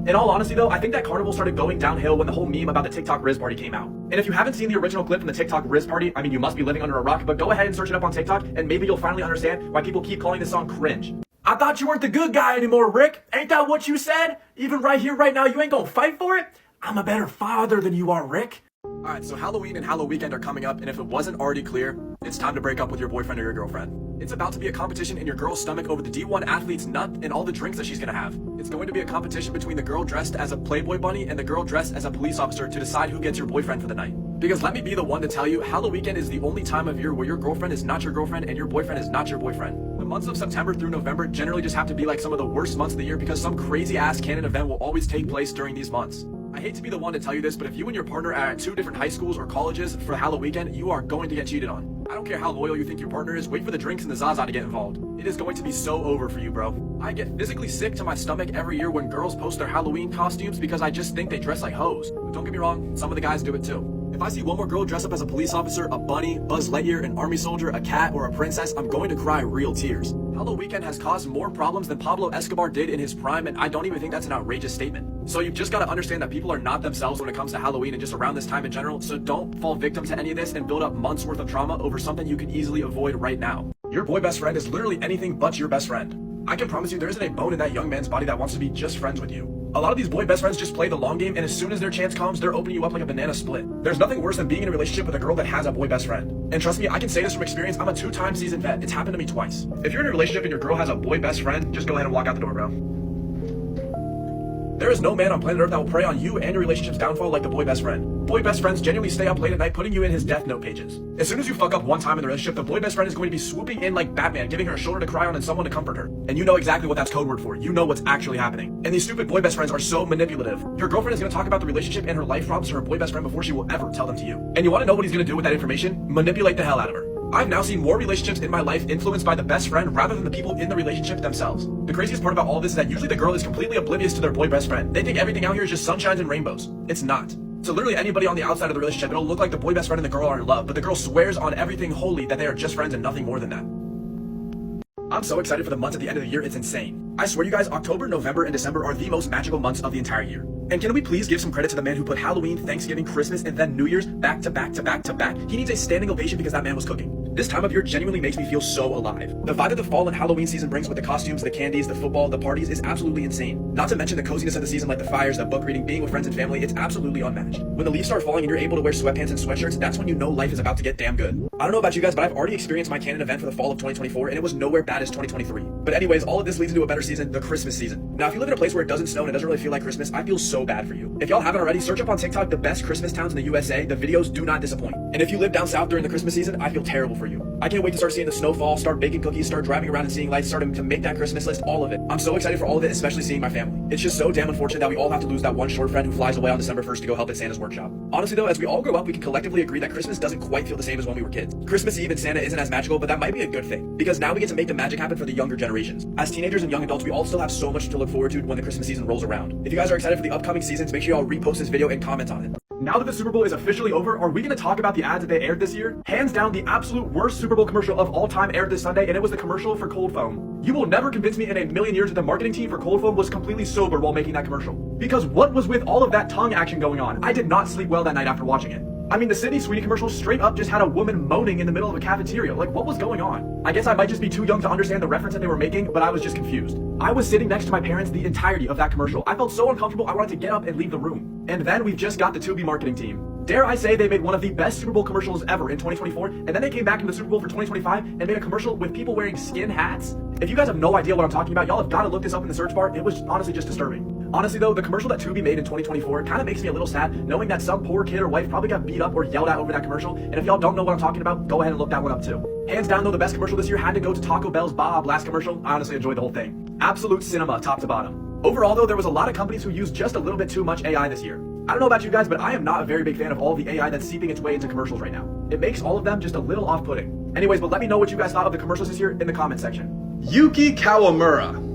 In all honesty though, I think that Carnival started going downhill when the whole meme about the TikTok Riz party came out. And if you haven't seen the original clip from the TikTok Riz party, I mean, you must be living under a rock, but go ahead and search it up on TikTok and maybe you'll finally understand why people keep calling this song cringe. I thought you weren't the good guy anymore, Rick. Ain't that what you said? Even right here, right now, you ain't gonna fight for it? I'm a better father than you are, Rick. Alright, so Halloween and Halloween weekend are coming up, and if it wasn't already clear, it's time to break up with your boyfriend or your girlfriend. It's about to be a competition in your girl's stomach over the D1 athlete's nut and all the drinks that she's gonna have. It's going to be a competition between the girl dressed as a Playboy bunny and the girl dressed as a police officer to decide who gets your boyfriend for the night. Because let me be the one to tell you, Halloween weekend is the only time of year where your girlfriend is not your girlfriend and your boyfriend is not your boyfriend. The months of September through November generally just have to be like some of the worst months of the year because some crazy ass canon event will always take place during these months. I hate to be the one to tell you this, but if you and your partner are at 2 different high schools or colleges for Halloween weekend, you are going to get cheated on. I don't care how loyal you think your partner is, wait for the drinks and the Zaza to get involved. It is going to be so over for you, bro. I get physically sick to my stomach every year when girls post their Halloween costumes because I just think they dress like hoes. But don't get me wrong, some of the guys do it too. If I see one more girl dress up as a police officer, a bunny, Buzz Lightyear, an army soldier, a cat, or a princess, I'm going to cry real tears. Halloween weekend has caused more problems than Pablo Escobar did in his prime, and I don't even think that's an outrageous statement. So you've just got to understand that people are not themselves when it comes to Halloween and just around this time in general, so don't fall victim to any of this and build up months worth of trauma over something you can easily avoid right now. Your boy best friend is literally anything but your best friend. I can promise you there isn't a bone in that young man's body that wants to be just friends with you. A lot of these boy best friends just play the long game, and as soon as their chance comes, they're opening you up like a banana split. There's nothing worse than being in a relationship with a girl that has a boy best friend. And trust me, I can say this from experience, I'm a 2-time seasoned vet. It's happened to me twice. If you're in a relationship and your girl has a boy best friend, just go ahead and walk out the door, bro. There is no man on planet Earth that will prey on you and your relationship's downfall like the boy best friend. Boy best friends genuinely stay up late at night putting you in his death note pages. As soon as you fuck up one time in the relationship, the boy best friend is going to be swooping in like Batman, giving her a shoulder to cry on and someone to comfort her. And you know exactly what that's code word for. You know what's actually happening. And these stupid boy best friends are so manipulative. Your girlfriend is going to talk about the relationship and her life problems to her boy best friend before she will ever tell them to you. And you want to know what he's going to do with that information? Manipulate the hell out of her. I've now seen more relationships in my life influenced by the best friend rather than the people in the relationship themselves. The craziest part about all this is that usually the girl is completely oblivious to their boy best friend. They think everything out here is just sunshines and rainbows. It's not. To literally anybody on the outside of the relationship, it'll look like the boy best friend and the girl are in love, but the girl swears on everything holy that they are just friends and nothing more than that. I'm so excited for the months at the end of the year, it's insane. I swear you guys, October, November, and December are the most magical months of the entire year. And can we please give some credit to the man who put Halloween, Thanksgiving, Christmas, and then New Year's back to back to back to back? He needs a standing ovation because that man was cooking.
This time of year genuinely makes me feel so alive. The vibe that the fall and Halloween season brings with the costumes, the candies, the football, the parties is absolutely insane. Not to mention the coziness of the season like the fires, the book reading, being with friends and family, it's absolutely unmatched. When the leaves start falling and you're able to wear sweatpants and sweatshirts, that's when you know life is about to get damn good. I don't know about you guys, but I've already experienced my canon event for the fall of 2024 and it was nowhere bad as 2023. But anyways, all of this leads into a better season, the Christmas season. Now, if you live in a place where it doesn't snow and it doesn't really feel like Christmas, I feel so bad for you. If y'all haven't already, search up on TikTok the best Christmas towns in the USA. The videos do not disappoint. And if you live down south during the Christmas season, I feel terrible for you. I can't wait to start seeing the snowfall, start baking cookies, start driving around and seeing lights, starting to make that Christmas list, all of it. I'm so excited for all of it, especially seeing my family. It's just so damn unfortunate that we all have to lose that one short friend who flies away on December 1st to go help at Santa's workshop. Honestly though, as we all grow up, we can collectively agree that Christmas doesn't quite feel the same as when we were kids. Christmas Eve and Santa isn't as magical, but that might be a good thing, because now we get to make the magic happen for the younger generations. As teenagers and young adults, we all still have so much to look forward to when the Christmas season rolls around. If you guys are excited for the upcoming seasons, make sure y'all repost this video and comment on it.
Now that the Super Bowl is officially over, are we going to talk about the ads that they aired this year? Hands down, the absolute worst Super Bowl commercial of all time aired this Sunday, and it was the commercial for Cold Foam. You will never convince me in a million years that the marketing team for Cold Foam was completely sober while making that commercial. Because what was with all of that tongue action going on? I did not sleep well that night after watching it. I mean, the Sydney Sweetie commercial straight up just had a woman moaning in the middle of a cafeteria. Like, what was going on? I guess I might just be too young to understand the reference that they were making, but I was just confused. I was sitting next to my parents the entirety of that commercial. I felt so uncomfortable, I wanted to get up and leave the room. And then we've just got the Tubi marketing team. Dare I say they made one of the best Super Bowl commercials ever in 2024, and then they came back into the Super Bowl for 2025 and made a commercial with people wearing skin hats? If you guys have no idea what I'm talking about, y'all have got to look this up in the search bar. It was honestly just disturbing. Honestly though, the commercial that Tubi made in 2024 kind of makes me a little sad, knowing that some poor kid or wife probably got beat up or yelled at over that commercial, and if y'all don't know what I'm talking about, go ahead and look that one up too. Hands down though, the best commercial this year had to go to Taco Bell's Bob last commercial. I honestly enjoyed the whole thing. Absolute cinema, top to bottom. Overall though, there was a lot of companies who used just a little bit too much AI this year. I don't know about you guys, but I am not a very big fan of all the AI that's seeping its way into commercials right now. It makes all of them just a little off-putting. Anyways, but let me know what you guys thought of the commercials this year in the comment section.
Yuki Kawamura.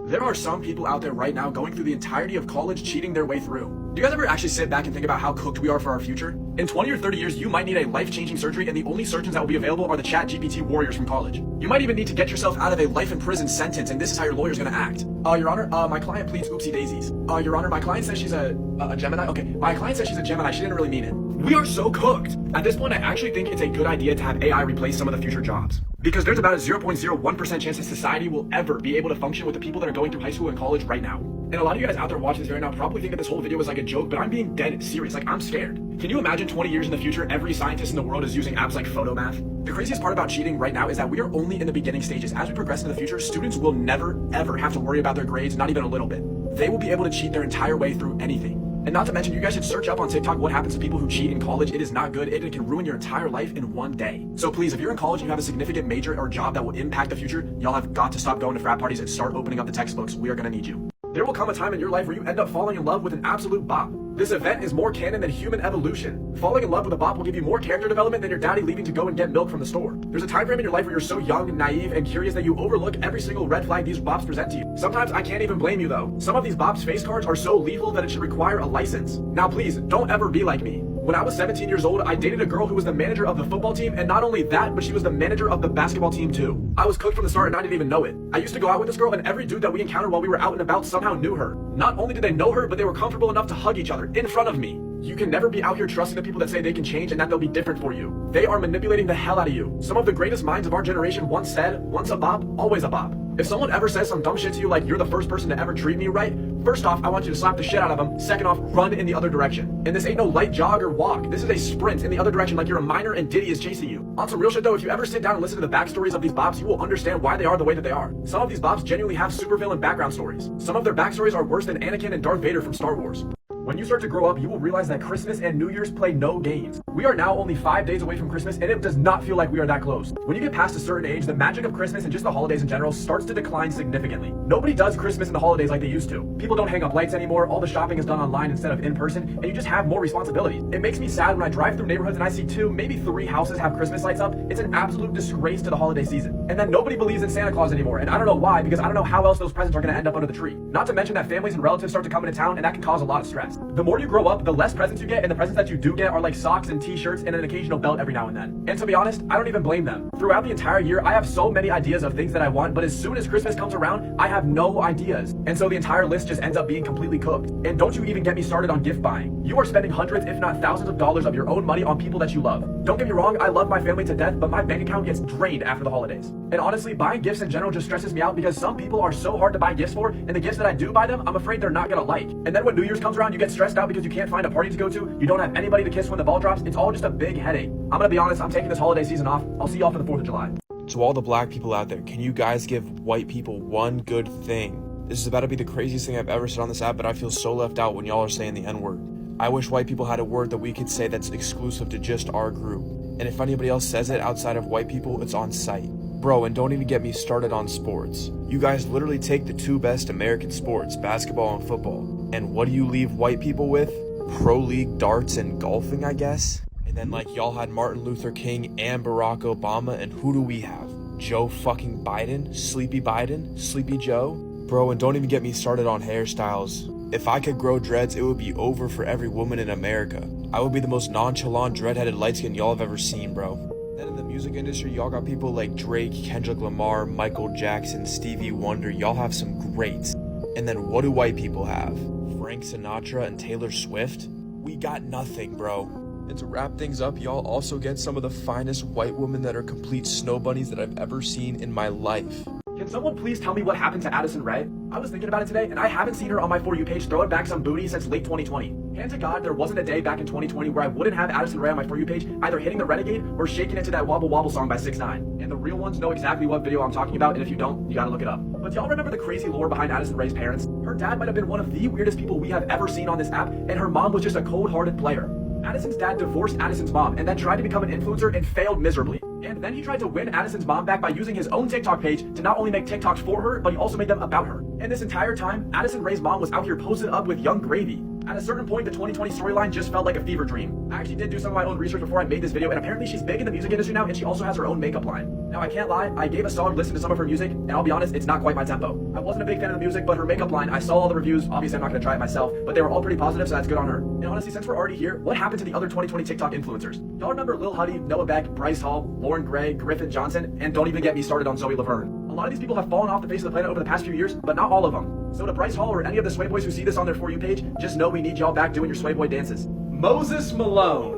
There are some people out there right now going through the entirety of college cheating their way through. Do you guys ever actually sit back and think about how cooked we are for our future? In 20 or 30 years, you might need a life-changing surgery, and the only surgeons that will be available are the ChatGPT warriors from college. You might even need to get yourself out of a life in prison sentence, and this is how your lawyer's gonna act. Your Honor, my client pleads oopsie daisies. Your Honor, my client says she's a Gemini. Okay, my client says she's a Gemini. She didn't really mean it. We are so cooked. At this point, I actually think it's a good idea to have AI replace some of the future jobs. Because there's about a 0.01% chance that society will ever be able to function with the people that are going through high school and college right now. And a lot of you guys out there watching this video right now probably think that this whole video was like a joke, but I'm being dead serious. Like, I'm scared. Can you imagine 20 years in the future, every scientist in the world is using apps like photomath? The craziest part about cheating right now is that we are only in the beginning stages. As we progress into the future, students will never, ever have to worry about their grades, not even a little bit. They will be able to cheat their entire way through anything. And not to mention, you guys should search up on TikTok what happens to people who cheat in college. It is not good. It can ruin your entire life in one day. So please, if you're in college and you have a significant major or job that will impact the future, y'all have got to stop going to frat parties and start opening up the textbooks. We are gonna need you. There will come a time in your life where you end up falling in love with an absolute bop. This event is more canon than human evolution. Falling in love with a bop will give you more character development than your daddy leaving to go and get milk from the store. There's a time frame in your life where you're so young and naive and curious that you overlook every single red flag these bops present to you. Sometimes I can't even blame you though. Some of these bops face cards are so lethal that it should require a license. Now please, don't ever be like me. When I was 17 years old, I dated a girl who was the manager of the football team, and not only that, but she was the manager of the basketball team too. I was cooked from the start and I didn't even know it. I used to go out with this girl, and every dude that we encountered while we were out and about somehow knew her. Not only did they know her, but they were comfortable enough to hug each other in front of me. You can never be out here trusting the people that say they can change and that they'll be different for you. They are manipulating the hell out of you. Some of the greatest minds of our generation once said, once a bop, always a bop. If someone ever says some dumb shit to you like you're the first person to ever treat me right, first off, I want you to slap the shit out of them. Second off, run in the other direction. And this ain't no light jog or walk. This is a sprint in the other direction like you're a minor and Diddy is chasing you. On some real shit though, if you ever sit down and listen to the backstories of these bops, you will understand why they are the way that they are. Some of these bops genuinely have supervillain background stories. Some of their backstories are worse than Anakin and Darth Vader from Star Wars. When you start to grow up, you will realize that Christmas and New Year's play no games. We are now only 5 days away from Christmas, and it does not feel like we are that close. When you get past a certain age, the magic of Christmas and just the holidays in general starts to decline significantly. Nobody does Christmas and the holidays like they used to. People don't hang up lights anymore, all the shopping is done online instead of in person, and you just have more responsibilities. It makes me sad when I drive through neighborhoods and I see 2, maybe 3 houses have Christmas lights up. It's an absolute disgrace to the holiday season. And then nobody believes in Santa Claus anymore, and I don't know why, because I don't know how else those presents are gonna end up under the tree. Not to mention that families and relatives start to come into town, and that can cause a lot of stress.
The more you grow up, the less presents you get, and the presents that you do get are like socks and t-shirts and an occasional belt every now and then. And to be honest, I don't even blame them. Throughout the entire year, I have so many ideas of things that I want, but as soon as Christmas comes around, I have no ideas. And so the entire list just ends up being completely cooked. And don't you even get me started on gift buying. You are spending hundreds, if not thousands of dollars of your own money on people that you love. Don't get me wrong, I love my family to death, but my bank account gets drained after the holidays. And honestly, buying gifts in general just stresses me out because some people are so hard to buy gifts for, and the gifts that I do buy them, I'm afraid they're not gonna like. And then when New Year's comes around, you get stressed out because you can't find a party to go to, you don't have anybody to kiss when the ball drops, it's all just a big headache. I'm gonna be honest, I'm taking this holiday season off. I'll see y'all for the 4th of July.
To all the black people out there, can you guys give white people one good thing? This is about to be the craziest thing I've ever said on this app, but I feel so left out when y'all are saying the N-word. I wish white people had a word that we could say that's exclusive to just our group. And if anybody else says it outside of white people, it's on sight. Bro, and don't even get me started on sports. You guys literally take the two best American sports, basketball and football, and what do you leave white people with? Pro league darts and golfing, I guess? And then like y'all had Martin Luther King and Barack Obama, and who do we have? Joe fucking Biden? Sleepy Joe? Bro, and don't even get me started on hairstyles. If I could grow dreads, it would be over for every woman in America. I would be the most nonchalant, dread-headed light skin y'all have ever seen, bro. Then in the music industry, y'all got people like Drake, Kendrick Lamar, Michael Jackson, Stevie Wonder. Y'all have some greats. And then what do white people have? Frank Sinatra and Taylor Swift? We got nothing, bro. And to wrap things up, y'all also get some of the finest white women that are complete snow bunnies that I've ever seen in my life.
Can someone please tell me what happened to Addison Rae? I was thinking about it today, and I haven't seen her on my For You page throwing back some booty since late 2020. Hand to God, there wasn't a day back in 2020 where I wouldn't have Addison Rae on my For You page, either hitting the Renegade or shaking it to that Wobble Wobble song by 6ix9ine. And the real ones know exactly what video I'm talking about, and if you don't, you gotta look it up. But y'all remember the crazy lore behind Addison Rae's parents? Her dad might have been one of the weirdest people we have ever seen on this app, and her mom was just a cold-hearted player. Addison's dad divorced Addison's mom and then tried to become an influencer and failed miserably. And then he tried to win Addison's mom back by using his own TikTok page to not only make TikToks for her, but he also made them about her. And this entire time, Addison Rae's mom was out here posted up with Young Gravy. At a certain point, the 2020 storyline just felt like a fever dream. I actually did do some of my own research before I made this video, and apparently she's big in the music industry now, and she also has her own makeup line. Now, I can't lie, I gave a solid listen to some of her music, and I'll be honest, it's not quite my tempo. I wasn't a big fan of the music, but her makeup line, I saw all the reviews. Obviously, I'm not gonna try it myself, but they were all pretty positive, so that's good on her. And honestly, since we're already here, what happened to the other 2020 TikTok influencers? Y'all remember Lil Huddy, Noah Beck, Bryce Hall, Lauren Gray, Griffin Johnson, and don't even get me started on Zoe Laverne. A lot of these people have fallen off the face of the planet over the past few years, but not all of them. So to Bryce Hall or any of the Sway Boys who see this on their For You page, just know we need y'all back doing your Sway Boy dances. Moses Malone.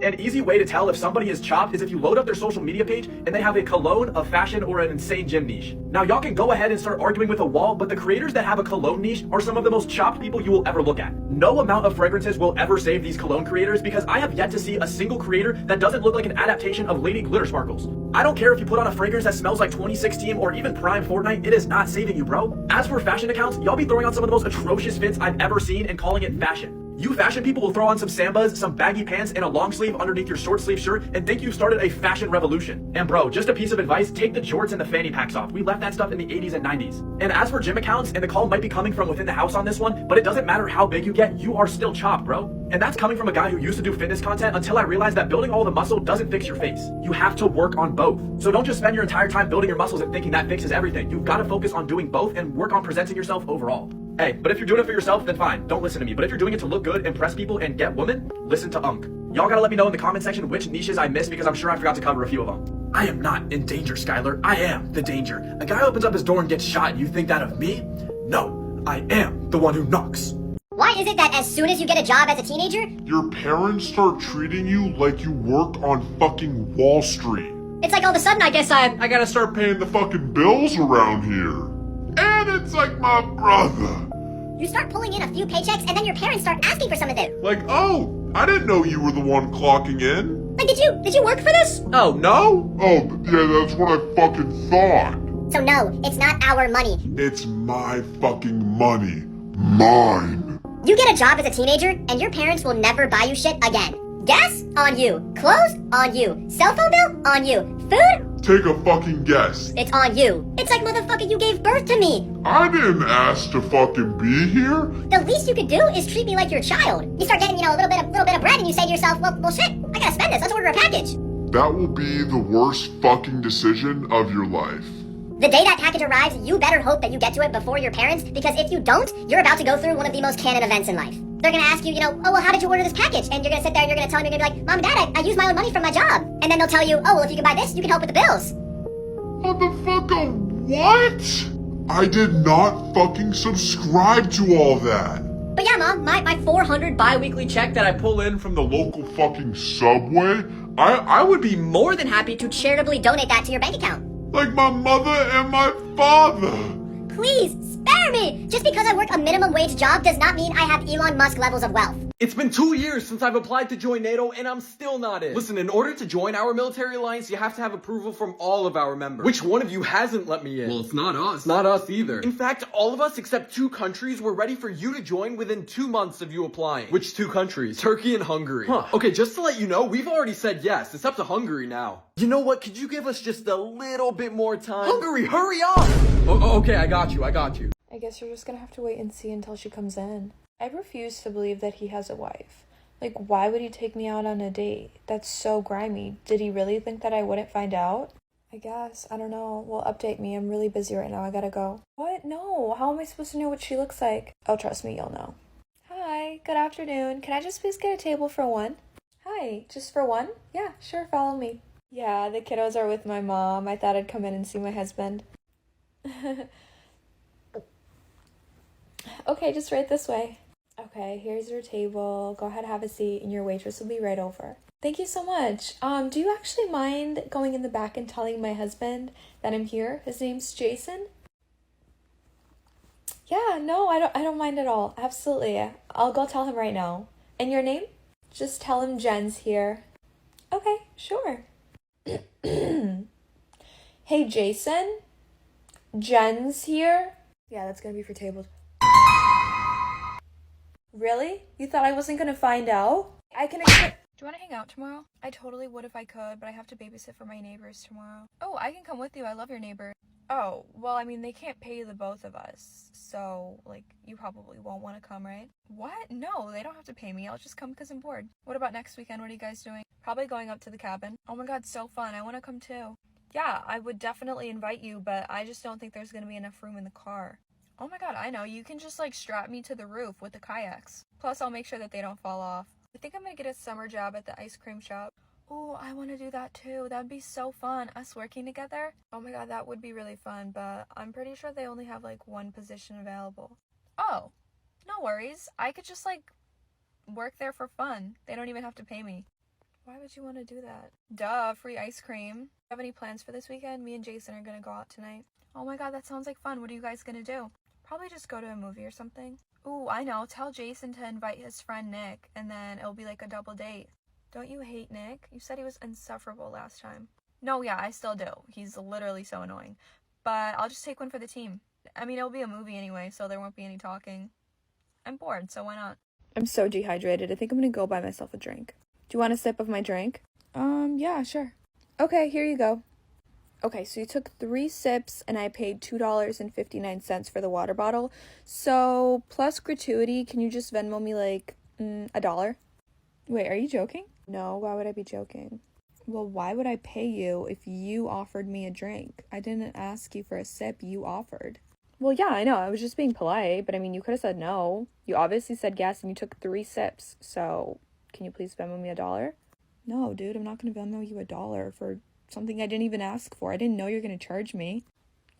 An easy way to tell if somebody is chopped is if you load up their social media page and they have a cologne, a fashion, or an insane gym niche. Now y'all can go ahead and start arguing with a wall, but the creators that have a cologne niche are some of the most chopped people you will ever look at. No amount of fragrances will ever save these cologne creators because I have yet to see a single creator that doesn't look like an adaptation of Lady Glitter Sparkles. I don't care if you put on a fragrance that smells like 2016 or even Prime Fortnite, it is not saving you, bro. As for fashion accounts, y'all be throwing on some of the most atrocious fits I've ever seen and calling it fashion. You fashion people will throw on some Sambas, some baggy pants, and a long sleeve underneath your short sleeve shirt and think you've started a fashion revolution. And bro, just a piece of advice, take the jorts and the fanny packs off. We left that stuff in the 80s and 90s. And as for gym accounts, and the call might be coming from within the house on this one, but it doesn't matter how big you get, you are still chopped, bro. And that's coming from a guy who used to do fitness content until I realized that building all the muscle doesn't fix your face. You have to work on both. So don't just spend your entire time building your muscles and thinking that fixes everything. You've got to focus on doing both and work on presenting yourself overall. Hey, but if you're doing it for yourself, then fine, don't listen to me. But if you're doing it to look good, impress people, and get women, listen to Unk. Y'all gotta let me know in the comment section which niches I missed because I'm sure I forgot to cover a few of them. I am not in danger, Skylar. I am the danger. A guy opens up his door and gets shot and you think that of me? No, I am the one who knocks.
Why is it that as soon as you get a job as a teenager,
Your parents start treating you like you work on fucking Wall Street.
it's like all of a sudden I guess
I gotta start paying the fucking bills around here. And it's like my brother.
you start pulling in a few paychecks and then your parents start asking for some of it.
Like, oh, I didn't know you were the one clocking in.
Like, did you work for this?
Oh, no?
Oh, yeah, that's what I fucking thought.
So no, it's not our money.
It's my fucking money. Mine.
You get a job as a teenager and your parents will never buy you shit again. Gas? On you. Clothes? On you. Cell phone bill? On you. Food?
Take a fucking guess.
It's on you. It's like, motherfucker, you gave birth to me.
I didn't ask to fucking be here.
The least you could do is treat me like your child. You start getting, a little bit of bread and you say to yourself, well shit, I gotta spend this. Let's order a package.
That will be the worst fucking decision of your life.
The day that package arrives, you better hope that you get to it before your parents, because if you don't, you're about to go through one of the most canon events in life. They're gonna ask you, oh, well, how did you order this package? And you're gonna sit there and you're gonna tell them, you're gonna be like, Mom and Dad, I used my own money from my job. And then they'll tell you, oh, well, if you can buy this, you can help with the bills.
Motherfucker, what? I did not fucking subscribe to all that.
But yeah, Mom, my 400
Bi-weekly check that I pull in from
The local fucking Subway? I would be
more than happy to charitably donate that to your bank account.
like my mother and my father.
Please, spare me! Just because I work a minimum wage job does not mean I have Elon Musk levels of wealth.
It's been 2 years since I've applied to join NATO, and I'm still not in. Listen, in order to join our military alliance, you have to have approval from all of our members. Which one of you hasn't let me in? Well, it's not us. It's not us either. In fact, all of us except 2 countries were ready for you to join within 2 months of you applying. Which 2 countries? Turkey and Hungary. Huh. Okay, just to let you know, we've already said yes. It's up to Hungary now. You know what? Could you give us just a little bit more time? Hungary, hurry up! Okay, I got you.
I guess we're just gonna have to wait and see until she comes in. I refuse to believe that he has a wife. Like, why would he take me out on a date? That's so grimy. Did he really think that I wouldn't find out? I guess. I don't know. Well, update me. I'm really busy right now. I gotta go. What? No. How am I supposed to know what she looks like? Oh, trust me, you'll know. Hi. Good afternoon. Can I just please get a table for 1? Hi. Just for 1? Yeah, sure. Follow me. Yeah, the kiddos are with my mom. I thought I'd come in and see my husband. Okay, just right this way. Okay, here's your table. Go ahead, have a seat, and your waitress will be right over. Thank you so much. Do you actually mind going in the back and telling my husband that I'm here? His name's Jason. Yeah, no, I don't mind at all. Absolutely. I'll go tell him right now. And your name? Just tell him Jen's here. Okay, sure. Hey, Jason? Jen's here? Yeah, that's gonna be for tables. Really? You thought I wasn't gonna find out? I can accept. Do you want to hang out tomorrow? I totally would if I could, but I have to babysit for my neighbors tomorrow. Oh, I can come with you. I love your neighbors. Oh, well, I mean, they can't pay the both of us. So, like, you probably won't want to come, right? What? No, they don't have to pay me. I'll just come because I'm bored. What about next weekend? What are you guys doing? Probably going up to the cabin. Oh my god, so fun. I want to come too. Yeah, I would definitely invite you, but I just don't think there's going to be enough room in the car. Oh my god, I know. You can just, like, strap me to the roof with the kayaks. Plus, I'll make sure that they don't fall off. I think I'm gonna get a summer job at the ice cream shop. Oh, I want to do that too. That'd be so fun. Us working together. Oh my god, that would be really fun, but I'm pretty sure they only have, like, 1 position available. Oh, no worries. I could just, like, work there for fun. They don't even have to pay me. Why would you want to do that? Duh, free ice cream. Have any plans for this weekend? Me and Jason are gonna go out tonight. Oh my god, that sounds like fun. What are you guys gonna do? Probably just go to a movie or something. Ooh, I know. Tell Jason to invite his friend Nick, and then it'll be like a double date. Don't you hate Nick? You said he was insufferable last time. No, yeah, I still do. He's literally so annoying. But I'll just take one for the team. I mean, it'll be a movie anyway, so there won't be any talking. I'm bored, so why not? I'm so dehydrated. I think I'm gonna go buy myself a drink. Do you want a sip of my drink? Yeah, sure. Okay, here you go. Okay, so you took 3 sips and I paid $2.59 for the water bottle. So, plus gratuity, can you just Venmo me like $1? Wait, are you joking? No, why would I be joking? Well, why would I pay you if you offered me a drink? I didn't ask you for a sip, you offered. Well, yeah, I know. I was just being polite, but I mean, you could have said no. You obviously said yes and you took 3 sips. So, can you please Venmo me $1? No, dude, I'm not going to Venmo you $1 for something I didn't even ask for. I didn't know you're going to charge me.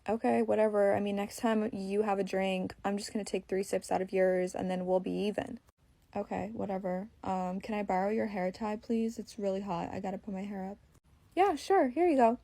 Okay, whatever. I mean, next time you have a drink, I'm just going to take 3 sips out of yours and then we'll be even. Okay, whatever. Can I borrow your hair tie, please? It's really hot. I got to put my hair up. Yeah, sure. Here you go.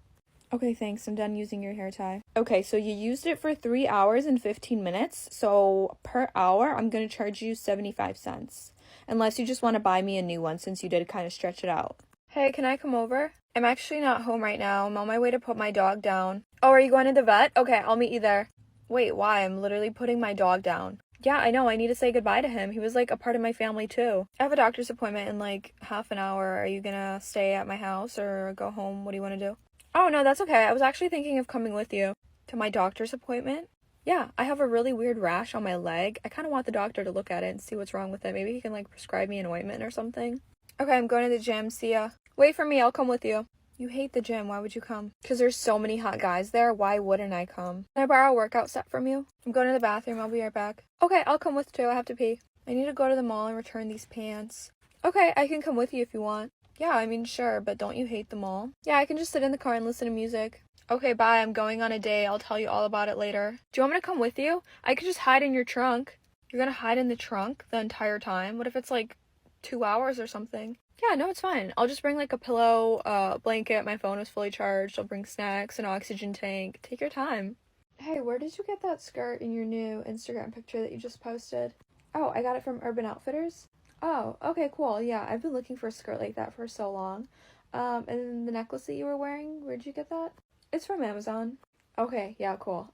Okay, thanks. I'm done using your hair tie. Okay, so you used it for 3 hours and 15 minutes. So per hour, I'm going to charge you 75 cents. Unless you just want to buy me a new one since you did kind of stretch it out. Hey, can I come over? I'm actually not home right now. I'm on my way to put my dog down. Oh, are you going to the vet? Okay, I'll meet you there. Wait, why? I'm literally putting my dog down. Yeah, I know. I need to say goodbye to him. He was like a part of my family too. I have a doctor's appointment in like half an hour. Are you gonna stay at my house or go home? What do you want to do? Oh, no, that's okay. I was actually thinking of coming with you to my doctor's appointment. Yeah, I have a really weird rash on my leg. I kind of want the doctor to look at it and see what's wrong with it. Maybe he can like prescribe me an ointment or something. Okay, I'm going to the gym. See ya. Wait for me. I'll come with you. You hate the gym. Why would you come? Because there's so many hot guys there. Why wouldn't I come? Can I borrow a workout set from you? I'm going to the bathroom. I'll be right back. Okay, I'll come with too. I have to pee. I need to go to the mall and return these pants. Okay, I can come with you if you want. Yeah, I mean, sure, but don't you hate the mall? Yeah, I can just sit in the car and listen to music. Okay, bye. I'm going on a date. I'll tell you all about it later. Do you want me to come with you? I could just hide in your trunk. You're gonna hide in the trunk the entire time? What if it's like 2 hours or something? Yeah, no, it's fine. I'll just bring like a pillow, blanket. My phone is fully charged. I'll bring snacks, an oxygen tank. Take your time. Hey, where did you get that skirt in your new Instagram picture that you just posted? Oh, I got it from Urban Outfitters. Oh, okay, cool. Yeah, I've been looking for a skirt like that for so long. And then the necklace that you were wearing, where'd you get that? It's from Amazon. Okay, yeah, cool.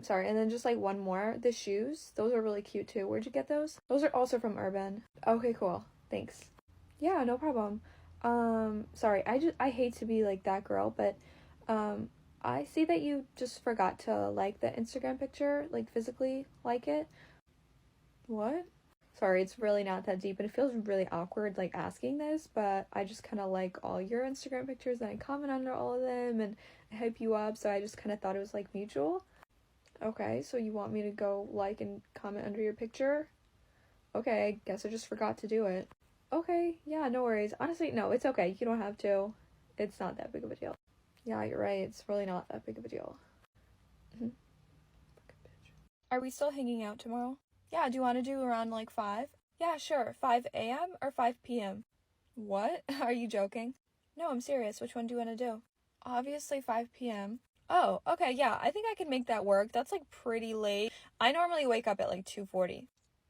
Sorry, and then just like one more. The shoes, those are really cute too. Where'd you get those? Those are also from Urban. Okay, cool. Thanks. Yeah, no problem. Sorry, I hate to be like that girl, but I see that you just forgot to like the Instagram picture, like physically like it. What? Sorry, it's really not that deep, and it feels really awkward, like, asking this, but I just kind of like all your Instagram pictures, and I comment under all of them, and I hype you up, so I just kind of thought it was, like, mutual. Okay, so you want me to go like and comment under your picture? Okay, I guess I just forgot to do it. Okay, yeah, no worries. Honestly, no, it's okay. You don't have to. It's not that big of a deal. Yeah, you're right. It's really not that big of a deal. Are we still hanging out tomorrow? Yeah, do you want to do around like 5? Yeah, sure. 5 a.m. or 5 p.m.? What? Are you joking? No, I'm serious. Which one do you want to do? Obviously 5 p.m. Oh, okay, yeah. I think I can make that work. That's like pretty late. I normally wake up at like 2:40.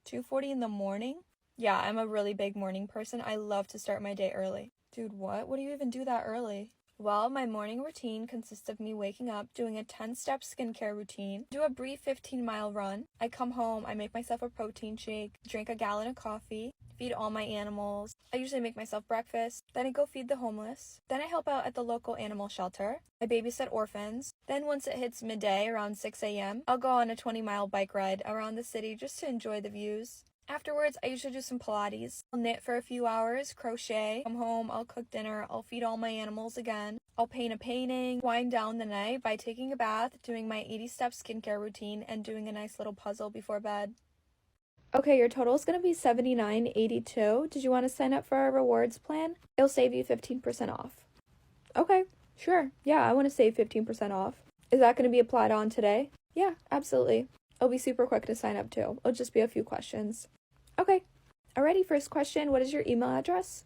2:40 in the morning? Yeah, I'm a really big morning person. I love to start my day early. Dude, what? What do you even do that early? Well, my morning routine consists of me waking up, doing a 10-step skincare routine, do a brief 15-mile run. I come home, I make myself a protein shake, drink a gallon of coffee, feed all my animals. I usually make myself breakfast. Then I go feed the homeless. Then I help out at the local animal shelter. I babysit orphans. Then once it hits midday, around 6 a.m., I'll go on a 20-mile bike ride around the city just to enjoy the views. Afterwards, I usually do some Pilates. I'll knit for a few hours, crochet, come home, I'll cook dinner, I'll feed all my animals again. I'll paint a painting, wind down the night by taking a bath, doing my 80-step skincare routine, and doing a nice little puzzle before bed. Okay, your total is going to be $79.82. Did you want to sign up for our rewards plan? It'll save you 15% off. Okay, sure. Yeah, I want to save 15% off. Is that going to be applied on today? Yeah, absolutely. It'll be super quick to sign up too. It'll just be a few questions. Okay. Alrighty, first question. What is your email address?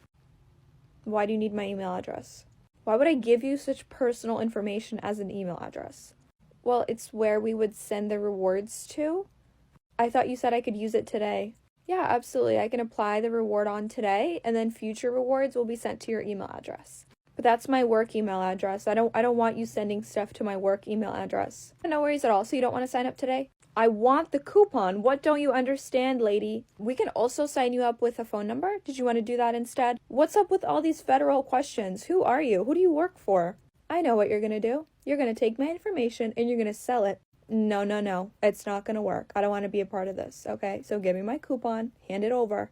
Why do you need my email address? Why would I give you such personal information as an email address? Well, it's where we would send the rewards to. I thought you said I could use it today. Yeah, absolutely. I can apply the reward on today, and then future rewards will be sent to your email address. But that's my work email address. I don't want you sending stuff to my work email address. No worries at all. So you don't want to sign up today? I want the coupon. What don't you understand, lady? We can also sign you up with a phone number. Did you want to do that instead? What's up with all these federal questions? Who are you? Who do you work for? I know what you're going to do. You're going to take my information and you're going to sell it. No. It's not going to work. I don't want to be a part of this, okay? So give me my coupon. Hand it over.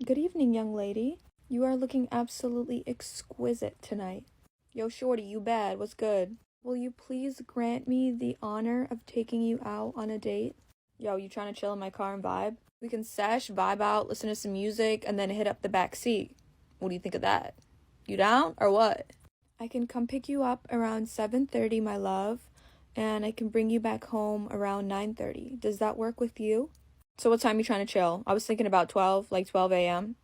Good evening, young lady. You are looking absolutely exquisite tonight. Yo, shorty, you bad. What's good? Will you please grant me the honor of taking you out on a date? Yo, you trying to chill in my car and vibe? We can sesh, vibe out, listen to some music, and then hit up the back seat. What do you think of that? You down, or what? I can come pick you up around 7:30, my love, and I can bring you back home around 9:30. Does that work with you? So what time are you trying to chill? I was thinking about 12, like 12 a.m.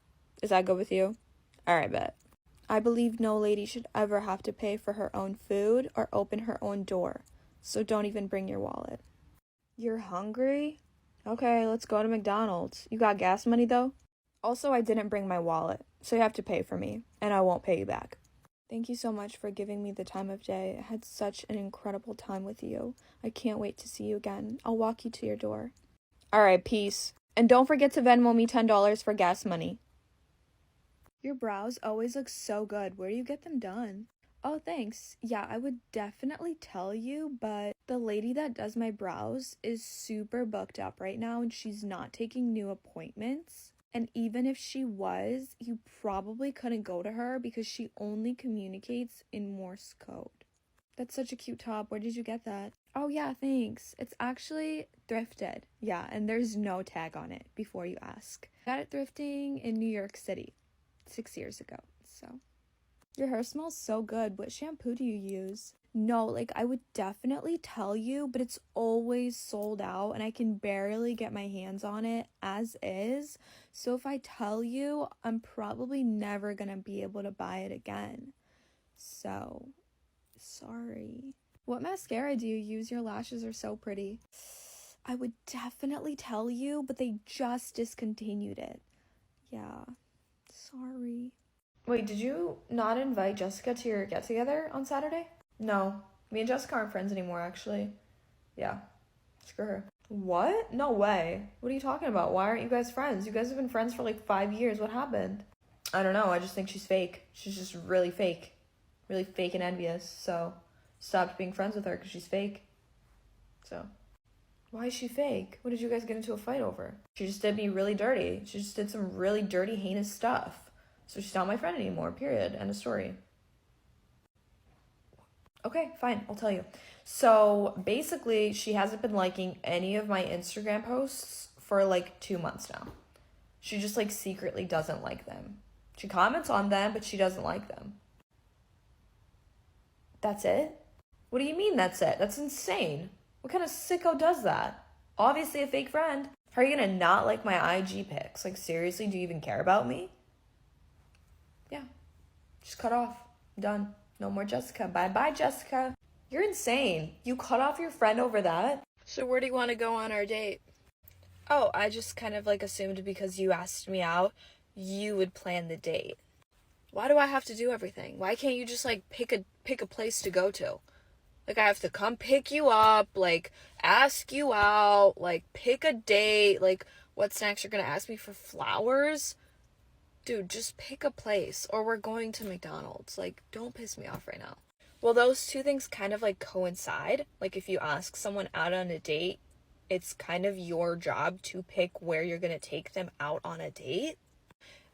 Is that good with you? Alright, bet. I believe no lady should ever have to pay for her own food or open her own door, so don't even bring your wallet. You're hungry? Okay, let's go to McDonald's. You got gas money though? Also, I didn't bring my wallet, so you have to pay for me, and I won't pay you back. Thank you so much for giving me the time of day. I had such an incredible time with you. I can't wait to see you again. I'll walk you to your door. Alright, peace. And don't forget to Venmo me $10 for gas money. Your brows always look so good. Where do you get them done? Oh, thanks. Yeah, I would definitely tell you, but the lady that does my brows is super booked up right now and she's not taking new appointments. And even if she was, you probably couldn't go to her because she only communicates in Morse code. That's such a cute top. Where did you get that? Oh yeah, thanks. It's actually thrifted. Yeah, and there's no tag on it before you ask. Got it thrifting in New York City 6 years ago, so. Your hair smells so good. What shampoo do you use? No, like I would definitely tell you, but it's always sold out and I can barely get my hands on it as is. So if I tell you, I'm probably never gonna be able to buy it again. So, sorry. What mascara do you use? Your lashes are so pretty. I would definitely tell you, but they just discontinued it. Yeah, sorry. Wait, did you not invite Jessica to your get-together on Saturday? No, me and Jessica aren't friends anymore, actually. Yeah, screw her. What? No way. What are you talking about? Why aren't you guys friends? You guys have been friends for like 5 years. What happened? I don't know. I just think she's fake. She's just really fake. Really fake and envious. So, stopped being friends with her because she's fake. So, why is she fake? What did you guys get into a fight over? She just did me really dirty. She just did some really dirty, heinous stuff. So she's not my friend anymore, period. End of story. Okay, fine, I'll tell you. So basically, she hasn't been liking any of my Instagram posts for like 2 months now. She just like secretly doesn't like them. She comments on them, but she doesn't like them. That's it? What do you mean that's it? That's insane. What kind of sicko does that? Obviously a fake friend. How are you gonna not like my IG pics? Like seriously, do you even care about me? Yeah, just cut off. Done. No more Jessica. Bye-bye, Jessica. You're insane. You cut off your friend over that? So where do you want to go on our date? Oh, I just kind of like assumed because you asked me out, you would plan the date. Why do I have to do everything? Why can't you just like pick a place to go to? Like I have to come pick you up, like ask you out, like pick a date, like what snacks you're gonna ask me for flowers? Dude, just pick a place, or we're going to McDonald's. Like, don't piss me off right now. Well, those two things kind of like coincide. Like, if you ask someone out on a date, it's kind of your job to pick where you're gonna take them out on a date.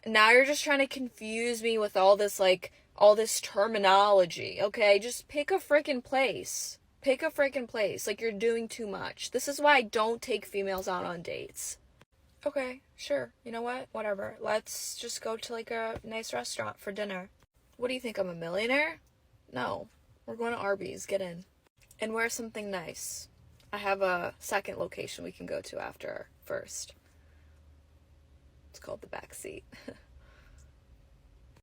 Now you're just trying to confuse me with all this terminology, okay? Just pick a freaking place. Pick a freaking place. Like, you're doing too much. This is why I don't take females out on dates. Okay, sure. You know what? Whatever. Let's just go to like a nice restaurant for dinner. What do you think? I'm a millionaire? No. We're going to Arby's. Get in. And wear something nice. I have a second location we can go to after first. It's called the back seat.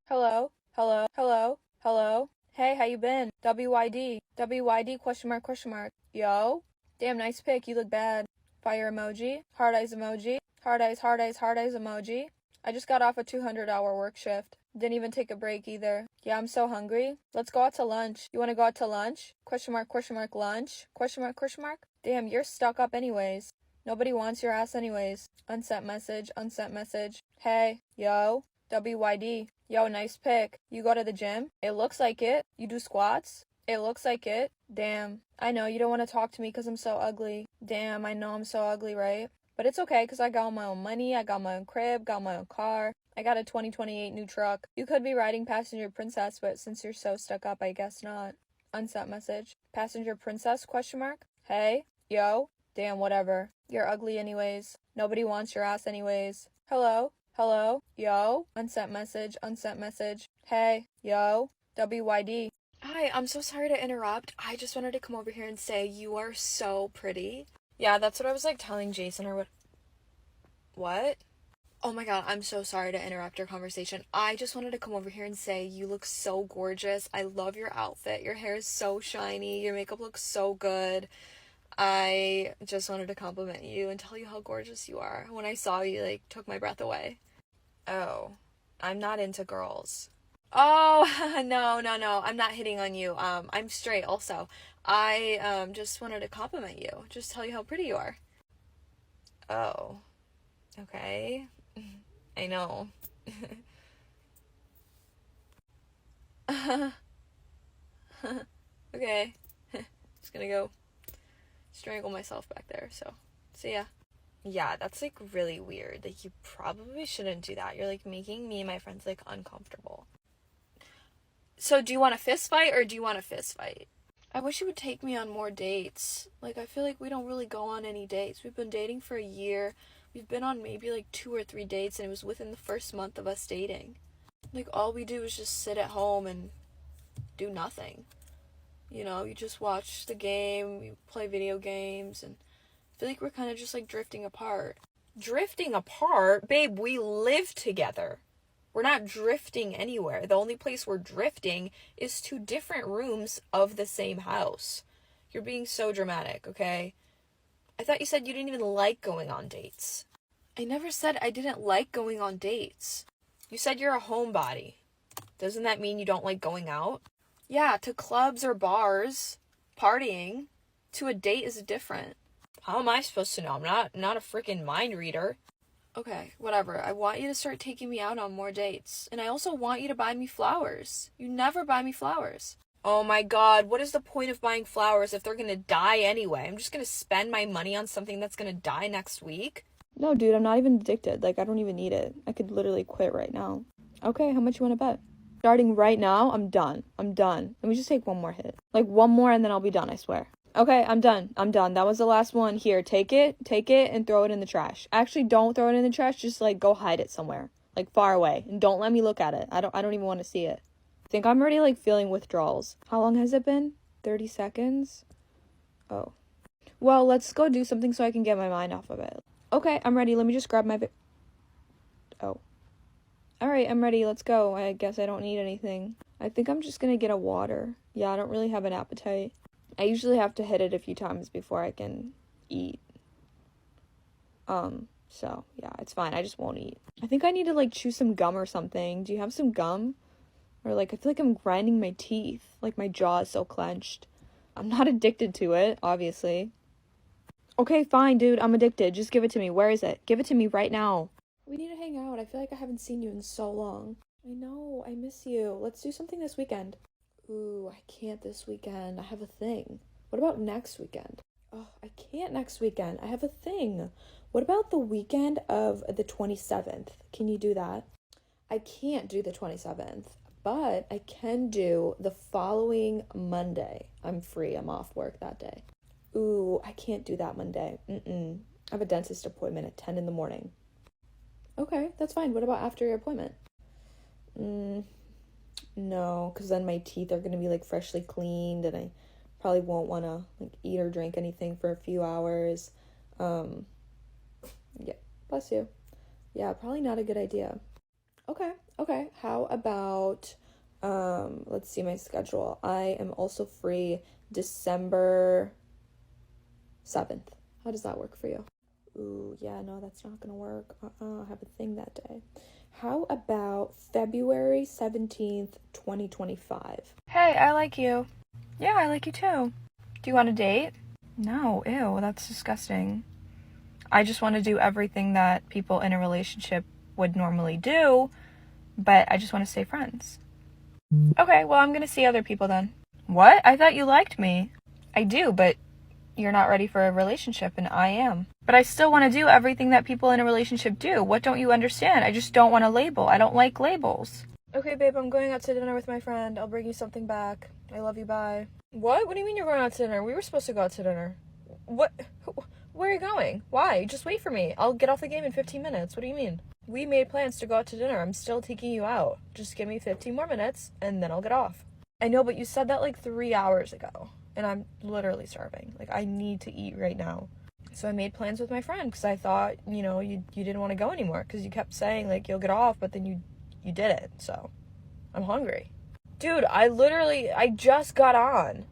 Hello? Hello? Hello? Hello? Hey, how you been? WYD. WYD question mark question mark. Yo? Damn, nice pic. You look bad. Fire emoji. Hard eyes emoji. Hard eyes, hard eyes, hard eyes emoji. I just got off a 200-hour work shift. Didn't even take a break either. Yeah, I'm so hungry. Let's go out to lunch. You want to go out to lunch? Question mark, lunch? Question mark, question mark? Damn, you're stuck up anyways. Nobody wants your ass anyways. Unsent message, unsent message. Hey, yo, WYD. Yo, nice pic. You go to the gym? It looks like it. You do squats? It looks like it. Damn. I know you don't want to talk to me because I'm so ugly. Damn, I know I'm so ugly, right? But it's okay because I got my own money, I got my own crib, got my own car. I got a 2028 new truck. You could be riding passenger princess, but since you're so stuck up, I guess not. Unsent message. Passenger princess, question mark? Hey, yo, damn, whatever. You're ugly anyways. Nobody wants your ass anyways. Hello, hello, yo, unsent message, unsent message. Hey, yo, WYD. Hi, I'm so sorry to interrupt. I just wanted to come over here and say you are so pretty. Yeah, that's what I was like telling Jason or what. What? Oh my god, I'm so sorry to interrupt your conversation. I just wanted to come over here and say you look so gorgeous. I love your outfit. Your hair is so shiny. Your makeup looks so good. I just wanted to compliment you and tell you how gorgeous you are. When I saw you, like, took my breath away. Oh, I'm not into girls. Oh, no. I'm not hitting on you. I'm straight also. I just wanted to compliment you. Just tell you how pretty you are. Oh. Okay. I know. Okay. Just gonna go strangle myself back there, so see ya. Yeah, that's like really weird. Like, you probably shouldn't do that. You're like making me and my friends like uncomfortable. So do you want a fist fight or do you want a fist fight? I wish you would take me on more dates. Like, I feel like we don't really go on any dates. We've been dating for a year. We've been on maybe like 2 or 3 dates, and it was within the first month of us dating. Like, all we do is just sit at home and do nothing. You know, you just watch the game, you play video games, and I feel like we're kind of just like drifting apart. Drifting apart? Babe, we live together. We're not drifting anywhere. The only place we're drifting is to different rooms of the same house. You're being so dramatic, okay? I thought you said you didn't even like going on dates. I never said I didn't like going on dates. You said you're a homebody. Doesn't that mean you don't like going out? Yeah, to clubs or bars, partying. To a date is different. How am I supposed to know? I'm not a freaking mind reader. Okay, whatever. I want you to start taking me out on more dates. And I also want you to buy me flowers. You never buy me flowers. Oh my god, what is the point of buying flowers if they're gonna die anyway? I'm just gonna spend my money on something that's gonna die next week? No, dude, I'm not even addicted. Like, I don't even need it. I could literally quit right now. Okay, how much you want to bet? Starting right now, I'm done. Let me just take one more hit. Like, one more and then I'll be done, I swear. Okay, I'm done. That was the last one. Here, take it, and throw it in the trash. Actually, don't throw it in the trash. Just, like, go hide it somewhere. Like, far away. And don't let me look at it. I don't even want to see it. I think I'm already, like, feeling withdrawals. How long has it been? 30 seconds? Oh. Well, let's go do something so I can get my mind off of it. Okay, I'm ready. Let me just grab my Oh. Alright, I'm ready. Let's go. I guess I don't need anything. I think I'm just gonna get a water. Yeah, I don't really have an appetite. I usually have to hit it a few times before I can eat. So, yeah, it's fine. I just won't eat. I think I need to, like, chew some gum or something. Do you have some gum? Or, like, I feel like I'm grinding my teeth. Like, my jaw is so clenched. I'm not addicted to it, obviously. Okay, fine, dude. I'm addicted. Just give it to me. Where is it? Give it to me right now. We need to hang out. I feel like I haven't seen you in so long. I know. I miss you. Let's do something this weekend. Ooh, I can't this weekend. I have a thing. What about next weekend? Oh, I can't next weekend. I have a thing. What about the weekend of the 27th? Can you do that? I can't do the 27th, but I can do the following Monday. I'm free. I'm off work that day. Ooh, I can't do that Monday. I have a dentist appointment at 10 in the morning. Okay, that's fine. What about after your appointment? No, because then my teeth are going to be, like, freshly cleaned, and I probably won't want to, like, eat or drink anything for a few hours. Yeah, bless you. Yeah, probably not a good idea. Okay. How about, let's see my schedule. I am also free December 7th. How does that work for you? Ooh, yeah, no, that's not gonna work. I have a thing that day. How about February 17th, 2025? Hey, I like you. Yeah, I like you too. Do you want a date? No, ew, that's disgusting. I just want to do everything that people in a relationship would normally do, but I just want to stay friends. Okay, well, I'm gonna see other people then. What? I thought you liked me. I do, but you're not ready for a relationship, and I am. But I still want to do everything that people in a relationship do. What don't you understand? I just don't want to label. I don't like labels. Okay, babe, I'm going out to dinner with my friend. I'll bring you something back. I love you, bye. What? What do you mean you're going out to dinner? We were supposed to go out to dinner. What? Where are you going? Why? Just wait for me. I'll get off the game in 15 minutes. What do you mean? We made plans to go out to dinner. I'm still taking you out. Just give me 15 more minutes, and then I'll get off. I know, but you said that like 3 hours ago. And I'm literally starving. Like, I need to eat right now. So I made plans with my friend because I thought, you know, you didn't want to go anymore because you kept saying, like, you'll get off, but then you didn't. So I'm hungry. Dude, I just got on.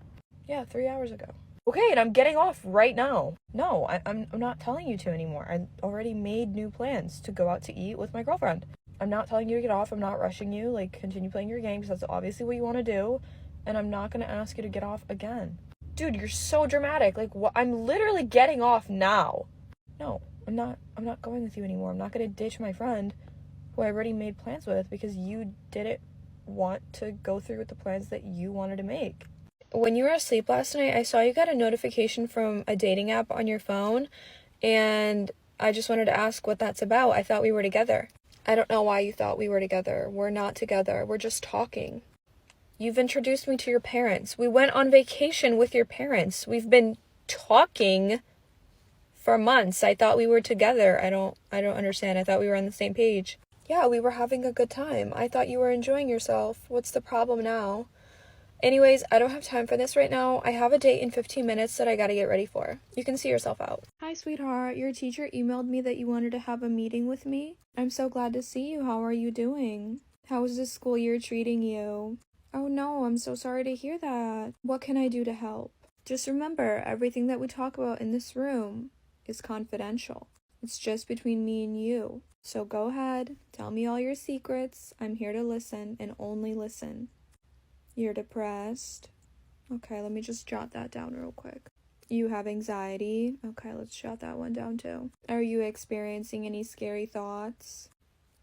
Yeah, 3 hours ago. Okay, and I'm getting off right now. No, I'm not telling you to anymore. I already made new plans to go out to eat with my girlfriend. I'm not telling you to get off. I'm not rushing you. Like, continue playing your game because that's obviously what you want to do. And I'm not going to ask you to get off again. Dude, you're so dramatic. Like, what? I'm literally getting off now. No, I'm not going with you anymore. I'm not going to ditch my friend who I already made plans with because you didn't want to go through with the plans that you wanted to make. When you were asleep last night, I saw you got a notification from a dating app on your phone, and I just wanted to ask what that's about. I thought we were together. I don't know why you thought we were together. We're not together. We're just talking. You've introduced me to your parents. We went on vacation with your parents. We've been talking for months. I thought we were together. I don't understand. I thought we were on the same page. Yeah, we were having a good time. I thought you were enjoying yourself. What's the problem now? Anyways, I don't have time for this right now. I have a date in 15 minutes that I gotta get ready for. You can see yourself out. Hi, sweetheart. Your teacher emailed me that you wanted to have a meeting with me. I'm so glad to see you. How are you doing? How is this school year treating you? Oh no, I'm so sorry to hear that. What can I do to help? Just remember, everything that we talk about in this room is confidential. It's just between me and you. So go ahead, tell me all your secrets. I'm here to listen and only listen. You're depressed. Okay, let me just jot that down real quick. You have anxiety. Okay, let's jot that one down too. Are you experiencing any scary thoughts?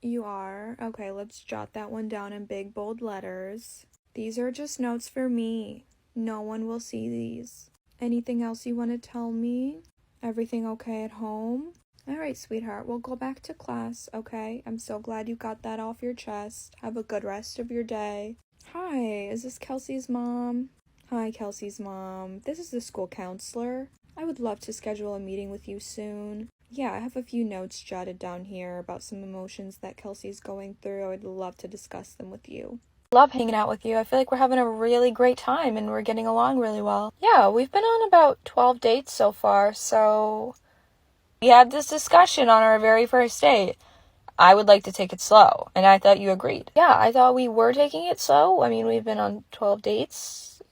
You are. Okay, let's jot that one down in big bold letters. These are just notes for me. No one will see these. Anything else you want to tell me? Everything okay at home? Alright, sweetheart, we'll go back to class, okay? I'm so glad you got that off your chest. Have a good rest of your day. Hi, is this Kelsey's mom? Hi, Kelsey's mom. This is the school counselor. I would love to schedule a meeting with you soon. Yeah, I have a few notes jotted down here about some emotions that Kelsey's going through. I would love to discuss them with you. Love hanging out with you. I feel like we're having a really great time and we're getting along really well. Yeah, we've been on about 12 dates so far, so we had this discussion on our very first date. I would like to take it slow, and I thought you agreed. Yeah, I thought we were taking it slow. I mean, we've been on 12 dates.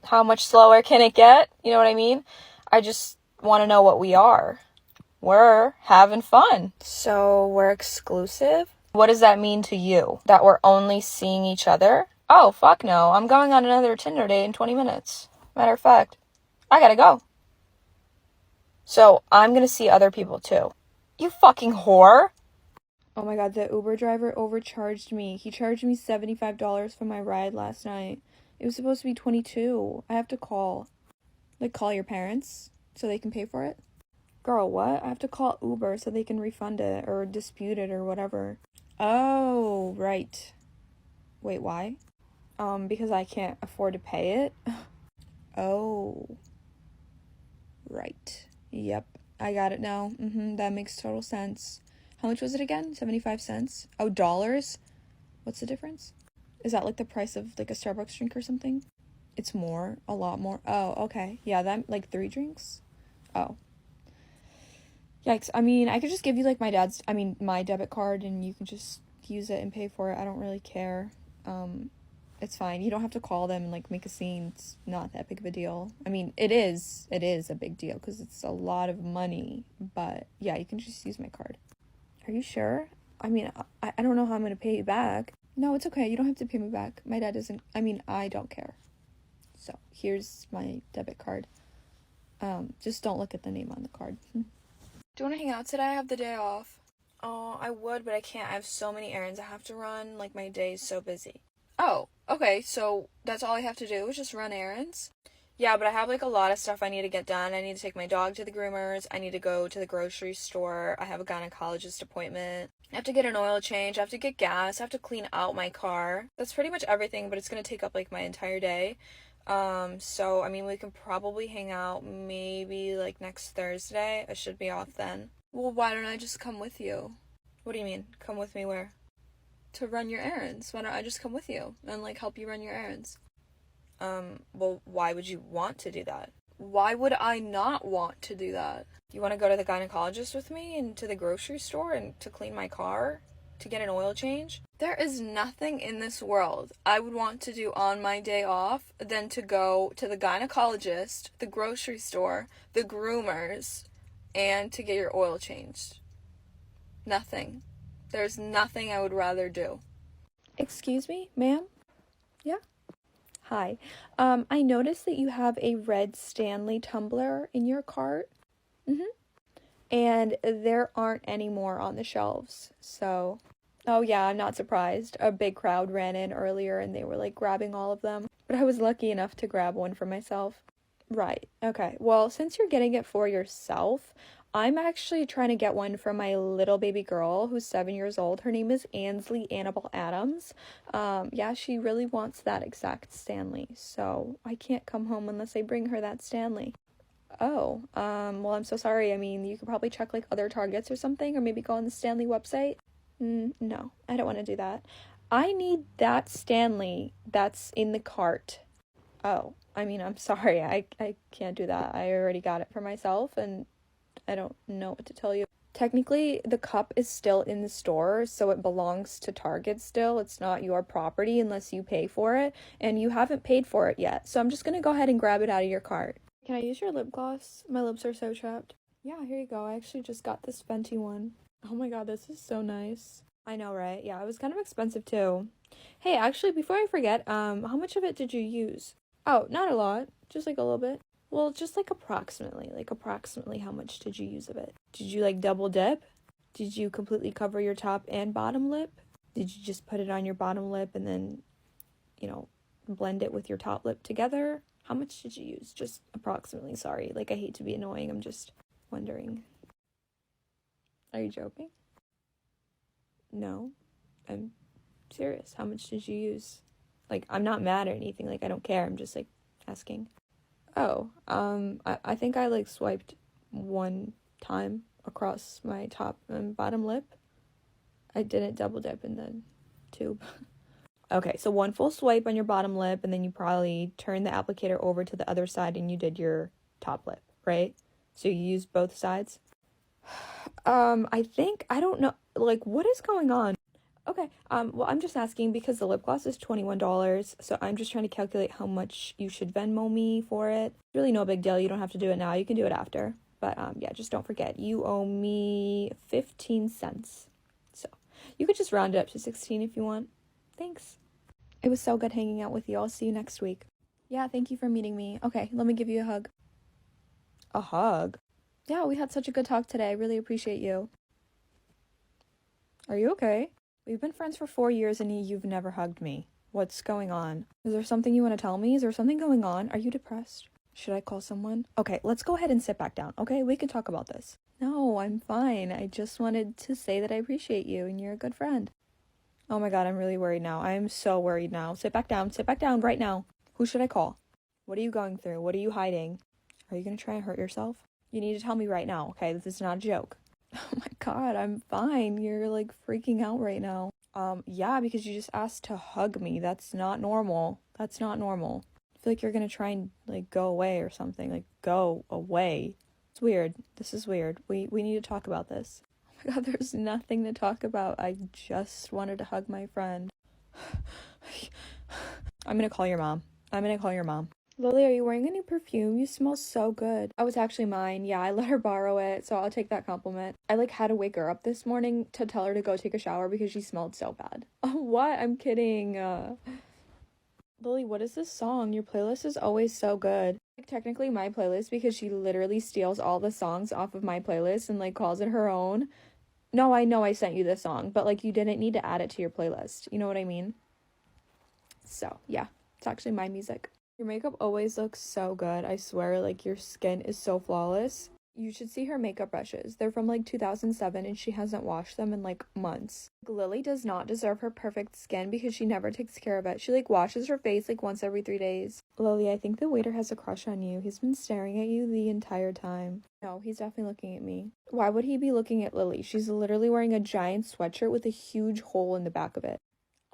How much slower can it get? You know what I mean? I just want to know what we are. We're having fun. So we're exclusive? What does that mean to you? That we're only seeing each other? Oh, fuck no. I'm going on another Tinder date in 20 minutes. Matter of fact, I gotta go. So I'm gonna see other people too. You fucking whore. Oh my god, the Uber driver overcharged me. He charged me $75 for my ride last night. It was supposed to be $22. I have to call. Like, call your parents so they can pay for it? Girl, what? I have to call Uber so they can refund it or dispute it or whatever. Oh, right. Wait, why? Because I can't afford to pay it? Oh. Right. Yep. I got it now. That makes total sense. How much was it again? 75 cents? Oh, dollars? What's the difference? Is that like the price of like a Starbucks drink or something? It's more. A lot more. Oh, okay. Yeah, that like 3 drinks? Oh. Yikes. I mean, I could just give you like my debit card and you can just use it and pay for it. I don't really care. It's fine. You don't have to call them and like make a scene. It's not that big of a deal. I mean, it is a big deal because it's a lot of money, but yeah, you can just use my card. Are you sure? I mean, I don't know how I'm going to pay you back. No, it's okay. You don't have to pay me back. My dad doesn't, I don't care. So here's my debit card. Just don't look at the name on the card. Do you want to hang out today? I have the day off. Oh, I would, but I can't. I have so many errands I have to run. Like, my day is so busy. Oh, okay, so that's all I have to do is just run errands? Yeah, but I have, like, a lot of stuff I need to get done. I need to take my dog to the groomers. I need to go to the grocery store. I have a gynecologist appointment. I have to get an oil change. I have to get gas. I have to clean out my car. That's pretty much everything, but it's going to take up, like, my entire day. So, I mean, we can probably hang out maybe, like, next Thursday. I should be off then. Well, why don't I just come with you? What do you mean? Come with me where? To run your errands. Why don't I just come with you and, like, help you run your errands? Well, why would you want to do that? Why would I not want to do that? You want to go to the gynecologist with me and to the grocery store and to clean my car? To get an oil change? There is nothing in this world I would want to do on my day off than to go to the gynecologist, the grocery store, the groomers, and to get your oil changed. Nothing. There's nothing I would rather do. Excuse me, ma'am? Yeah? Hi. I noticed that you have a red Stanley tumbler in your cart. And there aren't any more on the shelves. So, oh yeah, I'm not surprised. A big crowd ran in earlier and they were like grabbing all of them. But I was lucky enough to grab one for myself. Right. Okay. Well, since you're getting it for yourself, I'm actually trying to get one for my little baby girl who's 7 years old. Her name is Ansley Annabelle Adams. Yeah, she really wants that exact Stanley, so I can't come home unless I bring her that Stanley. Oh, well, I'm so sorry. I mean, you could probably check like other Targets or something, or maybe go on the Stanley website. No, I don't want to do that. I need that Stanley that's in the cart. Oh, I mean, I'm sorry. I can't do that. I already got it for myself, and I don't know what to tell you. Technically, the cup is still in the store, so it belongs to Target still. It's not your property unless you pay for it, and you haven't paid for it yet. So I'm just gonna go ahead and grab it out of your cart. Can I use your lip gloss? My lips are so chapped. Yeah, here you go. I actually just got this Fenty one. Oh my god, this is so nice. I know, right? Yeah, it was kind of expensive too. Hey, actually, before I forget, how much of it did you use? Oh, not a lot. Just like a little bit. Well, just like approximately how much did you use of it? Did you like double dip? Did you completely cover your top and bottom lip? Did you just put it on your bottom lip and then, blend it with your top lip together? How much did you use? Just approximately, sorry. Like, I hate to be annoying. I'm just wondering. Are you joking? No, I'm serious. How much did you use? Like, I'm not mad or anything. Like, I don't care. I'm just, like, asking. Oh, I think I, like, swiped one time across my top and bottom lip. I didn't double dip in the tube. Okay, so one full swipe on your bottom lip, and then you probably turned the applicator over to the other side and you did your top lip, right? So you used both sides? I don't know, like, what is going on? Okay, well, I'm just asking because the lip gloss is $21, so I'm just trying to calculate how much you should Venmo me for it. Really no big deal, you don't have to do it now, you can do it after. But, yeah, just don't forget, you owe me 15 cents. So, you could just round it up to 16 if you want. Thanks. It was so good hanging out with you. I'll see you next week. Yeah, thank you for meeting me. Okay, let me give you a hug. A hug? Yeah, we had such a good talk today. I really appreciate you. Are you okay? We've been friends for 4 years and you've never hugged me. What's going on? Is there something you want to tell me? Is there something going on? Are you depressed? Should I call someone? Okay, let's go ahead and sit back down, okay? We can talk about this. No, I'm fine. I just wanted to say that I appreciate you and you're a good friend. Oh my god, I'm really worried now. I am so worried now. Sit back down right now. Who should I call? What are you going through? What are you hiding? Are you gonna try and hurt yourself? You need to tell me right now, okay? This is not a joke. Oh my god, I'm fine. You're like freaking out right now. Yeah, because you just asked to hug me. That's not normal. That's not normal. I feel like you're gonna try and like go away or something. Like go away. It's weird. This is weird. We need to talk about this. Oh my god, there's nothing to talk about. I just wanted to hug my friend. I'm gonna call your mom. Lily, are you wearing any perfume? You smell so good. Oh, it's actually mine. Yeah, I let her borrow it, so I'll take that compliment. I had to wake her up this morning to tell her to go take a shower because she smelled so bad. Oh, what? I'm kidding. Lily, what is this song? Your playlist is always so good. Technically my playlist because she literally steals all the songs off of my playlist and calls it her own. No, I know I sent you this song, but you didn't need to add it to your playlist. You know what I mean? So, yeah, it's actually my music. Your makeup always looks so good. I swear, your skin is so flawless. You should see her makeup brushes. They're from 2007 and she hasn't washed them in months. Lily does not deserve her perfect skin because she never takes care of it. She washes her face once every 3 days. Lily, I think the waiter has a crush on you. He's been staring at you the entire time. No, he's definitely looking at me. Why would he be looking at Lily? She's literally wearing a giant sweatshirt with a huge hole in the back of it.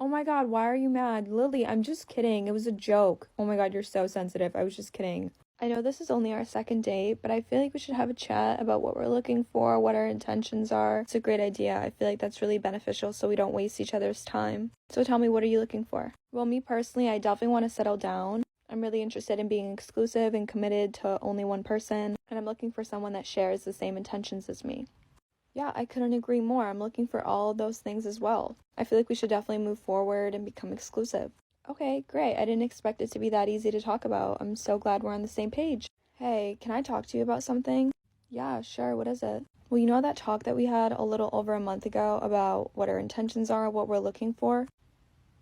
Oh my god, why are you mad? Lily, I'm just kidding. It was a joke. Oh my god, you're so sensitive. I was just kidding. I know this is only our second date, but I feel like we should have a chat about what we're looking for, what our intentions are. It's a great idea. I feel like that's really beneficial so we don't waste each other's time. So tell me, what are you looking for? Well, me personally, I definitely want to settle down. I'm really interested in being exclusive and committed to only one person, and I'm looking for someone that shares the same intentions as me. Yeah, I couldn't agree more. I'm looking for all of those things as well. I feel like we should definitely move forward and become exclusive. Okay, great. I didn't expect it to be that easy to talk about. I'm so glad we're on the same page. Hey, can I talk to you about something? Yeah, sure. What is it? Well, you know that talk that we had a little over a month ago about what our intentions are, what we're looking for?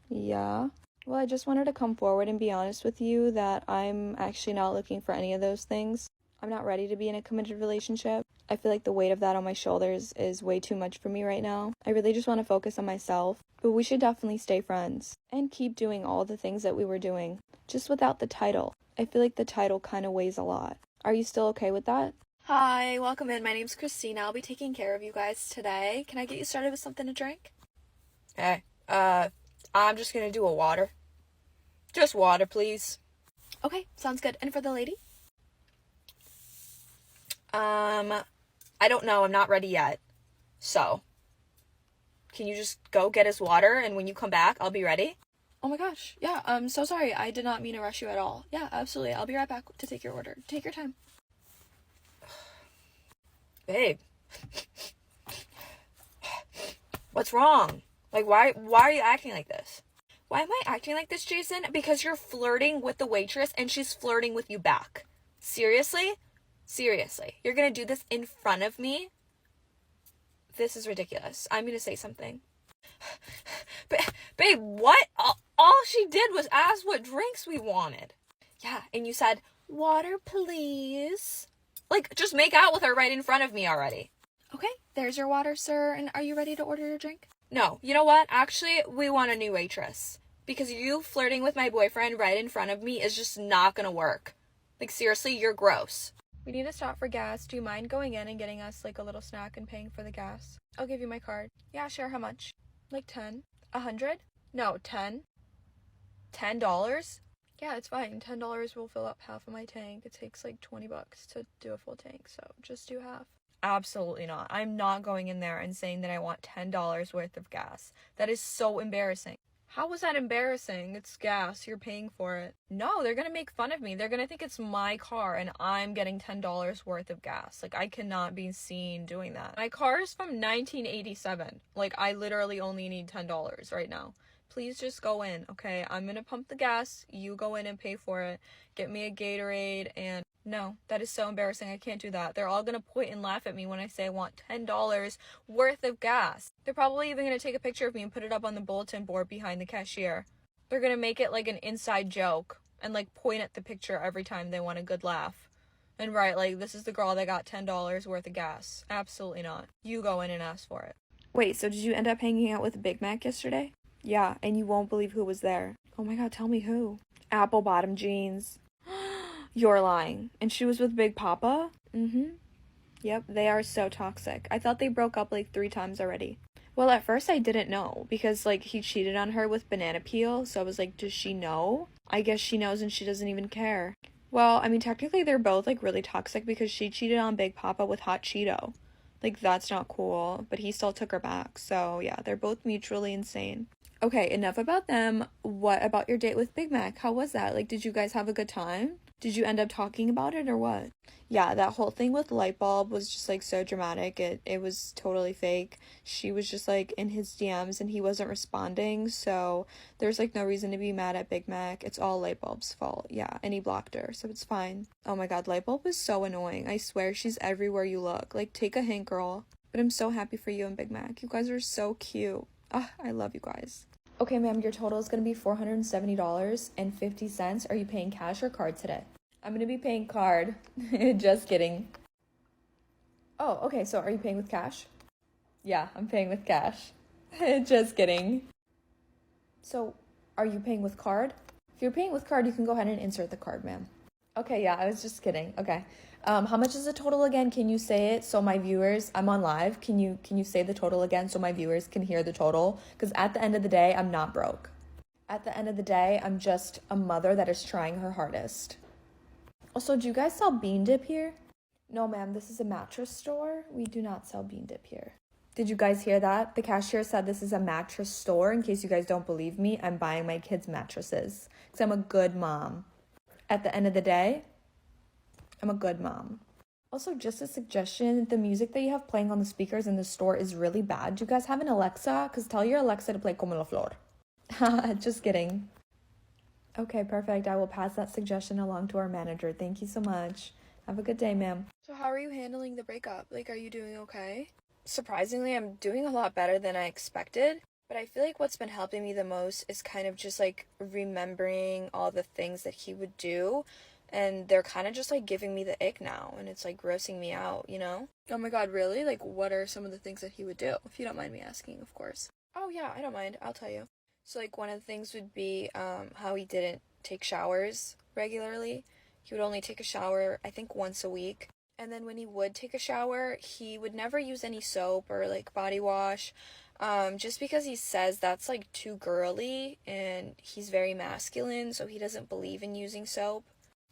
Yeah. Well, I just wanted to come forward and be honest with you that I'm actually not looking for any of those things. I'm not ready to be in a committed relationship. I feel like the weight of that on my shoulders is way too much for me right now. I really just want to focus on myself, but we should definitely stay friends and keep doing all the things that we were doing, just without the title. I feel like the title kind of weighs a lot. Are you still okay with that? Hi, welcome in. My name's Christina. I'll be taking care of you guys today. Can I get you started with something to drink? Hey, I'm just gonna do a water. Just water, please. Okay, sounds good. And for the lady? I don't know. I'm not ready yet. So, can you just go get his water, and when you come back, I'll be ready? Oh my gosh. Yeah, I'm so sorry. I did not mean to rush you at all. Yeah, absolutely. I'll be right back to take your order. Take your time. Babe. What's wrong? Like, why are you acting like this? Why am I acting like this, Jason? Because you're flirting with the waitress and she's flirting with you back. Seriously? Seriously. You're gonna do this in front of me? This is ridiculous. I'm gonna say something. Babe, what? All she did was ask what drinks we wanted. Yeah, and you said, water, please. Like, just make out with her right in front of me already. Okay, there's your water, sir. And are you ready to order your drink? No, you know what? Actually, we want a new waitress. Because you flirting with my boyfriend right in front of me is just not gonna work. Like, seriously, you're gross. We need to stop for gas. Do you mind going in and getting us, like, a little snack and paying for the gas? I'll give you my card. Yeah, sure. How much? Like 10? 100? No, 10. $10? Yeah, it's fine. $10 will fill up half of my tank. It takes like $20 to do a full tank, so just do half. Absolutely not. I'm not going in there and saying that I want $10 worth of gas. That is so embarrassing. How was that embarrassing? It's gas. You're paying for it. No, they're gonna make fun of me. They're gonna think it's my car and I'm getting $10 worth of gas. Like, I cannot be seen doing that. My car is from 1987. Like, I literally only need $10 right now. Please just go in, okay? I'm gonna pump the gas. You go in and pay for it. Get me a Gatorade and... No, that is so embarrassing. I can't do that. They're all gonna point and laugh at me when I say I want $10 worth of gas. They're probably even gonna take a picture of me and put it up on the bulletin board behind the cashier. They're gonna make it like an inside joke and like point at the picture every time they want a good laugh. And write like, this is the girl that got $10 worth of gas. Absolutely not. You go in and ask for it. Wait, so did you end up hanging out with Big Mac yesterday? Yeah, and you won't believe who was there. Oh my god, tell me who. Apple bottom jeans. You're lying. And she was with Big Papa? Mm-hmm. Yep, they are so toxic. I thought they broke up like 3 times already. Well, at first I didn't know because like he cheated on her with banana peel. So I was like, does she know? I guess she knows and she doesn't even care. Well, I mean, technically they're both like really toxic because she cheated on Big Papa with Hot Cheeto. Like, that's not cool, but he still took her back. So yeah, they're both mutually insane. Okay, enough about them. What about your date with Big Mac? How was that? Like, did you guys have a good time? Did you end up talking about it or what? Yeah, that whole thing with Lightbulb was just like so dramatic. It was totally fake. She was just like in his DMs and he wasn't responding. So there's like no reason to be mad at Big Mac. It's all Lightbulb's fault. Yeah, and he blocked her. So it's fine. Oh my god, Lightbulb is so annoying. I swear she's everywhere you look. Like, take a hint, girl. But I'm so happy for you and Big Mac. You guys are so cute. Ah, I love you guys. Okay, ma'am, your total is going to be $470.50. Are you paying cash or card today? I'm going to be paying card. Just kidding. Oh, okay, so are you paying with cash? Yeah, I'm paying with cash. Just kidding. So, are you paying with card? If you're paying with card, you can go ahead and insert the card, ma'am. Okay, yeah, I was just kidding. Okay. How much is the total again? Can you say it so my viewers, I'm on live. Can you say the total again so my viewers can hear the total? Because at the end of the day, I'm not broke. At the end of the day, I'm just a mother that is trying her hardest. Also, do you guys sell bean dip here? No, ma'am, this is a mattress store. We do not sell bean dip here. Did you guys hear that? The cashier said this is a mattress store. In case you guys don't believe me, I'm buying my kids mattresses. Because I'm a good mom. At the end of the day, I'm a good mom. Also, just a suggestion, the music that you have playing on the speakers in the store is really bad. Do you guys have an Alexa? Because tell your Alexa to play Como la Flor. Just kidding. Okay, perfect. I will pass that suggestion along to our manager. Thank you so much. Have a good day, ma'am. So how are you handling the breakup? Like, are you doing okay? Surprisingly, I'm doing a lot better than I expected. But I feel like what's been helping me the most is kind of just like remembering all the things that he would do and they're kind of just like giving me the ick now, and it's like grossing me out, you know? Oh my god, really? Like, what are some of the things that he would do? If you don't mind me asking, of course. Oh yeah, I don't mind. I'll tell you. So like one of the things would be how he didn't take showers regularly. He would only take a shower, I think, once a week. And then when he would take a shower, he would never use any soap or like body wash. Just because he says that's like too girly, and he's very masculine, so he doesn't believe in using soap.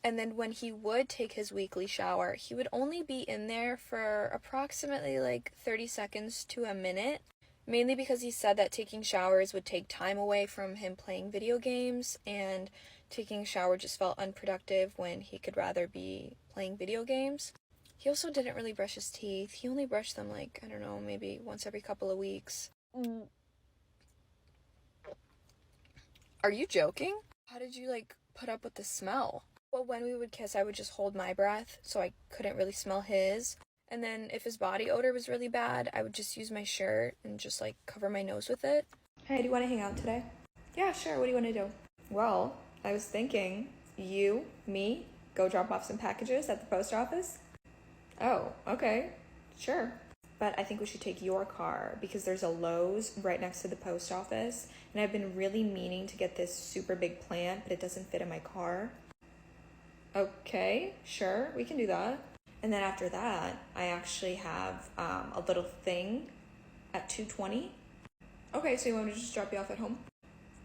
And then when he would take his weekly shower, he would only be in there for approximately like 30 seconds to a minute, mainly because he said that taking showers would take time away from him playing video games, and taking a shower just felt unproductive when he could rather be playing video games. He also didn't really brush his teeth. He only brushed them like, I don't know, maybe once every couple of weeks. Are you joking? How did you like put up with the smell? Well, when we would kiss, I would just hold my breath so I couldn't really smell his. And then if his body odor was really bad, I would just use my shirt and just like cover my nose with it. Hey, do you want to hang out today? Yeah, sure. What do you want to do? Well, I was thinking you, me, go drop off some packages at the post office. Oh, okay. Sure. But I think we should take your car because there's a Lowe's right next to the post office, and I've been really meaning to get this super big plant, but it doesn't fit in my car. Okay, sure, we can do that. And then after that, I actually have a little thing at 2:20. Okay, so you want me to just drop you off at home?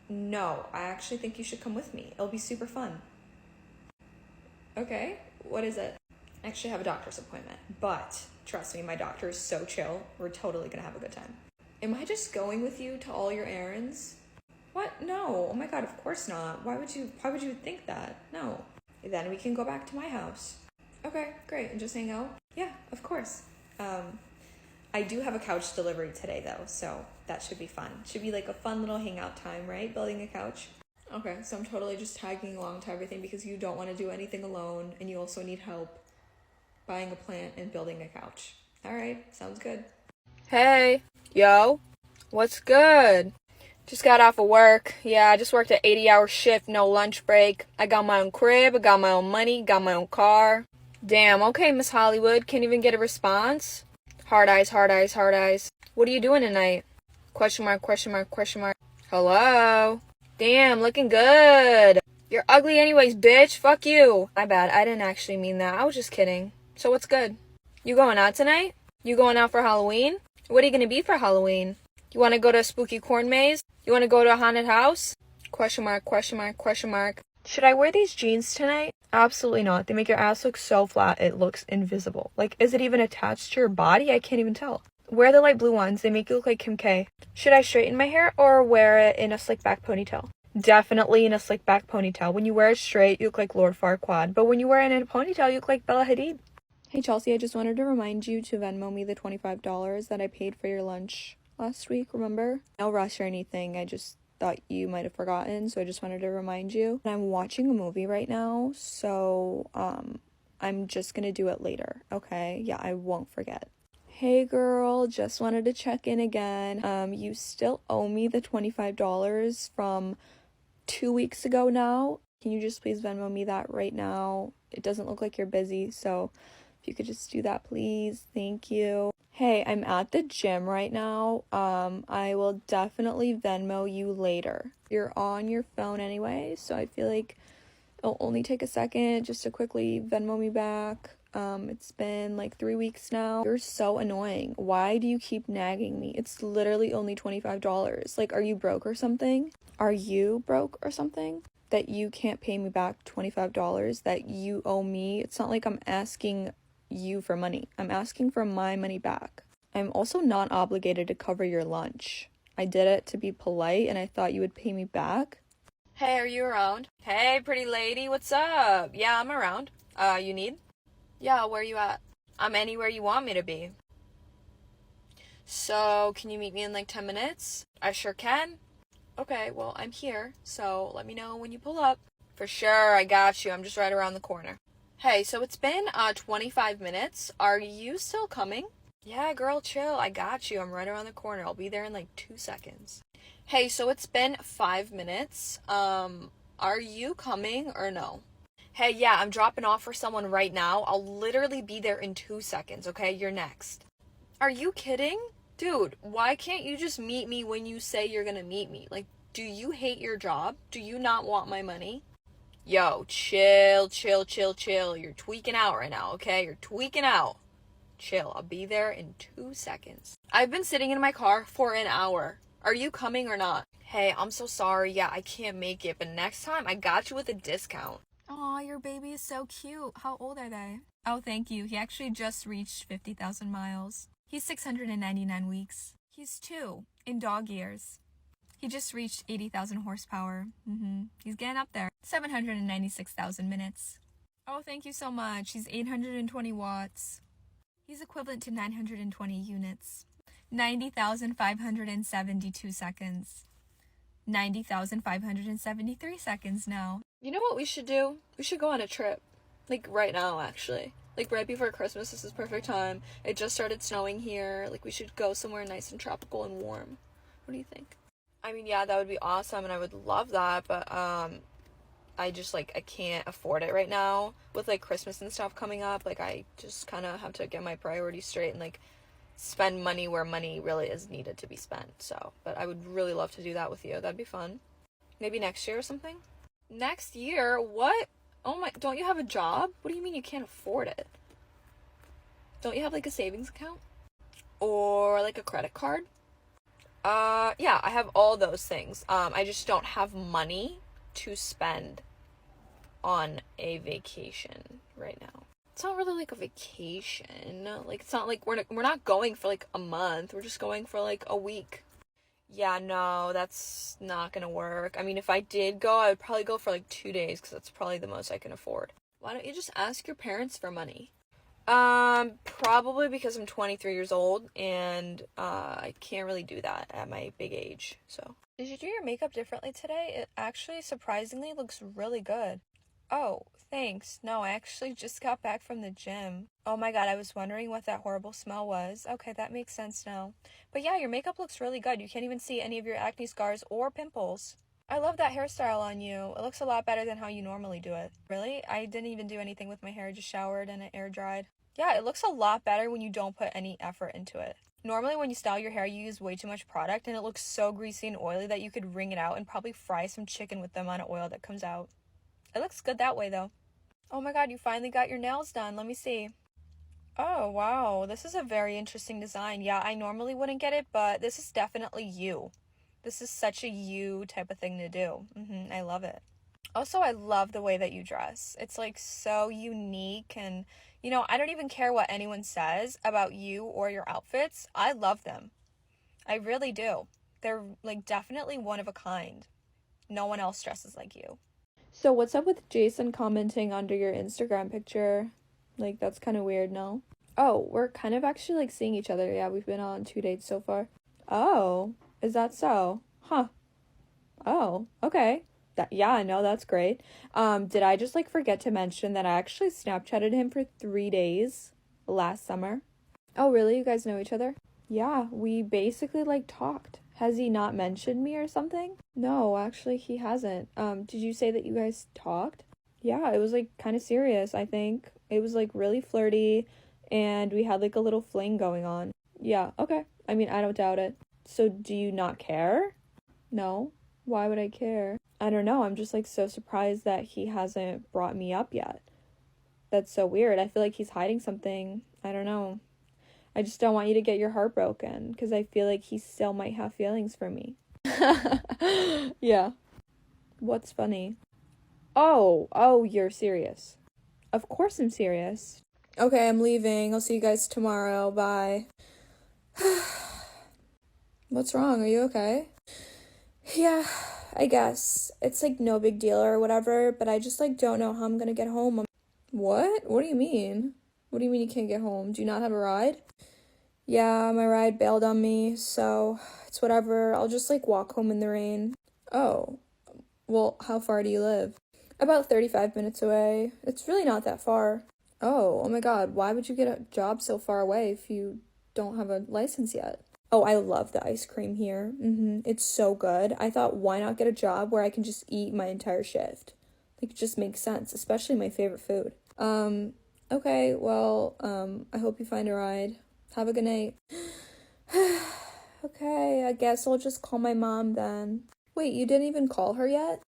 No, I actually think you should come with me. It'll be super fun. Okay, what is it? I actually have a doctor's appointment, but trust me, my doctor is so chill. We're totally gonna have a good time. Am I just going with you to all your errands? What? No. Oh my god, of course not. Why would you think that? No. Then we can go back to my house. Okay, great. And just hang out? Yeah, of course. I do have a couch delivery today though, so that should be fun. Should be like a fun little hangout time, right? Building a couch. Okay, so I'm totally just tagging along to everything because you don't want to do anything alone, and you also need help buying a plant and building a couch. All right, sounds good. Hey, yo, what's good? Just got off of work. Yeah, I just worked an 80-hour shift, no lunch break. I got my own crib, I got my own money, got my own car. Damn, okay, Miss Hollywood, can't even get a response? Hard eyes, hard eyes, hard eyes. What are you doing tonight? Question mark, question mark, question mark. Hello? Damn, looking good. You're ugly anyways, bitch. Fuck you. My bad, I didn't actually mean that. I was just kidding. So what's good? You going out tonight? You going out for Halloween? What are you gonna be for Halloween? You wanna go to a spooky corn maze? You wanna go to a haunted house? Question mark, question mark, question mark. Should I wear these jeans tonight? Absolutely not. They make your ass look so flat, it looks invisible. Like, is it even attached to your body? I can't even tell. Wear the light blue ones. They make you look like Kim K. Should I straighten my hair or wear it in a slick back ponytail? Definitely in a slick back ponytail. When you wear it straight, you look like Lord Farquaad. But when you wear it in a ponytail, you look like Bella Hadid. Hey Chelsea, I just wanted to remind you to Venmo me the $25 that I paid for your lunch last week, remember? No rush or anything, I just thought you might have forgotten, so I just wanted to remind you. I'm watching a movie right now, so I'm just gonna do it later, okay? Yeah, I won't forget. Hey girl, just wanted to check in again. You still owe me the $25 from 2 weeks ago now. Can you just please Venmo me that right now? It doesn't look like you're busy, so if you could just do that, please. Thank you. Hey, I'm at the gym right now. I will definitely Venmo you later. You're on your phone anyway, so I feel like it'll only take a second just to quickly Venmo me back. It's been like 3 weeks now. You're so annoying. Why do you keep nagging me? It's literally only $25. Like, are you broke or something? Are you broke or something? That you can't pay me back $25 that you owe me? It's not like I'm asking you for money. I'm asking for my money back. I'm also not obligated to cover your lunch. I did it to be polite and I thought you would pay me back. Hey, are you around? Hey, pretty lady, what's up? Yeah, I'm around. You need? Yeah, where you at? I'm anywhere you want me to be. So, can you meet me in like 10 minutes? I sure can. Okay, well, I'm here, so let me know when you pull up. For sure, I got you. I'm just right around the corner. Hey, so it's been 25 minutes. Are you still coming? Yeah, girl, chill. I got you. I'm right around the corner. I'll be there in like 2 seconds. Hey, so it's been 5 minutes. Are you coming or no? Hey, yeah, I'm dropping off for someone right now. I'll literally be there in 2 seconds, okay? You're next. Are you kidding? Dude, why can't you just meet me when you say you're gonna meet me? Like, do you hate your job? Do you not want my money? Yo, chill. You're tweaking out right now, okay? You're tweaking out. Chill. I'll be there in 2 seconds. I've been sitting in my car for an hour. Are you coming or not? Hey, I'm so sorry. Yeah, I can't make it, but next time I got you with a discount. Aw, your baby is so cute. How old are they? Oh, thank you. He actually just reached 50,000 miles. He's 699 weeks. He's 2 in dog years. He just reached 80,000 horsepower. He's getting up there. 796,000 minutes. Oh, thank you so much. He's 820 watts. He's equivalent to 920 units. 90,572 seconds. 90,573 seconds now. You know what we should do? We should go on a trip. Like right now, actually. Like right before Christmas, this is perfect time. It just started snowing here. Like we should go somewhere nice and tropical and warm. What do you think? I mean, yeah, that would be awesome and I would love that, but I just like I can't afford it right now with like Christmas and stuff coming up. Like I just kind of have to get my priorities straight and like spend money where money really is needed to be spent. So, but I would really love to do that with you. That'd be fun. Maybe next year or something? Next year? What? Oh my, don't you have a job? What do you mean you can't afford it? Don't you have like a savings account? Or like a credit card? Yeah, I have all those things. I just don't have money to spend on a vacation right now. It's not really like a vacation. Like it's not like we're not going for like a month. We're just going for like a week. Yeah, no, that's not gonna work. I mean, if I did go, I would probably go for like 2 days because that's probably the most I can afford. Why don't you just ask your parents for money? Probably because I'm 23 years old and I can't really do that at my big age. So, did you do your makeup differently today? It actually surprisingly looks really good. Oh, thanks. No, I actually just got back from the gym. Oh my god, I was wondering what that horrible smell was. Okay, that makes sense now. But yeah, your makeup looks really good. You can't even see any of your acne scars or pimples. I love that hairstyle on you. It looks a lot better than how you normally do it. Really? I didn't even do anything with my hair. I just showered and it air dried. Yeah, it looks a lot better when you don't put any effort into it. Normally when you style your hair, you use way too much product and it looks so greasy and oily that you could wring it out and probably fry some chicken with the amount of oil that comes out. It looks good that way though. Oh my god, you finally got your nails done. Let me see. Oh wow, this is a very interesting design. Yeah, I normally wouldn't get it, but this is definitely you. This is such a you type of thing to do. I love it. Also, I love the way that you dress. It's like so unique and, you know, I don't even care what anyone says about you or your outfits. I love them. I really do. They're like definitely one of a kind. No one else dresses like you. So what's up with Jason commenting under your Instagram picture? Like, that's kind of weird, no? Oh, we're kind of actually like seeing each other. Yeah, we've been on 2 dates so far. Oh, is that so? Huh. Oh, okay. Yeah, I know, that's great. Did I just like forget to mention that I actually Snapchatted him for 3 days last summer? Oh, really? You guys know each other? Yeah, we basically like talked. Has he not mentioned me or something? No, actually he hasn't. Did you say that you guys talked? Yeah, it was like kind of serious, I think. It was like really flirty and we had like a little fling going on. Yeah, okay. I mean, I don't doubt it. So do you not care? No. Why would I care? I don't know. I'm just like so surprised that he hasn't brought me up yet. That's so weird. I feel like he's hiding something. I don't know. I just don't want you to get your heart broken because I feel like he still might have feelings for me. Yeah. What's funny? Oh, you're serious. Of course I'm serious. Okay, I'm leaving. I'll see you guys tomorrow. Bye. What's wrong? Are you okay? Yeah, I guess. It's like no big deal or whatever, but I just like don't know how I'm gonna get home. What? What do you mean? What do you mean you can't get home? Do you not have a ride? Yeah, my ride bailed on me, so it's whatever. I'll just like walk home in the rain. Oh, well, how far do you live? About 35 minutes away. It's really not that far. Oh my god, why would you get a job so far away if you don't have a license yet? Oh, I love the ice cream here. It's so good. I thought, why not get a job where I can just eat my entire shift? Like, it just makes sense, especially my favorite food. Okay, well, I hope you find a ride. Have a good night. Okay, I guess I'll just call my mom then. Wait, you didn't even call her yet?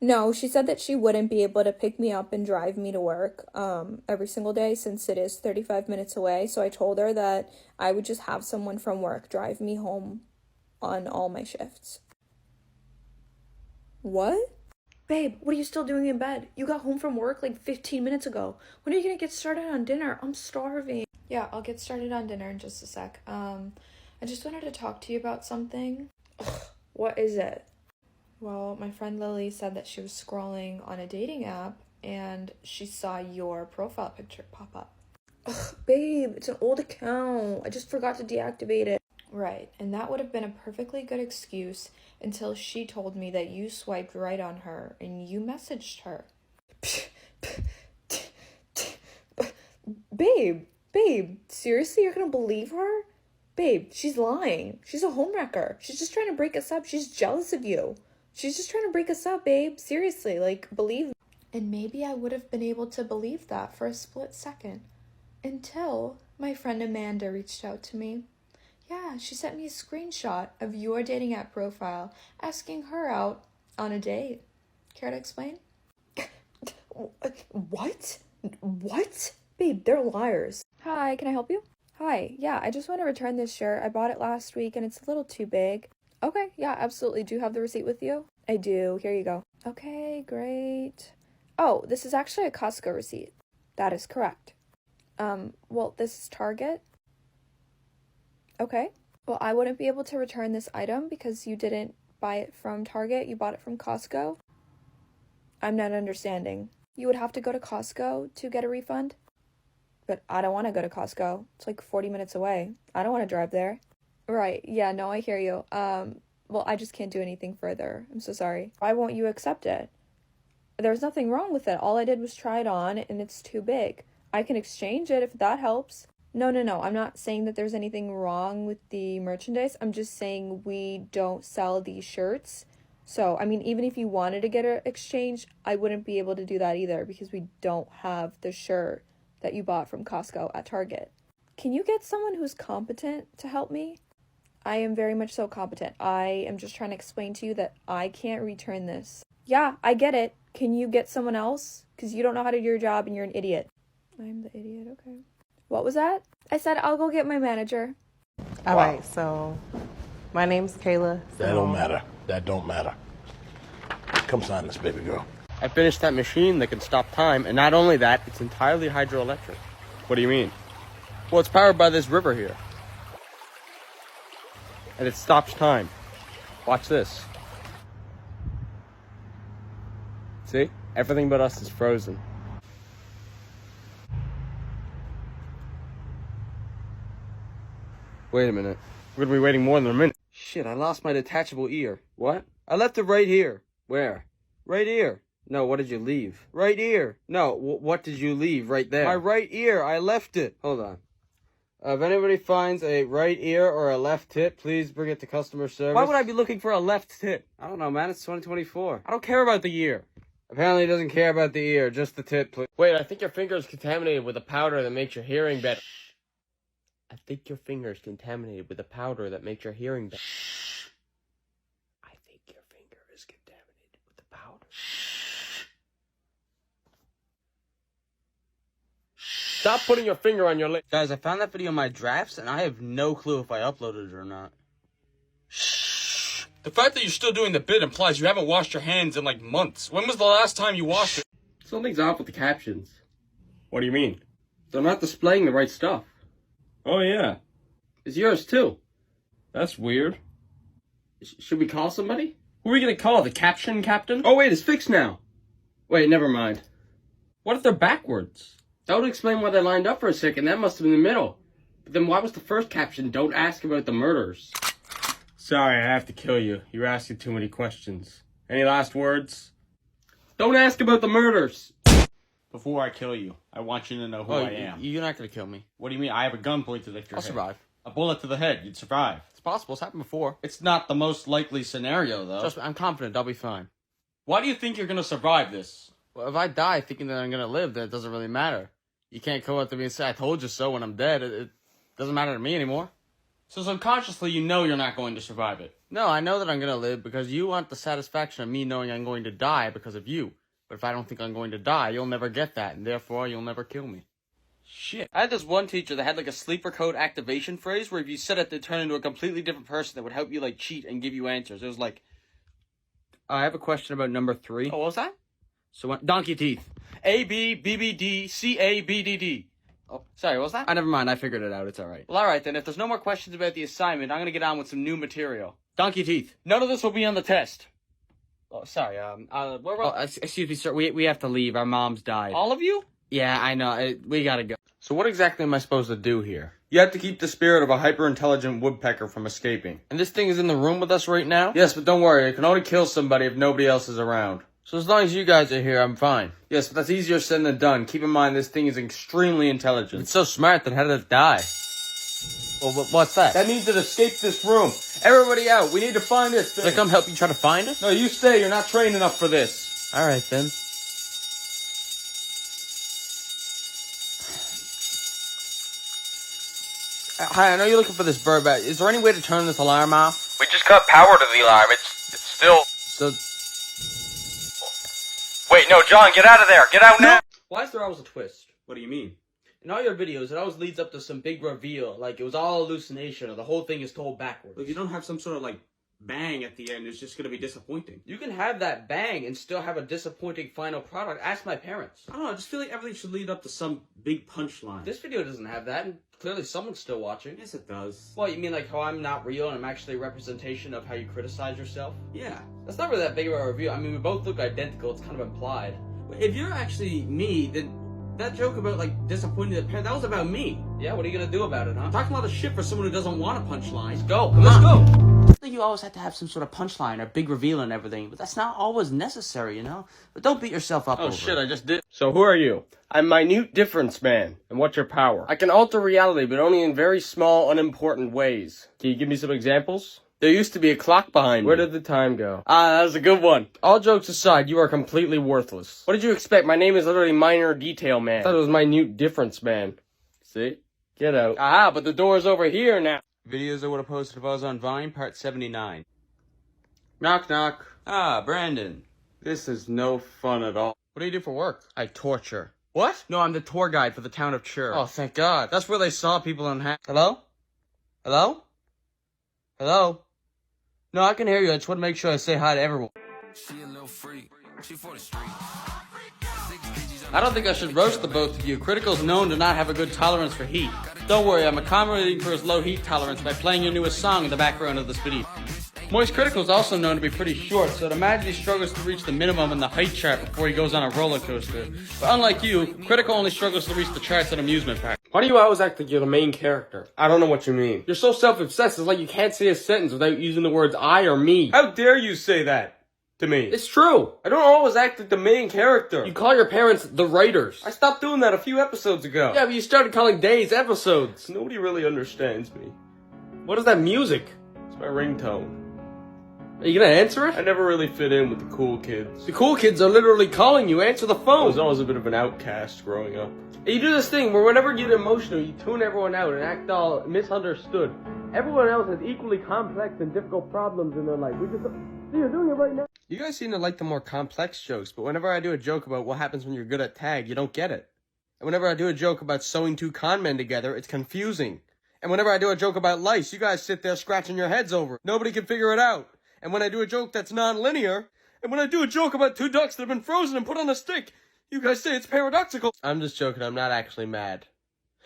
No, she said that she wouldn't be able to pick me up and drive me to work every single day since it is 35 minutes away. So I told her that I would just have someone from work drive me home on all my shifts. What? Babe, what are you still doing in bed? You got home from work like 15 minutes ago. When are you gonna get started on dinner? I'm starving. Yeah, I'll get started on dinner in just a sec. I just wanted to talk to you about something. Ugh, what is it? Well, my friend Lily said that she was scrolling on a dating app and she saw your profile picture pop up. Ugh, babe, it's an old account. I just forgot to deactivate it. Right, and that would have been a perfectly good excuse until she told me that you swiped right on her and you messaged her. Babe, seriously, you're gonna believe her? Babe, she's lying. She's a homewrecker. She's just trying to break us up. She's jealous of you. She's just trying to break us up, babe. Seriously, like, believe me. And maybe I would have been able to believe that for a split second. Until my friend Amanda reached out to me. Yeah, she sent me a screenshot of your dating app profile, asking her out on a date. Care to explain? What? What? Babe, they're liars. Hi, can I help you? Hi, yeah, I just want to return this shirt. I bought it last week and it's a little too big. Okay, yeah, absolutely. Do you have the receipt with you? I do. Here you go. Okay, great. Oh, this is actually a Costco receipt. That is correct. Well, this is Target. Okay. Well, I wouldn't be able to return this item because you didn't buy it from Target. You bought it from Costco. I'm not understanding. You would have to go to Costco to get a refund? But I don't want to go to Costco. It's like 40 minutes away. I don't want to drive there. Right. Yeah, no, I hear you. Well, I just can't do anything further. I'm so sorry. Why won't you accept it? There's nothing wrong with it. All I did was try it on and it's too big. I can exchange it if that helps. No. I'm not saying that there's anything wrong with the merchandise. I'm just saying we don't sell these shirts. So, I mean, even if you wanted to get an exchange, I wouldn't be able to do that either because we don't have the shirt that you bought from Costco at Target. Can you get someone who's competent to help me? I am very much so competent. I am just trying to explain to you that I can't return this. Yeah, I get it. Can you get someone else? Because you don't know how to do your job and you're an idiot. I'm the idiot, okay. What was that? I said I'll go get my manager.
All right, so my name's Kayla.
That don't matter. That don't matter. Come sign this, baby girl.
I finished that machine that can stop time, and not only that, it's entirely hydroelectric. What do you mean? Well, it's powered by this river here. And it stops time. Watch this. See? Everything but us is frozen. Wait a minute. We're gonna be waiting more than a minute. Shit, I lost my detachable ear. What? I left it right here. Where? Right here. No, what did you leave? Right ear. No, what did you leave right there? My right ear. I left it. Hold on. If anybody finds a right ear or a left tit, please bring it to customer service. Why would I be looking for a left tit? I don't know, man. It's 2024. I don't care about the ear. Apparently he doesn't care about the ear, just the tit, please. Wait, I think your finger is contaminated with a powder that makes your hearing better. I think your finger is contaminated with a powder that makes your hearing better. I think your finger is contaminated with the powder. Stop putting your finger on your lip. Guys, I found that video in my drafts, and I have no clue if I uploaded it or not.
Shh. The fact that you're still doing the bit implies you haven't washed your hands in like months. When was the last time you washed it?
Something's off with the captions. What do you mean? They're not displaying the right stuff. Oh, yeah. It's yours, too. That's weird. Should we call somebody? Who are we gonna call? The caption captain? Oh, wait, it's fixed now. Wait, never mind. What if they're backwards? That would explain why they lined up for a second. That must have been the middle. But then why was the first caption, "Don't ask about the murders"? Sorry, I have to kill you. You're asking too many questions. Any last words? Don't ask about the murders!
Before I kill you, I want you to know who I am.
You're not gonna kill me.
What do you mean? I have a gun pointed at your head.
I'll survive.
A bullet to the head, you'd survive.
It's possible. It's happened before.
It's not the most likely scenario, though.
Trust me, I'm confident I'll be fine.
Why do you think you're gonna survive this?
Well, if I die thinking that I'm gonna live, then it doesn't really matter. You can't come up to me and say, I told you so when I'm dead. It doesn't matter to me anymore.
So subconsciously, you know you're not going to survive it.
No, I know that I'm gonna live because you want the satisfaction of me knowing I'm going to die because of you. But if I don't think I'm going to die, you'll never get that, and therefore you'll never kill me.
Shit.
I had this one teacher that had like a sleeper code activation phrase where if you said it, they'd turn into a completely different person that would help you like cheat and give you answers. It was like, I have a question about number 3.
Oh, what was that?
So donkey teeth. A B B B D C A B D D.
Oh, sorry, what was that?
Never mind. I figured it out. It's all right. Well, all right then. If there's no more questions about the assignment, I'm gonna get on with some new material. Donkey teeth. None of this will be on the test.
Oh, sorry,
Excuse me, sir. We have to leave. Our moms died.
all of you?
Yeah, I know. We gotta go.
So what exactly am I supposed to do here? You have to keep the spirit of a hyper-intelligent woodpecker from escaping.
And this thing is in the room with us right now?
Yes, but don't worry, it can only kill somebody if nobody else is around.
So as long as you guys are here, I'm fine.
Yes, but that's easier said than done. Keep in mind this thing is extremely intelligent.
It's so smart that how did it die? Well, what's that?
That means it escaped this room. Everybody out, we need to find this thing.
Should I come help you try to find it?
No, you stay, you're not trained enough for this.
All right then. Hi, I know you're looking for this bird, but is there any way to turn this alarm off?
We just cut power to the alarm. It's still...
So...
Wait, no, John, get out of there. Get out now.
Why is there always a twist?
What do you mean?
In all your videos, it always leads up to some big reveal, like it was all hallucination, or the whole thing is told backwards.
If you don't have some sort of, like, bang at the end, it's just gonna be disappointing.
You can have that bang and still have a disappointing final product. Ask my parents.
I don't know, I just feel like everything should lead up to some big punchline.
This video doesn't have that, and clearly someone's still watching.
Yes, it does.
Well, you mean like how I'm not real and I'm actually a representation of how you criticize yourself?
Yeah.
That's not really that big of a reveal. I mean, we both look identical. It's kind of implied.
If you're actually me, then that joke about, like, disappointing the parent, that was about me.
Yeah, what are you gonna do about it, huh?
I'm talking a lot of shit for someone who doesn't want a punchline.
Let's go.
Let's go.
I think you always have to have some sort of punchline or big reveal and everything, but that's not always necessary, you know? But don't beat yourself up over it.
I just did. So who are you? I'm Minute Difference Man. And what's your power? I can alter reality, but only in very small, unimportant ways. Can you give me some examples? There used to be a clock behind me. Where did the time go? Ah, that was a good one. All jokes aside, you are completely worthless. What did you expect? My name is literally Minor Detail Man. I thought it was Minute Difference Man. See? Get out. Aha, but the door's over here now.
Videos I would have posted if I was on Vine, part 79. Knock, knock. Ah, Brandon.
This is no fun at all.
What do you do for work?
I torture.
What? No, I'm the tour guide for the town of Chur.
Oh, thank God.
That's where they saw people in Hello? Hello? Hello? No, I can hear you. I just want to make sure I say hi to everyone.
She a little freak. She for the streets.
I don't think I should roast the both of you. Critical's known to not have a good tolerance for heat. Don't worry, I'm accommodating for his low heat tolerance by playing your newest song in the background of this video. Moist Critical's also known to be pretty short, so I'd imagine he struggles to reach the minimum in the height chart before he goes on a roller coaster. But unlike you, Critical only struggles to reach the charts at amusement park.
Why do you always act like you're the main character? I don't know what you mean. You're so self-obsessed, it's like you can't say a sentence without using the words I or me. How dare you say that to me? It's true. I don't always act like the main character. You call your parents the writers. I stopped doing that a few episodes ago. Yeah, but you started calling days episodes. Nobody really understands me. What is that music? It's my ringtone. Are you gonna answer it? I never really fit in with the cool kids. The cool kids are literally calling you. Answer the phone. I was always a bit of an outcast growing up. And you do this thing where whenever you get emotional, you tune everyone out and act all misunderstood. Everyone else has equally complex and difficult problems in their life. See, you're doing it right now. You guys seem to like the more complex jokes, but whenever I do a joke about what happens when you're good at tag, you don't get it. And whenever I do a joke about sewing two con men together, it's confusing. And whenever I do a joke about lice, you guys sit there scratching your heads over it. Nobody can figure it out. And when I do a joke that's non-linear, and when I do a joke about two ducks that have been frozen and put on a stick, you guys say it's paradoxical. I'm just joking, I'm not actually mad.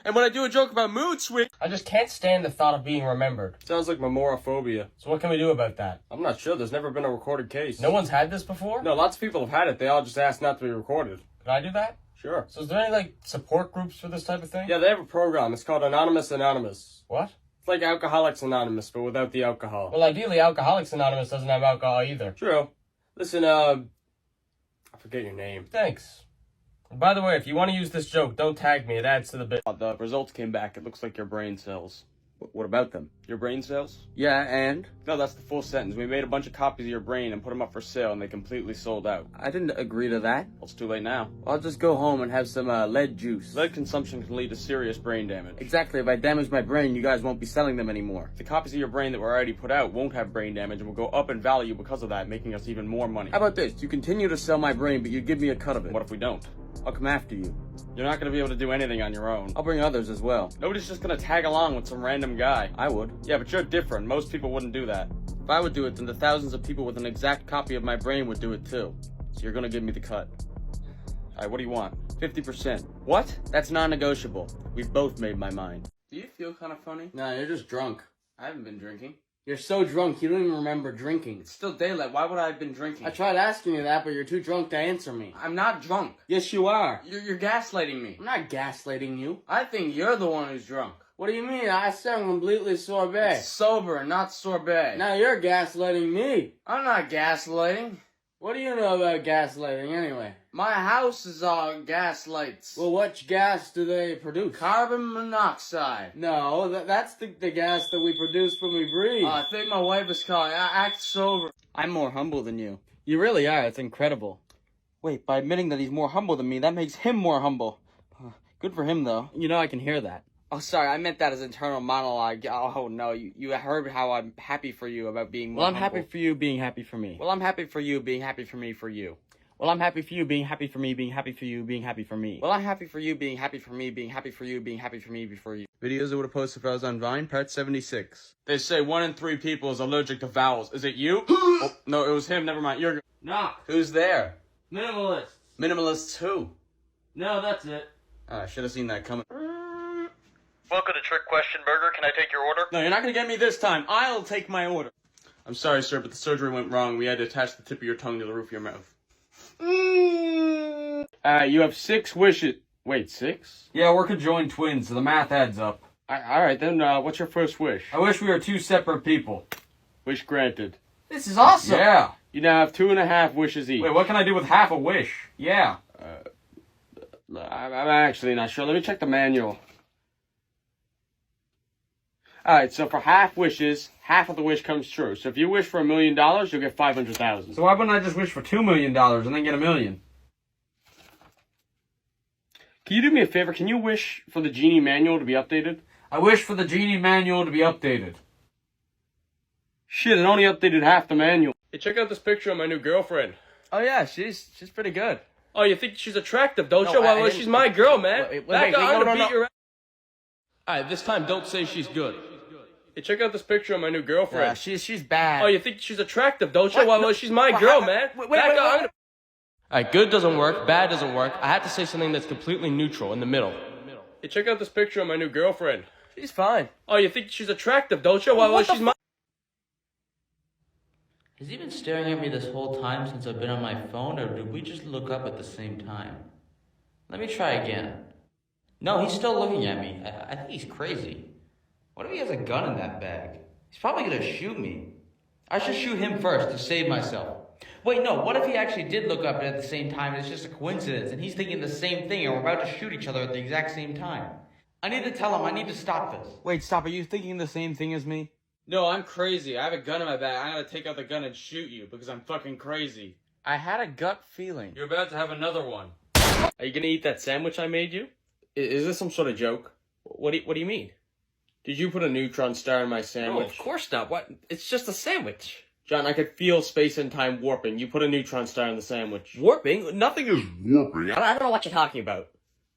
And when I do a joke about mood swing, I just can't stand the thought of being remembered. Sounds like memoraphobia. So what can we do about that? I'm not sure, there's never been a recorded case. No one's had this before? No, lots of people have had it, they all just asked not to be recorded. Can I do that? Sure. So is there any, like, support groups for this type of thing? Yeah, they have a program, it's called Anonymous Anonymous. What? It's like Alcoholics Anonymous, but without the alcohol. Well, ideally, Alcoholics Anonymous doesn't have alcohol either. True. Listen, I forget your name. Thanks. And by the way, if you want to use this joke, don't tag me. It adds to the bit. The results came back. It looks like your brain cells. What about them?
Your brain cells?
Yeah, and?
No, that's the full sentence. We made a bunch of copies of your brain and put them up for sale, and they completely sold out.
I didn't agree to that.
Well, it's too late now.
I'll just go home and have some lead juice.
Lead consumption can lead to serious brain damage.
Exactly. If I damage my brain, you guys won't be selling them anymore.
The copies of your brain that were already put out won't have brain damage and will go up in value because of that, making us even more money.
How about this? You continue to sell my brain, but you give me a cut of it.
What if we don't?
I'll come after you.
You're not going to be able to do anything on your own.
I'll bring others as well.
Nobody's just going to tag along with some random guy.
I would.
Yeah, but you're different. Most people wouldn't do that.
If I would do it, then the thousands of people with an exact copy of my brain would do it too. So you're gonna give me the cut.
Alright, what do you want?
50%.
What?
That's non-negotiable. We've both made my mind.
Do you feel kind of funny?
Nah, you're just drunk.
I haven't been drinking.
You're so drunk, you don't even remember drinking.
It's still daylight. Why would I have been drinking?
I tried asking you that, but you're too drunk to answer me.
I'm not drunk.
Yes, you are.
You're gaslighting me.
I'm not gaslighting you.
I think you're the one who's drunk.
What do you mean? I said I'm completely sorbet.
It's sober, not sorbet.
Now you're gaslighting me.
I'm not gaslighting.
What do you know about gaslighting anyway?
My house is all gas lights.
Well, what gas do they produce?
Carbon monoxide.
No, that's the gas that we produce when we breathe.
I think my wife is calling. I act sober.
I'm more humble than you. You really are. It's incredible. Wait, by admitting that he's more humble than me, that makes him more humble. Good for him, though. You know I can hear that. Oh, sorry, I meant that as internal monologue. Oh, no, you heard how I'm happy for you about being more humble. Well, I'm happy for you being happy for me. Well, I'm happy for you being happy for me for you. Well, I'm happy for you being happy for me being happy for you being happy for me. Well, I'm happy for you being happy for me being happy for you being happy for me before you.
Videos I would have posted if I was on Vine, part 76. They say 1 in 3 people is allergic to vowels. Is it you? Oh, no, it was him. Never mind. You're...
Nah.
Who's there?
Minimalist.
Minimalists who?
No, that's it.
I should have seen that coming.
Welcome to Trick Question Burger. Can I take your order?
No, you're not gonna get me this time. I'll take my order. I'm sorry, sir, but the surgery went wrong. We had to attach the tip of your tongue to the roof of your mouth. You have 6 wishes. Wait, 6?
Yeah, we're conjoined twins, so the math adds up.
Alright, then, what's your first wish?
I wish we were 2 separate people.
Wish granted.
This is awesome! Yeah.
You now have 2.5 wishes each.
Wait, what can I do with half a wish? Yeah.
I'm actually not sure. Let me check the manual. Alright, so for half wishes, half of the wish comes true. So if you wish for $1 million, you'll get 500,000.
So why wouldn't I just wish for $2 million and then get $1 million?
Can you do me a favor? Can you wish for the Genie manual to be updated?
I wish for the Genie manual to be updated.
Shit, it only updated half the manual. Hey, check out this picture of my new girlfriend.
Oh yeah, she's pretty good.
Oh, you think she's attractive, don't
No,
you? Well,
I
she's my girl, man.
Wait,
I'm gonna
no.
beat your ass. Alright, this time don't say she's good. Hey, check out this picture of my new girlfriend.
Yeah, she's bad.
Oh, you think she's attractive, don't you? Well, she's my girl, man.
Alright, good doesn't work, bad doesn't work. I have to say something that's completely neutral, in the middle.
Hey, check out this picture of my new girlfriend.
She's fine.
Oh, you think she's attractive, don't you? Well, she's my...
Has he been staring at me this whole time since I've been on my phone, or did we just look up at the same time? Let me try again. No, he's still looking at me. I think he's crazy. What if he has a gun in that bag? He's probably gonna shoot me. I should shoot him first to save myself. Wait, no, what if he actually did look up at the same time and it's just a coincidence and he's thinking the same thing and we're about to shoot each other at the exact same time? I need to tell him, I need to stop this.
Wait, stop, are you thinking the same thing as me?
No, I'm crazy. I have a gun in my bag. I'm gonna take out the gun and shoot you because I'm fucking crazy.
I had a gut feeling.
You're about to have another one. Are you gonna eat that sandwich I made you? Is this some sort of joke? What do you mean? Did you put a neutron star in my sandwich? No, of course not. What? It's just a sandwich. John, I could feel space and time warping. You put a neutron star in the sandwich. Warping? Nothing is warping. I don't know what you're talking about.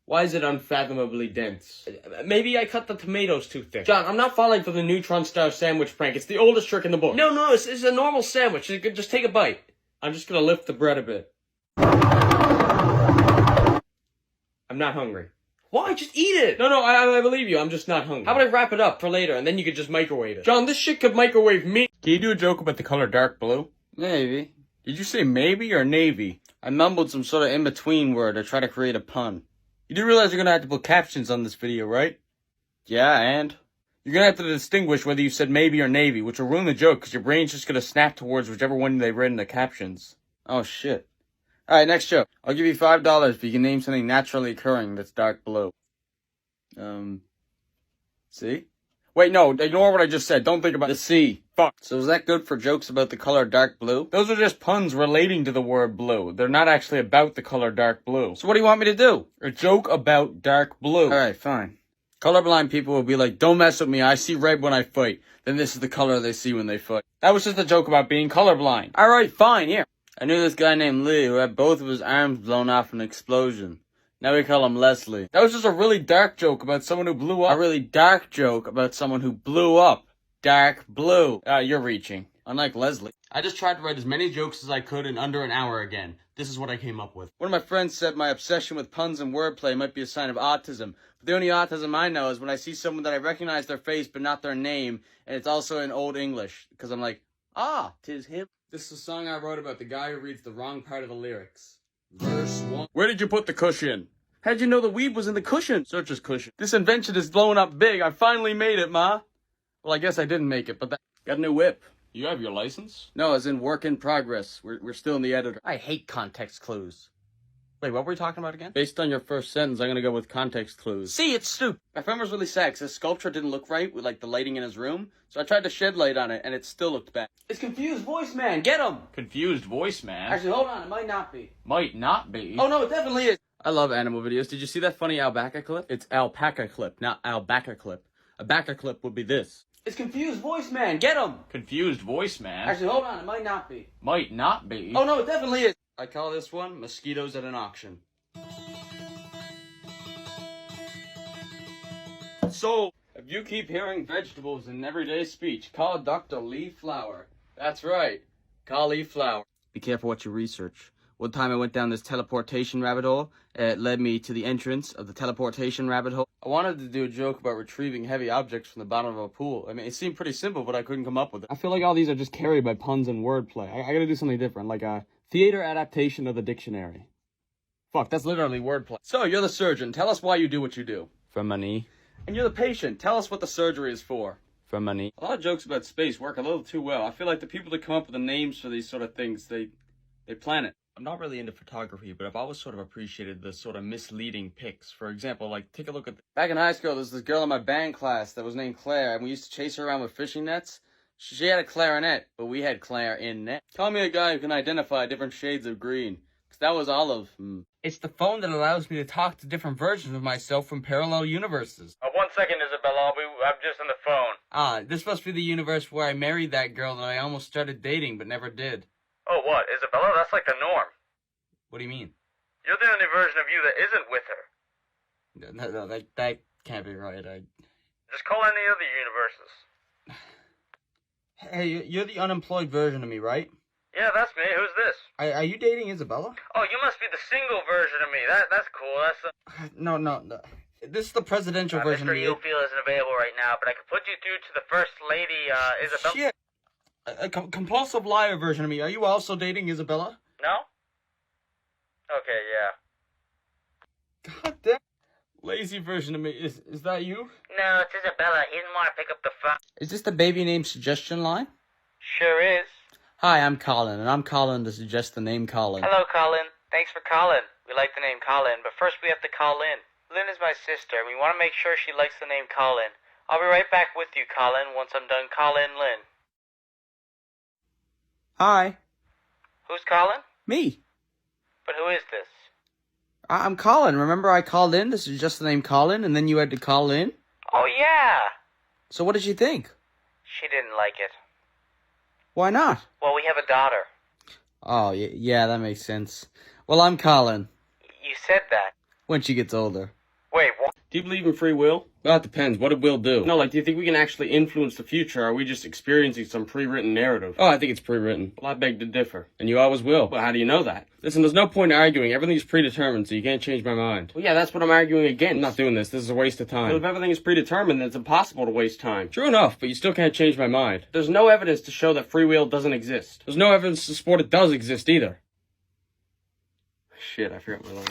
Why is it unfathomably dense? Maybe I cut the tomatoes too thick. John, I'm not falling for the neutron star sandwich prank. It's the oldest trick in the book. No, it's a normal sandwich. Just take a bite. I'm just gonna lift the bread a bit. I'm not hungry. Why? Just eat it! No, I believe you. I'm just not hungry. How about I wrap it up for later and then you could just microwave it? John, this shit could microwave me. Can you do a joke about the color dark blue?
Maybe.
Did you say maybe or navy?
I mumbled some sort of in-between word to try to create a pun. You do realize you're gonna have to put captions on this video, right? Yeah, and?
You're gonna have to distinguish whether you said maybe or navy, which will ruin the joke because your brain's just gonna snap towards whichever one they read in the captions.
Oh, shit. Alright, next joke. I'll give you $5 if you can name something naturally occurring that's dark blue. See?
Wait, no, ignore what I just said. Don't think about the C. Fuck. So is that good for jokes about the color dark blue? Those are just puns relating to the word blue. They're not actually about the color dark blue. So what do you want me to do? A joke about dark blue. Alright, fine. Colorblind people will be like, don't mess with me, I see red when I fight. Then this is the color they see when they fight. That was just a joke about being colorblind. Alright, fine, here. I knew this guy named Lee who had both of his arms blown off in an explosion. Now we call him Leslie. That was just a really dark joke about someone who blew up. A really dark joke about someone who blew up. Dark blue. You're reaching. Unlike Leslie. I just tried to write as many jokes as I could in under an hour again. This is what I came up with. One of my friends said my obsession with puns and wordplay might be a sign of autism. But the only autism I know is when I see someone that I recognize their face but not their name, and it's also in Old English. Because I'm like, ah, 'tis him. This is a song I wrote about the guy who reads the wrong part of the lyrics. Verse 1. Where did you put the cushion? How'd you know the weed was in the cushion? Search his cushion. This invention is blowing up big. I finally made it, Ma. Well, I guess I didn't make it, but that... Got a new whip. You have your license? No, as in work in progress. We're still in the editor. I hate context clues. Wait, what were we talking about again? Based on your first sentence, I'm gonna go with context clues. See, it's stupid. My friend was really sad because his sculpture didn't look right with, like, the lighting in his room. So I tried to shed light on it, and it still looked bad. It's Confused Voice Man. Get him! Confused Voice Man? Actually, hold on. It might not be. Might not be? Oh, no, it definitely is. I love animal videos. Did you see that funny alpaca clip? It's alpaca clip, not albaca clip. A baca clip would be this. It's Confused Voice Man. Get him! Confused Voice Man? Actually, hold on. It might not be. Might not be? Oh, no, it definitely is. I call this one Mosquitoes at an Auction. So, if you keep hearing vegetables in everyday speech, call Dr. Lee Flower. That's right. Call Lee Flower. Be careful what you research. One time I went down this teleportation rabbit hole. It led me to the entrance of the teleportation rabbit hole. I wanted to do a joke about retrieving heavy objects from the bottom of a pool. I mean, it seemed pretty simple, but I couldn't come up with it. I feel like all these are just carried by puns and wordplay. I gotta do something different, like a theater adaptation of the dictionary. Fuck, that's literally wordplay. So, you're the surgeon. Tell us why you do what you do. For money. And you're the patient. Tell us what the surgery is for. For money. A lot of jokes about space work a little too well. I feel like the people that come up with the names for these sort of things, they plan it. I'm not really into photography, but I've always sort of appreciated the sort of misleading pics. For example, like, take a look at... Back in high school, there's this girl in my band class that was named Claire, and we used to chase her around with fishing nets. She had a clarinet, but we had clarinet. Call me a guy who can identify different shades of green. Because that was olive. It's the phone that allows me to talk to different versions of myself from parallel universes.
1 second, Isabella. I'm just on the phone.
Ah, this must be the universe where I married that girl that I almost started dating but never did.
Oh, what? Isabella? That's like the norm.
What do you mean?
You're the only version of you that isn't with her.
No, that can't be right.
Just call any other universes.
Hey, you're the unemployed version of me, right?
Yeah, that's me. Who's this?
Are you dating Isabella?
Oh, you must be the single version of me. That's cool. That's
No. This is the presidential version
Mr.
of me.
Ufield isn't available right now, but I could put you through to the first lady, Isabella.
Shit. A compulsive liar version of me. Are you also dating Isabella?
No? Okay, yeah.
God damn. Lazy version of me. Is that you?
No, it's Isabella. He didn't want to pick up the phone.
Is this the baby name suggestion line?
Sure is.
Hi, I'm Colin, and I'm calling to suggest the name Colin.
Hello, Colin. Thanks for calling. We like the name Colin, but first we have to call Lynn. Lynn is my sister, and we want to make sure she likes the name Colin. I'll be right back with you, Colin, once I'm done calling Lynn.
Hi.
Who's calling?
Me.
But who is this?
I'm Colin. Remember I called in to suggest the name Colin, and then you had to call in?
Oh, yeah.
So what did she think?
She didn't like it.
Why not?
Well, we have a daughter.
Oh, yeah, that makes sense. Well, I'm Colin.
You said that.
When she gets older.
Wait, what?
Do you believe in free will?
Well, it depends. What did will do?
No, like, do you think we can actually influence the future, or are we just experiencing some pre-written narrative?
Oh, I think it's pre-written.
Well, I beg to differ.
And you always will.
Well, how do you know that?
Listen, there's no point in arguing. Everything's predetermined, so you can't change my mind.
Well, yeah, that's what I'm arguing against.
I'm not doing this. This is a waste of time.
Well, if everything is predetermined, then it's impossible to waste time.
True enough, but you still can't change my mind.
There's no evidence to show that free will doesn't exist.
There's no evidence to support it does exist either.
Shit, I forgot my line.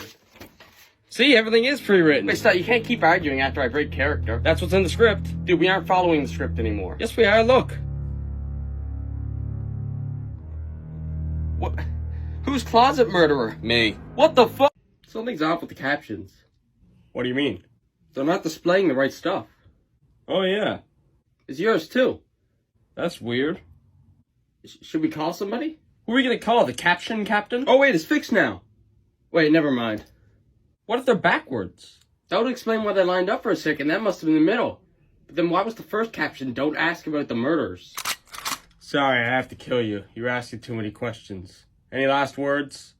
See, everything is pre-written.
Wait, stop. You can't keep arguing after I break character.
That's what's in the script.
Dude, we aren't following the script anymore.
Yes, we are. Look.
What? Who's closet murderer?
Me.
What the fuck?
Something's off with the captions.
What do you mean?
They're not displaying the right stuff.
Oh, yeah. It's yours too. That's weird. Should we call somebody? Who are we gonna call? The caption captain? Oh wait, it's fixed now. Wait, never mind. What if they're backwards? That would explain why they lined up for a second. That must have been the middle. But then why was the first caption, don't ask about the murders? Sorry, I have to kill you. You're asking too many questions. Any last words?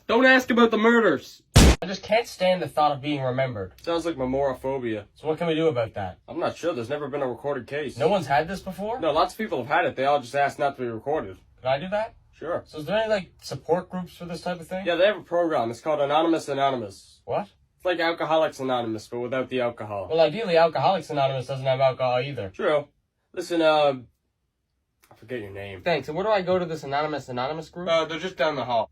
Don't ask about the murders! I just can't stand the thought of being remembered. Sounds like memoraphobia. So what can we do about that? I'm not sure. There's never been a recorded case. No one's had this before? No, lots of people have had it. They all just asked not to be recorded. Can I do that? Sure. So is there any, like, support groups for this type of thing? Yeah, they have a program. It's called Anonymous Anonymous. What? It's like Alcoholics Anonymous, but without the alcohol. Well, ideally, Alcoholics Anonymous doesn't have alcohol either. True. Listen, I forget your name. Thanks. And where do I go to this Anonymous group? They're just down the hall.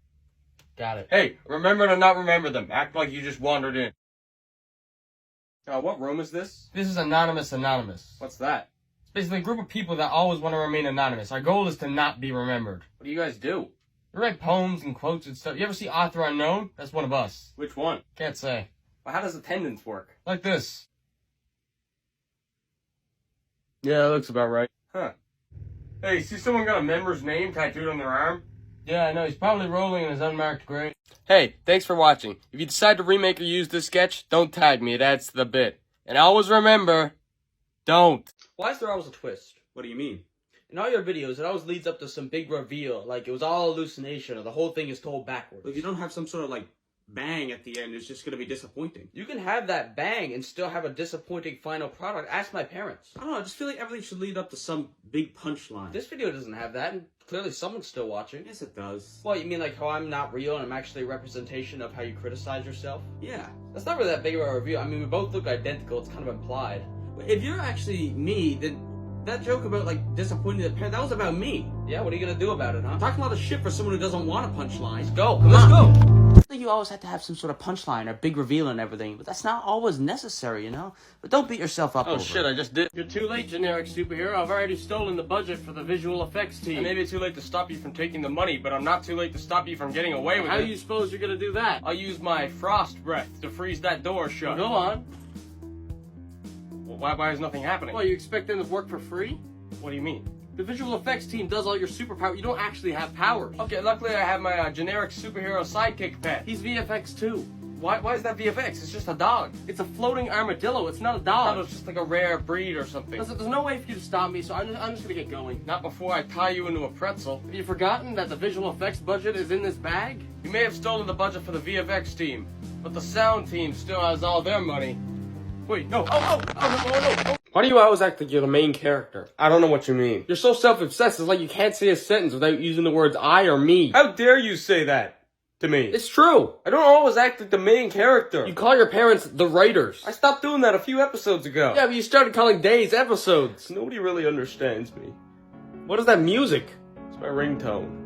Got it. Hey, remember to not remember them. Act like you just wandered in. What room is this? This is Anonymous Anonymous. What's that? It's basically a group of people that always want to remain anonymous. Our goal is to not be remembered. What do you guys do? We write poems and quotes and stuff. You ever see Author Unknown? That's one of us. Which one? Can't say. Well, how does attendance work? Like this. Yeah, that looks about right. Huh. Hey, see someone got a member's name tattooed on their arm? Yeah, I know. He's probably rolling in his unmarked grave. Hey, thanks for watching. If you decide to remake or use this sketch, don't tag me. It adds to the bit. And always remember, don't.
Why is there always a twist?
What do you mean?
In all your videos, it always leads up to some big reveal, like it was all hallucination or the whole thing is told backwards.
If you don't have some sort of, like, bang at the end, it's just gonna be disappointing.
You can have that bang and still have a disappointing final product. Ask my parents.
I don't know, I just feel like everything should lead up to some big punchline.
This video doesn't have that, and clearly someone's still watching.
Yes, it does.
Well, you mean like how I'm not real and I'm actually a representation of how you criticize yourself?
Yeah.
That's not really that big of a reveal. I mean, we both look identical. It's kind of implied.
If you're actually me, then that joke about, like, disappointing the parent, that was about me.
Yeah, what are you gonna do about it, huh?
I'm talking a lot of shit for someone who doesn't want a punchline.
Let's go. Come
Let's
on.
go.
You always have to have some sort of punchline or big reveal and everything, but that's not always necessary, you know? But don't beat yourself up over it.
Oh shit, I just did. You're too late, generic superhero. I've already stolen the budget for the visual effects team. I may be too late to stop you from taking the money, but I'm not too late to stop you from getting away with it. How do you suppose you're gonna do that? I'll use my frost breath to freeze that door shut. Go on. Well, why is nothing happening? Well, you expect them to work for free? What do you mean? The visual effects team does all your superpower. You don't actually have powers. Okay, luckily I have my generic superhero sidekick pet. He's VFX too. Why is that VFX? It's just a dog. It's a floating armadillo. It's not a dog. I thought it was just like a rare breed or something. Listen, there's no way for you to stop me, so I'm just gonna get going. Not before I tie you into a pretzel. Have you forgotten that the visual effects budget is in this bag? You may have stolen the budget for the VFX team, but the sound team still has all their money. Wait, no. No.
Why do you always act like you're the main character? I don't know what you mean. You're so self-obsessed, it's like you can't say a sentence without using the words I or me.
How dare you say that to me?
It's true. I don't always act like the main character. You call your parents the writers.
I stopped doing that a few episodes ago.
Yeah, but you started calling days episodes.
Nobody really understands me.
What is that music?
It's my ringtone.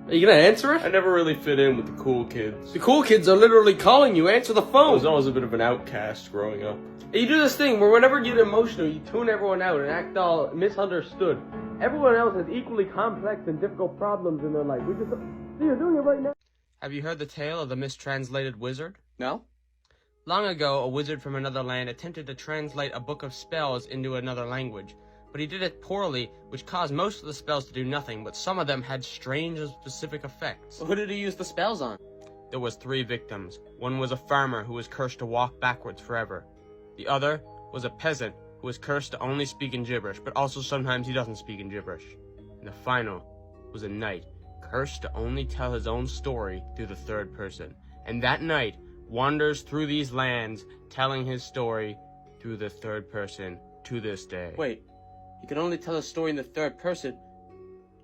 Are you gonna answer it?
I never really fit in with the cool kids.
The cool kids are literally calling you. Answer the phone.
I was always a bit of an outcast growing up.
You do this thing where whenever you get emotional, you tune everyone out and act all misunderstood. Everyone else has equally complex and difficult problems in their life. See, you're doing it right now.
Have you heard the tale of the mistranslated wizard?
No?
Long ago, a wizard from another land attempted to translate a book of spells into another language, but he did it poorly, which caused most of the spells to do nothing, but some of them had strange and specific effects.
Who did he use the spells on?
There was 3 victims. One was a farmer who was cursed to walk backwards forever. The other was a peasant who was cursed to only speak in gibberish, but also sometimes he doesn't speak in gibberish. And the final was a knight, cursed to only tell his own story through the third person. And that knight wanders through these lands, telling his story through the third person to this day.
Wait, you can only tell a story in the third person?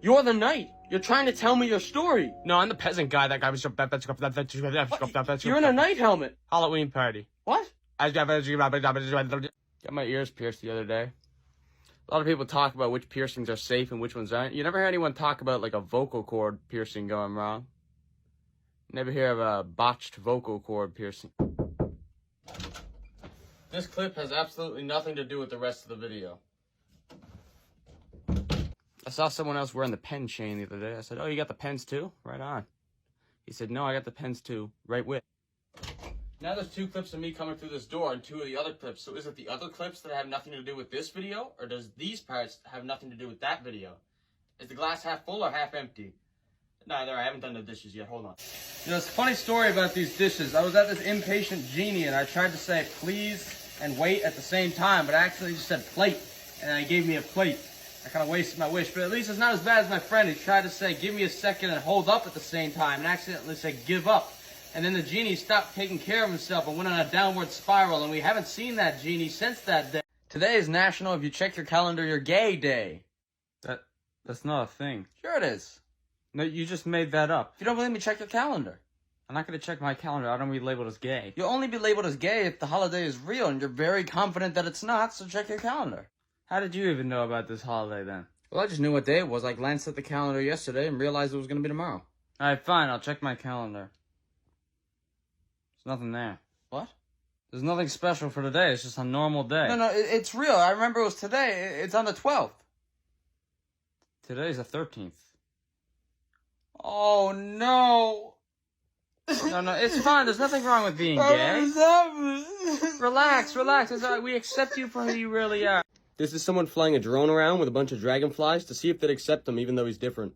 You're the knight! You're trying to tell me your story!
No, I'm the peasant guy. That guy was...
You're in a knight helmet!
Halloween party.
What?
Got my ears pierced the other day. A lot of people talk about which piercings are safe and which ones aren't. You never hear anyone talk about like a vocal cord piercing going wrong. You never hear of a botched vocal cord piercing.
This clip has absolutely nothing to do with the rest of the video.
I saw someone else wearing the pen chain the other day. I said, "Oh, you got the pens too? Right on." He said, "No, I got the pens too. Right with." Now there's 2 clips of me coming through this door and 2 of the other clips. So is it the other clips that have nothing to do with this video? Or does these parts have nothing to do with that video? Is the glass half full or half empty? Neither. I haven't done the dishes yet. Hold on. You know, it's a funny story about these dishes. I was at this impatient genie and I tried to say please and wait at the same time, but I actually just said plate. And he gave me a plate. I kind of wasted my wish, but at least it's not as bad as my friend who tried to say give me a second and hold up at the same time and accidentally said give up. And then the genie stopped taking care of himself and went on a downward spiral, and we haven't seen that genie since that day. Today is National If You Check Your Calendar, You're Gay Day. That's not a thing. Sure it is. No, you just made that up. If you don't believe me, check your calendar. I'm not going to check my calendar. I don't want to be labeled as gay. You'll only be labeled as gay if the holiday is real, and you're very confident that it's not, so check your calendar. How did you even know about this holiday then? Well, I just knew what day it was. I glanced at the calendar yesterday and realized it was going to be tomorrow. Alright, fine. I'll check my calendar. There's nothing there. What? There's nothing special for today. It's just a normal day. No, it's real. I remember it was today. It's on the 12th. Today's the 13th. Oh, no. No, it's fine. There's nothing wrong with being gay. Relax. It's all right. We accept you for who you really are.
This is someone flying a drone around with a bunch of dragonflies to see if they'd accept him even though he's different.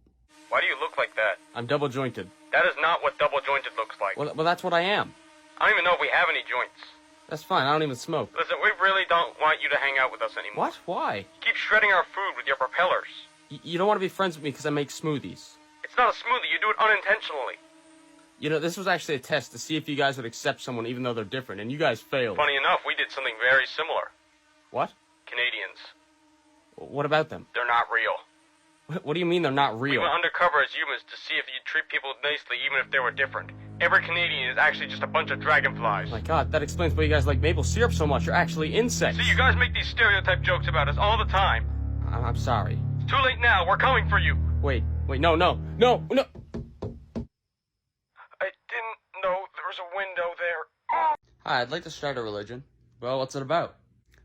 Why do you look like that?
I'm double jointed.
That is not what double jointed looks like.
Well, that's what I am.
I don't even know if we have any joints.
That's fine. I don't even smoke.
Listen, we really don't want you to hang out with us anymore.
What? Why?
You keep shredding our food with your propellers.
You don't want to be friends with me because I make smoothies.
It's not a smoothie. You do it unintentionally.
You know, this was actually a test to see if you guys would accept someone even though they're different, and you guys failed.
Funny enough, we did something very similar.
What?
Canadians.
What about them?
They're not real.
What do you mean they're not real?
We went undercover as humans to see if you'd treat people nicely even if they were different. Every Canadian is actually just a bunch of dragonflies.
My god, that explains why you guys like maple syrup so much. You're actually insects.
See, you guys make these stereotype jokes about us all the time.
I'm sorry.
It's too late now. We're coming for you.
Wait, no.
I didn't know there was a window there.
Hi, I'd like to start a religion. Well, what's it about?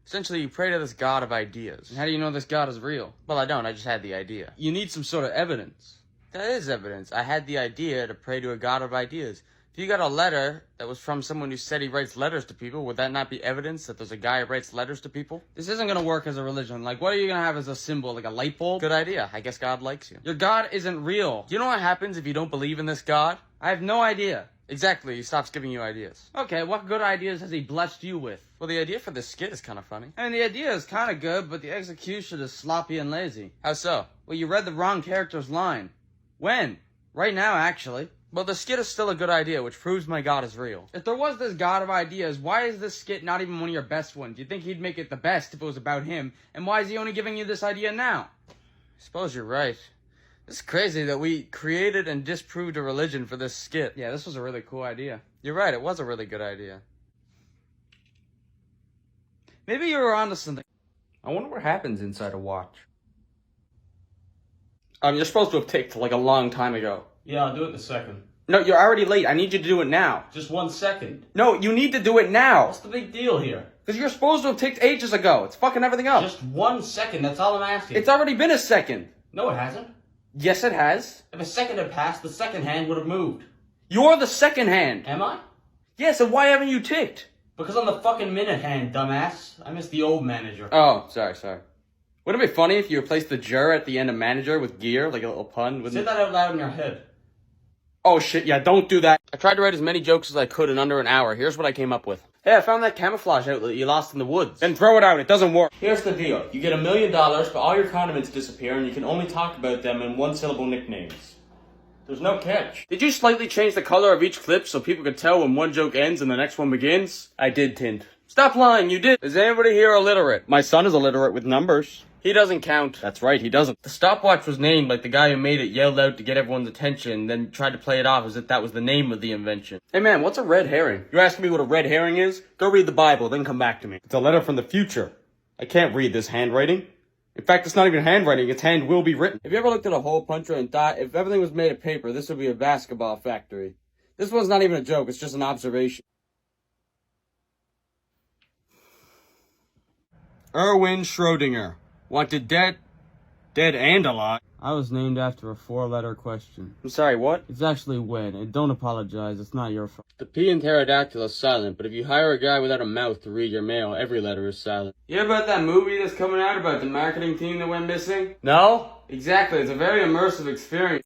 Essentially, you pray to this god of ideas. And how do you know this god is real? Well, I don't. I just had the idea. You need some sort of evidence. That is evidence. I had the idea to pray to a god of ideas. If you got a letter that was from someone who said he writes letters to people, would that not be evidence that there's a guy who writes letters to people? This isn't gonna work as a religion. Like, what are you gonna have as a symbol? Like a light bulb? Good idea. I guess God likes you. Your God isn't real. Do you know what happens if you don't believe in this God? I have no idea. Exactly, he stops giving you ideas. Okay, what good ideas has he blessed you with? Well, the idea for this skit is kind of funny. I mean, the idea is kind of good, but the execution is sloppy and lazy. How so? Well, you read the wrong character's line. When? Right now, actually. Well, the skit is still a good idea, which proves my God is real. If there was this God of ideas, why is this skit not even one of your best ones? You'd think he'd make it the best if it was about him, and why is he only giving you this idea now? I suppose you're right. It's crazy that we created and disproved a religion for this skit. Yeah, this was a really cool idea. You're right, it was a really good idea. Maybe you were onto something. I wonder what happens inside a watch. You're supposed to have ticked like a long time ago.
Yeah, I'll do it in a second.
No, you're already late. I need you to do it now.
Just 1 second.
No, you need to do it now.
What's the big deal here?
Because you're supposed to have ticked ages ago. It's fucking everything up.
Just 1 second, that's all I'm asking.
It's already been a second.
No, it hasn't.
Yes, it has.
If a second had passed, the second hand would have moved.
You're the second hand.
Am I?
Yes, and why haven't you ticked?
Because I'm the fucking minute hand, dumbass. I miss the old manager.
Oh, sorry. Wouldn't it be funny if you replaced the jur at the end of manager with gear, like a little pun?
Say that out loud in your head.
Oh shit, yeah, don't do that. I tried to write as many jokes as I could in under an hour. Here's what I came up with. Hey, I found that camouflage outlet you lost in the woods. Then throw it out, it doesn't work. Here's the deal. You get $1 million, but all your condiments disappear and you can only talk about them in one-syllable nicknames. There's no catch. Did you slightly change the color of each clip so people could tell when one joke ends and the next one begins? I did, Tint. Stop lying, you did. Is anybody here illiterate? My son is illiterate with numbers. He doesn't count. That's right, he doesn't. The stopwatch was named like the guy who made it yelled out to get everyone's attention, then tried to play it off as if that was the name of the invention. Hey man, what's a red herring? You're asking me what a red herring is? Go read the Bible, then come back to me. It's a letter from the future. I can't read this handwriting. In fact, it's not even handwriting, its hand will be written. Have you ever looked at a hole puncher and thought, if everything was made of paper, this would be a basketball factory? This one's not even a joke, it's just an observation. Erwin Schrödinger. Wanted dead.
Dead and alive. I was named after a 4-letter question. I'm sorry, what? It's actually Win, and don't apologize, it's not your fault. The P in pterodactyl is silent, but if you hire a guy without a mouth to read your mail, every letter is silent. You hear about that movie that's coming out about the marketing team that went missing? No? Exactly, it's a very immersive experience.